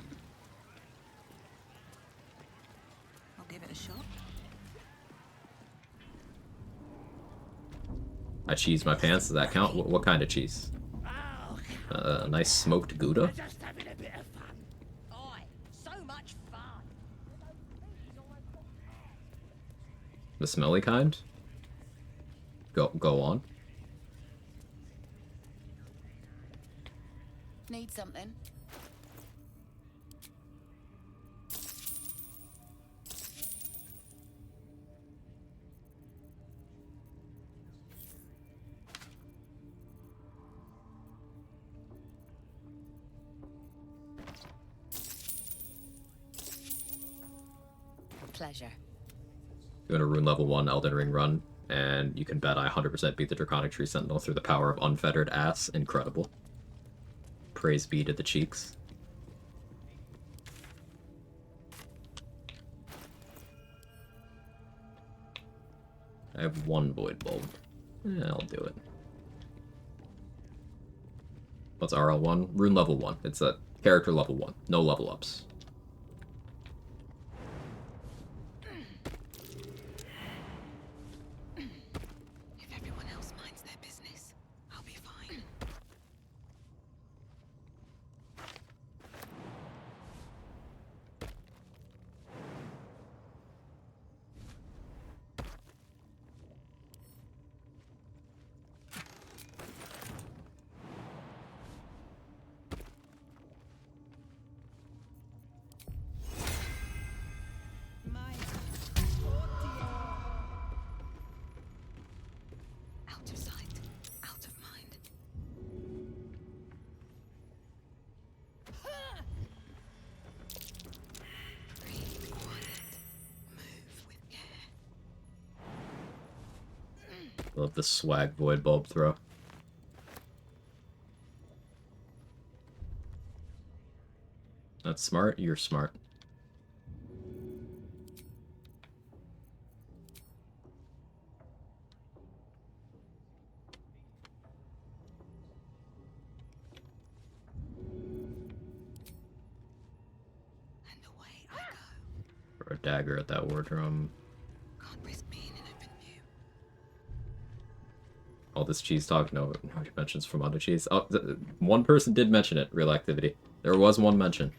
I'll give it a shot. I cheesed my pants. Does that count? What kind of cheese? Nice smoked Gouda? Just having a bit of fun. Oi, so much fun. The smelly kind? Go on. Need something? Pleasure. Doing a rune level 1 Elden Ring run, and you can bet I 100% beat the Draconic Tree Sentinel through the power of unfettered ass. Incredible. Praise be to the cheeks. I have one Void Bulb. Yeah, I'll do it. What's RL1? Rune level 1. It's a character level 1. No level ups. If everyone else minds their business, I'll be fine. Out of sight, out of mind. Breathe quiet. Move with care. Love the swag Void Bulb throw. That's smart. You're smart. And away I go. Throw a dagger at that war drum. Can't risk being in open view. All this cheese talk, no mentions from other cheese. Oh, one person did mention it, real activity. There was one mention.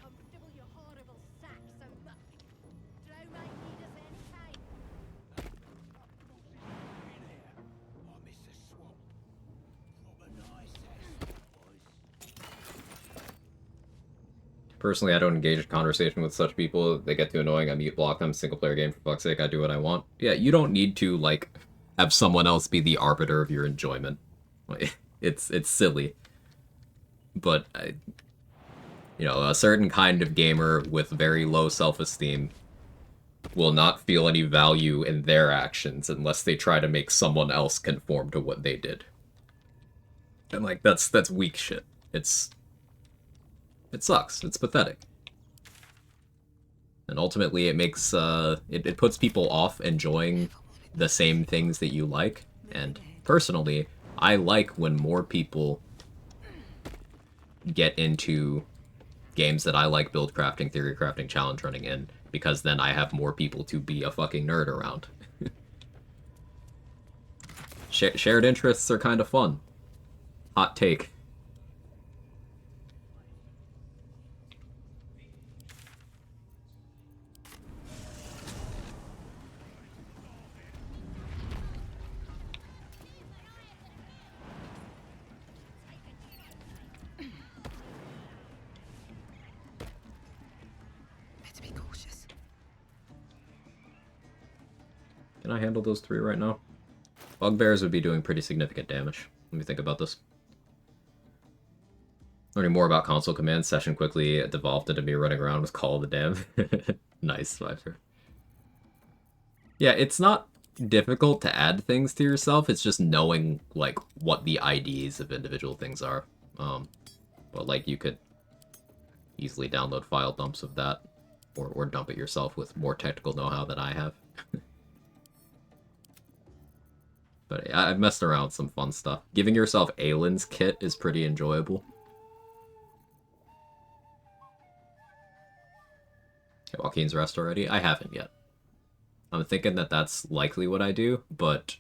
Personally, I don't engage in conversation with such people. They get too annoying. I mute block them. Single player game, for fuck's sake. I do what I want. Yeah, you don't need to, like, have someone else be the arbiter of your enjoyment. It's silly. But, you know, a certain kind of gamer with very low self-esteem will not feel any value in their actions unless they try to make someone else conform to what they did. And, like, that's weak shit. It sucks. It's pathetic. And ultimately it makes, it puts people off enjoying the same things that you like. And personally, I like when more people get into games that I like build crafting, theory crafting, challenge running in, because then I have more people to be a fucking nerd around. Shared interests are kind of fun. Hot take. Can I handle those 3 right now? Bugbears would be doing pretty significant damage. Let me think about this. Learning more about console commands, session quickly devolved into me running around with Call of the Damned. Nice, Viper. Yeah, it's not difficult to add things to yourself, it's just knowing, like, what the IDs of individual things are. But, like, you could easily download file dumps of that, or dump it yourself with more technical know-how than I have. But I've messed around with some fun stuff. Giving yourself Aylin's kit is pretty enjoyable. Okay, Joaquin's Rest already? I haven't yet. I'm thinking that that's likely what I do, but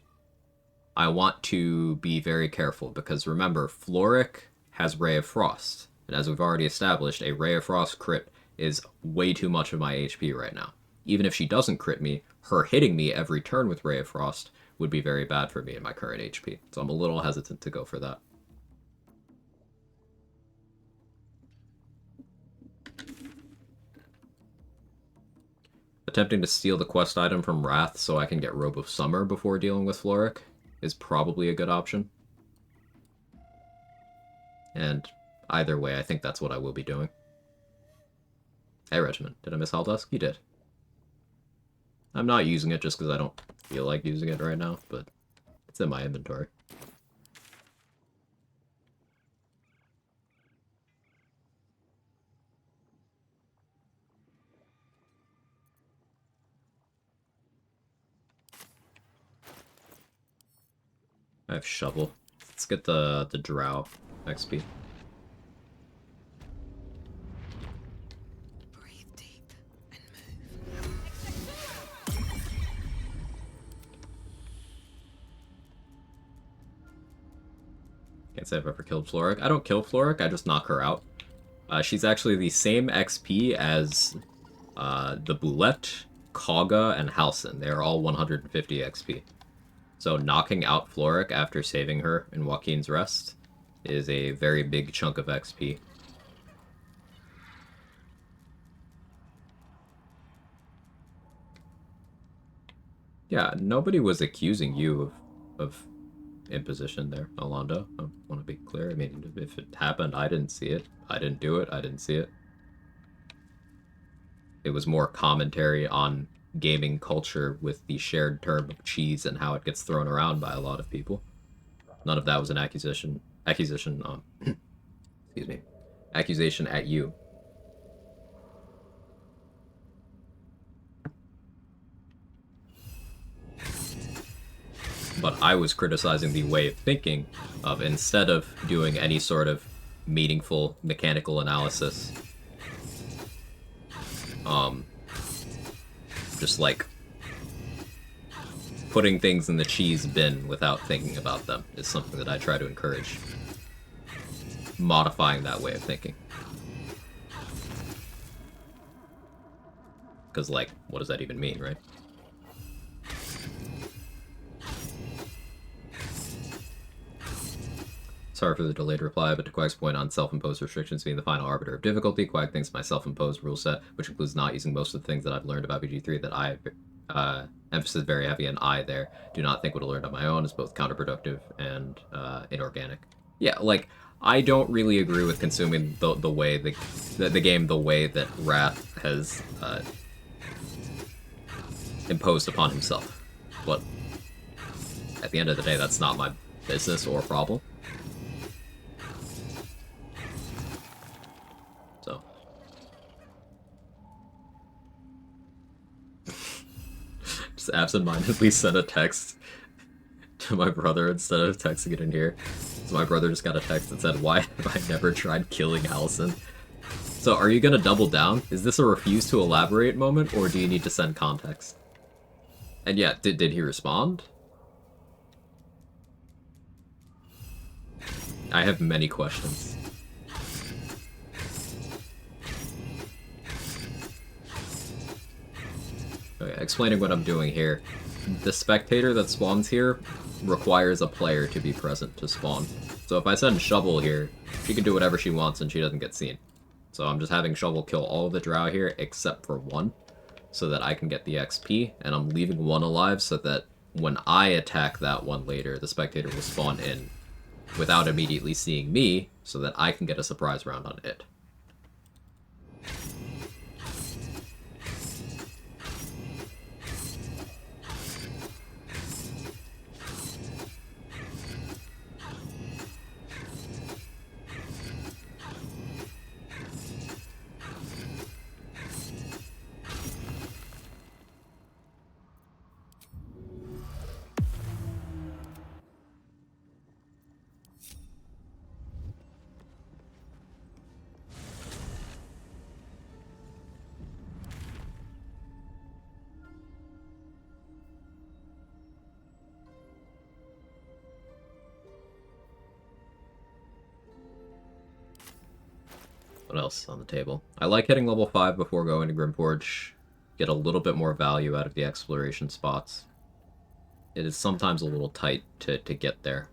I want to be very careful, because remember, Floric has Ray of Frost, and as we've already established, a Ray of Frost crit is way too much of my HP right now. Even if she doesn't crit me, her hitting me every turn with Ray of Frost would be very bad for me in my current HP, so I'm a little hesitant to go for that. Attempting to steal the quest item from Wrath so I can get Robe of Summer before dealing with Floric is probably a good option. And either way, I think that's what I will be doing. Hey, Regiment, did I miss Haldusk? You did. I'm not using it just because I don't feel like using it right now, but it's in my inventory. I have Shovel. Let's get the Drow XP. Can't say I've ever killed Floric. I don't kill Floric, I just knock her out. She's actually the same XP as the Boulette, Kaga, and Halsin. They are all 150 XP. So knocking out Floric after saving her in Joaquin's Rest is a very big chunk of XP. Yeah, nobody was accusing you of imposition there, Alando. I want to be clear. I mean, if it happened, I didn't see it. I didn't do it. I didn't see it. It was more commentary on gaming culture with the shared term of cheese and how it gets thrown around by a lot of people. None of that was an accusation excuse me, accusation at you. But I was criticizing the way of thinking of, instead of doing any sort of meaningful mechanical analysis, just like putting things in the cheese bin without thinking about them is something that I try to encourage. Modifying that way of thinking. Because, like, what does that even mean, right? sorry for the delayed reply, but to Quag's point on self-imposed restrictions being the final arbiter of difficulty, Quag thinks my self-imposed rule set, which includes not using most of the things that I've learned about BG3 that I emphasis very heavy on I there, do not think would have learned on my own, is both counterproductive and inorganic. Yeah, like, I don't really agree with consuming the way the game the way that Wrath has imposed upon himself. But at the end of the day, that's not my business or problem. So. Just absentmindedly sent a text to my brother instead of texting it in here. So my brother just got a text that said, "Why have I never tried killing Allison?" So are you gonna double down? Is this a refuse to elaborate moment, or do you need to send context? And yeah, did he respond? I have many questions. Okay, explaining what I'm doing here. The spectator that spawns here requires a player to be present to spawn. So if I send Shovel here, she can do whatever she wants and she doesn't get seen. So I'm just having Shovel kill all of the drow here except for one, so that I can get the XP, and I'm leaving one alive so that when I attack that one later, the spectator will spawn in without immediately seeing me, so that I can get a surprise round on it. What else on the table? I like hitting level 5 before going to Grimforge. Get a little bit more value out of the exploration spots. It is sometimes a little tight to get there.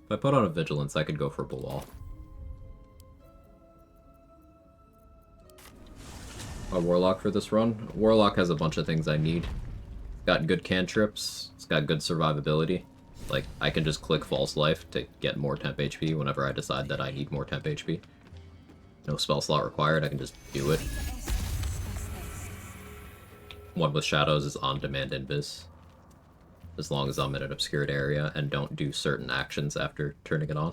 If I put on a Vigilance, I could go for Balal. A Warlock for this run? Warlock has a bunch of things I need. It's got good cantrips, it's got good survivability. Like, I can just click False Life to get more temp HP whenever I decide that I need more temp HP. No spell slot required, I can just do it. One with Shadows is on-demand invis. As long as I'm in an obscured area and don't do certain actions after turning it on.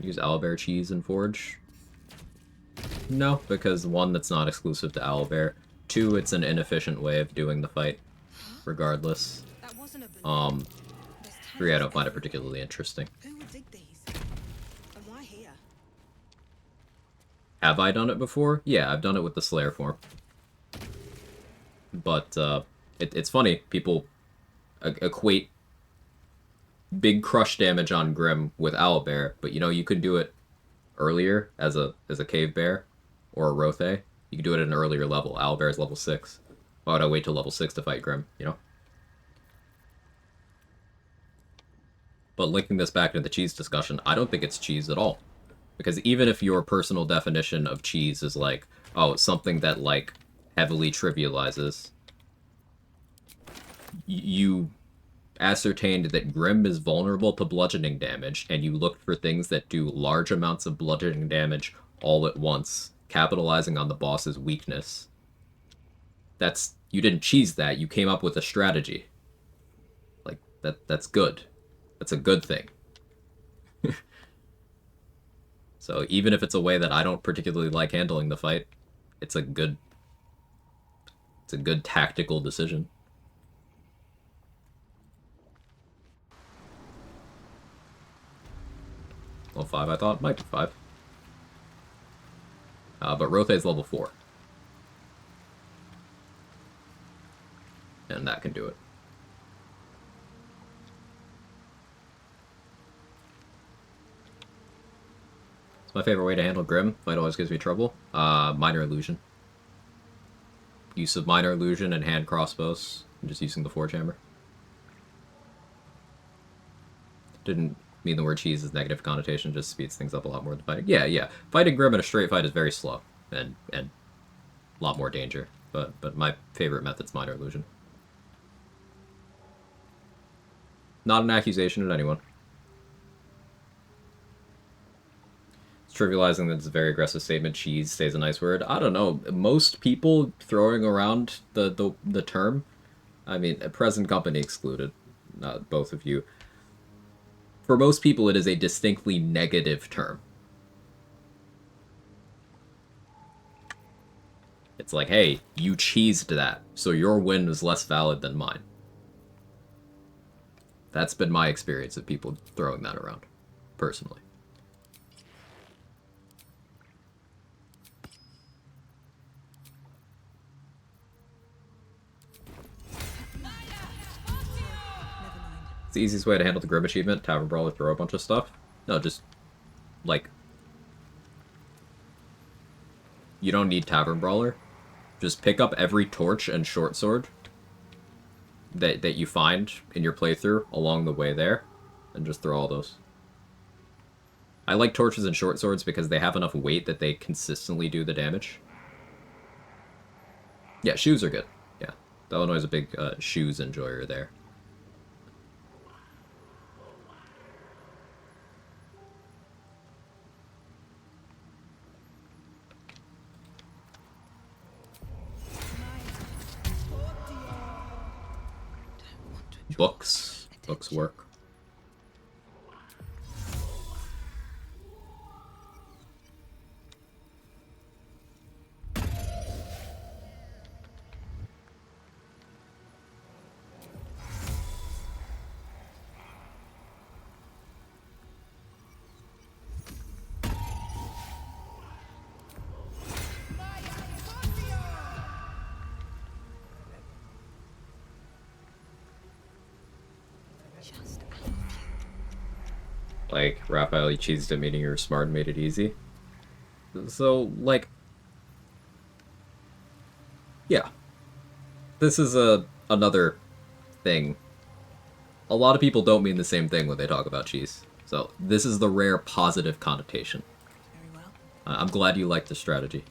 Use owlbear cheese in Forge? No, because one, that's not exclusive to owlbear. Two, it's an inefficient way of doing the fight, regardless. Three, I don't find it particularly interesting. Who would dig these? And why here? Have I done it before? Yeah, I've done it with the Slayer form. But, it's funny, people equate big crush damage on Grim with owlbear, but you know, you could do it earlier as a cave bear or a Rothe. You could do it at an earlier level. Owlbear is level 6. Why would I wait till level 6 to fight Grim, you know? But linking this back to the cheese discussion, I don't think it's cheese at all. Because even if your personal definition of cheese is like, oh, something that, like, heavily trivializes, you ascertained that Grim is vulnerable to bludgeoning damage, and you looked for things that do large amounts of bludgeoning damage all at once, capitalizing on the boss's weakness. You didn't cheese that, you came up with a strategy. Like, that's good. That's a good thing. So even if it's a way that I don't particularly like handling the fight, it's a good tactical decision. Level 5, I thought. Might be 5. But Rothe's level 4. And that can do it. My favorite way to handle Grim. Fight always gives me trouble. Minor Illusion. Use of Minor Illusion and hand crossbows. I'm just using the Forge Hammer. Didn't mean the word cheese is negative connotation, just speeds things up a lot more than fighting. Yeah, yeah. Fighting Grim in a straight fight is very slow and a lot more danger. But my favorite method's Minor Illusion. Not an accusation at anyone. It's trivializing that it's a very aggressive statement. Cheese stays a nice word. I don't know. Most people throwing around the term, I mean, present company excluded, not both of you. For most people, it is a distinctly negative term. It's like, hey, you cheesed that, so your win was less valid than mine. That's been my experience of people throwing that around, personally. It's the easiest way to handle the Grim achievement. Tavern Brawler, throw a bunch of stuff. No, just, like... You don't need Tavern Brawler. Just pick up every torch and short sword that you find in your playthrough along the way there, and just throw all those. I like torches and short swords because they have enough weight that they consistently do the damage. Yeah, shoes are good. Yeah, Illinois' a big shoes enjoyer there. Books. Books work. Like, Raphael, you cheesed it, meaning you were smart and made it easy. So, like... Yeah. This is another thing. A lot of people don't mean the same thing when they talk about cheese. So, this is the rare positive connotation. Very well. I'm glad you like the strategy.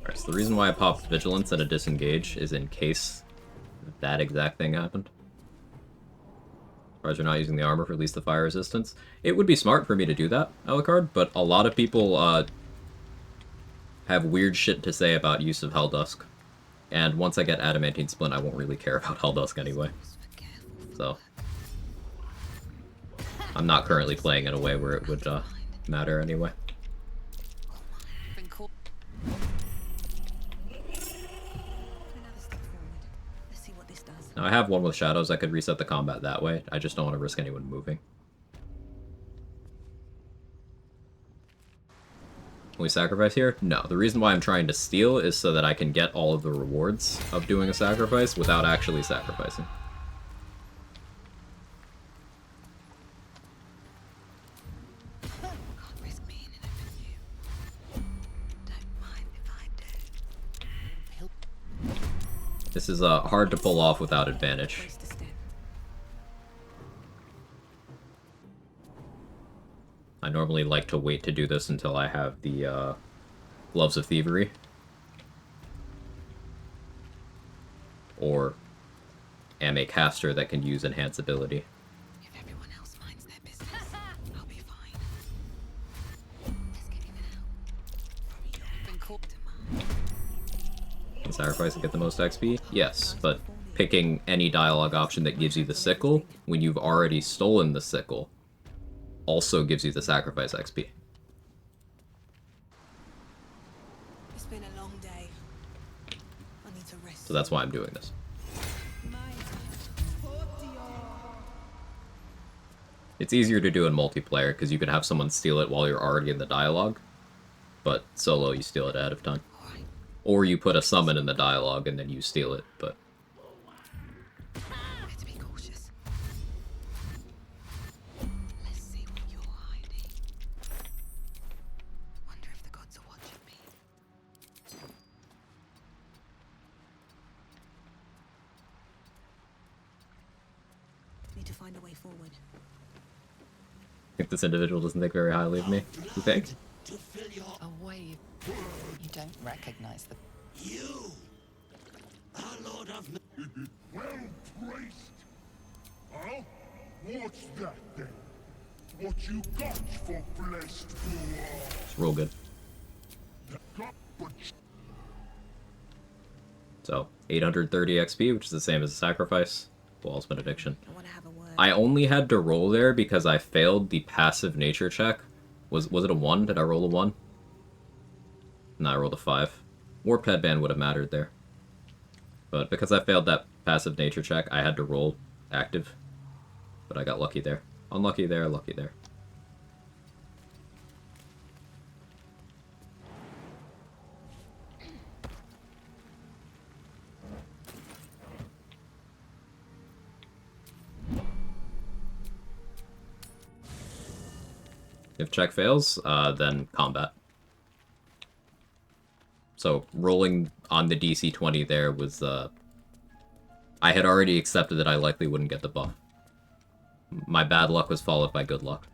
Alright, so the reason why I popped Vigilance at a disengage is in case that exact thing happened. As far as you're not using the armor for at least the fire resistance. It would be smart for me to do that, Alucard, but a lot of people have weird shit to say about use of Helldusk. And once I get Adamantine Splint, I won't really care about Helldusk anyway. So, I'm not currently playing in a way where it would matter anyway. Now, I have one with shadows. I could reset the combat that way. I just don't want to risk anyone moving. Can we sacrifice here? No. The reason why I'm trying to steal is so that I can get all of the rewards of doing a sacrifice without actually sacrificing. This is hard to pull off without advantage. I normally like to wait to do this until I have the Gloves of Thievery. Or am a caster that can use Enhance ability. If everyone else minds their business, I'll be fine. Can sacrifice and get the most XP? Yes, but picking any dialogue option that gives you the sickle when you've already stolen the sickle also gives you the sacrifice XP. So that's why I'm doing this. It's easier to do in multiplayer, because you can have someone steal it while you're already in the dialogue. But solo, you steal it ahead of time. Or you put a summon in the dialogue and then you steal it, but... Better be cautious. Let's see what you're hiding. Wonder if the gods are watching me. Need to find a way forward. If this individual doesn't think very highly of me, you think? A wave. You don't recognize the... You, our Lord of... well placed. Oh, what's that then? What you got for blessed war? It's real good. So, 830 XP, which is the same as a sacrifice. Wall's benediction. I only had to roll there because I failed the passive nature check. Was it a 1? Did I roll a 1? No, I rolled a 5. Warped headband would have mattered there. But because I failed that passive nature check, I had to roll active. But I got lucky there. Unlucky there, lucky there. If check fails, then combat. So rolling on the DC 20 there was, I had already accepted that I likely wouldn't get the buff. My bad luck was followed by good luck.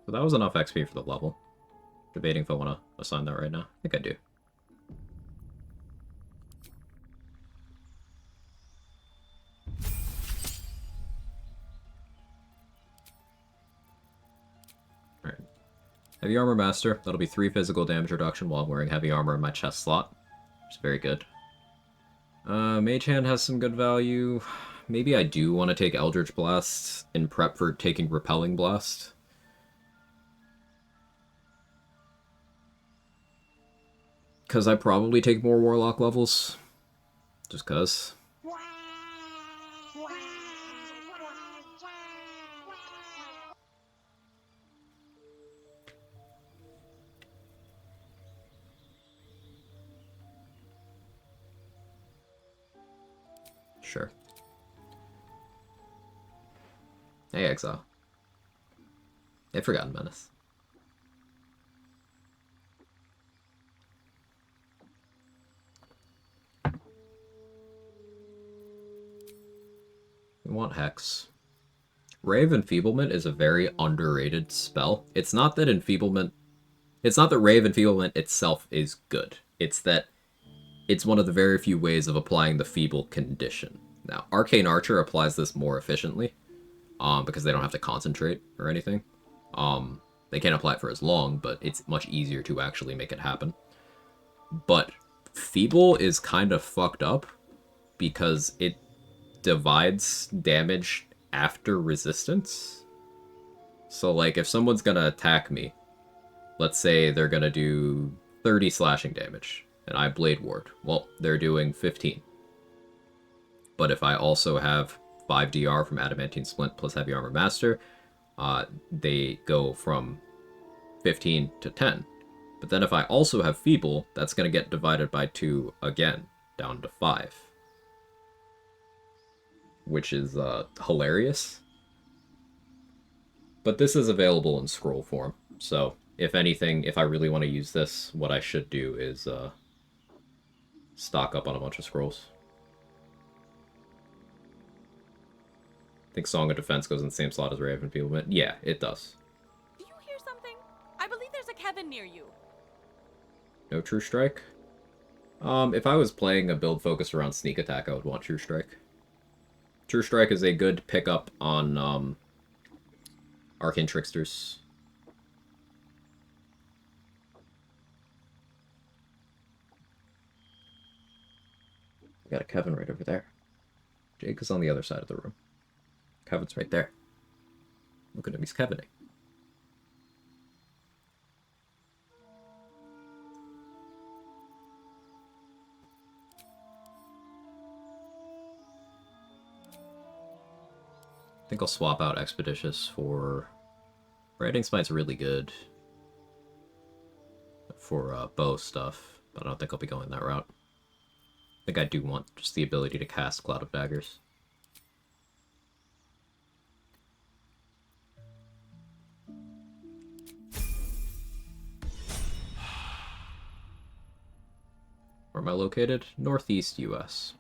So that was enough XP for the level. Debating if I want to assign that right now. I think I do. Alright. Heavy Armor Master. That'll be 3 physical damage reduction while I'm wearing heavy armor in my chest slot. Which is very good. Mage Hand has some good value. Maybe I do want to take Eldritch Blast in prep for taking Repelling Blast. Because I probably take more Warlock levels. Just cuz. Sure. Hey, Exile. Hey, Forgotten Menace. We want Hex. Ray of Enfeeblement is a very underrated spell. It's not that Enfeeblement... It's not that Ray of Enfeeblement itself is good. It's that it's one of the very few ways of applying the Feeble condition. Now, Arcane Archer applies this more efficiently, because they don't have to concentrate or anything. They can't apply it for as long, but it's much easier to actually make it happen. But Feeble is kind of fucked up, because it divides damage after resistance. So, like, if someone's gonna attack me, let's say they're gonna do 30 slashing damage, and I Blade Ward. Well, they're doing 15. But if I also have 5 DR from Adamantine Splint plus Heavy Armor Master, they go from 15 to 10. But then if I also have Feeble, that's going to get divided by 2 again, down to 5. Which is hilarious. But this is available in scroll form, so if anything, if I really want to use this, what I should do is stock up on a bunch of scrolls. I think Song of Defense goes in the same slot as Ray of Enfeeblement. Yeah, it does. Do you hear something? I believe there's a Kevin near you. No True Strike? If I was playing a build focused around sneak attack, I would want True Strike. True Strike is a good pickup on Arcane Tricksters. We got a Kevin right over there. Jake is on the other side of the room. Kevin's right there. Look at him, he's Kevining. I think I'll swap out Expeditious for... Riding Smite's really good for bow stuff, but I don't think I'll be going that route. I think I do want just the ability to cast Cloud of Daggers. Where am I located? Northeast US.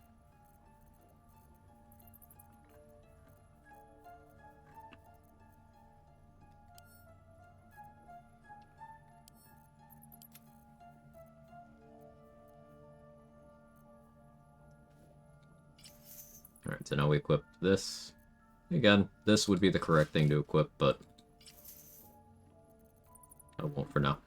Alright, so now we equip this. Again, this would be the correct thing to equip, but I won't for now.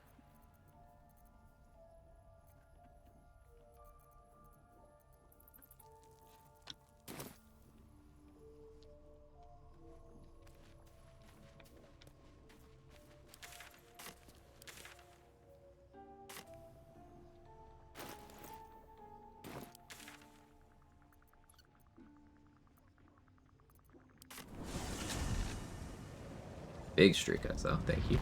Big streak guys, though. Thank you.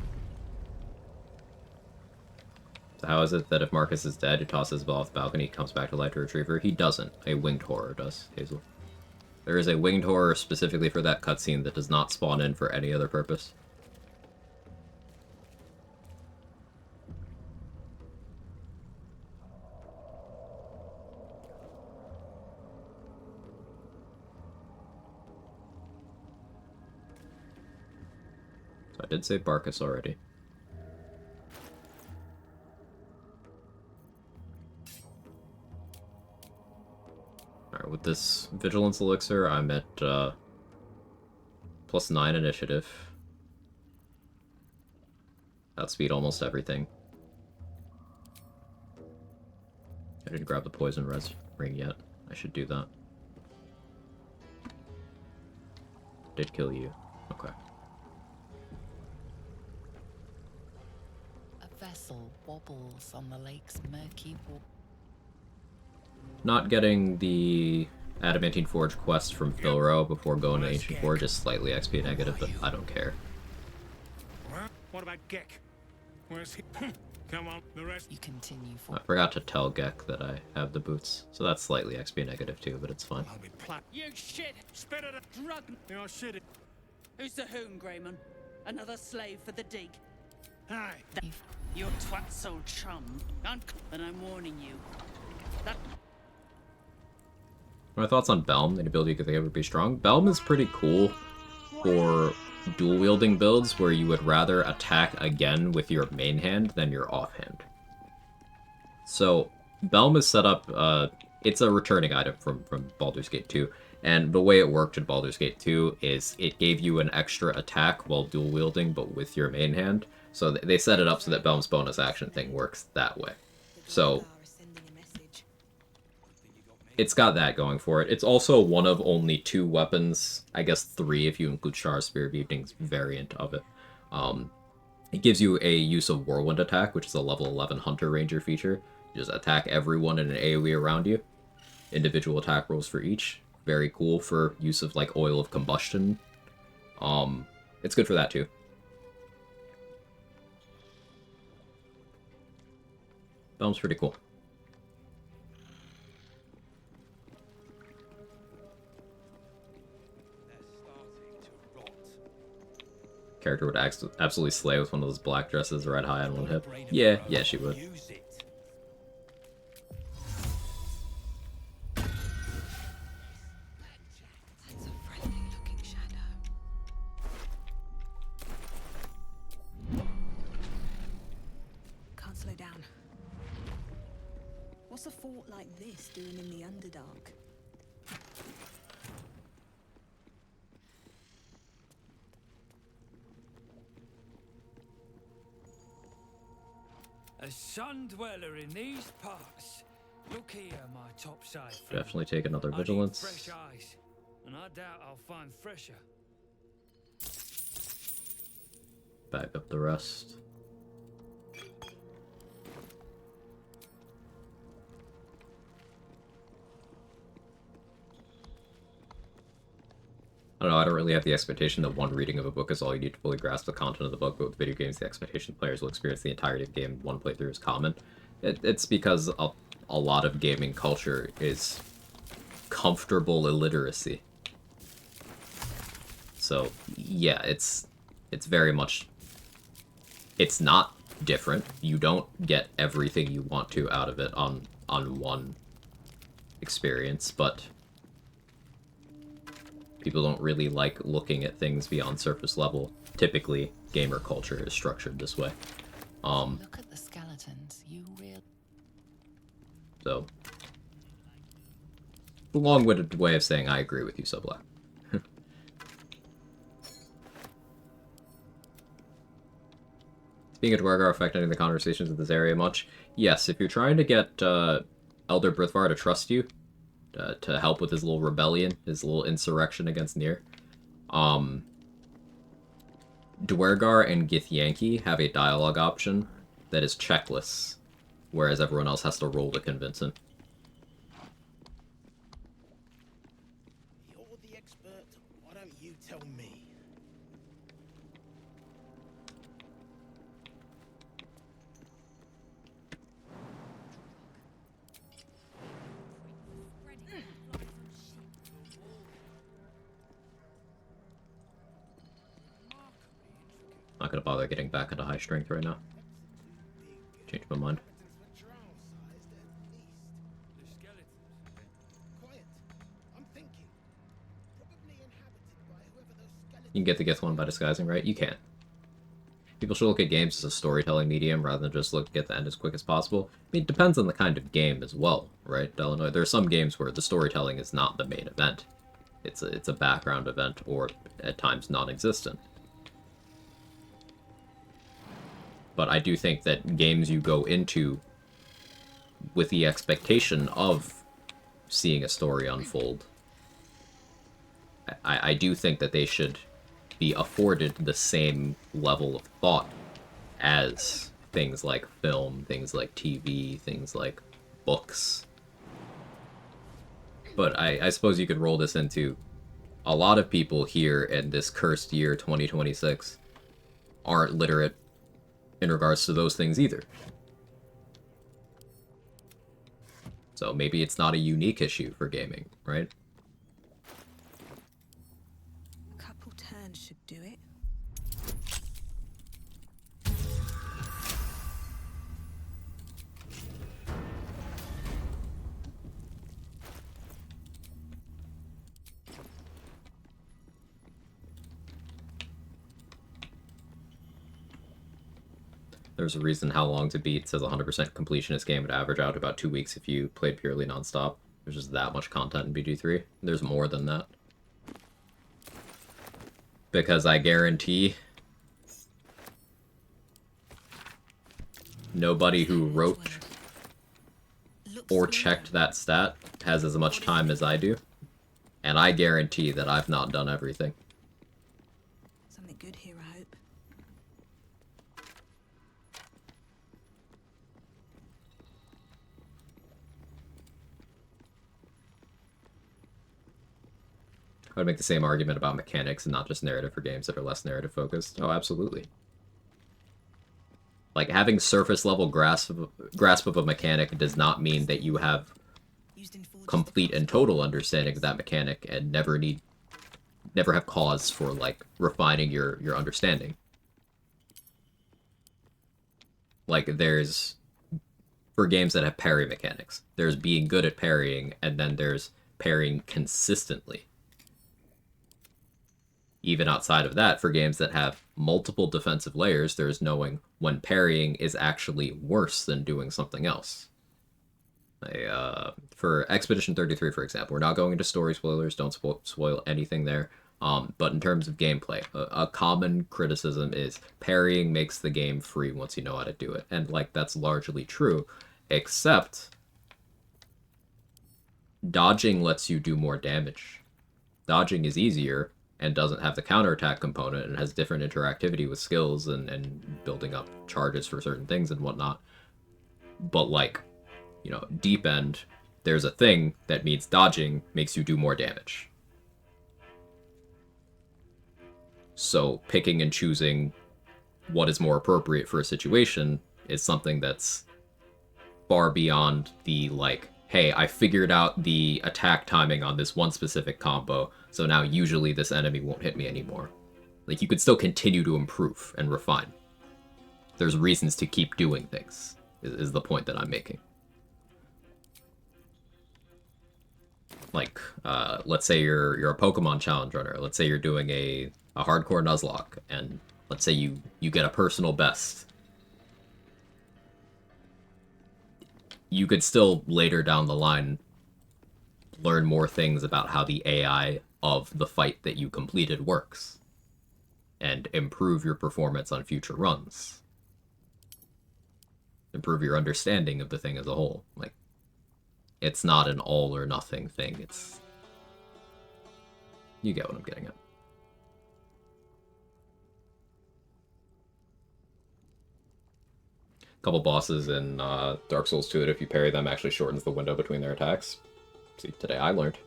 So how is it that if Marcus is dead, he tosses his ball off the balcony, he comes back to life to retrieve her? He doesn't. A winged horror does, Hazel. There is a winged horror specifically for that cutscene that does not spawn in for any other purpose. So I did say Barkus already. Alright, with this Vigilance Elixir, I'm at +9 initiative. Outspeed almost everything. I didn't grab the Poison Res ring yet. I should do that. Did kill you. Okay. A vessel wobbles on the lake's murky water. Not getting the Adamantine Forge quest from Philro before going to Ancient Forge is slightly XP negative, but I don't care. What about Gek? Where's he? Come on, the rest. You continue for. I forgot to tell Gek that I have the boots, so that's slightly XP negative too, but it's fine. You shit! Spit it a drug! You're shit. Who's the hoon, Greyman? Another slave for the dig? Hi. Your twat's old chum. And I'm warning you. That. My thoughts on Belm, the ability to ever be strong. Belm is pretty cool for dual wielding builds where you would rather attack again with your main hand than your offhand. So Belm is set up, it's a returning item from Baldur's Gate 2, and the way it worked in Baldur's Gate 2 is it gave you an extra attack while dual wielding but with your main hand. So they set it up so that Belm's bonus action thing works that way. So it's got that going for it. It's also one of only 2 weapons, I guess 3 if you include Shara Spear of Evening's variant of it. It gives you a use of Whirlwind attack, which is a level 11 Hunter Ranger feature. You just attack everyone in an AoE around you. Individual attack rolls for each. Very cool for use of like Oil of Combustion. It's good for that too. Belm's pretty cool. Character would absolutely slay with one of those black dresses right high on one hip. Yeah, she would. What's a fort like this doing in the Underdark? A sun dweller in these parts. Look here, my topside. Definitely take another I need vigilance. fresh eyes, and I doubt I'll find fresher. Back up the rest. I don't know, I don't really have the expectation that one reading of a book is all you need to fully grasp the content of the book, but with video games, the expectation players will experience the entirety of the game in one playthrough is common. It's because a lot of gaming culture is comfortable illiteracy. So, yeah, it's very much... It's not different. You don't get everything you want to out of it on one experience, but people don't really like looking at things beyond surface level. Typically, gamer culture is structured this way. Look at the skeletons. You real. So, a long-winded way of saying I agree with you, Sublime. Being a Dwargar affect any of the conversations in this area much? Yes, if you're trying to get Elder Brithvar to trust you, to help with his little rebellion, his little insurrection against Nier, Dwargar and Githyanki have a dialogue option that is checklists, whereas everyone else has to roll to convince him. You're the expert. Why don't you tell me? Not gonna bother getting back into high strength right now. Change my mind. You can get the Gith one by disguising, right? You can. People should look at games as a storytelling medium rather than just look at the end as quick as possible. I mean, it depends on the kind of game as well, right, Delanoy? There are some games where the storytelling is not the main event. It's a background event, or at times non-existent. But I do think that games you go into with the expectation of seeing a story unfold, I do think that they should be afforded the same level of thought as things like film, things like TV, things like books. But I suppose you could roll this into a lot of people here in this cursed year 2026 aren't literate in regards to those things either. So maybe it's not a unique issue for gaming, right? A couple turns should do it. There's a reason How Long to Beat says 100% completionist game would average out about 2 weeks if you played purely nonstop. There's just that much content in BG3. There's more than that. Because I guarantee nobody who wrote or checked that stat has as much time as I do. And I guarantee that I've not done everything. Something good here, I hope. I would make the same argument about mechanics and not just narrative for games that are less narrative focused. Oh, absolutely. Like, having surface level grasp of a mechanic does not mean that you have complete and total understanding of that mechanic and never have cause for, like, refining your understanding. Like, there's, for games that have parry mechanics, there's being good at parrying, and then there's parrying consistently. Even outside of that, for games that have multiple defensive layers, there's knowing when parrying is actually worse than doing something else. For Expedition 33, for example, we're not going into story spoilers, don't spoil anything there. But in terms of gameplay, a common criticism is parrying makes the game free once you know how to do it. And, like, that's largely true, except dodging lets you do more damage. Dodging is easier and doesn't have the counterattack component and has different interactivity with skills and building up charges for certain things and whatnot. But, like, you know, deep end, there's a thing that means dodging makes you do more damage. So picking and choosing what is more appropriate for a situation is something that's far beyond the, like, hey, I figured out the attack timing on this one specific combo, so now usually this enemy won't hit me anymore. Like, you could still continue to improve and refine. There's reasons to keep doing things, is the point that I'm making. Like, let's say you're a Pokemon challenge runner. Let's say you're doing a hardcore Nuzlocke, and let's say you get a personal best. You could still, later down the line, learn more things about how the AI of the fight that you completed works, and improve your performance on future runs. Improve your understanding of the thing as a whole. Like, it's not an all or nothing thing. It's... You get what I'm getting at. Couple bosses in Dark Souls 2 that if you parry them actually shortens the window between their attacks. See, today I learned.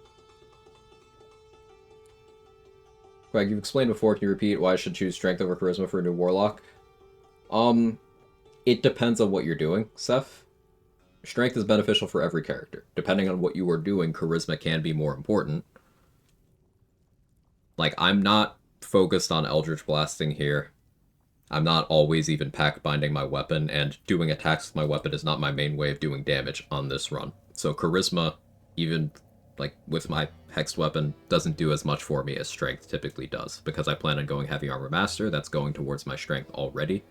Quag, you've explained before, can you repeat why I should choose Strength over Charisma for a new Warlock? It depends on what you're doing, Seth. Strength is beneficial for every character. Depending on what you are doing, Charisma can be more important. Like, I'm not focused on Eldritch Blasting here. I'm not always even pack binding my weapon, and doing attacks with my weapon is not my main way of doing damage on this run. So Charisma, even like with my hexed weapon, doesn't do as much for me as Strength typically does. Because I plan on going Heavy Armor Master, that's going towards my Strength already.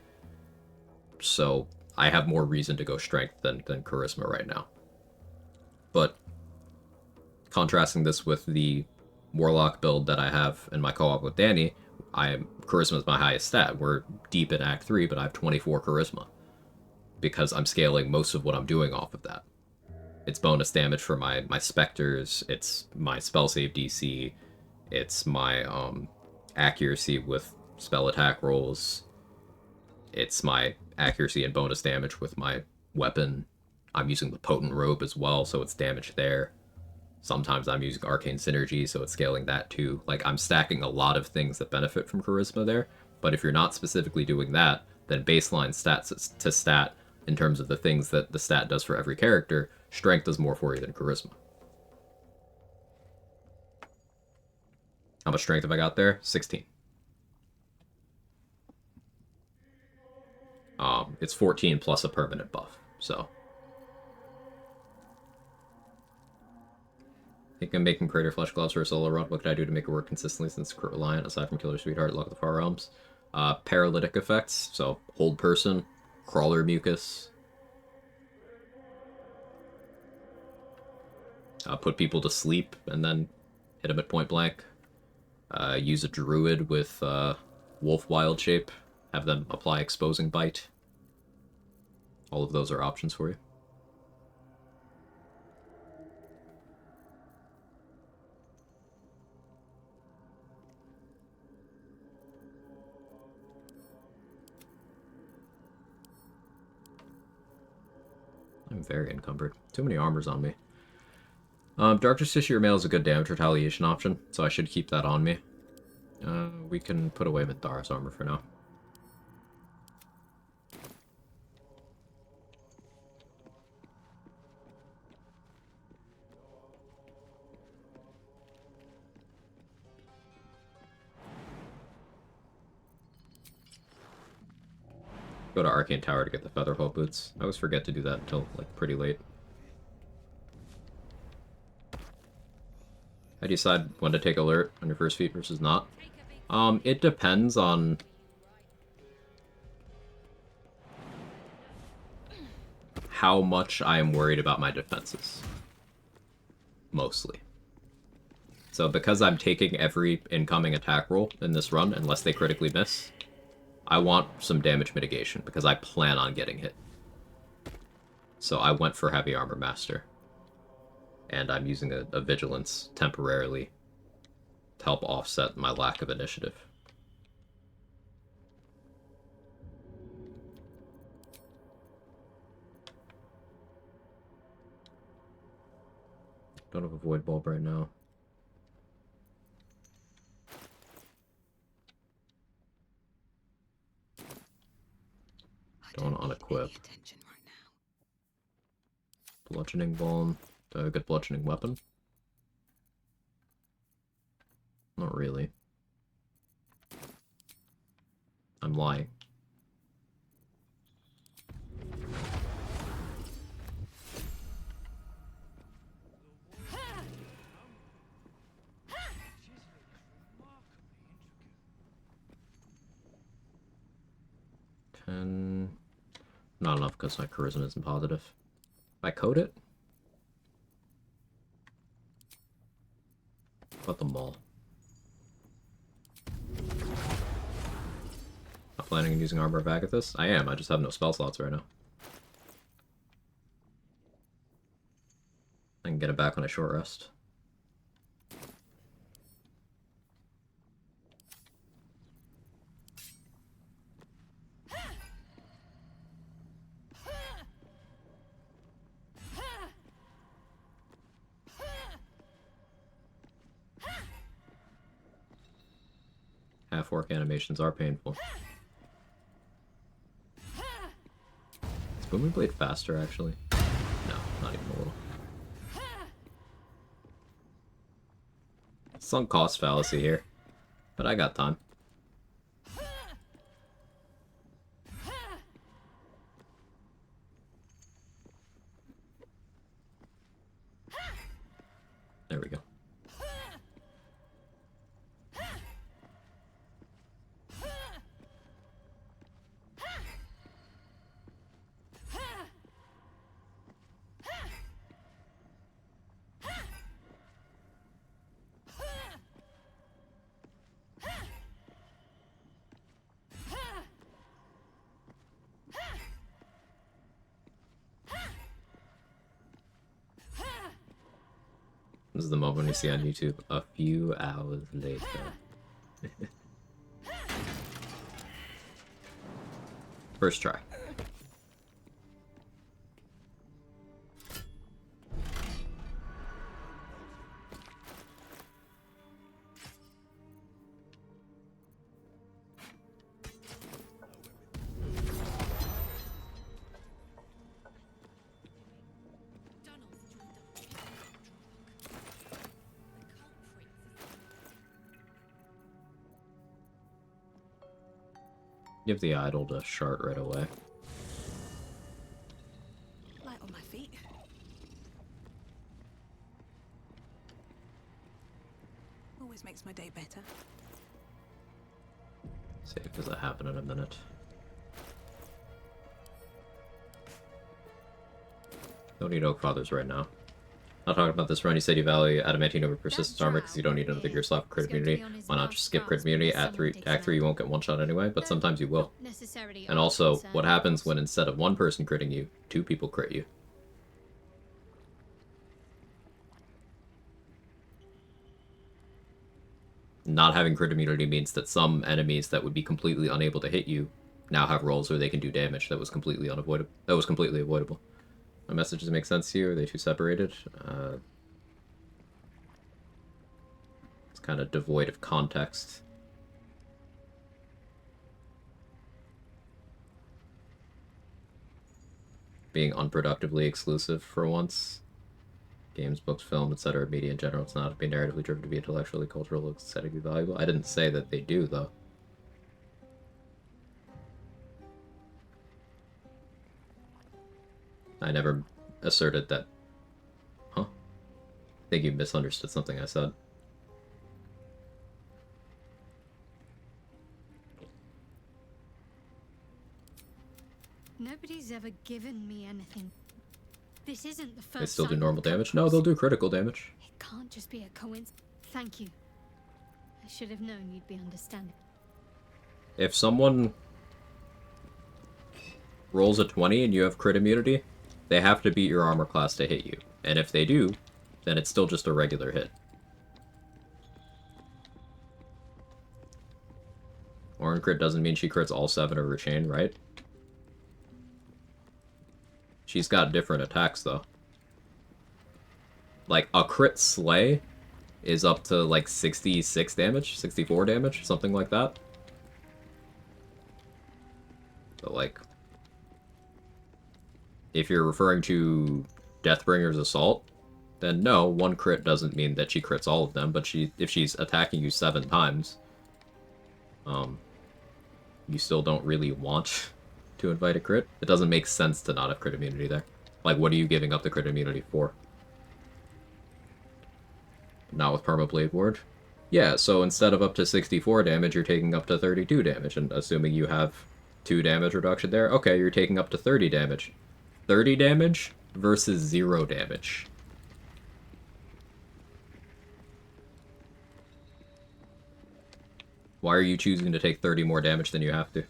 So I have more reason to go Strength than Charisma right now. But contrasting this with the Warlock build that I have in my co-op with Danny, Charisma is my highest stat. We're deep in Act 3, but I have 24 Charisma. Because I'm scaling most of what I'm doing off of that. It's bonus damage for my Spectres, it's my spell save DC, it's my accuracy with spell attack rolls, it's my accuracy and bonus damage with my weapon. I'm using the Potent Robe as well, so it's damage there. Sometimes I'm using Arcane Synergy, so it's scaling that too. Like, I'm stacking a lot of things that benefit from Charisma there, but if you're not specifically doing that, then baseline stats to stat, in terms of the things that the stat does for every character, Strength does more for you than Charisma. How much Strength have I got there? 16. It's 14 plus a permanent buff, so... I think I'm making Crater Flesh Gloves for a solo run. What can I do to make it work consistently since it's crit reliant, aside from Killer Sweetheart, Luck of the Far Realms? Paralytic effects, so Hold Person, Crawler Mucus. Put people to sleep and then hit them at point blank. Use a Druid with Wolf Wild Shape. Have them apply Exposing Bite. All of those are options for you. I'm very encumbered. Too many armors on me. Dark Justiciar Mail is a good damage retaliation option, so I should keep that on me. We can put away Minthara's armor for now. Go to Arcane Tower to get the Featherfall boots. I always forget to do that until, like, pretty late. How do you decide when to take alert on your first feat versus not? It depends on... how much I am worried about my defenses. Mostly. So because I'm taking every incoming attack roll in this run, unless they critically miss, I want some damage mitigation, because I plan on getting hit. So I went for Heavy Armor Master. And I'm using a Vigilance temporarily to help offset my lack of initiative. Don't have a Void Bulb right now. Don't unequip. Bludgeoning Balm. Do I have a good bludgeoning weapon? Not really. I'm lying. Not enough because my charisma isn't positive. If I code it? What about the mall? Not planning on using Armor of Agathis? I am, I just have no spell slots right now. I can get it back on a short rest. Half-orc animations are painful. Is Booming Blade faster, actually? No, not even a little. Sunk cost fallacy here, but I got time. There we go. This is the moment you see on YouTube a few hours later. First try. Give the idol to Shart right away. Light on my feet. Always makes my day better. Save because that happen in a minute. Don't need Oak Fathers right now. Not talking about this run. You said you value Adamantine over Persistence Armor because you don't need another gear slot for crit immunity. Why not just skip crit immunity? Act 3 you won't get one shot anyway, but sometimes you will. And also, what happens when instead of one person critting you, 2 people crit you? Not having crit immunity means that some enemies that would be completely unable to hit you now have rolls where they can do damage that was completely unavoidable. That was completely avoidable. My messages make sense to you? Are they too separated? It's kind of devoid of context. Being unproductively exclusive for once. Games, books, film, etc. Media in general. It's not to be narratively driven to be intellectually, cultural, aesthetically valuable. I didn't say that they do, though. I never asserted that. Huh? I think you misunderstood something I said. Nobody's ever given me anything. This isn't the first They still do sign normal we've come damage? No, across. they'll do critical damage. It can't just be a coincidence. Thank you. I should have known you'd be understanding. If someone rolls a 20 and you have crit immunity, they have to beat your armor class to hit you. And if they do, then it's still just a regular hit. Orin crit doesn't mean she crits all 7 of her chain, right? She's got different attacks, though. Like, a crit slay is up to, like, 66 damage? 64 damage? Something like that. So, like, if you're referring to Deathbringer's Assault, then no, 1 crit doesn't mean that she crits all of them, but if she's attacking you 7 times, you still don't really want to invite a crit. It doesn't make sense to not have crit immunity there. Like, what are you giving up the crit immunity for? Not with Permablade Ward? Yeah, so instead of up to 64 damage, you're taking up to 32 damage, and assuming you have 2 damage reduction there, okay, you're taking up to 30 damage. 30 damage versus 0 damage. Why are you choosing to take 30 more damage than you have to?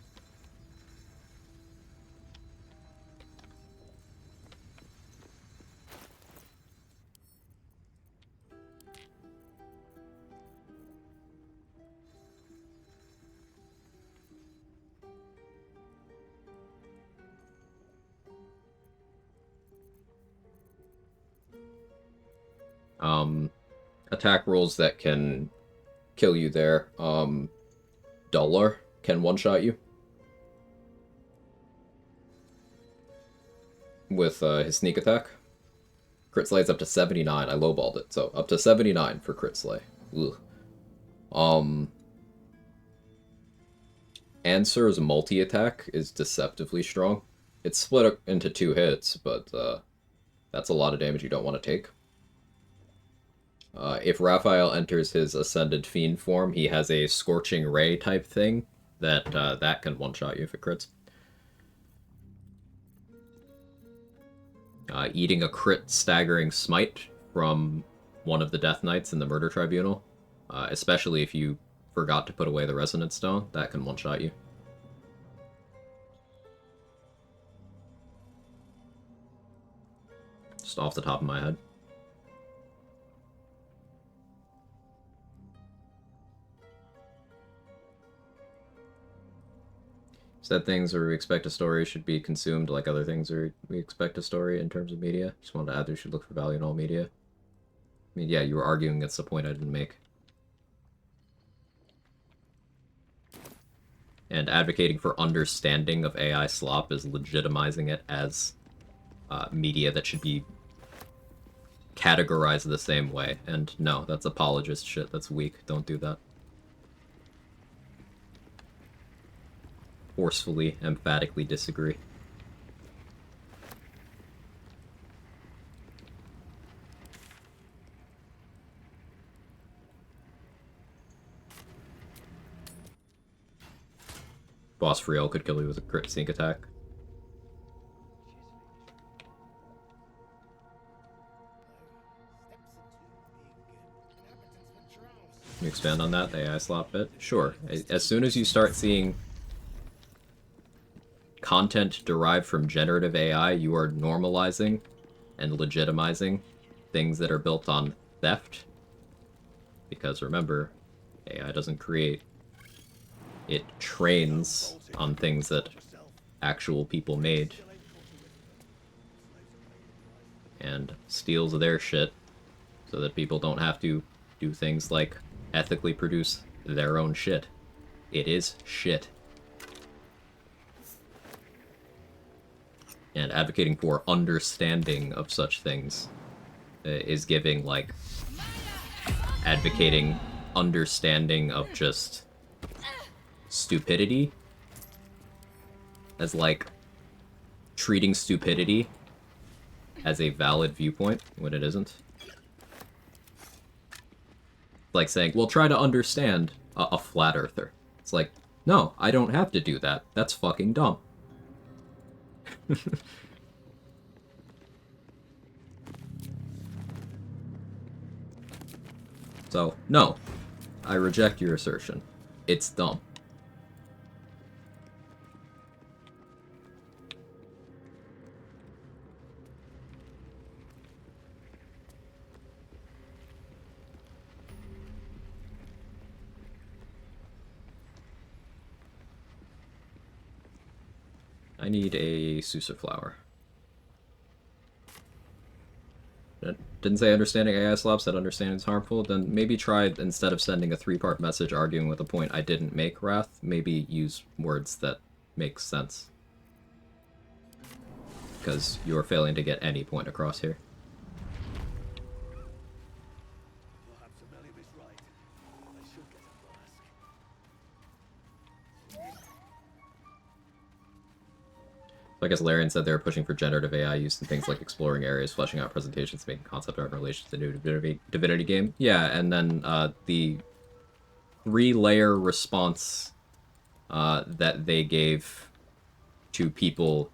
Attack rolls that can kill you there. Duller can one-shot you. With his sneak attack. Crit slay's up to 79. I lowballed it, so up to 79 for crit slay. Ugh. Answer's multi-attack is deceptively strong. It's split into 2 hits, but that's a lot of damage you don't want to take. If Raphael enters his Ascended Fiend form, he has a Scorching Ray type thing that can one-shot you if it crits. Eating a crit Staggering Smite from one of the Death Knights in the Murder Tribunal, especially if you forgot to put away the Resonance Stone, that can one-shot you. Just off the top of my head. Said things where we expect a story should be consumed like other things where we expect a story in terms of media. Just wanted to add we should look for value in all media. I mean, yeah, you were arguing against the point I didn't make. And advocating for understanding of AI slop is legitimizing it as media that should be categorized the same way. And no, that's apologist shit. That's weak. Don't do that. Forcefully, emphatically disagree. Boss Friel could kill you with a crit sneak attack. Can you expand on that, the AI slop bit? Sure. As soon as you start seeing content derived from generative AI, you are normalizing and legitimizing things that are built on theft. Because remember, AI doesn't create. It trains on things that actual people made. And steals their shit so that people don't have to do things like ethically produce their own shit. It is shit. And advocating for understanding of such things is giving, like, advocating understanding of just stupidity as, like, treating stupidity as a valid viewpoint when it isn't. Like saying, well, try to understand a flat earther. It's like, no, I don't have to do that. That's fucking dumb. So, no. I reject your assertion. It's dumb. I need a Sousa flower. Didn't say understanding AI slop, said understanding is harmful. Then maybe try, instead of sending a 3-part message arguing with a point I didn't make, Wrath, maybe use words that make sense. Because you're failing to get any point across here. So I guess Larian said they were pushing for generative AI use in things like exploring areas, fleshing out presentations, making concept art in relation to the new Divinity game. Yeah, and then the 3-layer response that they gave to people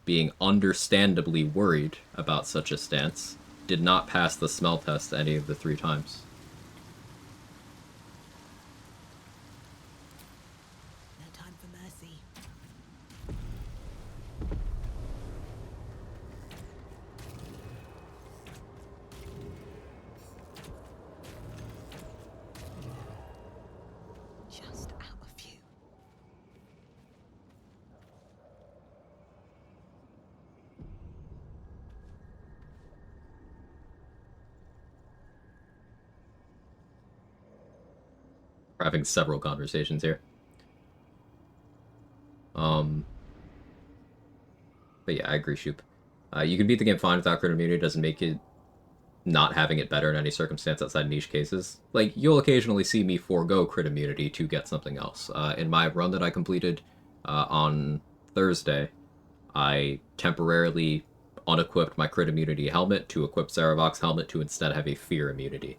being understandably worried about such a stance did not pass the smell test any of the 3 times. No time for mercy. Just out of view. We're having several conversations here. But yeah, I agree, Shoop. You can beat the game fine without crit immunity. Doesn't make it not having it better in any circumstance outside niche cases. Like, you'll occasionally see me forego crit immunity to get something else. In my run that I completed on Thursday, I temporarily unequipped my crit immunity helmet to equip Saravok's helmet to instead have a fear immunity,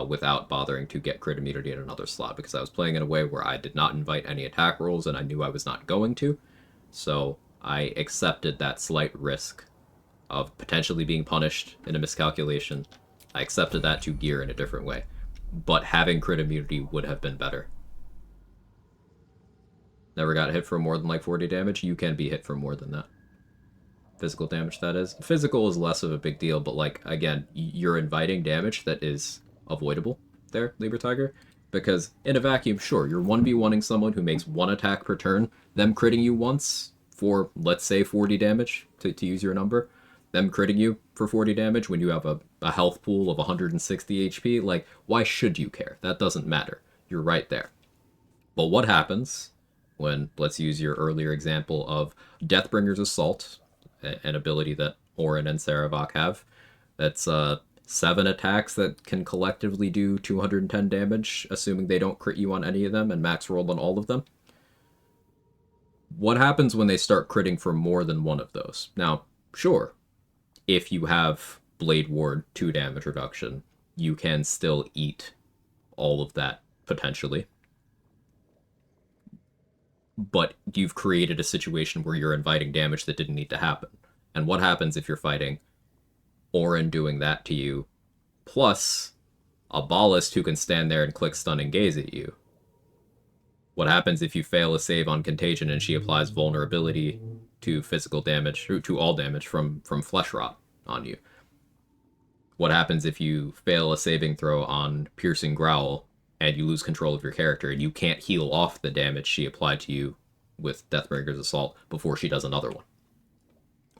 without bothering to get crit immunity in another slot, because I was playing in a way where I did not invite any attack rolls and I knew I was not going to. So I accepted that slight risk of potentially being punished in a miscalculation. I accepted that to gear in a different way. But having crit immunity would have been better. Never got hit for more than like 40 damage? You can be hit for more than that. Physical damage, that is. Physical is less of a big deal, but like, again, you're inviting damage that is avoidable there, Libra Tiger. Because in a vacuum, sure, you're 1v1ing someone who makes 1 attack per turn, them critting you once for, let's say, 40 damage, to use your number, them critting you for 40 damage when you have a health pool of 160 HP, like, why should you care? That doesn't matter. You're right there. But what happens when, let's use your earlier example of Deathbringer's Assault, an ability that Orin and Saravok have, that's 7 attacks that can collectively do 210 damage, assuming they don't crit you on any of them and max roll on all of them. What happens when they start critting for more than one of those? Now, sure, if you have Blade Ward 2 damage reduction, you can still eat all of that, potentially. But you've created a situation where you're inviting damage that didn't need to happen. And what happens if you're fighting Orin doing that to you, plus a ballist who can stand there and click stun and gaze at you? What happens if you fail a save on Contagion and she applies vulnerability to physical damage, to all damage from Flesh Rot on you? What happens if you fail a saving throw on Piercing Growl and you lose control of your character and you can't heal off the damage she applied to you with Deathbringer's Assault before she does another one?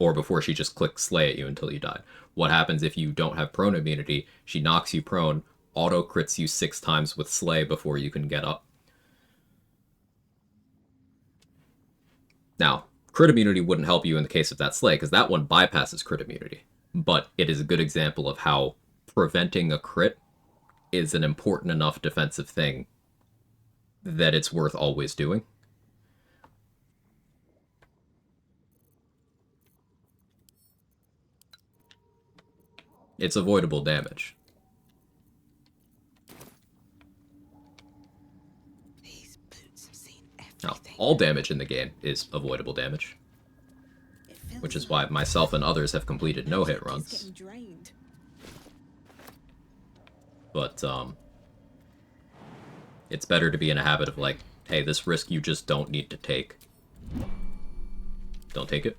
Or before she just clicks Slay at you until you die? What happens if you don't have prone immunity, she knocks you prone, auto-crits you 6 times with Slay before you can get up? Now, crit immunity wouldn't help you in the case of that Slay, because that one bypasses crit immunity. But it is a good example of how preventing a crit is an important enough defensive thing that it's worth always doing. It's avoidable damage. These boots have seen Now, all damage in the game is avoidable damage, which is why myself and others have completed no-hit runs. But, it's better to be in a habit of like, hey, this risk you just don't need to take. Don't take it.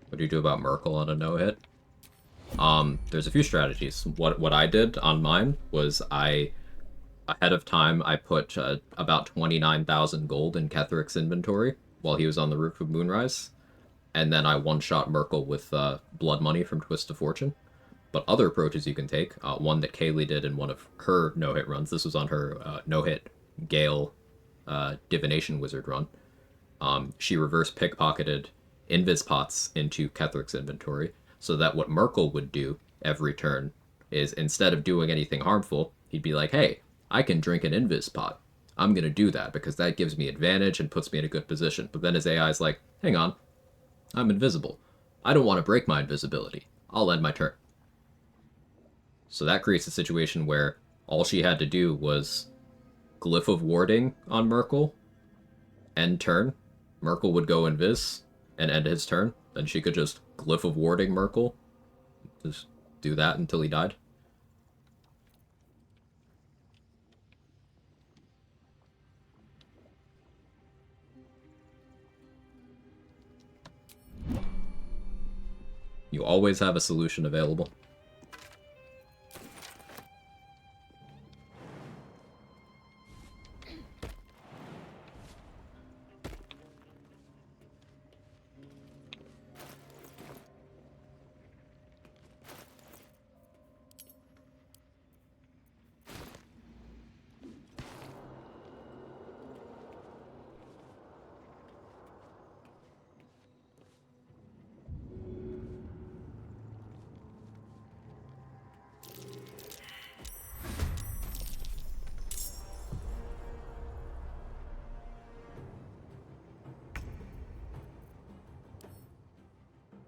What do you do about Merkel on a no-hit? There's a few strategies. What I did on mine was ahead of time, I put about 29,000 gold in Ketheric's inventory while he was on the roof of Moonrise, and then I one-shot Merkel with blood money from Twist of Fortune. But other approaches you can take, one that Kaylee did in one of her no-hit runs, this was on her no-hit Gale Divination Wizard run, she reverse pickpocketed Invis pots into Ketheric's inventory, so that what Merkel would do every turn is, instead of doing anything harmful, he'd be like, hey, I can drink an Invis pot. I'm going to do that because that gives me advantage and puts me in a good position. But then his AI is like, hang on, I'm invisible. I don't want to break my invisibility. I'll end my turn. So that creates a situation where all she had to do was Glyph of Warding on Merkel, end turn. Merkel would go invis and end his turn. Then she could just Glyph of Warding Merkel. Just do that until he died. You always have a solution available.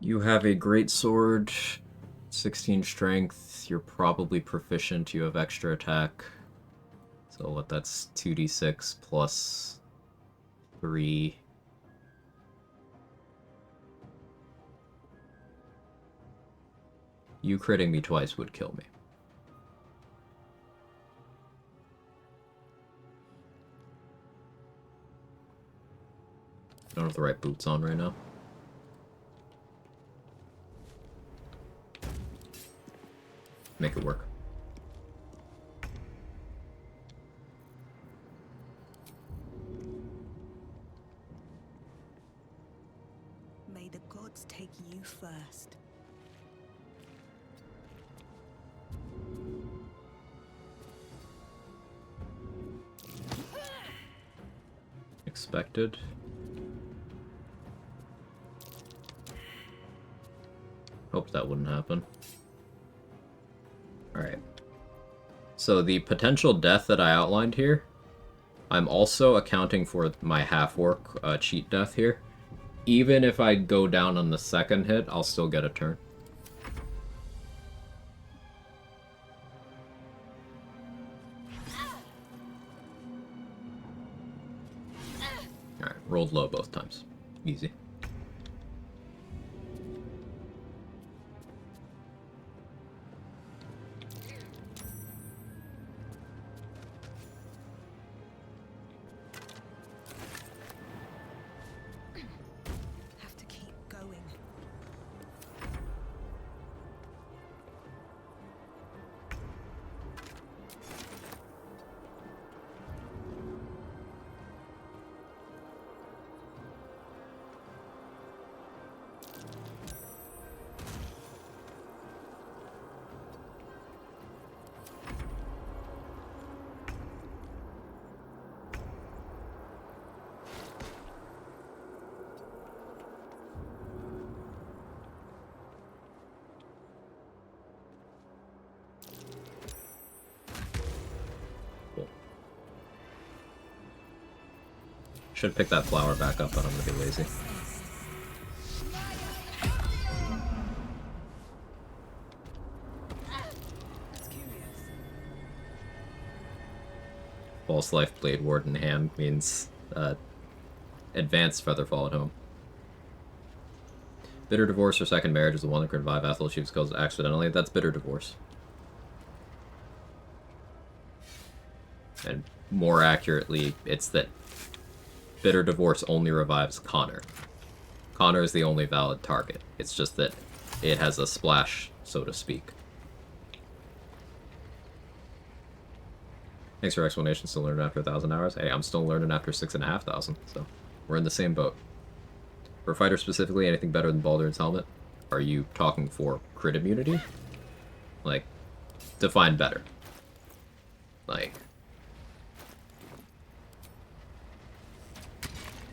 You have a great sword, 16 strength, you're probably proficient, you have extra attack. So what, that's 2d6 plus 3. You critting me twice would kill me. I don't have the right boots on right now. Make it work. May the gods take you first. Expected. Hoped that wouldn't happen. Alright. So the potential death that I outlined here, I'm also accounting for my half-orc cheat death here. Even if I go down on the second hit, I'll still get a turn. Alright, rolled low both times. Easy. Have to keep going. Should pick that flower back up, but I'm gonna be lazy. False Life, Blade Warden, Ham means advanced Featherfall at home. Bitter Divorce or Second Marriage is the one that can revive Athel Chief's skills accidentally. That's Bitter Divorce. And more accurately, it's that Bitter Divorce only revives Connor. Connor is the only valid target. It's just that it has a splash, so to speak. Thanks for explanation. Still learning after 1,000 hours. Hey, I'm still learning after 6,500, so we're in the same boat. For fighter specifically, anything better than Baldur's Helmet? Are you talking for crit immunity? Like, define better. Like,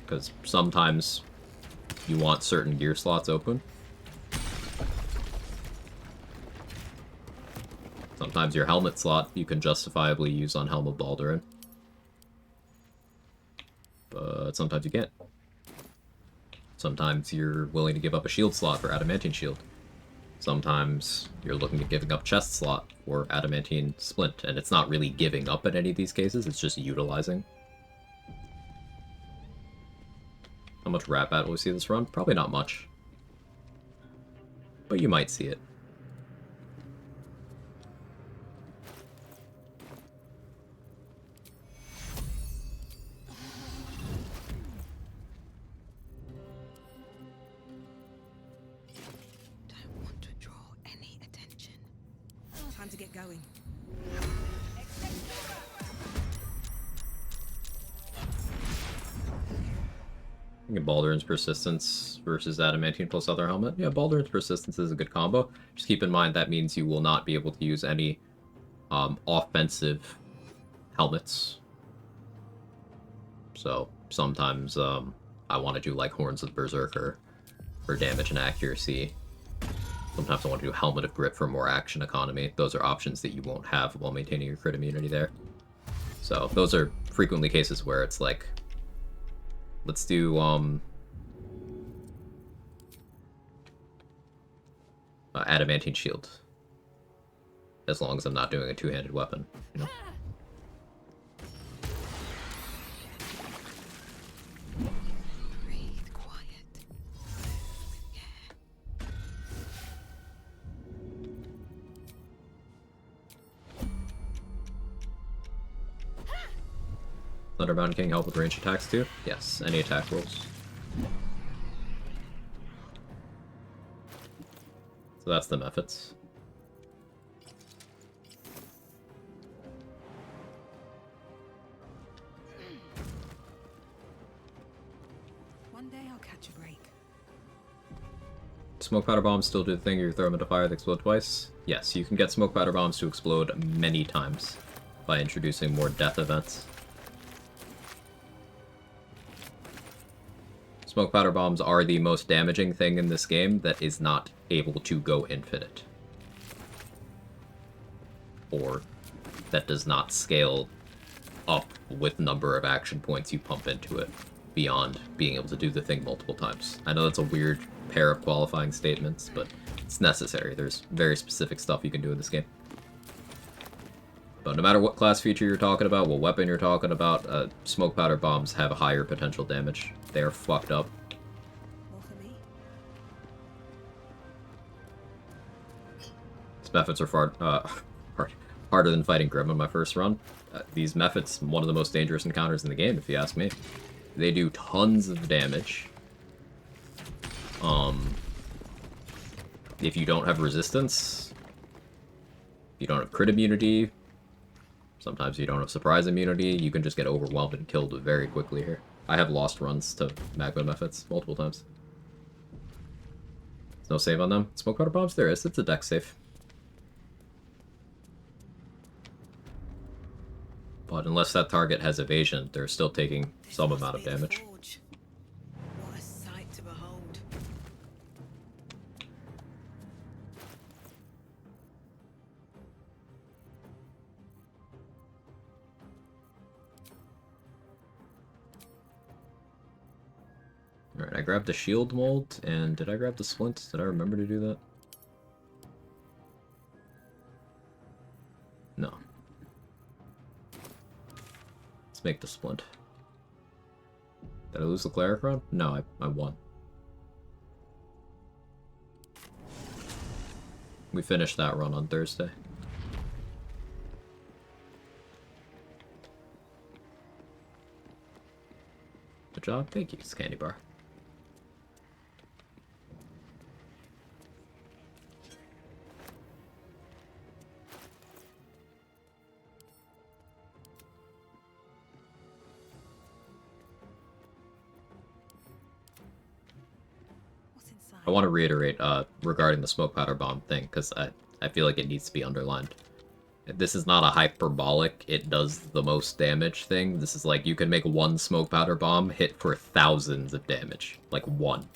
because sometimes you want certain gear slots open. Sometimes your helmet slot you can justifiably use on Helm of Baldurin. But sometimes you can't. Sometimes you're willing to give up a shield slot for Adamantine Shield. Sometimes you're looking at giving up chest slot for Adamantine Splint, and it's not really giving up in any of these cases, it's just utilizing. How much Rat Bat will we see this run? Probably not much. But you might see it. Time to get going. I think Baldurin's Persistence versus Adamantine plus other helmet. Yeah, Baldurin's Persistence is a good combo. Just keep in mind that means you will not be able to use any offensive helmets. So sometimes I want to do like Horns of the Berserker for damage and accuracy. Sometimes I want to do Helmet of Grit for more action economy. Those are options that you won't have while maintaining your crit immunity there. So those are frequently cases where it's like, let's do Adamantine Shield. As long as I'm not doing a two-handed weapon, you know? Thunderbound King help with range attacks too? Yes, any attack rolls. So that's the methods. One day I'll catch a break. Smoke powder bombs still do the thing, you throw them into fire, they explode twice? Yes, you can get smoke powder bombs to explode many times by introducing more death events. Smoke powder bombs are the most damaging thing in this game that is not able to go infinite. Or that does not scale up with number of action points you pump into it beyond being able to do the thing multiple times. I know that's a weird pair of qualifying statements, but it's necessary. There's very specific stuff you can do in this game. But no matter what class feature you're talking about, what weapon you're talking about, smoke powder bombs have a higher potential damage. They are fucked up. These methods are far harder than fighting Grim on my first run. These methods, one of the most dangerous encounters in the game, if you ask me. They do tons of damage. If you don't have resistance, you don't have crit immunity, sometimes you don't have surprise immunity, you can just get overwhelmed and killed very quickly here. I have lost runs to magma methods multiple times. There's no save on them. Smoke powder bombs? There is. It's a dex save. But unless that target has evasion, they're still taking some amount of damage. What a sight to behold. Alright, I grabbed the shield mold, and did I grab the splint? Did I remember to do that? No. Let's make the splint. Did I lose the cleric run? No, I won. We finished that run on Thursday. Good job. Thank you, Candy Bar. I want to reiterate regarding the smoke powder bomb thing, because I feel like it needs to be underlined. This is not a hyperbolic, it does the most damage thing. This is like, you can make one smoke powder bomb hit for thousands of damage. Like one.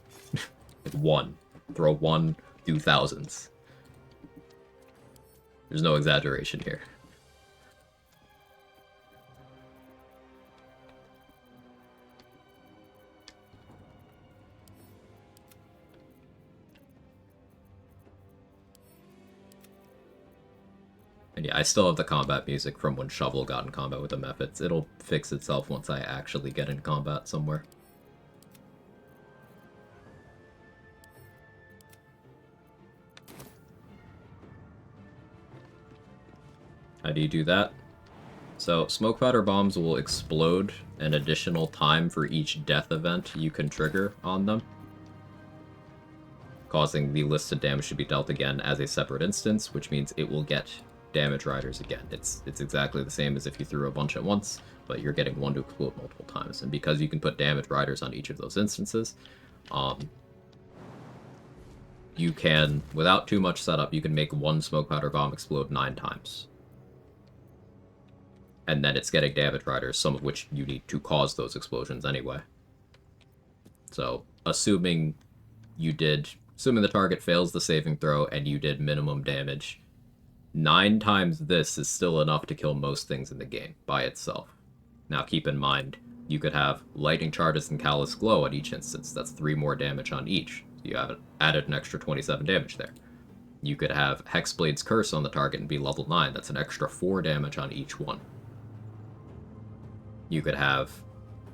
Like one. Throw one, do thousands. There's no exaggeration here. And yeah, I still have the combat music from when Shovel got in combat with the Mephits. It'll fix itself once I actually get in combat somewhere. How do you do that? So, smoke powder bombs will explode an additional time for each death event you can trigger on them, causing the listed damage to be dealt again as a separate instance, which means it will get damage riders again. It's exactly the same as if you threw a bunch at once, but you're getting one to explode multiple times. And because you can put damage riders on each of those instances, you can, without too much setup, you can make one smoke powder bomb explode 9 times. And then it's getting damage riders, some of which you need to cause those explosions anyway. So, assuming the target fails the saving throw and you did minimum damage, 9 times this is still enough to kill most things in the game by itself. Now keep in mind, you could have Lightning Charges and Callous Glow at each instance. That's 3 more damage on each. You have added an extra 27 damage there. You could have Hexblade's Curse on the target and be level 9. That's an extra 4 damage on each one. You could have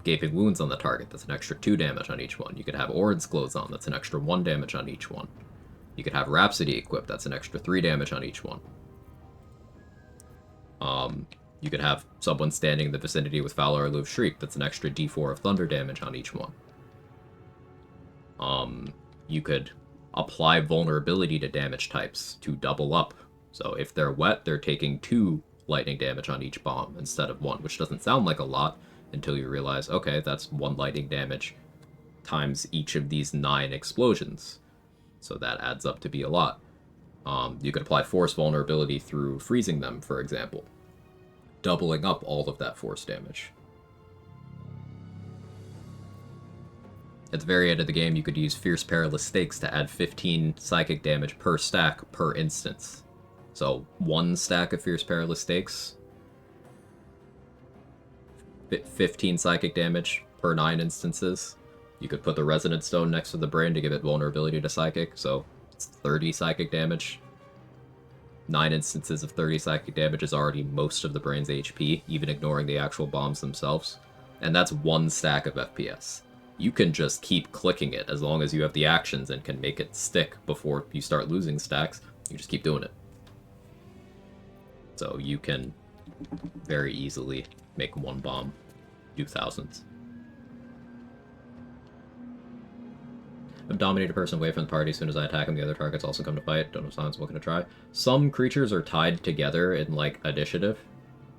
Gaping Wounds on the target. That's an extra 2 damage on each one. You could have Orin's Glows on. That's an extra 1 damage on each one. You could have Rhapsody equipped. That's an extra 3 damage on each one. You could have someone standing in the vicinity with Fowler or Louvre Shriek. That's an extra d4 of thunder damage on each one. You could apply vulnerability to damage types to double up. So if they're wet, they're taking 2 lightning damage on each bomb instead of 1, which doesn't sound like a lot until you realize, okay, that's 1 lightning damage times each of these 9 explosions. So that adds up to be a lot. You could apply force vulnerability through freezing them, for example, doubling up all of that force damage. At the very end of the game, you could use Fierce Perilous Stakes to add 15 psychic damage per stack per instance. So 1 stack of Fierce Perilous Stakes, 15 psychic damage per 9 instances. You could put the Resonant Stone next to the brain to give it vulnerability to psychic, so it's 30 psychic damage. 9 instances of 30 psychic damage is already most of the brain's HP, even ignoring the actual bombs themselves. And that's 1 stack of FPS. You can just keep clicking it as long as you have the actions and can make it stick before you start losing stacks. You just keep doing it. So you can very easily make 1 bomb do thousands. I've dominated a person away from the party. As soon as I attack him, the other targets also come to fight. Don't know if someone's looking to try. Some creatures are tied together in, like, initiative.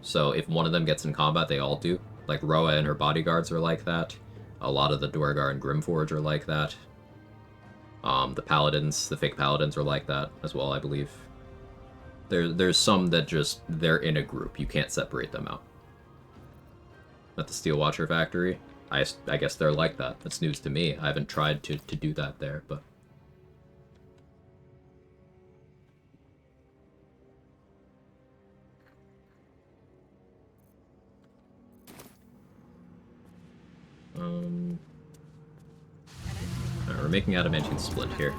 So if one of them gets in combat, they all do. Like, Roa and her bodyguards are like that. A lot of the Duergar and Grimforge are like that. The paladins, the fake paladins are like that as well, I believe. There's some that just, they're in a group. You can't separate them out. At the Steel Watcher Factory, I guess they're like that. That's news to me. I haven't tried to do that there, but... Alright, we're making adamantine splint here.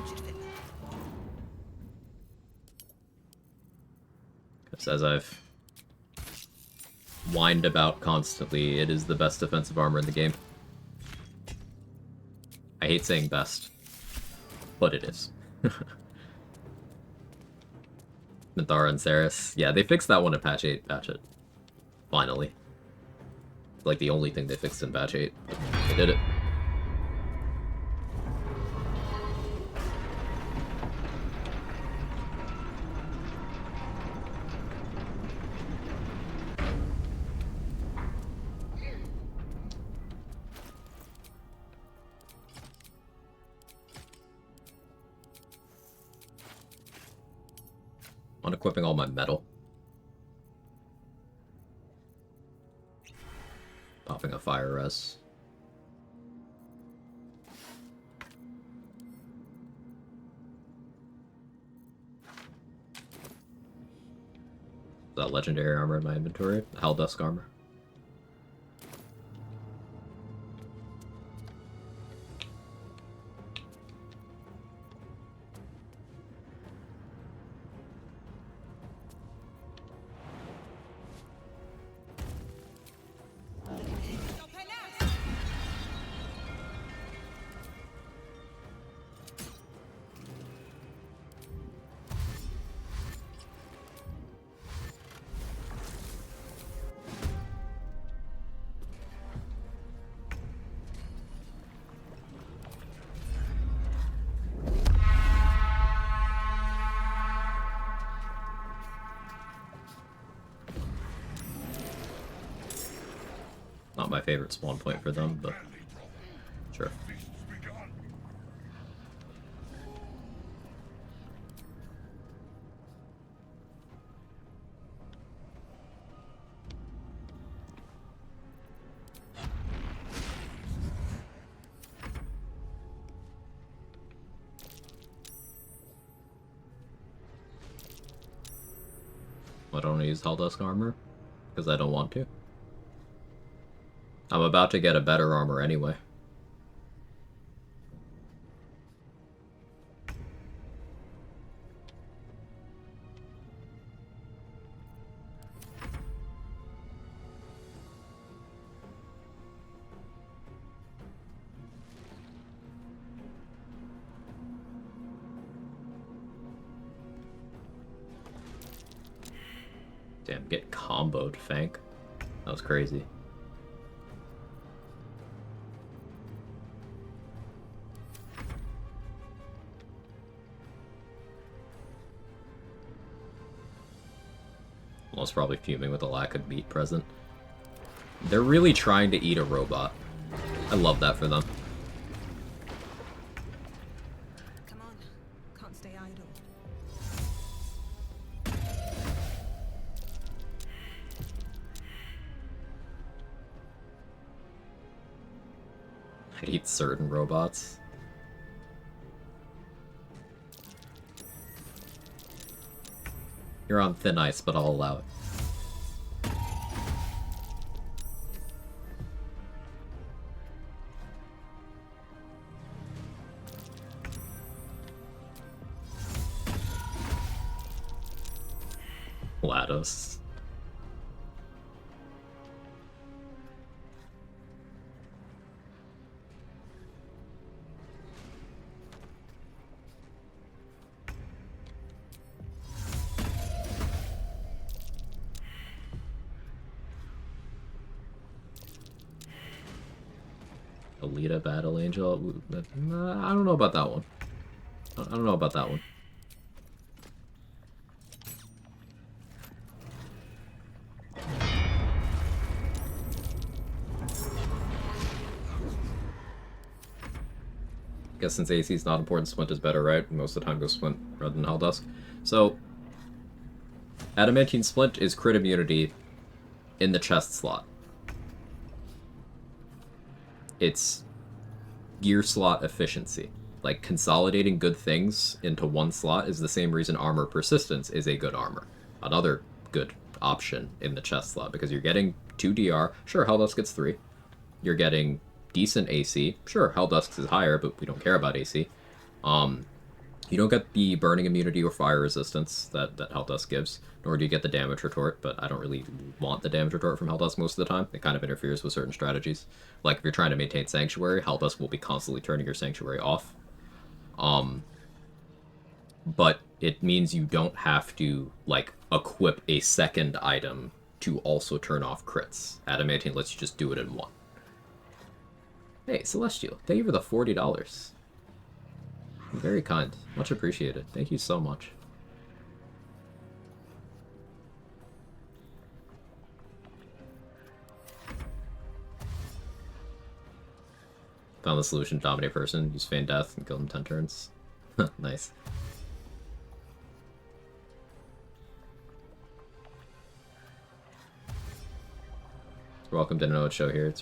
Because as I've whined about constantly, it is the best defensive armor in the game. I hate saying best, but it is. Minthara and Ceres. Yeah, they fixed that one in patch 8. Patch it. Finally. Like the only thing they fixed in patch 8. They did it. Unequipping all my metal. Popping a fire res. Is that legendary armor in my inventory? Helldusk armor. Not my favorite spawn point for them, but sure. I don't want to use Helldusk armor because I don't want to. I'm about to get a better armor anyway. Damn, get comboed, Fank. That was crazy. I was probably fuming with the lack of meat present. They're really trying to eat a robot. I love that for them. Come on, can't stay idle. I eat certain robots. You're on thin ice, but I'll allow it. GLaDOS. Alita Battle Angel. I don't know about that one. I don't know about that one. Guess since AC is not important, Splint is better, right? Most of the time go Splint rather than Helldusk. So, Adamantine Splint is crit immunity in the chest slot. It's gear slot efficiency. Like, consolidating good things into one slot is the same reason armor persistence is a good armor. Another good option in the chest slot, because you're getting 2 DR. Sure, Helldusk gets 3. You're getting decent AC. Sure, Helldusk is higher, but we don't care about AC. You don't get the burning immunity or fire resistance that Helldusk gives, nor do you get the damage retort, but I don't really want the damage retort from Helldusk most of the time. It kind of interferes with certain strategies. Like, if you're trying to maintain Sanctuary, Helldusk will be constantly turning your Sanctuary off. But it means you don't have to, like, equip a second item to also turn off crits. Adamantine lets you just do it in one. Hey, Celestial, thank you for the $40. Very kind. Much appreciated. Thank you so much. Found the solution. Dominate person. Use Feign Death and kill them 10 turns. Nice. Welcome to No Show here.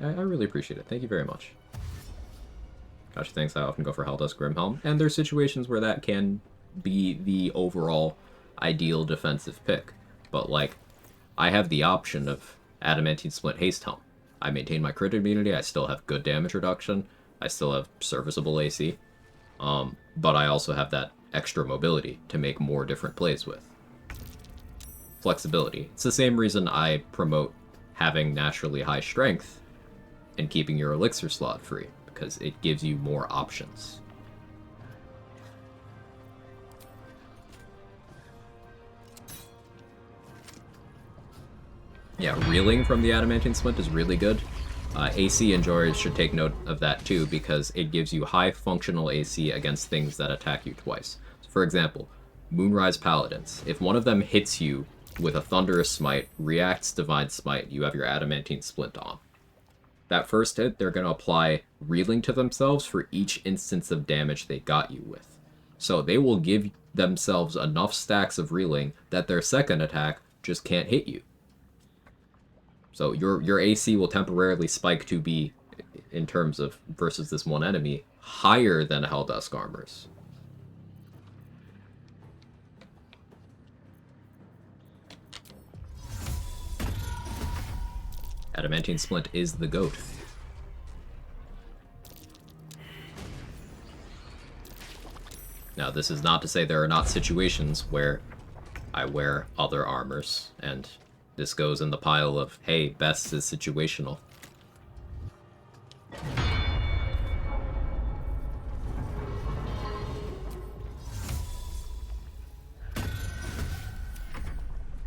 I really appreciate it. Thank you very much. Gotcha, thanks. I often go for Helldusk Grimhelm, and there's situations where that can be the overall ideal defensive pick. But, like, I have the option of Adamantine Splint Haste Helm. I maintain my crit immunity, I still have good damage reduction, I still have serviceable AC, but I also have that extra mobility to make more different plays with. Flexibility. It's the same reason I promote having naturally high strength and keeping your elixir slot free, because it gives you more options. Yeah, reeling from the Adamantine Splint is really good. AC enjoyers should take note of that too, because it gives you high functional AC against things that attack you twice. So for example, Moonrise Paladins. If one of them hits you with a Thunderous Smite, reacts Divine Smite, you have your Adamantine Splint on. That first hit, they're going to apply reeling to themselves for each instance of damage they got you with. So they will give themselves enough stacks of reeling that their second attack just can't hit you. So your AC will temporarily spike to be, in terms of versus this one enemy, higher than Helldusk Armor's. Adamantine Splint is the GOAT. Now, this is not to say there are not situations where I wear other armors, and this goes in the pile of, hey, best is situational.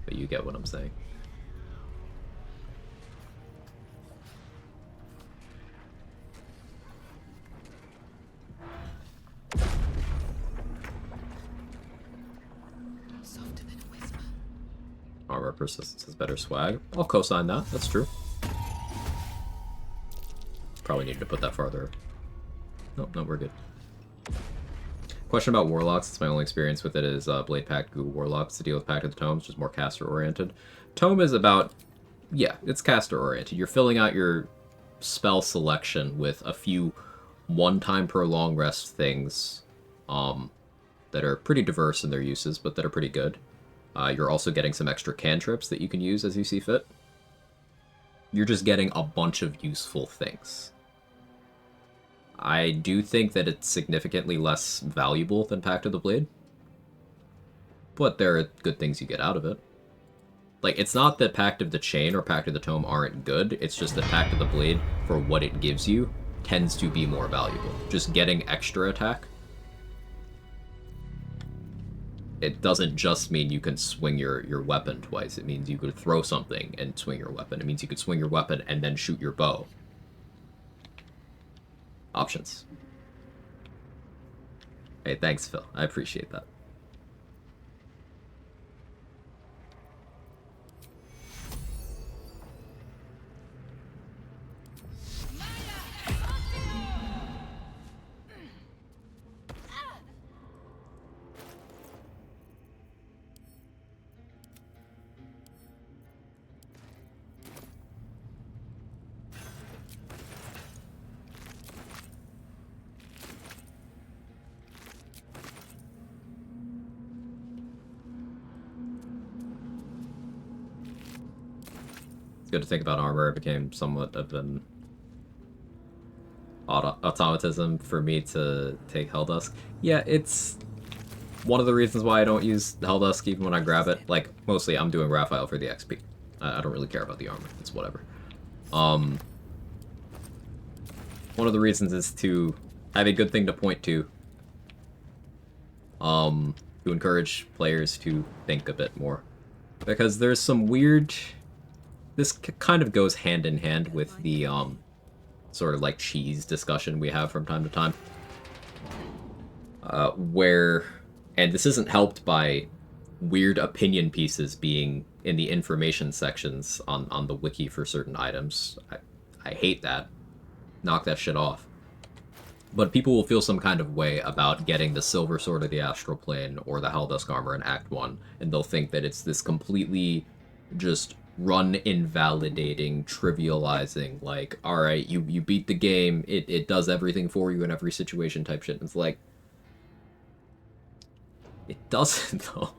But you get what I'm saying. Armor persistence has better swag. I'll co-sign that. That's true. Probably need to put that farther. Nope, no, we're good. Question about Warlocks. It's my only experience with it is Blade Pact Goo Warlocks to deal with Pact of the Tomes, which is more caster-oriented. Tome is about... yeah, it's caster-oriented. You're filling out your spell selection with a few one-time per long rest things that are pretty diverse in their uses, but that are pretty good. You're also getting some extra cantrips that you can use as you see fit. You're just getting a bunch of useful things. I do think that it's significantly less valuable than Pact of the Blade, but there are good things you get out of it. Like, it's not that Pact of the Chain or Pact of the Tome aren't good, it's just that Pact of the Blade, for what it gives you, tends to be more valuable. Just getting extra attack. It doesn't just mean you can swing your weapon twice. It means you could throw something and swing your weapon. It means you could swing your weapon and then shoot your bow. Options. Hey, thanks, Phil. I appreciate that. Good to think about armor. It became somewhat of an automatism for me to take Helldusk. Yeah, it's one of the reasons why I don't use Helldusk even when I grab it. Like, mostly I'm doing Raphael for the XP. I don't really care about the armor. It's whatever. One of the reasons is to have a good thing to point to. To encourage players to think a bit more. Because there's some weird... This kind of goes hand in hand with the, sort of like cheese discussion we have from time to time. Where... And this isn't helped by weird opinion pieces being in the information sections on the wiki for certain items. I hate that. Knock that shit off. But people will feel some kind of way about getting the Silver Sword of the Astral Plane or the Helldusk Armor in Act 1, and they'll think that it's this completely just run-invalidating, trivializing, like, alright, you beat the game, it does everything for you in every situation type shit. And it's like... It doesn't, though.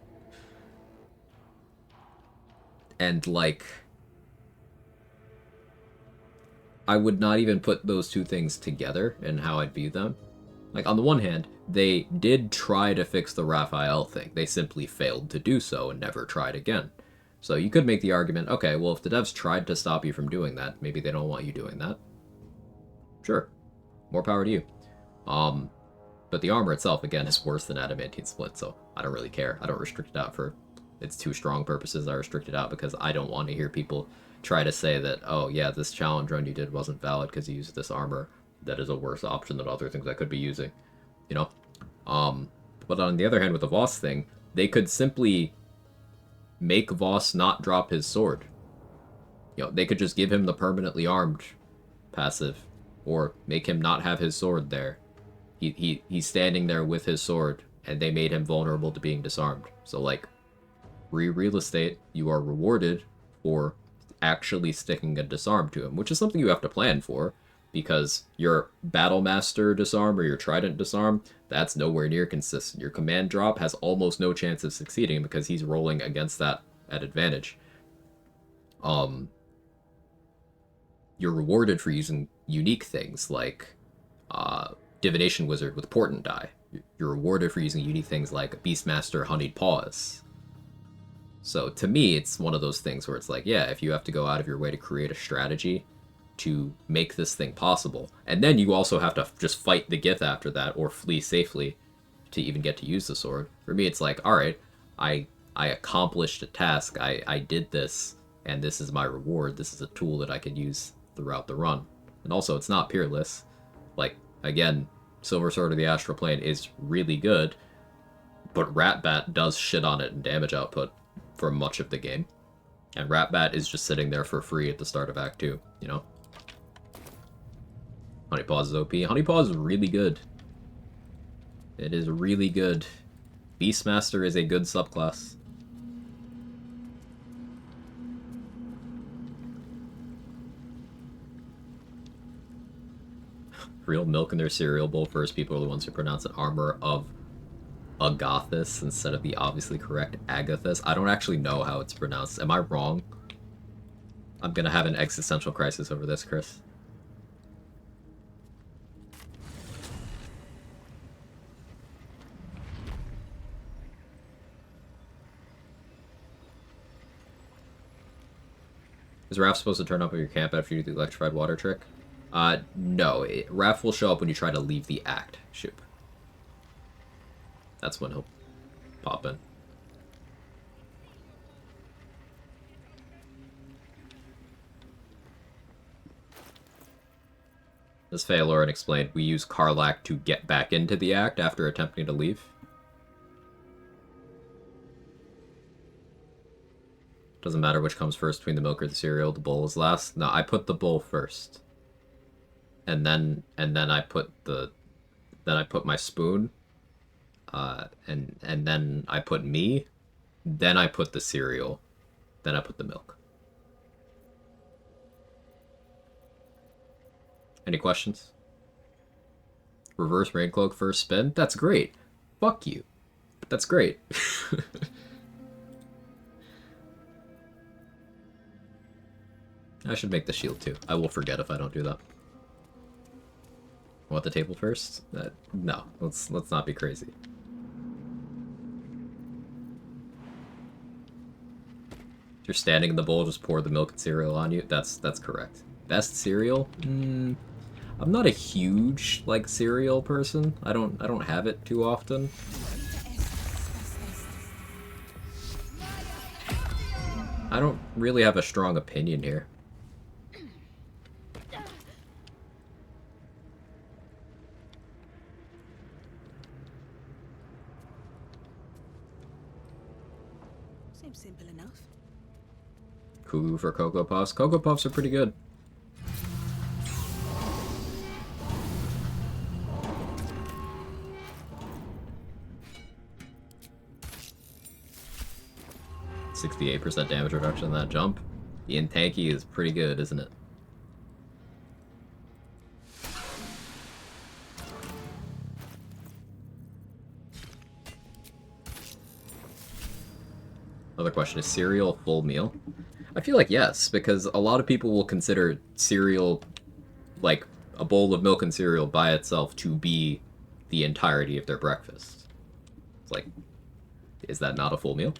And, like... I would not even put those two things together in how I'd view them. Like, on the one hand, they did try to fix the Raphael thing. They simply failed to do so and never tried again. So you could make the argument, okay, well, if the devs tried to stop you from doing that, maybe they don't want you doing that. Sure. More power to you. But the armor itself, again, is worse than Adamantine Split, so I don't really care. I don't restrict it out for its too strong purposes. I restrict it out because I don't want to hear people try to say that, oh yeah, this challenge run you did wasn't valid because you used this armor that is a worse option than other things I could be using, you know? But on the other hand, with the Voss thing, they could simply make Voss not drop his sword. You know, they could just give him the permanently armed passive, or make him not have his sword there. He's standing there with his sword, and they made him vulnerable to being disarmed. So, like, real estate, you are rewarded for actually sticking a disarm to him, which is something you have to plan for, because your Battle Master disarm or your Trident disarm, that's nowhere near consistent. Your command drop has almost no chance of succeeding because he's rolling against that at advantage. You're rewarded for using unique things like Divination Wizard with Portent Die. You're rewarded for using unique things like Beastmaster Honeyed Paws. So to me, it's one of those things where it's like, yeah, if you have to go out of your way to create a strategy to make this thing possible, and then you also have to just fight the Gith after that or flee safely to even get to use the sword. For me, it's like, all right, I accomplished a task, I did this, and this is my reward. This is a tool that I can use throughout the run. And also, it's not peerless. Like, again, Silver Sword of the Astral Plane is really good, but Ratbat does shit on it in damage output for much of the game. And Ratbat is just sitting there for free at the start of Act 2, you know? Honeypaws is OP. Honeypaws is really good. It is really good. Beastmaster is a good subclass. Real milk in their cereal bowl. First people are the ones who pronounce it armor of Agathis instead of the obviously correct Agathis. I don't actually know how it's pronounced. Am I wrong? I'm gonna have an existential crisis over this, Chris. Is Raph supposed to turn up at your camp after you do the electrified water trick? No. Raph will show up when you try to leave the act, Shoop. That's when he'll pop in. As Phaeloran explained, we use Karlach to get back into the act after attempting to leave. Doesn't matter which comes first between the milk or the cereal, the bowl is last. No, I put the bowl first. And then I put my spoon. And then I put me. Then I put the cereal. Then I put the milk. Any questions? Reverse Raincloak first spin? That's great. Fuck you. That's great. I should make the shield too. I will forget if I don't do that. Want the table first? No, let's not be crazy. If you're standing in the bowl, just pour the milk and cereal on you. That's correct. Best cereal? I'm not a huge like cereal person. I don't have it too often. I don't really have a strong opinion here. Seems simple enough. Cool for Cocoa Puffs. Cocoa Puffs are pretty good. %68 damage reduction on that jump. The Intanky is pretty good, isn't it? Another question, is cereal a full meal? I feel like yes, because a lot of people will consider cereal, like a bowl of milk and cereal by itself, to be the entirety of their breakfast. It's like, is that not a full meal?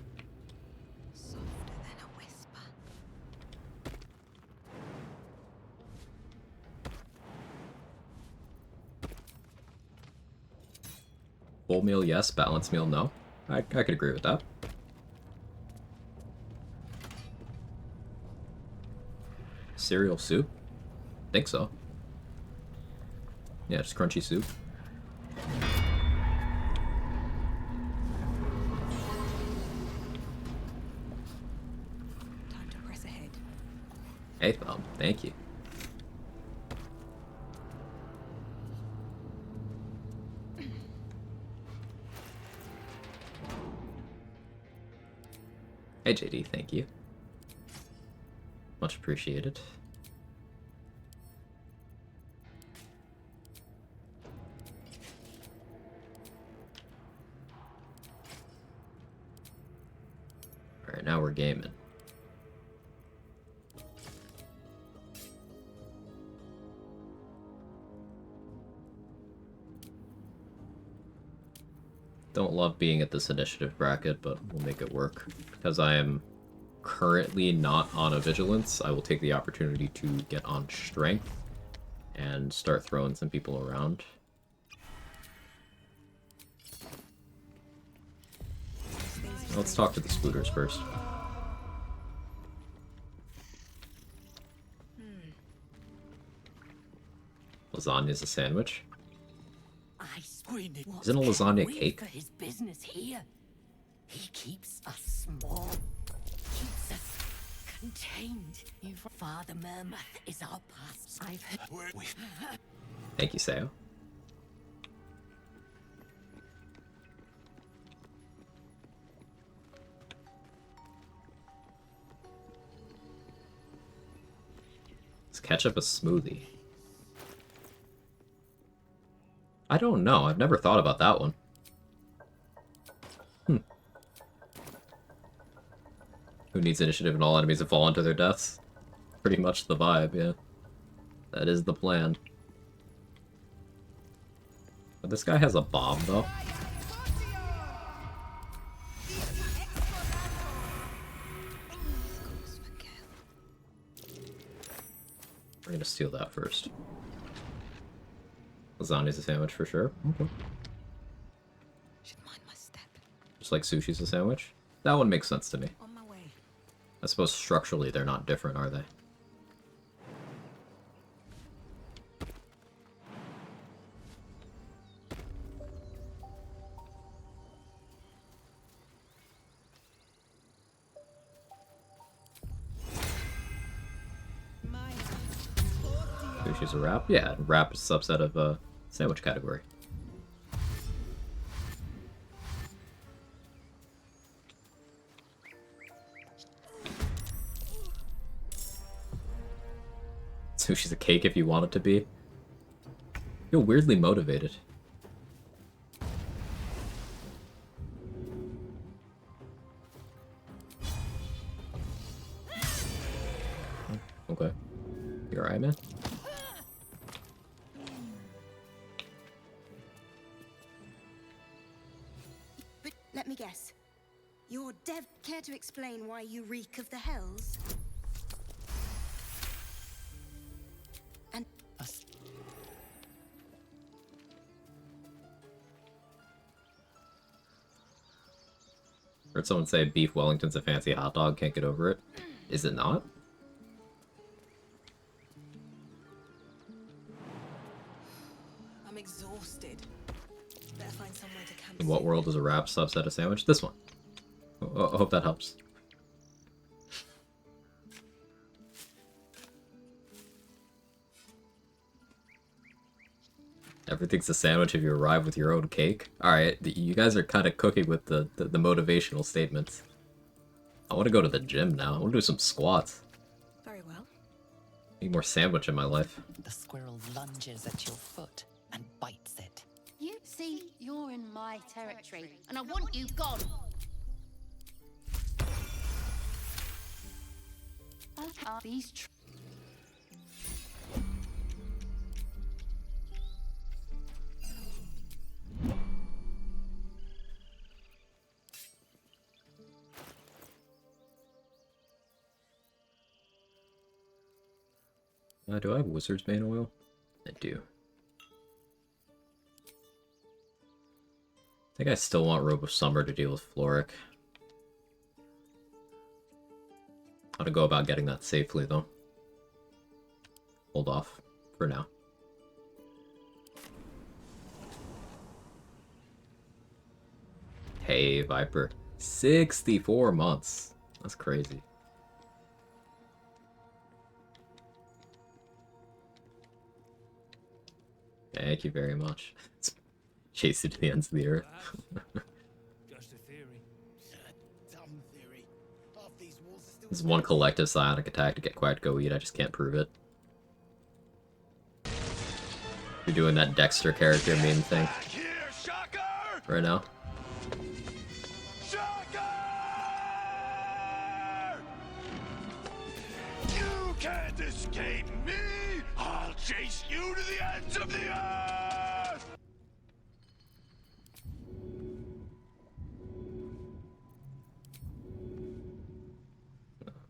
Full meal, yes. Balanced meal, no. I could agree with that. Cereal soup? Think so. Yeah, just crunchy soup. Time to press ahead. Hey, Thumb. Thank you. Hey, JD. Thank you. Much appreciated. Alright, now we're gaming. Don't love being at this initiative bracket, but we'll make it work. Because I am currently not on a vigilance, I will take the opportunity to get on strength and start throwing some people around. Let's talk to the spooters first. Lasagna's a sandwich? Isn't a lasagna cake? For his business here. He keeps us small. Keeps us contained. Father Mermuth is our past. I've heard. Thank you, Sayo. Is ketchup a smoothie? I don't know. I've never thought about that one. Who needs initiative and all enemies to fall into their deaths? Pretty much the vibe, yeah. That is the plan. But this guy has a bomb, though. We're gonna steal that first. Lasagna's a sandwich for sure. Okay. Just like sushi's a sandwich? That one makes sense to me. On my way. I suppose structurally they're not different, are they? Sushi's a wrap? Yeah, wrap is a subset of a sandwich category. Sushi's a cake if you want it to be. You're weirdly motivated. Okay. You alright, man? Let me guess. You're Dev. Care to explain why you reek of the hells? And Heard someone say beef Wellington's a fancy hot dog, can't get over it. Is it not? I'm exhausted. Better find somewhere to camp. In what world is a wrap subset of sandwich? This one. I hope that helps. Everything's a sandwich if you arrive with your own cake. Alright, you guys are kind of cooking with the motivational statements. I want to go to the gym now. I want to do some squats. Very well. Need more sandwich in my life. The squirrel lunges at your foot and bites it. You see, you're in my territory, and I want you gone. These Do I have Wizard's Bane oil? I do. I think I still want Robe of Summer to deal with Floric. How to go about getting that safely, though. Hold off for now. Hey, Viper. 64 months. That's crazy. Thank you very much. Chase you to the ends of the earth. Just a theory. Dumb theory. Half these walls are still. There's one collective psionic attack to get Quag to go eat, I just can't prove it. You're doing that Dexter character meme thing. Right now. You can't escape me! I'll chase you to the ends of the earth!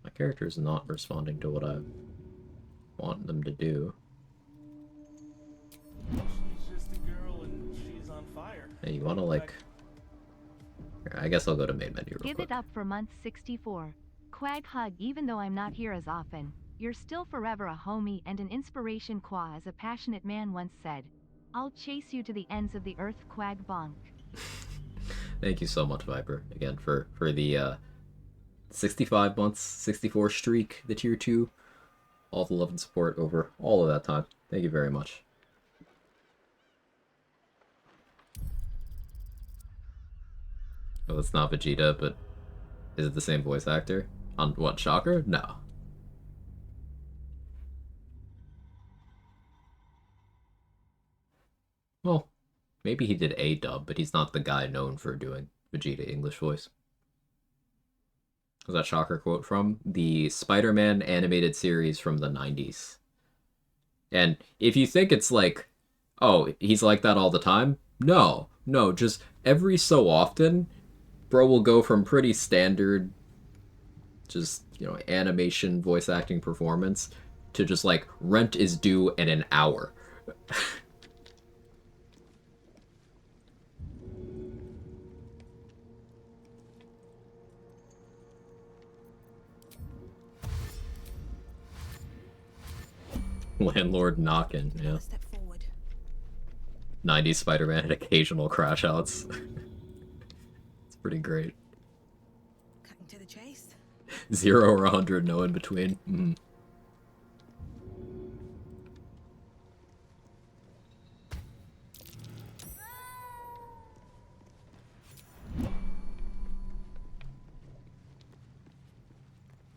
My character is not responding to what I want them to do. She's just a girl and she's on fire. Hey, you wanna like... Here, I guess I'll go to main menu real Give quick. it up for month 64. Quag hug. Even though I'm not here as often, you're still forever a homie and an inspiration. Qua, as a passionate man once said, I'll chase you to the ends of the earth. Quag bonk. Thank you so much, Viper, again, for the 65 months, 64 streak, the tier 2, all the love and support over all of that time. Thank you very much. Oh, it's not Vegeta, but is it the same voice actor? On what, Shocker? No. Well, maybe he did a dub, but he's not the guy known for doing Vegeta English voice. Was that Shocker quote from the Spider-Man animated series from the 90s. And if you think it's like, oh, he's like that all the time? No, just every so often, bro will go from pretty standard, just, you know, animation voice acting performance to just like, rent is due in an hour. Landlord knocking, yeah. 90s Spider-Man and occasional crash outs. It's pretty great. Cutting to the chase. 0 or 100, no in between. Mm.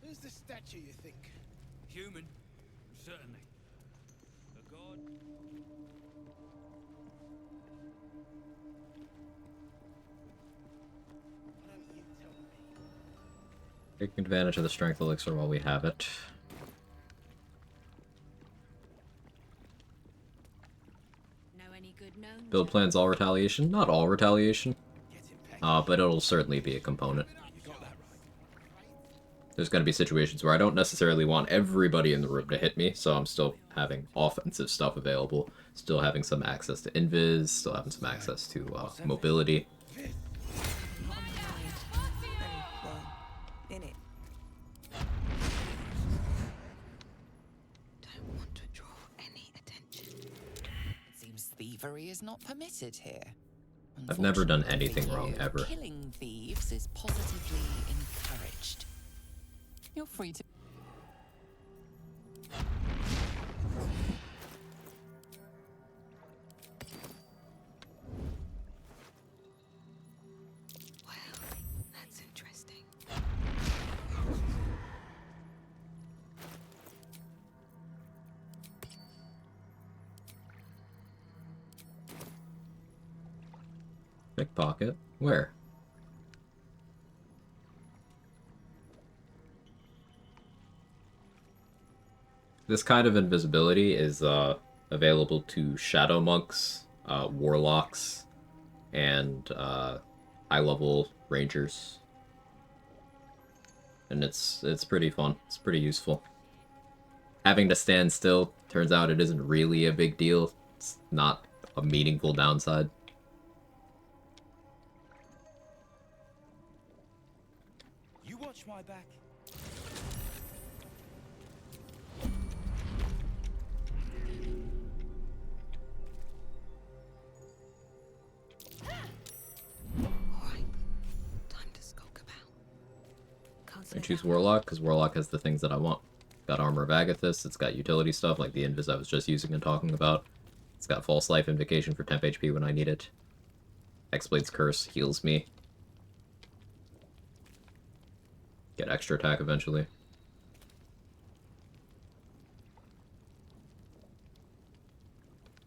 Who's the statue, you think? Human, certainly. A god? Why don't you tell me? Taking advantage of the strength elixir while we have it. Know any good gnomes? Build plans all retaliation? Not all retaliation. but it'll certainly be a component. There's going to be situations where I don't necessarily want everybody in the room to hit me, so I'm still having offensive stuff available, still having some access to invis, still having some access to mobility. In it. Don't want to draw any attention. It seems thievery is not permitted here. I've never done anything wrong, ever. Killing thieves is positively encouraged. You're free to... That's interesting. Pickpocket? Where? This kind of invisibility is available to shadow monks, warlocks, and high-level rangers. And it's pretty fun. It's pretty useful. Having to stand still, turns out it isn't really a big deal. It's not a meaningful downside. You watch my back. I choose Warlock because Warlock has the things that I want. Got Armor of Agathis, it's got utility stuff like the Invis I was just using and talking about. It's got False Life Invocation for temp HP when I need it. X-Blade's Curse heals me. Get extra attack eventually.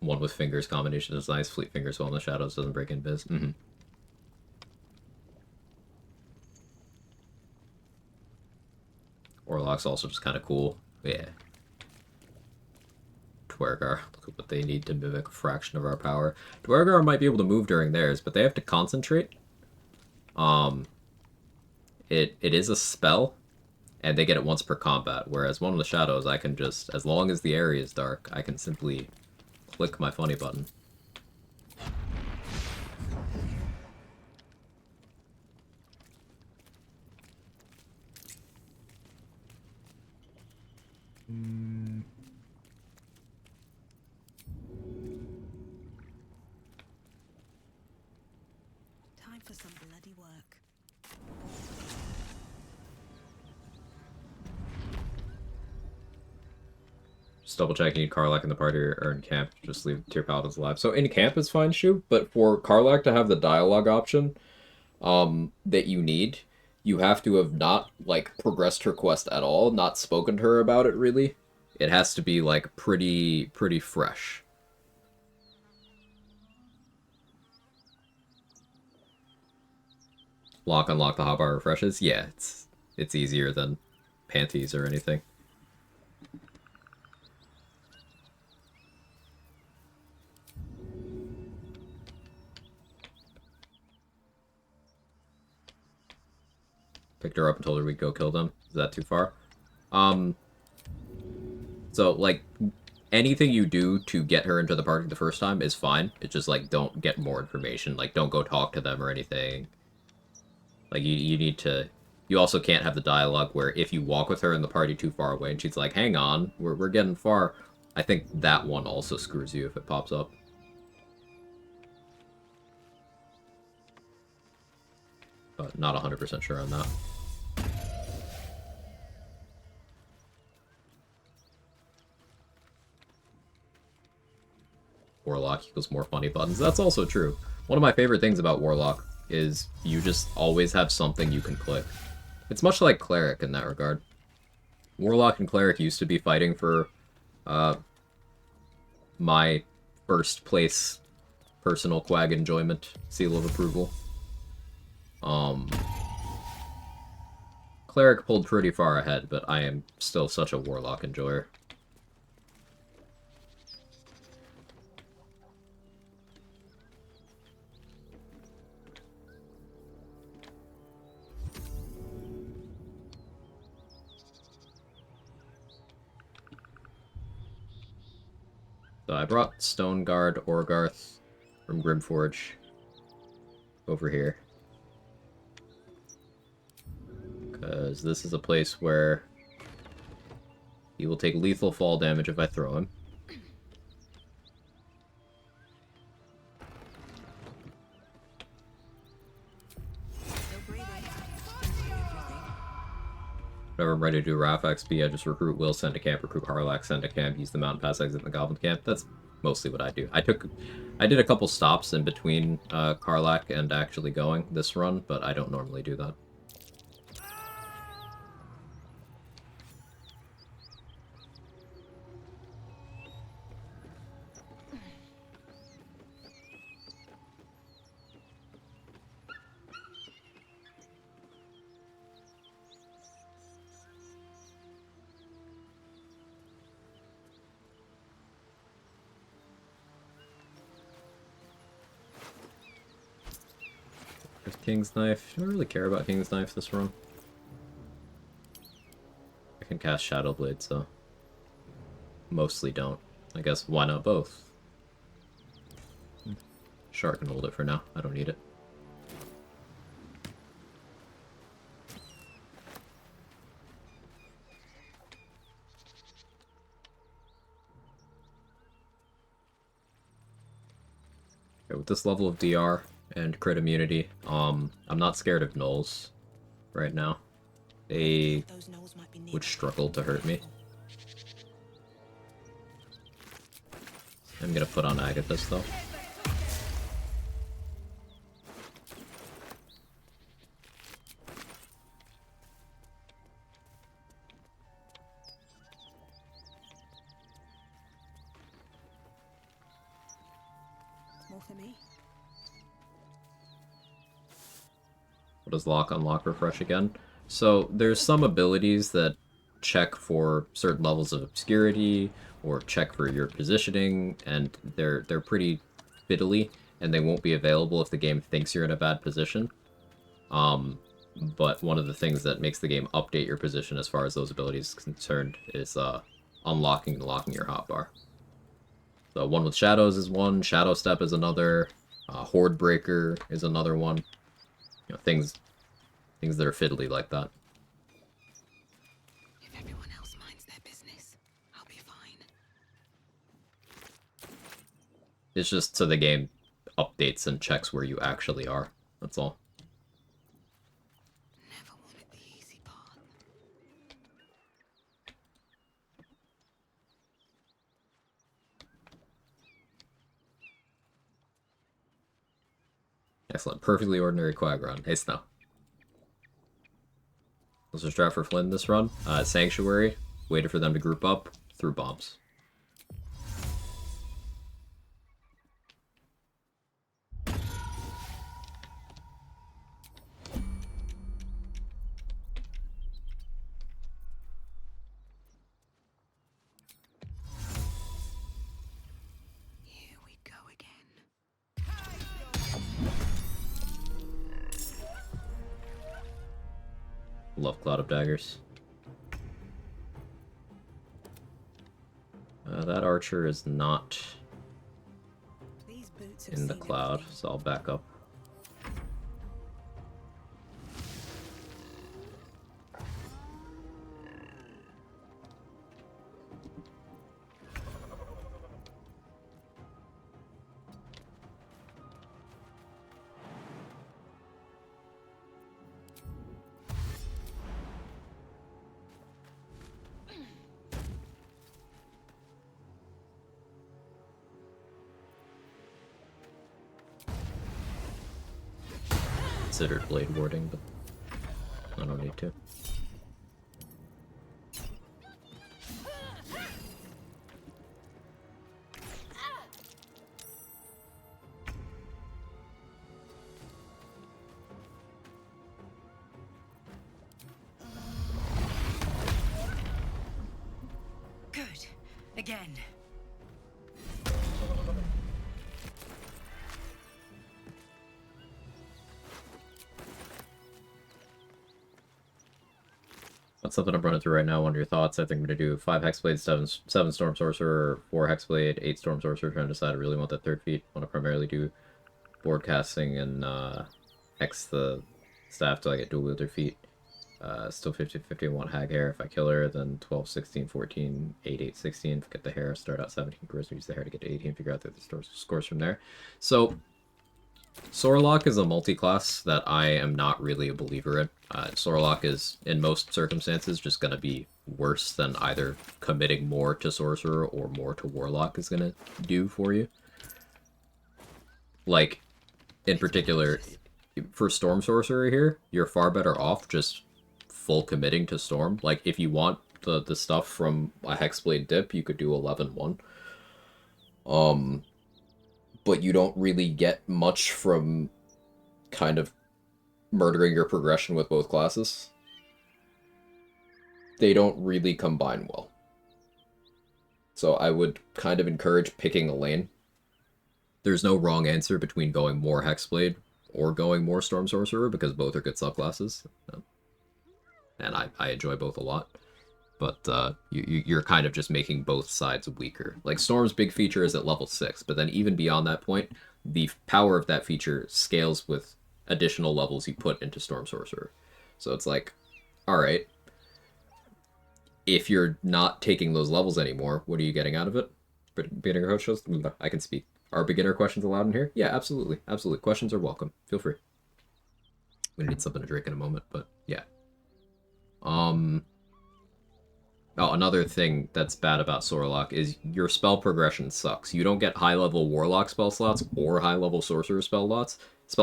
One with Fingers combination is nice. Fleet Fingers while in the shadows doesn't break Invis. Warlock's also just kind of cool. Yeah. Dwergar. Look at what they need to mimic a fraction of our power. Dwergar might be able to move during theirs, but they have to concentrate. It is a spell, and they get it once per combat, whereas one of the shadows, I can just, as long as the area is dark, I can simply click my funny button. Time for some bloody work. Just double check you need Karlach in the party or in camp. Just leave tier paladins alive. So in camp is fine, Shu, but for Karlach to have the dialogue option that you need, you have to have not, like, progressed her quest at all, not spoken to her about it, really. It has to be, like, pretty fresh. Unlock the hotbar refreshes? Yeah, it's easier than panties or anything. Picked her up and told her we'd go kill them. Is that too far? So, like, anything you do to get her into the party the first time is fine. It's just, like, don't get more information. Like, don't go talk to them or anything. Like, you need to... You also can't have the dialogue where if you walk with her in the party too far away and she's like, hang on, we're getting far. I think that one also screws you if it pops up. But not 100% sure on that. Warlock equals more funny buttons. That's also true. One of my favorite things about Warlock is you just always have something you can click. It's much like Cleric in that regard. Warlock and Cleric used to be fighting for my first place personal Quag enjoyment seal of approval. Cleric pulled pretty far ahead, but I am still such a Warlock enjoyer. So I brought Stoneguard Orgarth from Grimforge over here. Because this is a place where he will take lethal fall damage if I throw him. Whenever I'm ready to do Wrath XP, I just recruit Will, send to camp, recruit Harlack, send to camp, use the mountain pass exit in the Goblin camp. That's mostly what I do. I did a couple stops in between Karlak and actually going this run, but I don't normally do that. There's King's Knife. I don't really care about King's Knife this run. I can cast Shadow Blade, so mostly don't. I guess why not both? Shark can hold it for now. I don't need it. Okay, with this level of DR and crit immunity, I'm not scared of gnolls right now. They would struggle to hurt me. I'm gonna put on Agathis though. More for me. What does lock unlock refresh again? So there's some abilities that check for certain levels of obscurity or check for your positioning, and they're pretty fiddly, and they won't be available if the game thinks you're in a bad position. But one of the things that makes the game update your position as far as those abilities is concerned is unlocking and locking your hotbar. So one with shadows is one, Shadow Step is another, Horde Breaker is another one. You know, things that are fiddly like that. If everyone else minds their business, I'll be fine. It's just so the game updates and checks where you actually are. That's all. Never wanted the easy path. Excellent. Perfectly ordinary Quag run. Hey, Snow. Let's just draft for Flynn this run. Sanctuary. Waited for them to group up. Threw bombs. Here we go again. Love Cloud of Daggers. That archer is not in the cloud, so I'll back up. Considered blade warding, but I don't need to. Good. Again. That's something I'm running through right now. What are your thoughts? I think I'm going to do 5 Hexblade, 7 Storm Sorcerer, 4 Hexblade, 8 Storm Sorcerer, trying to decide I really want that third feat. I want to primarily do board casting and X the staff till I get dual wielder feat. Still 50-50, I want Hag Hair. If I kill her, then 12, 16, 14, 8, 8, 16. Get the hair, start out 17 charisma, use the hair to get to 18, figure out the scores from there. So, Sorlock is a multi-class that I am not really a believer in. Sorlock is, in most circumstances, just going to be worse than either committing more to Sorcerer or more to Warlock is going to do for you. Like, in particular, for Storm Sorcerer here, you're far better off just full committing to Storm. Like, if you want the stuff from a Hexblade dip, you could do 11-1. But you don't really get much from kind of murdering your progression with both classes. They don't really combine well. So I would kind of encourage picking a lane. There's no wrong answer between going more Hexblade or going more Storm Sorcerer, because both are good subclasses. And I enjoy both a lot. But you're kind of just making both sides weaker. Like, Storm's big feature is at level 6, but then even beyond that point, the power of that feature scales with additional levels you put into Storm Sorcerer. So it's like, alright, if you're not taking those levels anymore, what are you getting out of it? Beginner coach shows? I can speak. Are beginner questions allowed in here? Yeah, absolutely. Absolutely. Questions are welcome. Feel free. We need something to drink in a moment, but yeah. Oh, another thing that's bad about Sorlock is your spell progression sucks. You don't get high-level Warlock spell slots or high-level Sorcerer spell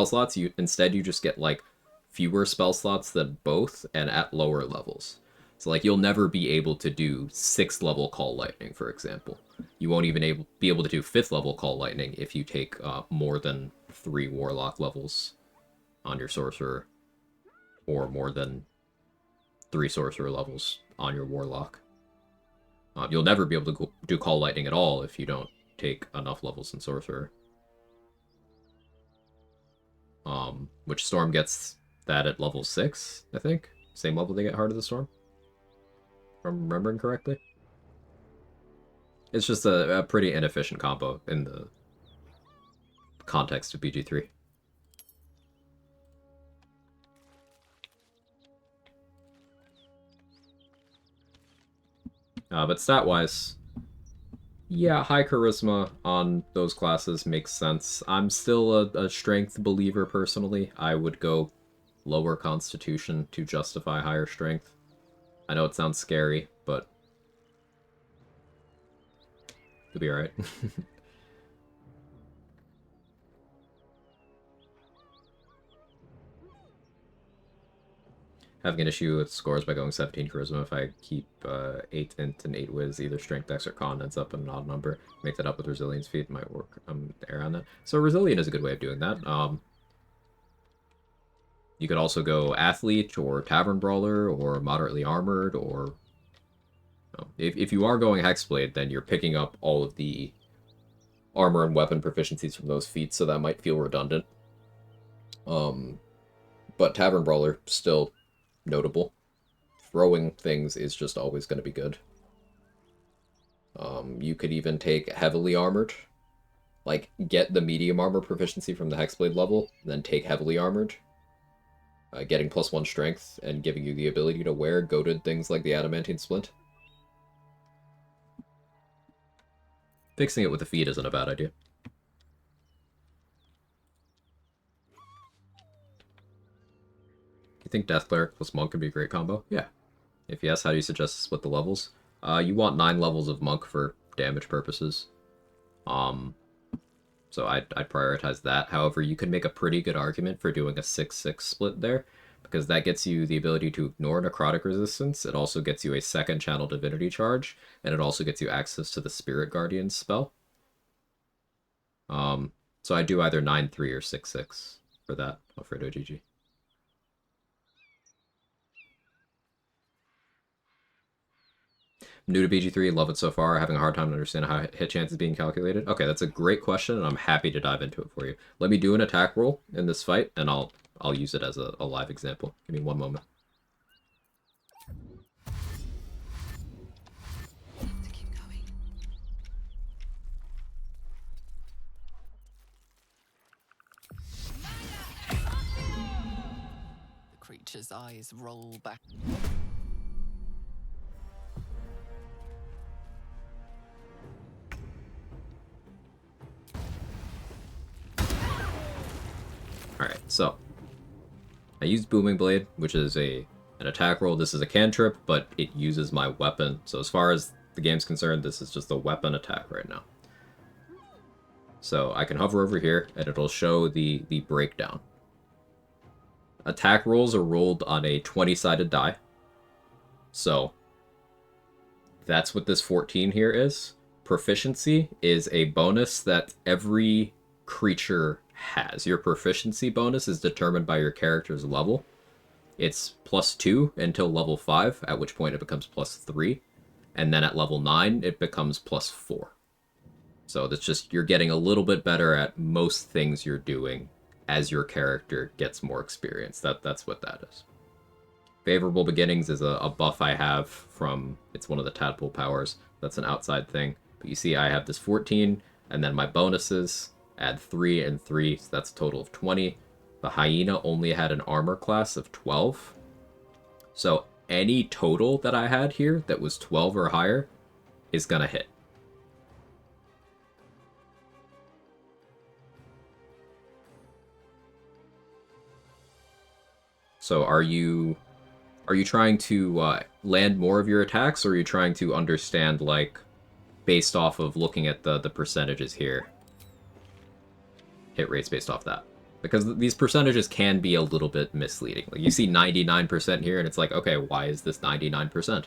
slots. Instead, you just get, like, fewer spell slots than both and at lower levels. So, like, you'll never be able to do 6th-level Call Lightning, for example. You won't even be able to do 5th-level Call Lightning if you take more than 3 Warlock levels on your Sorcerer, or more than 3 Sorcerer levels on your Warlock. You'll never be able to do Call Lightning at all if you don't take enough levels in Sorcerer. Which Storm gets that at level 6, I think. Same level they get Heart of the Storm. If I'm remembering correctly. It's just a pretty inefficient combo in the context of BG3. But stat-wise, yeah, high charisma on those classes makes sense. I'm still a strength believer, personally. I would go lower constitution to justify higher strength. I know it sounds scary, but it'll be alright. Having an issue with scores by going 17 charisma. If I keep 8 int and 8 whiz, either strength, dex, or con ends up in an odd number. Make that up with resilience feat, might work. There on that. So resilient is a good way of doing that. You could also go athlete or tavern brawler or moderately armored, or if you are going hexblade, then you're picking up all of the armor and weapon proficiencies from those feats, so that might feel redundant. But tavern brawler still notable. Throwing things is just always going to be good. You could even take heavily armored. Like, get the medium armor proficiency from the hexblade level, then take heavily armored. Getting +1 strength and giving you the ability to wear goated things like the adamantine splint. Fixing it with the feet isn't a bad idea. You think Death Cleric plus Monk could be a great combo? Yeah. If yes, how do you suggest to split the levels? You want 9 levels of Monk for damage purposes. So I'd prioritize that. However, you can make a pretty good argument for doing a 6-6 split there, because that gets you the ability to ignore necrotic resistance. It also gets you a second channel divinity charge, and it also gets you access to the Spirit Guardian spell. So I do either 9-3 or 6-6 for that, Alfredo GG. New to BG3, love it so far, having a hard time to understand how hit chance is being calculated. Okay, that's a great question, and I'm happy to dive into it for you. Let me do an attack roll in this fight, and I'll use it as a live example. Give me one moment. Witcher's eyes roll back. Alright, so I used Booming Blade, which is an attack roll. This is a cantrip, but it uses my weapon. So as far as the game's concerned, this is just a weapon attack right now. So I can hover over here, and it'll show the breakdown. Attack rolls are rolled on a 20-sided die. So that's what this 14 here is. Proficiency is a bonus that every creature has. Your proficiency bonus is determined by your character's level. It's +2 until level 5, at which point it becomes +3. And then at level 9, it becomes +4. So that's just, you're getting a little bit better at most things you're doing as your character gets more experience. That's what that is. Favorable Beginnings is a buff I have from, it's one of the tadpole powers. That's an outside thing. But you see I have this 14, and then my bonuses add 3 and 3, so that's a total of 20. The Hyena only had an armor class of 12. So any total that I had here that was 12 or higher is gonna hit. So are you trying to land more of your attacks, or are you trying to understand, like, based off of looking at the percentages here? Hit rates based off that. Because these percentages can be a little bit misleading. Like, you see 99% here, and it's like, okay, why is this 99%?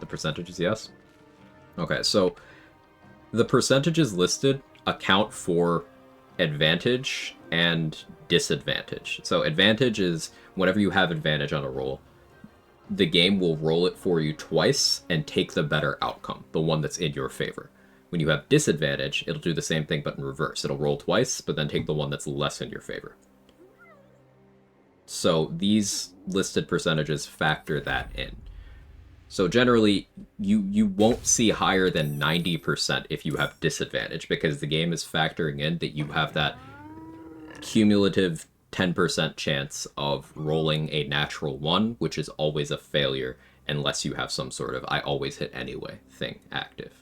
The percentages, yes? Okay, so the percentages listed account for advantage and disadvantage. So advantage is whenever you have advantage on a roll, the game will roll it for you twice and take the better outcome, the one that's in your favor. When you have disadvantage, it'll do the same thing but in reverse. It'll roll twice, but then take the one that's less in your favor. So these listed percentages factor that in. So generally, you won't see higher than 90% if you have disadvantage, because the game is factoring in that you have that cumulative 10% chance of rolling a natural 1, which is always a failure unless you have some sort of I always hit anyway thing active.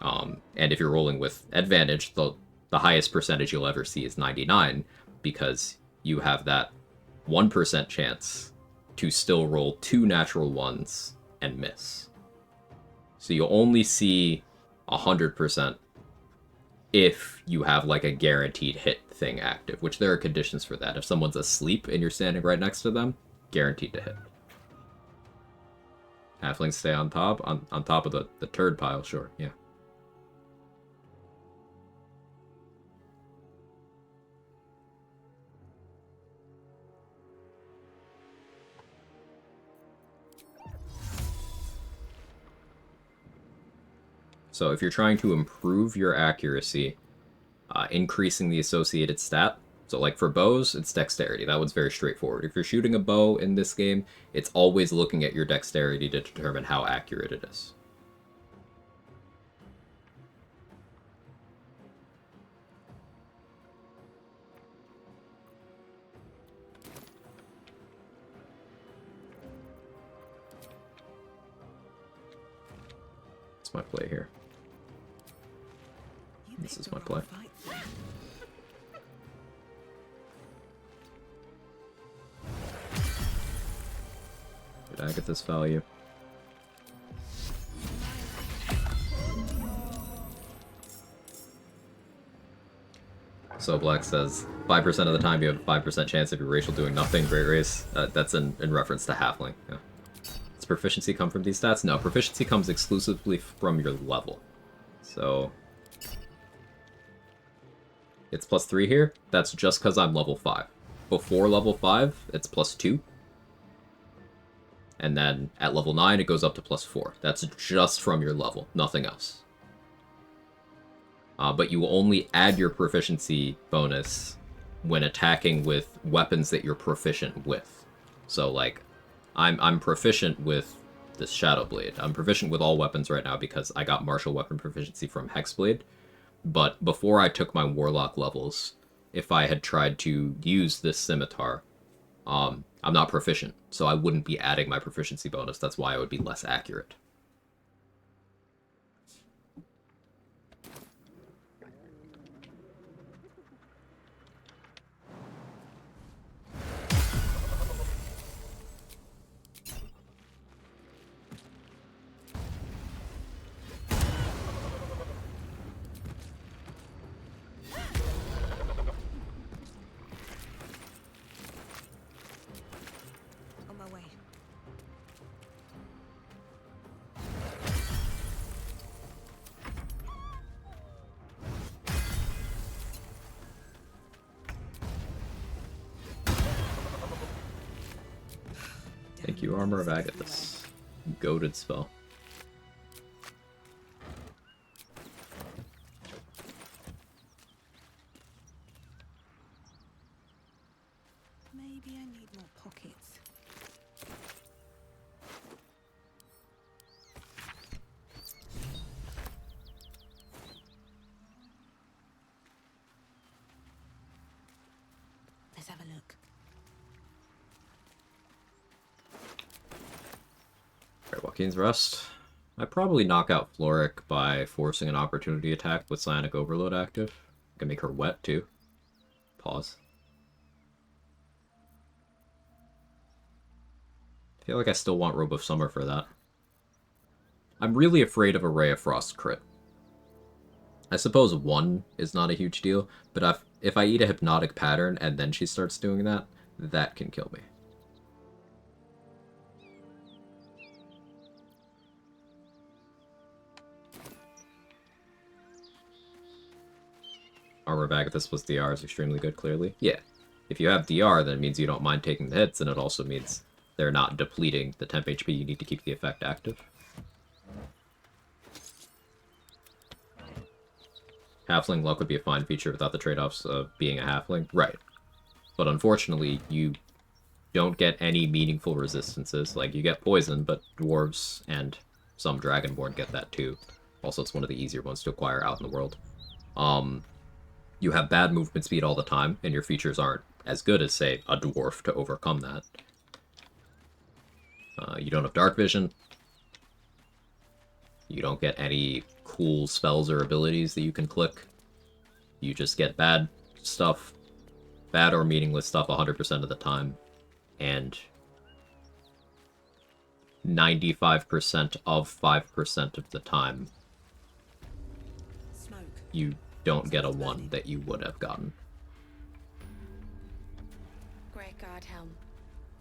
And if you're rolling with advantage, the highest percentage you'll ever see is 99, because you have that 1% chance to still roll 2 natural 1s and miss. So you'll only see 100% if you have like a guaranteed hit thing active, which there are conditions for that. If someone's asleep and you're standing right next to them, guaranteed to hit. Halflings stay on top of the turd pile, sure, yeah. So if you're trying to improve your accuracy, increasing the associated stat, so like for bows, it's dexterity. That one's very straightforward. If you're shooting a bow in this game, it's always looking at your dexterity to determine how accurate it is. That's my play here. This is my play. Did I get this value? So Black says, 5% of the time you have a 5% chance of your racial doing nothing, Great Race. That's in reference to Halfling. Yeah. Does proficiency come from these stats? No, proficiency comes exclusively from your level. So it's +3 here. That's just because I'm level 5. Before level 5, it's +2. And then at level 9, it goes up to +4. That's just from your level, nothing else. But you will only add your proficiency bonus when attacking with weapons that you're proficient with. So like, I'm proficient with this Shadow Blade. I'm proficient with all weapons right now because I got martial weapon proficiency from Hexblade. But before I took my Warlock levels, if I had tried to use this scimitar, I'm not proficient, so I wouldn't be adding my proficiency bonus. That's why I would be less accurate. On my way. Thank you, Armor of Agathis. Goated spell. Maybe I need more pockets. Let's have a look. Alright, Joaquin's Rest. I'd probably knock out Floric by forcing an opportunity attack with Psionic Overload active. I can make her wet, too. Pause. I feel like I still want Robe of Summer for that. I'm really afraid of a Ray of Frost crit. I suppose 1 is not a huge deal, but if I eat a Hypnotic Pattern and then she starts doing that, that can kill me. Armor of Agathis plus DR is extremely good, clearly. Yeah. If you have DR, then it means you don't mind taking the hits, and it also means they're not depleting the temp HP you need to keep the effect active. Halfling luck would be a fine feature without the trade-offs of being a halfling. Right. But unfortunately, you don't get any meaningful resistances. Like, you get poison, but dwarves and some dragonborn get that too. Also, it's one of the easier ones to acquire out in the world. You have bad movement speed all the time, and your features aren't as good as, say, a dwarf to overcome that. You don't have dark vision. You don't get any cool spells or abilities that you can click. You just get bad stuff, bad or meaningless stuff 100% of the time. And 95% of 5% of the time, you don't get a 1 that you would have gotten. Great God, Helm.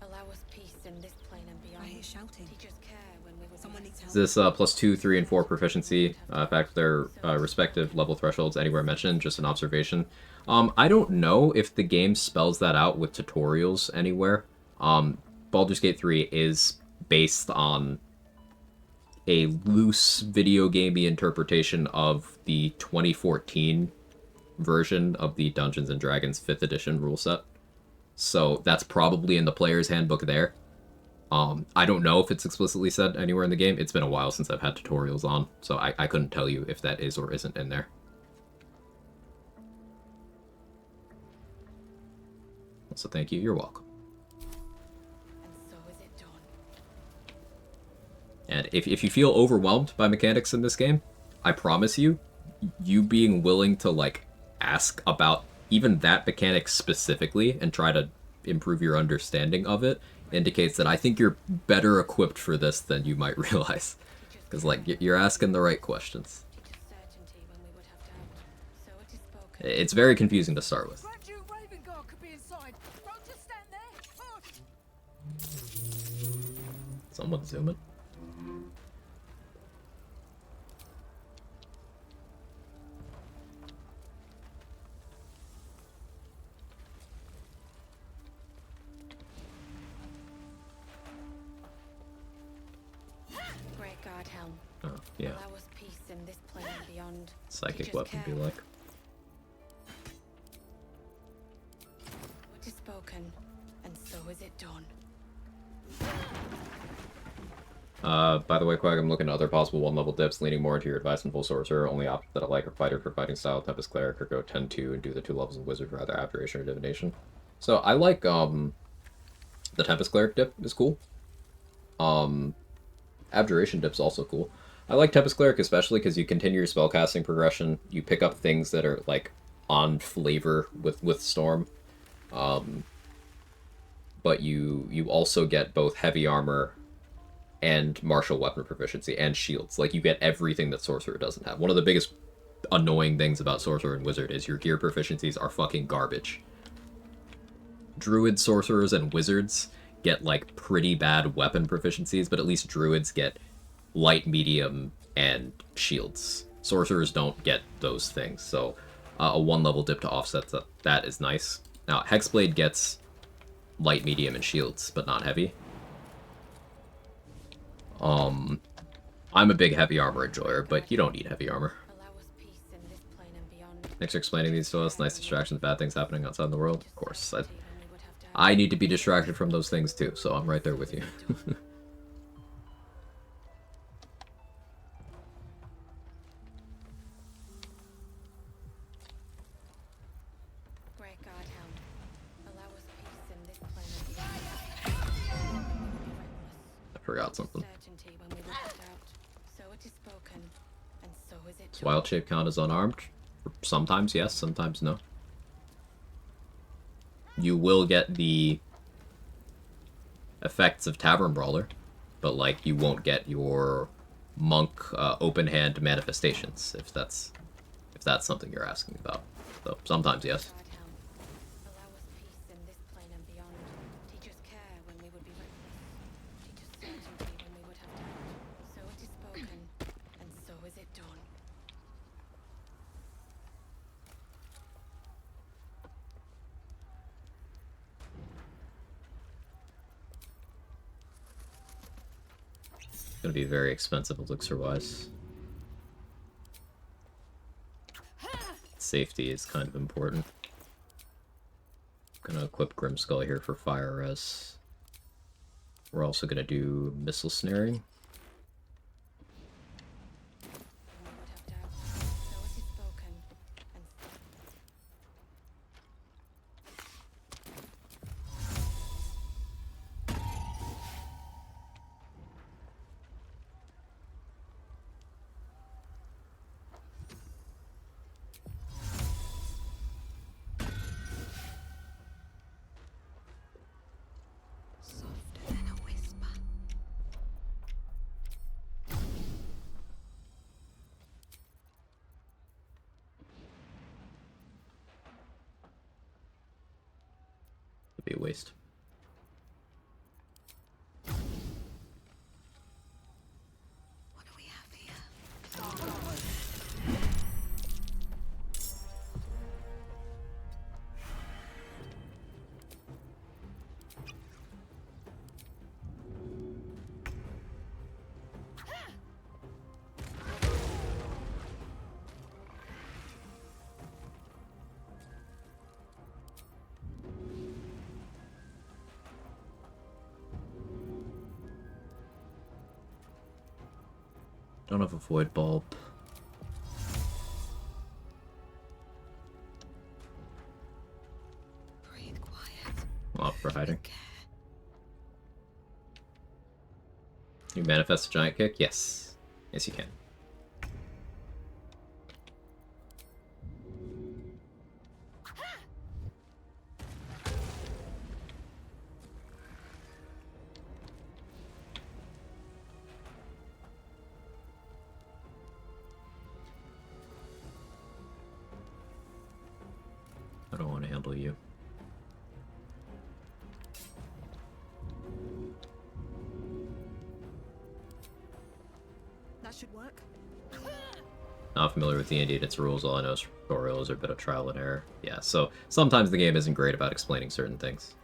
Allow us peace in this plane and beyond. I hear shouting. Teach us care when we were someone needs help. Is this plus 2, 3, and 4 proficiency? In fact, their respective level thresholds anywhere mentioned, just an observation. I don't know if the game spells that out with tutorials anywhere. Baldur's Gate 3 is based on a loose video gamey interpretation of the 2014 version of the Dungeons & Dragons 5th edition rule set. So that's probably in the player's handbook there. I don't know if it's explicitly said anywhere in the game. It's been a while since I've had tutorials on, so I couldn't tell you if that is or isn't in there. So thank you, you're welcome. And if you feel overwhelmed by mechanics in this game, I promise you, you being willing to, like, ask about even that mechanic specifically and try to improve your understanding of it indicates that I think you're better equipped for this than you might realize. Because, like, you're asking the right questions. It's very confusing to start with. Someone zoom it. Great God, Helm. Oh, yeah. Allow us peace in this plane and beyond. Psychic weapon be like. What is spoken, and so is it done. By the way, Quag, I'm looking at other possible 1-level dips, leaning more into your advice on full sorcerer. Only options that I like are fighter for fighting style, Tempest cleric, or go 10-2 and do the 2 levels of wizard for either abjuration or divination. So I like the Tempest cleric dip is cool. Abjuration dip's also cool. I like Tempest cleric especially because you continue your spellcasting progression. You pick up things that are like on flavor with Storm. But you also get both heavy armor and martial weapon proficiency and shields. Like, you get everything that Sorcerer doesn't have. One of the biggest annoying things about Sorcerer and Wizard is your gear proficiencies are fucking garbage. Druid, Sorcerers, and Wizards get, like, pretty bad weapon proficiencies, but at least Druids get light, medium, and shields. Sorcerers don't get those things, so a 1-level dip to offset that is nice. Now, Hexblade gets light, medium, and shields, but not heavy. I'm a big heavy armor enjoyer, but you don't need heavy armor. Thanks for explaining these to us. Nice distractions, bad things happening outside the world. Of course, I need to be distracted from those things too, so I'm right there with you. I forgot something. Does Wild Shape count as unarmed? Sometimes yes, sometimes no. You will get the effects of Tavern Brawler, but like you won't get your monk open hand manifestations if that's something you're asking about. So sometimes yes. Gonna be very expensive elixir-wise. Safety is kind of important. Gonna equip Grimskull here for fire res. We're also gonna do missile snaring. Be a waste. What do we have here? Don't have a void bulb. Breathe quiet. Well, for hiding. You manifest a giant kick? Yes. Yes, you can. I don't want to handle you. That should work. Not familiar with D&D and its rules. All I know is tutorials are a bit of trial and error. Yeah, so sometimes the game isn't great about explaining certain things.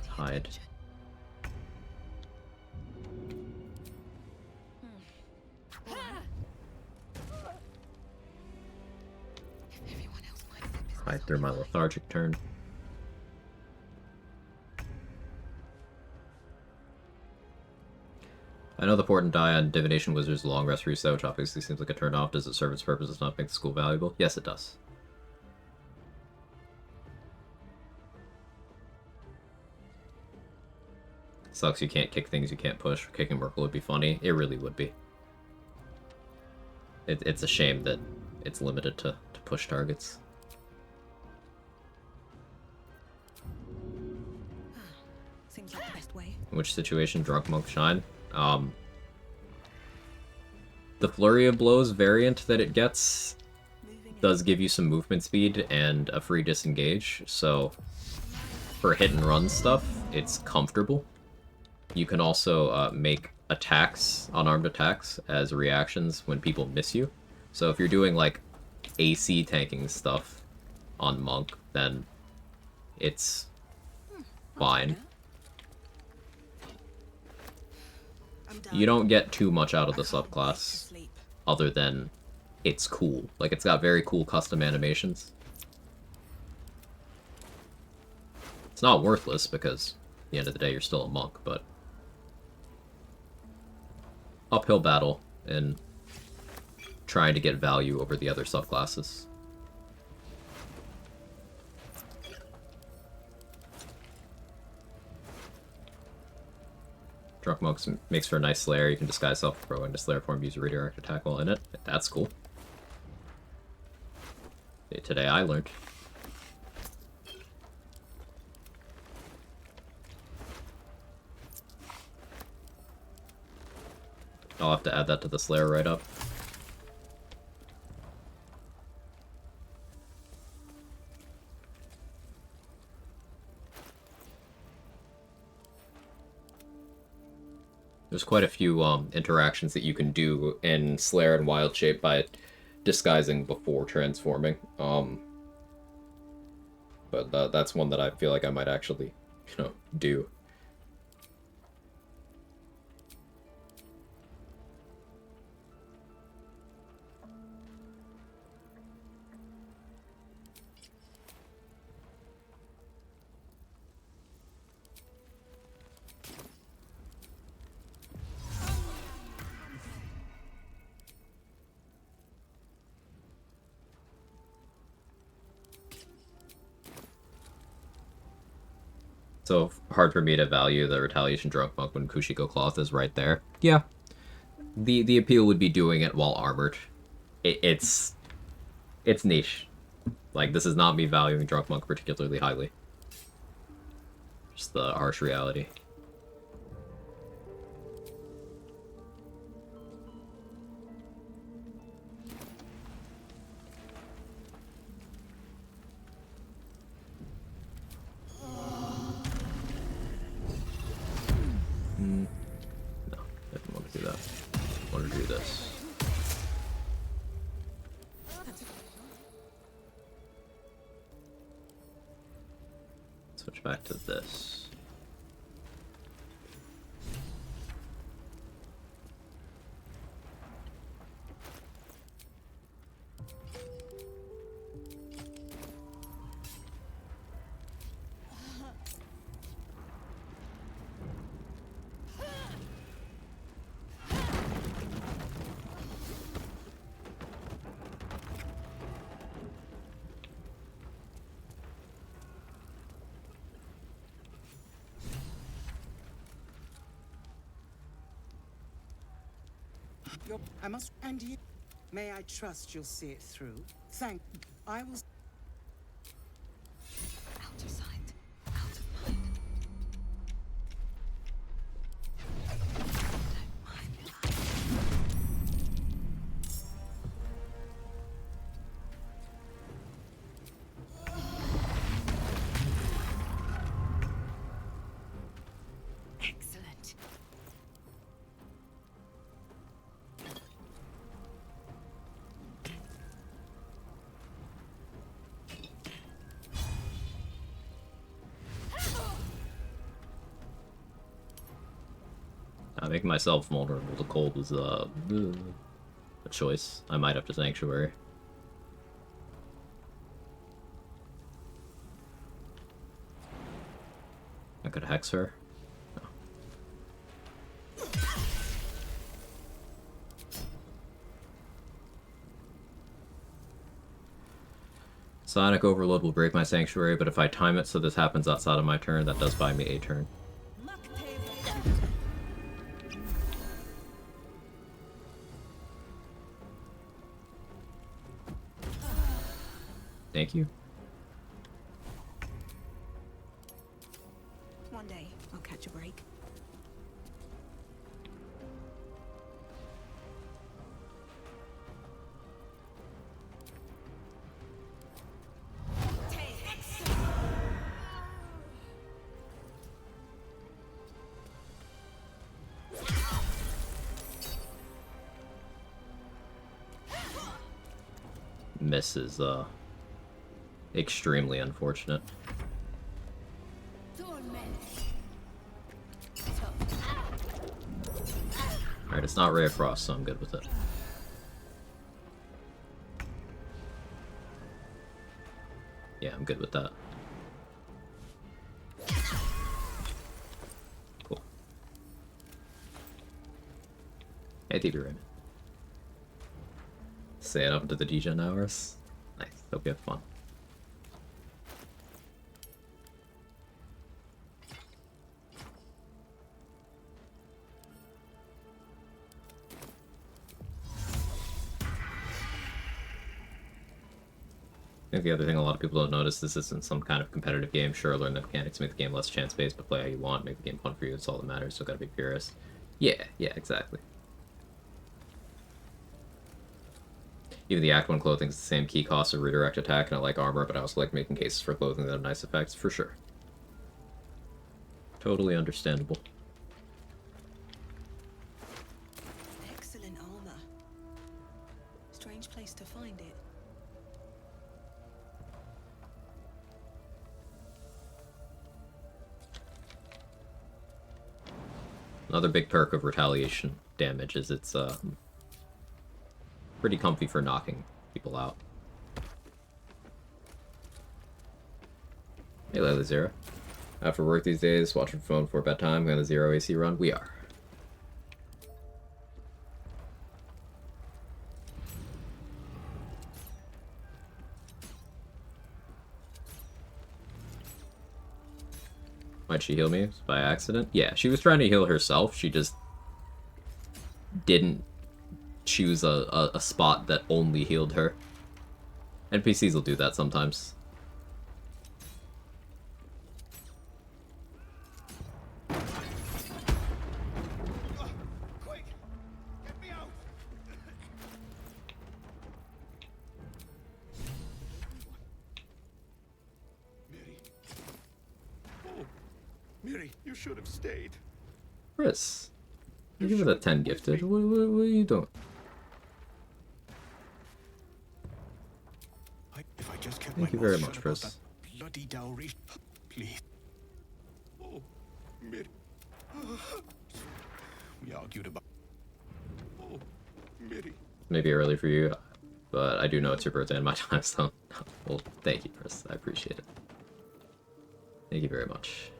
Hide. hide through my lethargic turn. I know the port and die on Divination Wizard's long rest reset, which obviously seems like a turn off. Does it serve its purpose? Does not make the school valuable? Yes, it does. Sucks you can't kick things you can't push. Kicking Merkle would be funny. It really would be. It's a shame that it's limited to push targets. Seems like the best way. In which situation? Drunk Monk Shine? The Flurry of Blows variant that it gets does give you some movement speed and a free disengage, so for hit and run stuff, it's comfortable. You can also make attacks, unarmed attacks, as reactions when people miss you. So if you're doing like AC tanking stuff on Monk, then it's fine. You don't get too much out of the subclass, other than it's cool. Like, it's got very cool custom animations. It's not worthless, because at the end of the day, you're still a monk, but uphill battle in trying to get value over the other subclasses. Drunk Monk makes for a nice Slayer. You can disguise self pro into Slayer form, use a redirect attack while in it. That's cool. Today I learned. I'll have to add that to the Slayer write-up. There's quite a few interactions that you can do in Slayer and Wild Shape by disguising before transforming. But that's one that I feel like I might actually, do. So hard for me to value the Retaliation Drunk Monk when Kushiko Cloth is right there. Yeah. The appeal would be doing it while armored. It's niche. Like, this is not me valuing Drunk Monk particularly highly. Just the harsh reality. No, I didn't want to do that. I want to do this. Switch back to this. I must. And you. May I trust you'll see it through? Thank. I will. Out of sight, out of mind. Don't mind Excellent. Making myself vulnerable to cold is a choice. I might have to Sanctuary. could hex her. No. Sonic Overload will break my Sanctuary, but if I time it so this happens outside of my turn, that does buy me a turn. Thank you. One day, I'll catch a break. Miss is, extremely unfortunate. Alright, it's not Ray of Frost, so I'm good with it. Yeah, I'm good with that. Cool. Hey, TV Raymond. Staying up into the degen hours. Nice. Hope you have fun. I think the other thing a lot of people don't notice, this isn't some kind of competitive game. Sure, learn the mechanics, make the game less chance-based, but play how you want, make the game fun for you, it's all that matters, so gotta be purist. Yeah, exactly. Even the Act 1 clothing is the same key cost of redirect attack, and I like armor, but I also like making cases for clothing that have nice effects, for sure. Totally understandable. Excellent armor. Strange place to find it. Another big perk of retaliation damage is it's pretty comfy for knocking people out. Hey, Layla Zero. After work these days, watching phone before bedtime, we on the Zero AC run. We are. Why'd she heal me? By accident? Yeah, she was trying to heal herself. She just didn't choose a spot that only healed her. NPCs will do that sometimes. Quick! Get me out! Mary. Oh, Mary, you should have stayed. Chris, you give it a 10 gifted. What are you doing? If I just kept Thank you my very mouth much, shut Chris. about that bloody dowry, please. Oh, Mary. We argued about. Oh, Mary. Maybe early for you, but I do know it's your birthday and my time zone. Well, thank you, Chris. I appreciate it. Thank you very much.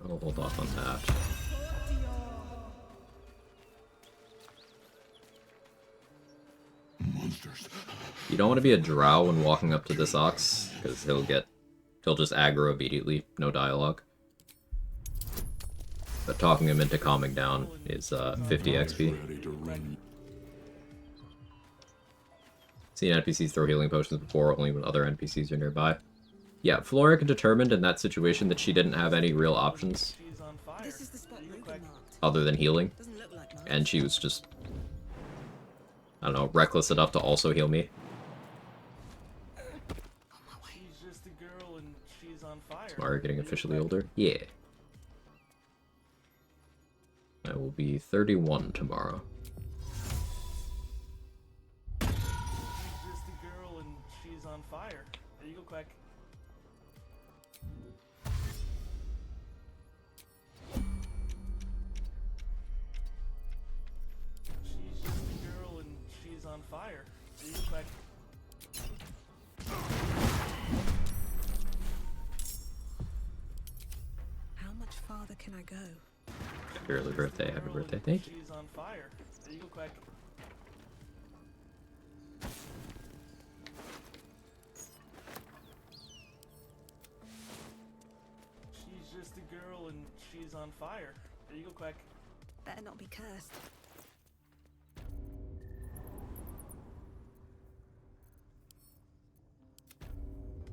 I'll hold off on that. Monsters. You don't want to be a drow when walking up to this ox, because he'll just aggro immediately, no dialogue. But talking him into calming down is 50 XP. Seen NPCs throw healing potions before, only when other NPCs are nearby. Yeah, Floric determined in that situation that she didn't have any real options other than healing, and she was just, I don't know, reckless enough to also heal me. She's just a girl and she's on fire. Mario getting officially older? Yeah. I will be 31 tomorrow. She's just a girl and she's on fire. There you go, Quag. fire. There you go, Quag. How much farther can I go? Happy early birthday, happy birthday, thank you. She's on fire. There you go, Quag. She's just a girl and she's on fire. There you go, Quag. Better not be cursed.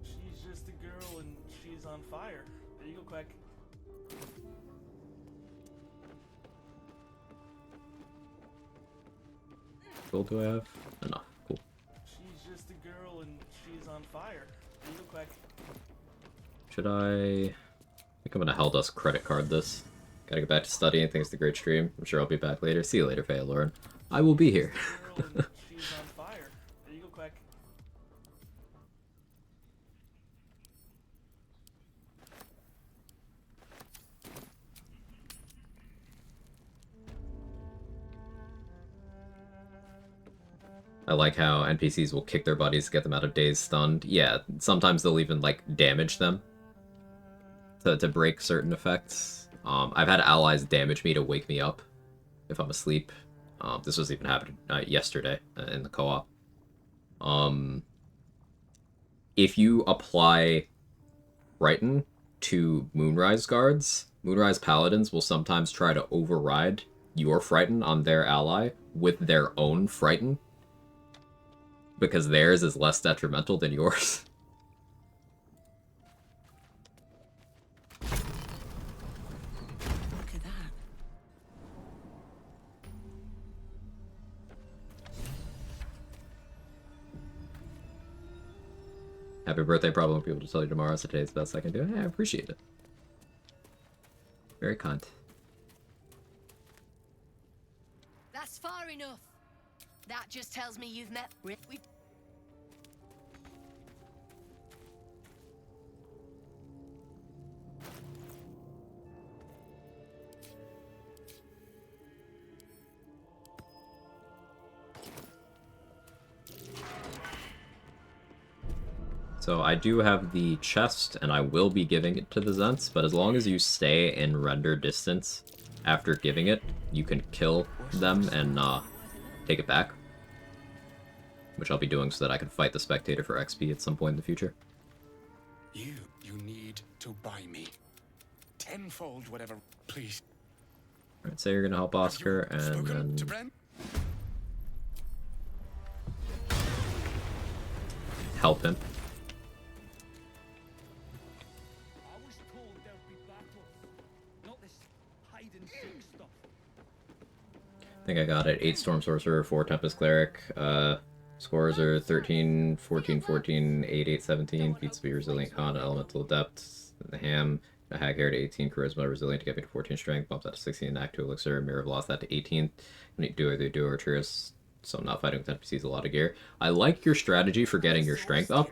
She's just a girl and she's on fire. There you go, Quag. Gold do I have? Enough. Cool. She's just a girl and she's on fire. There you go, Quag. Should I think I'm gonna Helldust credit card this. Gotta get back to studying. Thanks to the great stream. I'm sure I'll be back later. See you later, Faye Lauren. I will be here. She's on fire. There you go, Quag. I like how NPCs will kick their buddies to get them out of daze stunned. Yeah, sometimes they'll even, like, damage them to break certain effects. I've had allies damage me to wake me up if I'm asleep. This was even happening yesterday in the co-op. If you apply Frighten to Moonrise guards, Moonrise paladins will sometimes try to override your Frighten on their ally with their own Frighten, because theirs is less detrimental than yours. Look at that. Happy birthday, probably won't be able to tell you tomorrow, so today's the best I can do. Yeah, I appreciate it. Very kind. That's far enough. That just tells me you've met Rick. So I do have the chest, and I will be giving it to the Zents, but as long as you stay in render distance after giving it, you can kill them and take it back. Which I'll be doing so that I can fight the Spectator for XP at some point in the future. You need to buy me. Tenfold whatever, please. Alright, so you're gonna help Oscar, and then... To Brent? help him. I think I got it. 8 Storm Sorcerer, 4 Tempest Cleric. Scores are 13, 14, 14, 8, 8, 17. Feats to be Resilient Con, Elemental Adept. The Ham, a Hag Hair to 18, Charisma, Resilient to get me to 14 Strength. Bumps that to 16, Act 2 Elixir, Mirror of Loss that to 18. Do either Duo or Trius, so I'm not fighting with NPCs a lot of gear. I like your strategy for getting your Strength up.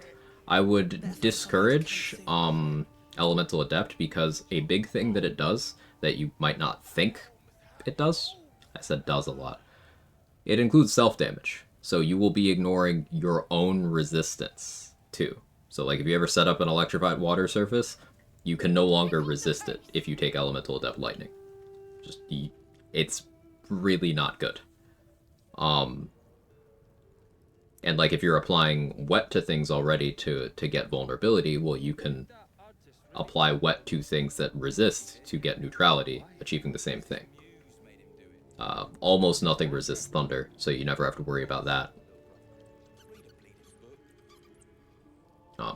I would discourage Elemental Adept, because a big thing that it does that you might not think it does, I said does a lot, it includes self-damage. So you will be ignoring your own resistance, too. So, like, if you ever set up an electrified water surface, you can no longer resist it if you take Elemental Adept Lightning. Just, it's really not good. And, like, if you're applying Wet to things already to get vulnerability, well, you can apply Wet to things that resist to get neutrality, achieving the same thing. Almost nothing resists Thunder, so you never have to worry about that.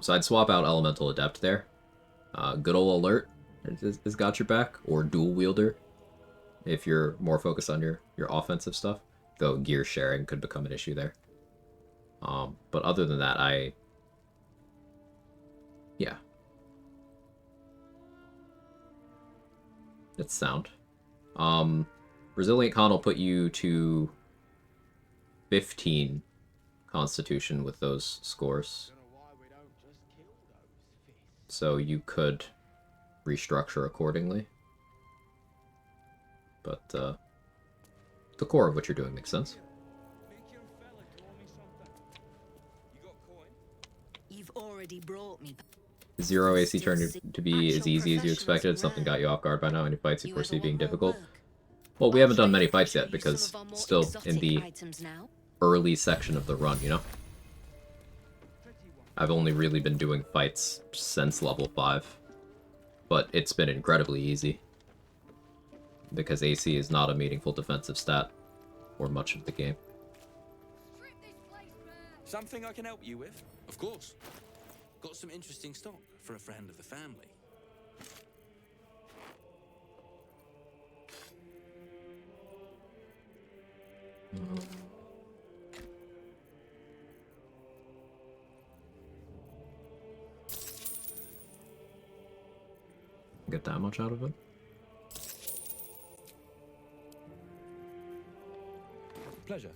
So I'd swap out Elemental Adept there. Good ol' Alert has got your back, or Dual Wielder, if you're more focused on your offensive stuff. Though gear sharing could become an issue there. But other than that, yeah. It's sound. Resilient Con will put you to 15 Constitution with those scores. So you could restructure accordingly. But the core of what you're doing makes sense. lady brought me. Zero AC turned to be as easy as you expected. Something got you off guard by now. Any fights you foresee being difficult? Well, we haven't done many fights yet because still in the early section of the run, you know? I've only really been doing fights since level 5. But it's been incredibly easy. Because AC is not a meaningful defensive stat for much of the game. Something I can help you with? Of course. Got some interesting stock for a friend of the family. Get that much out of it? Pleasure.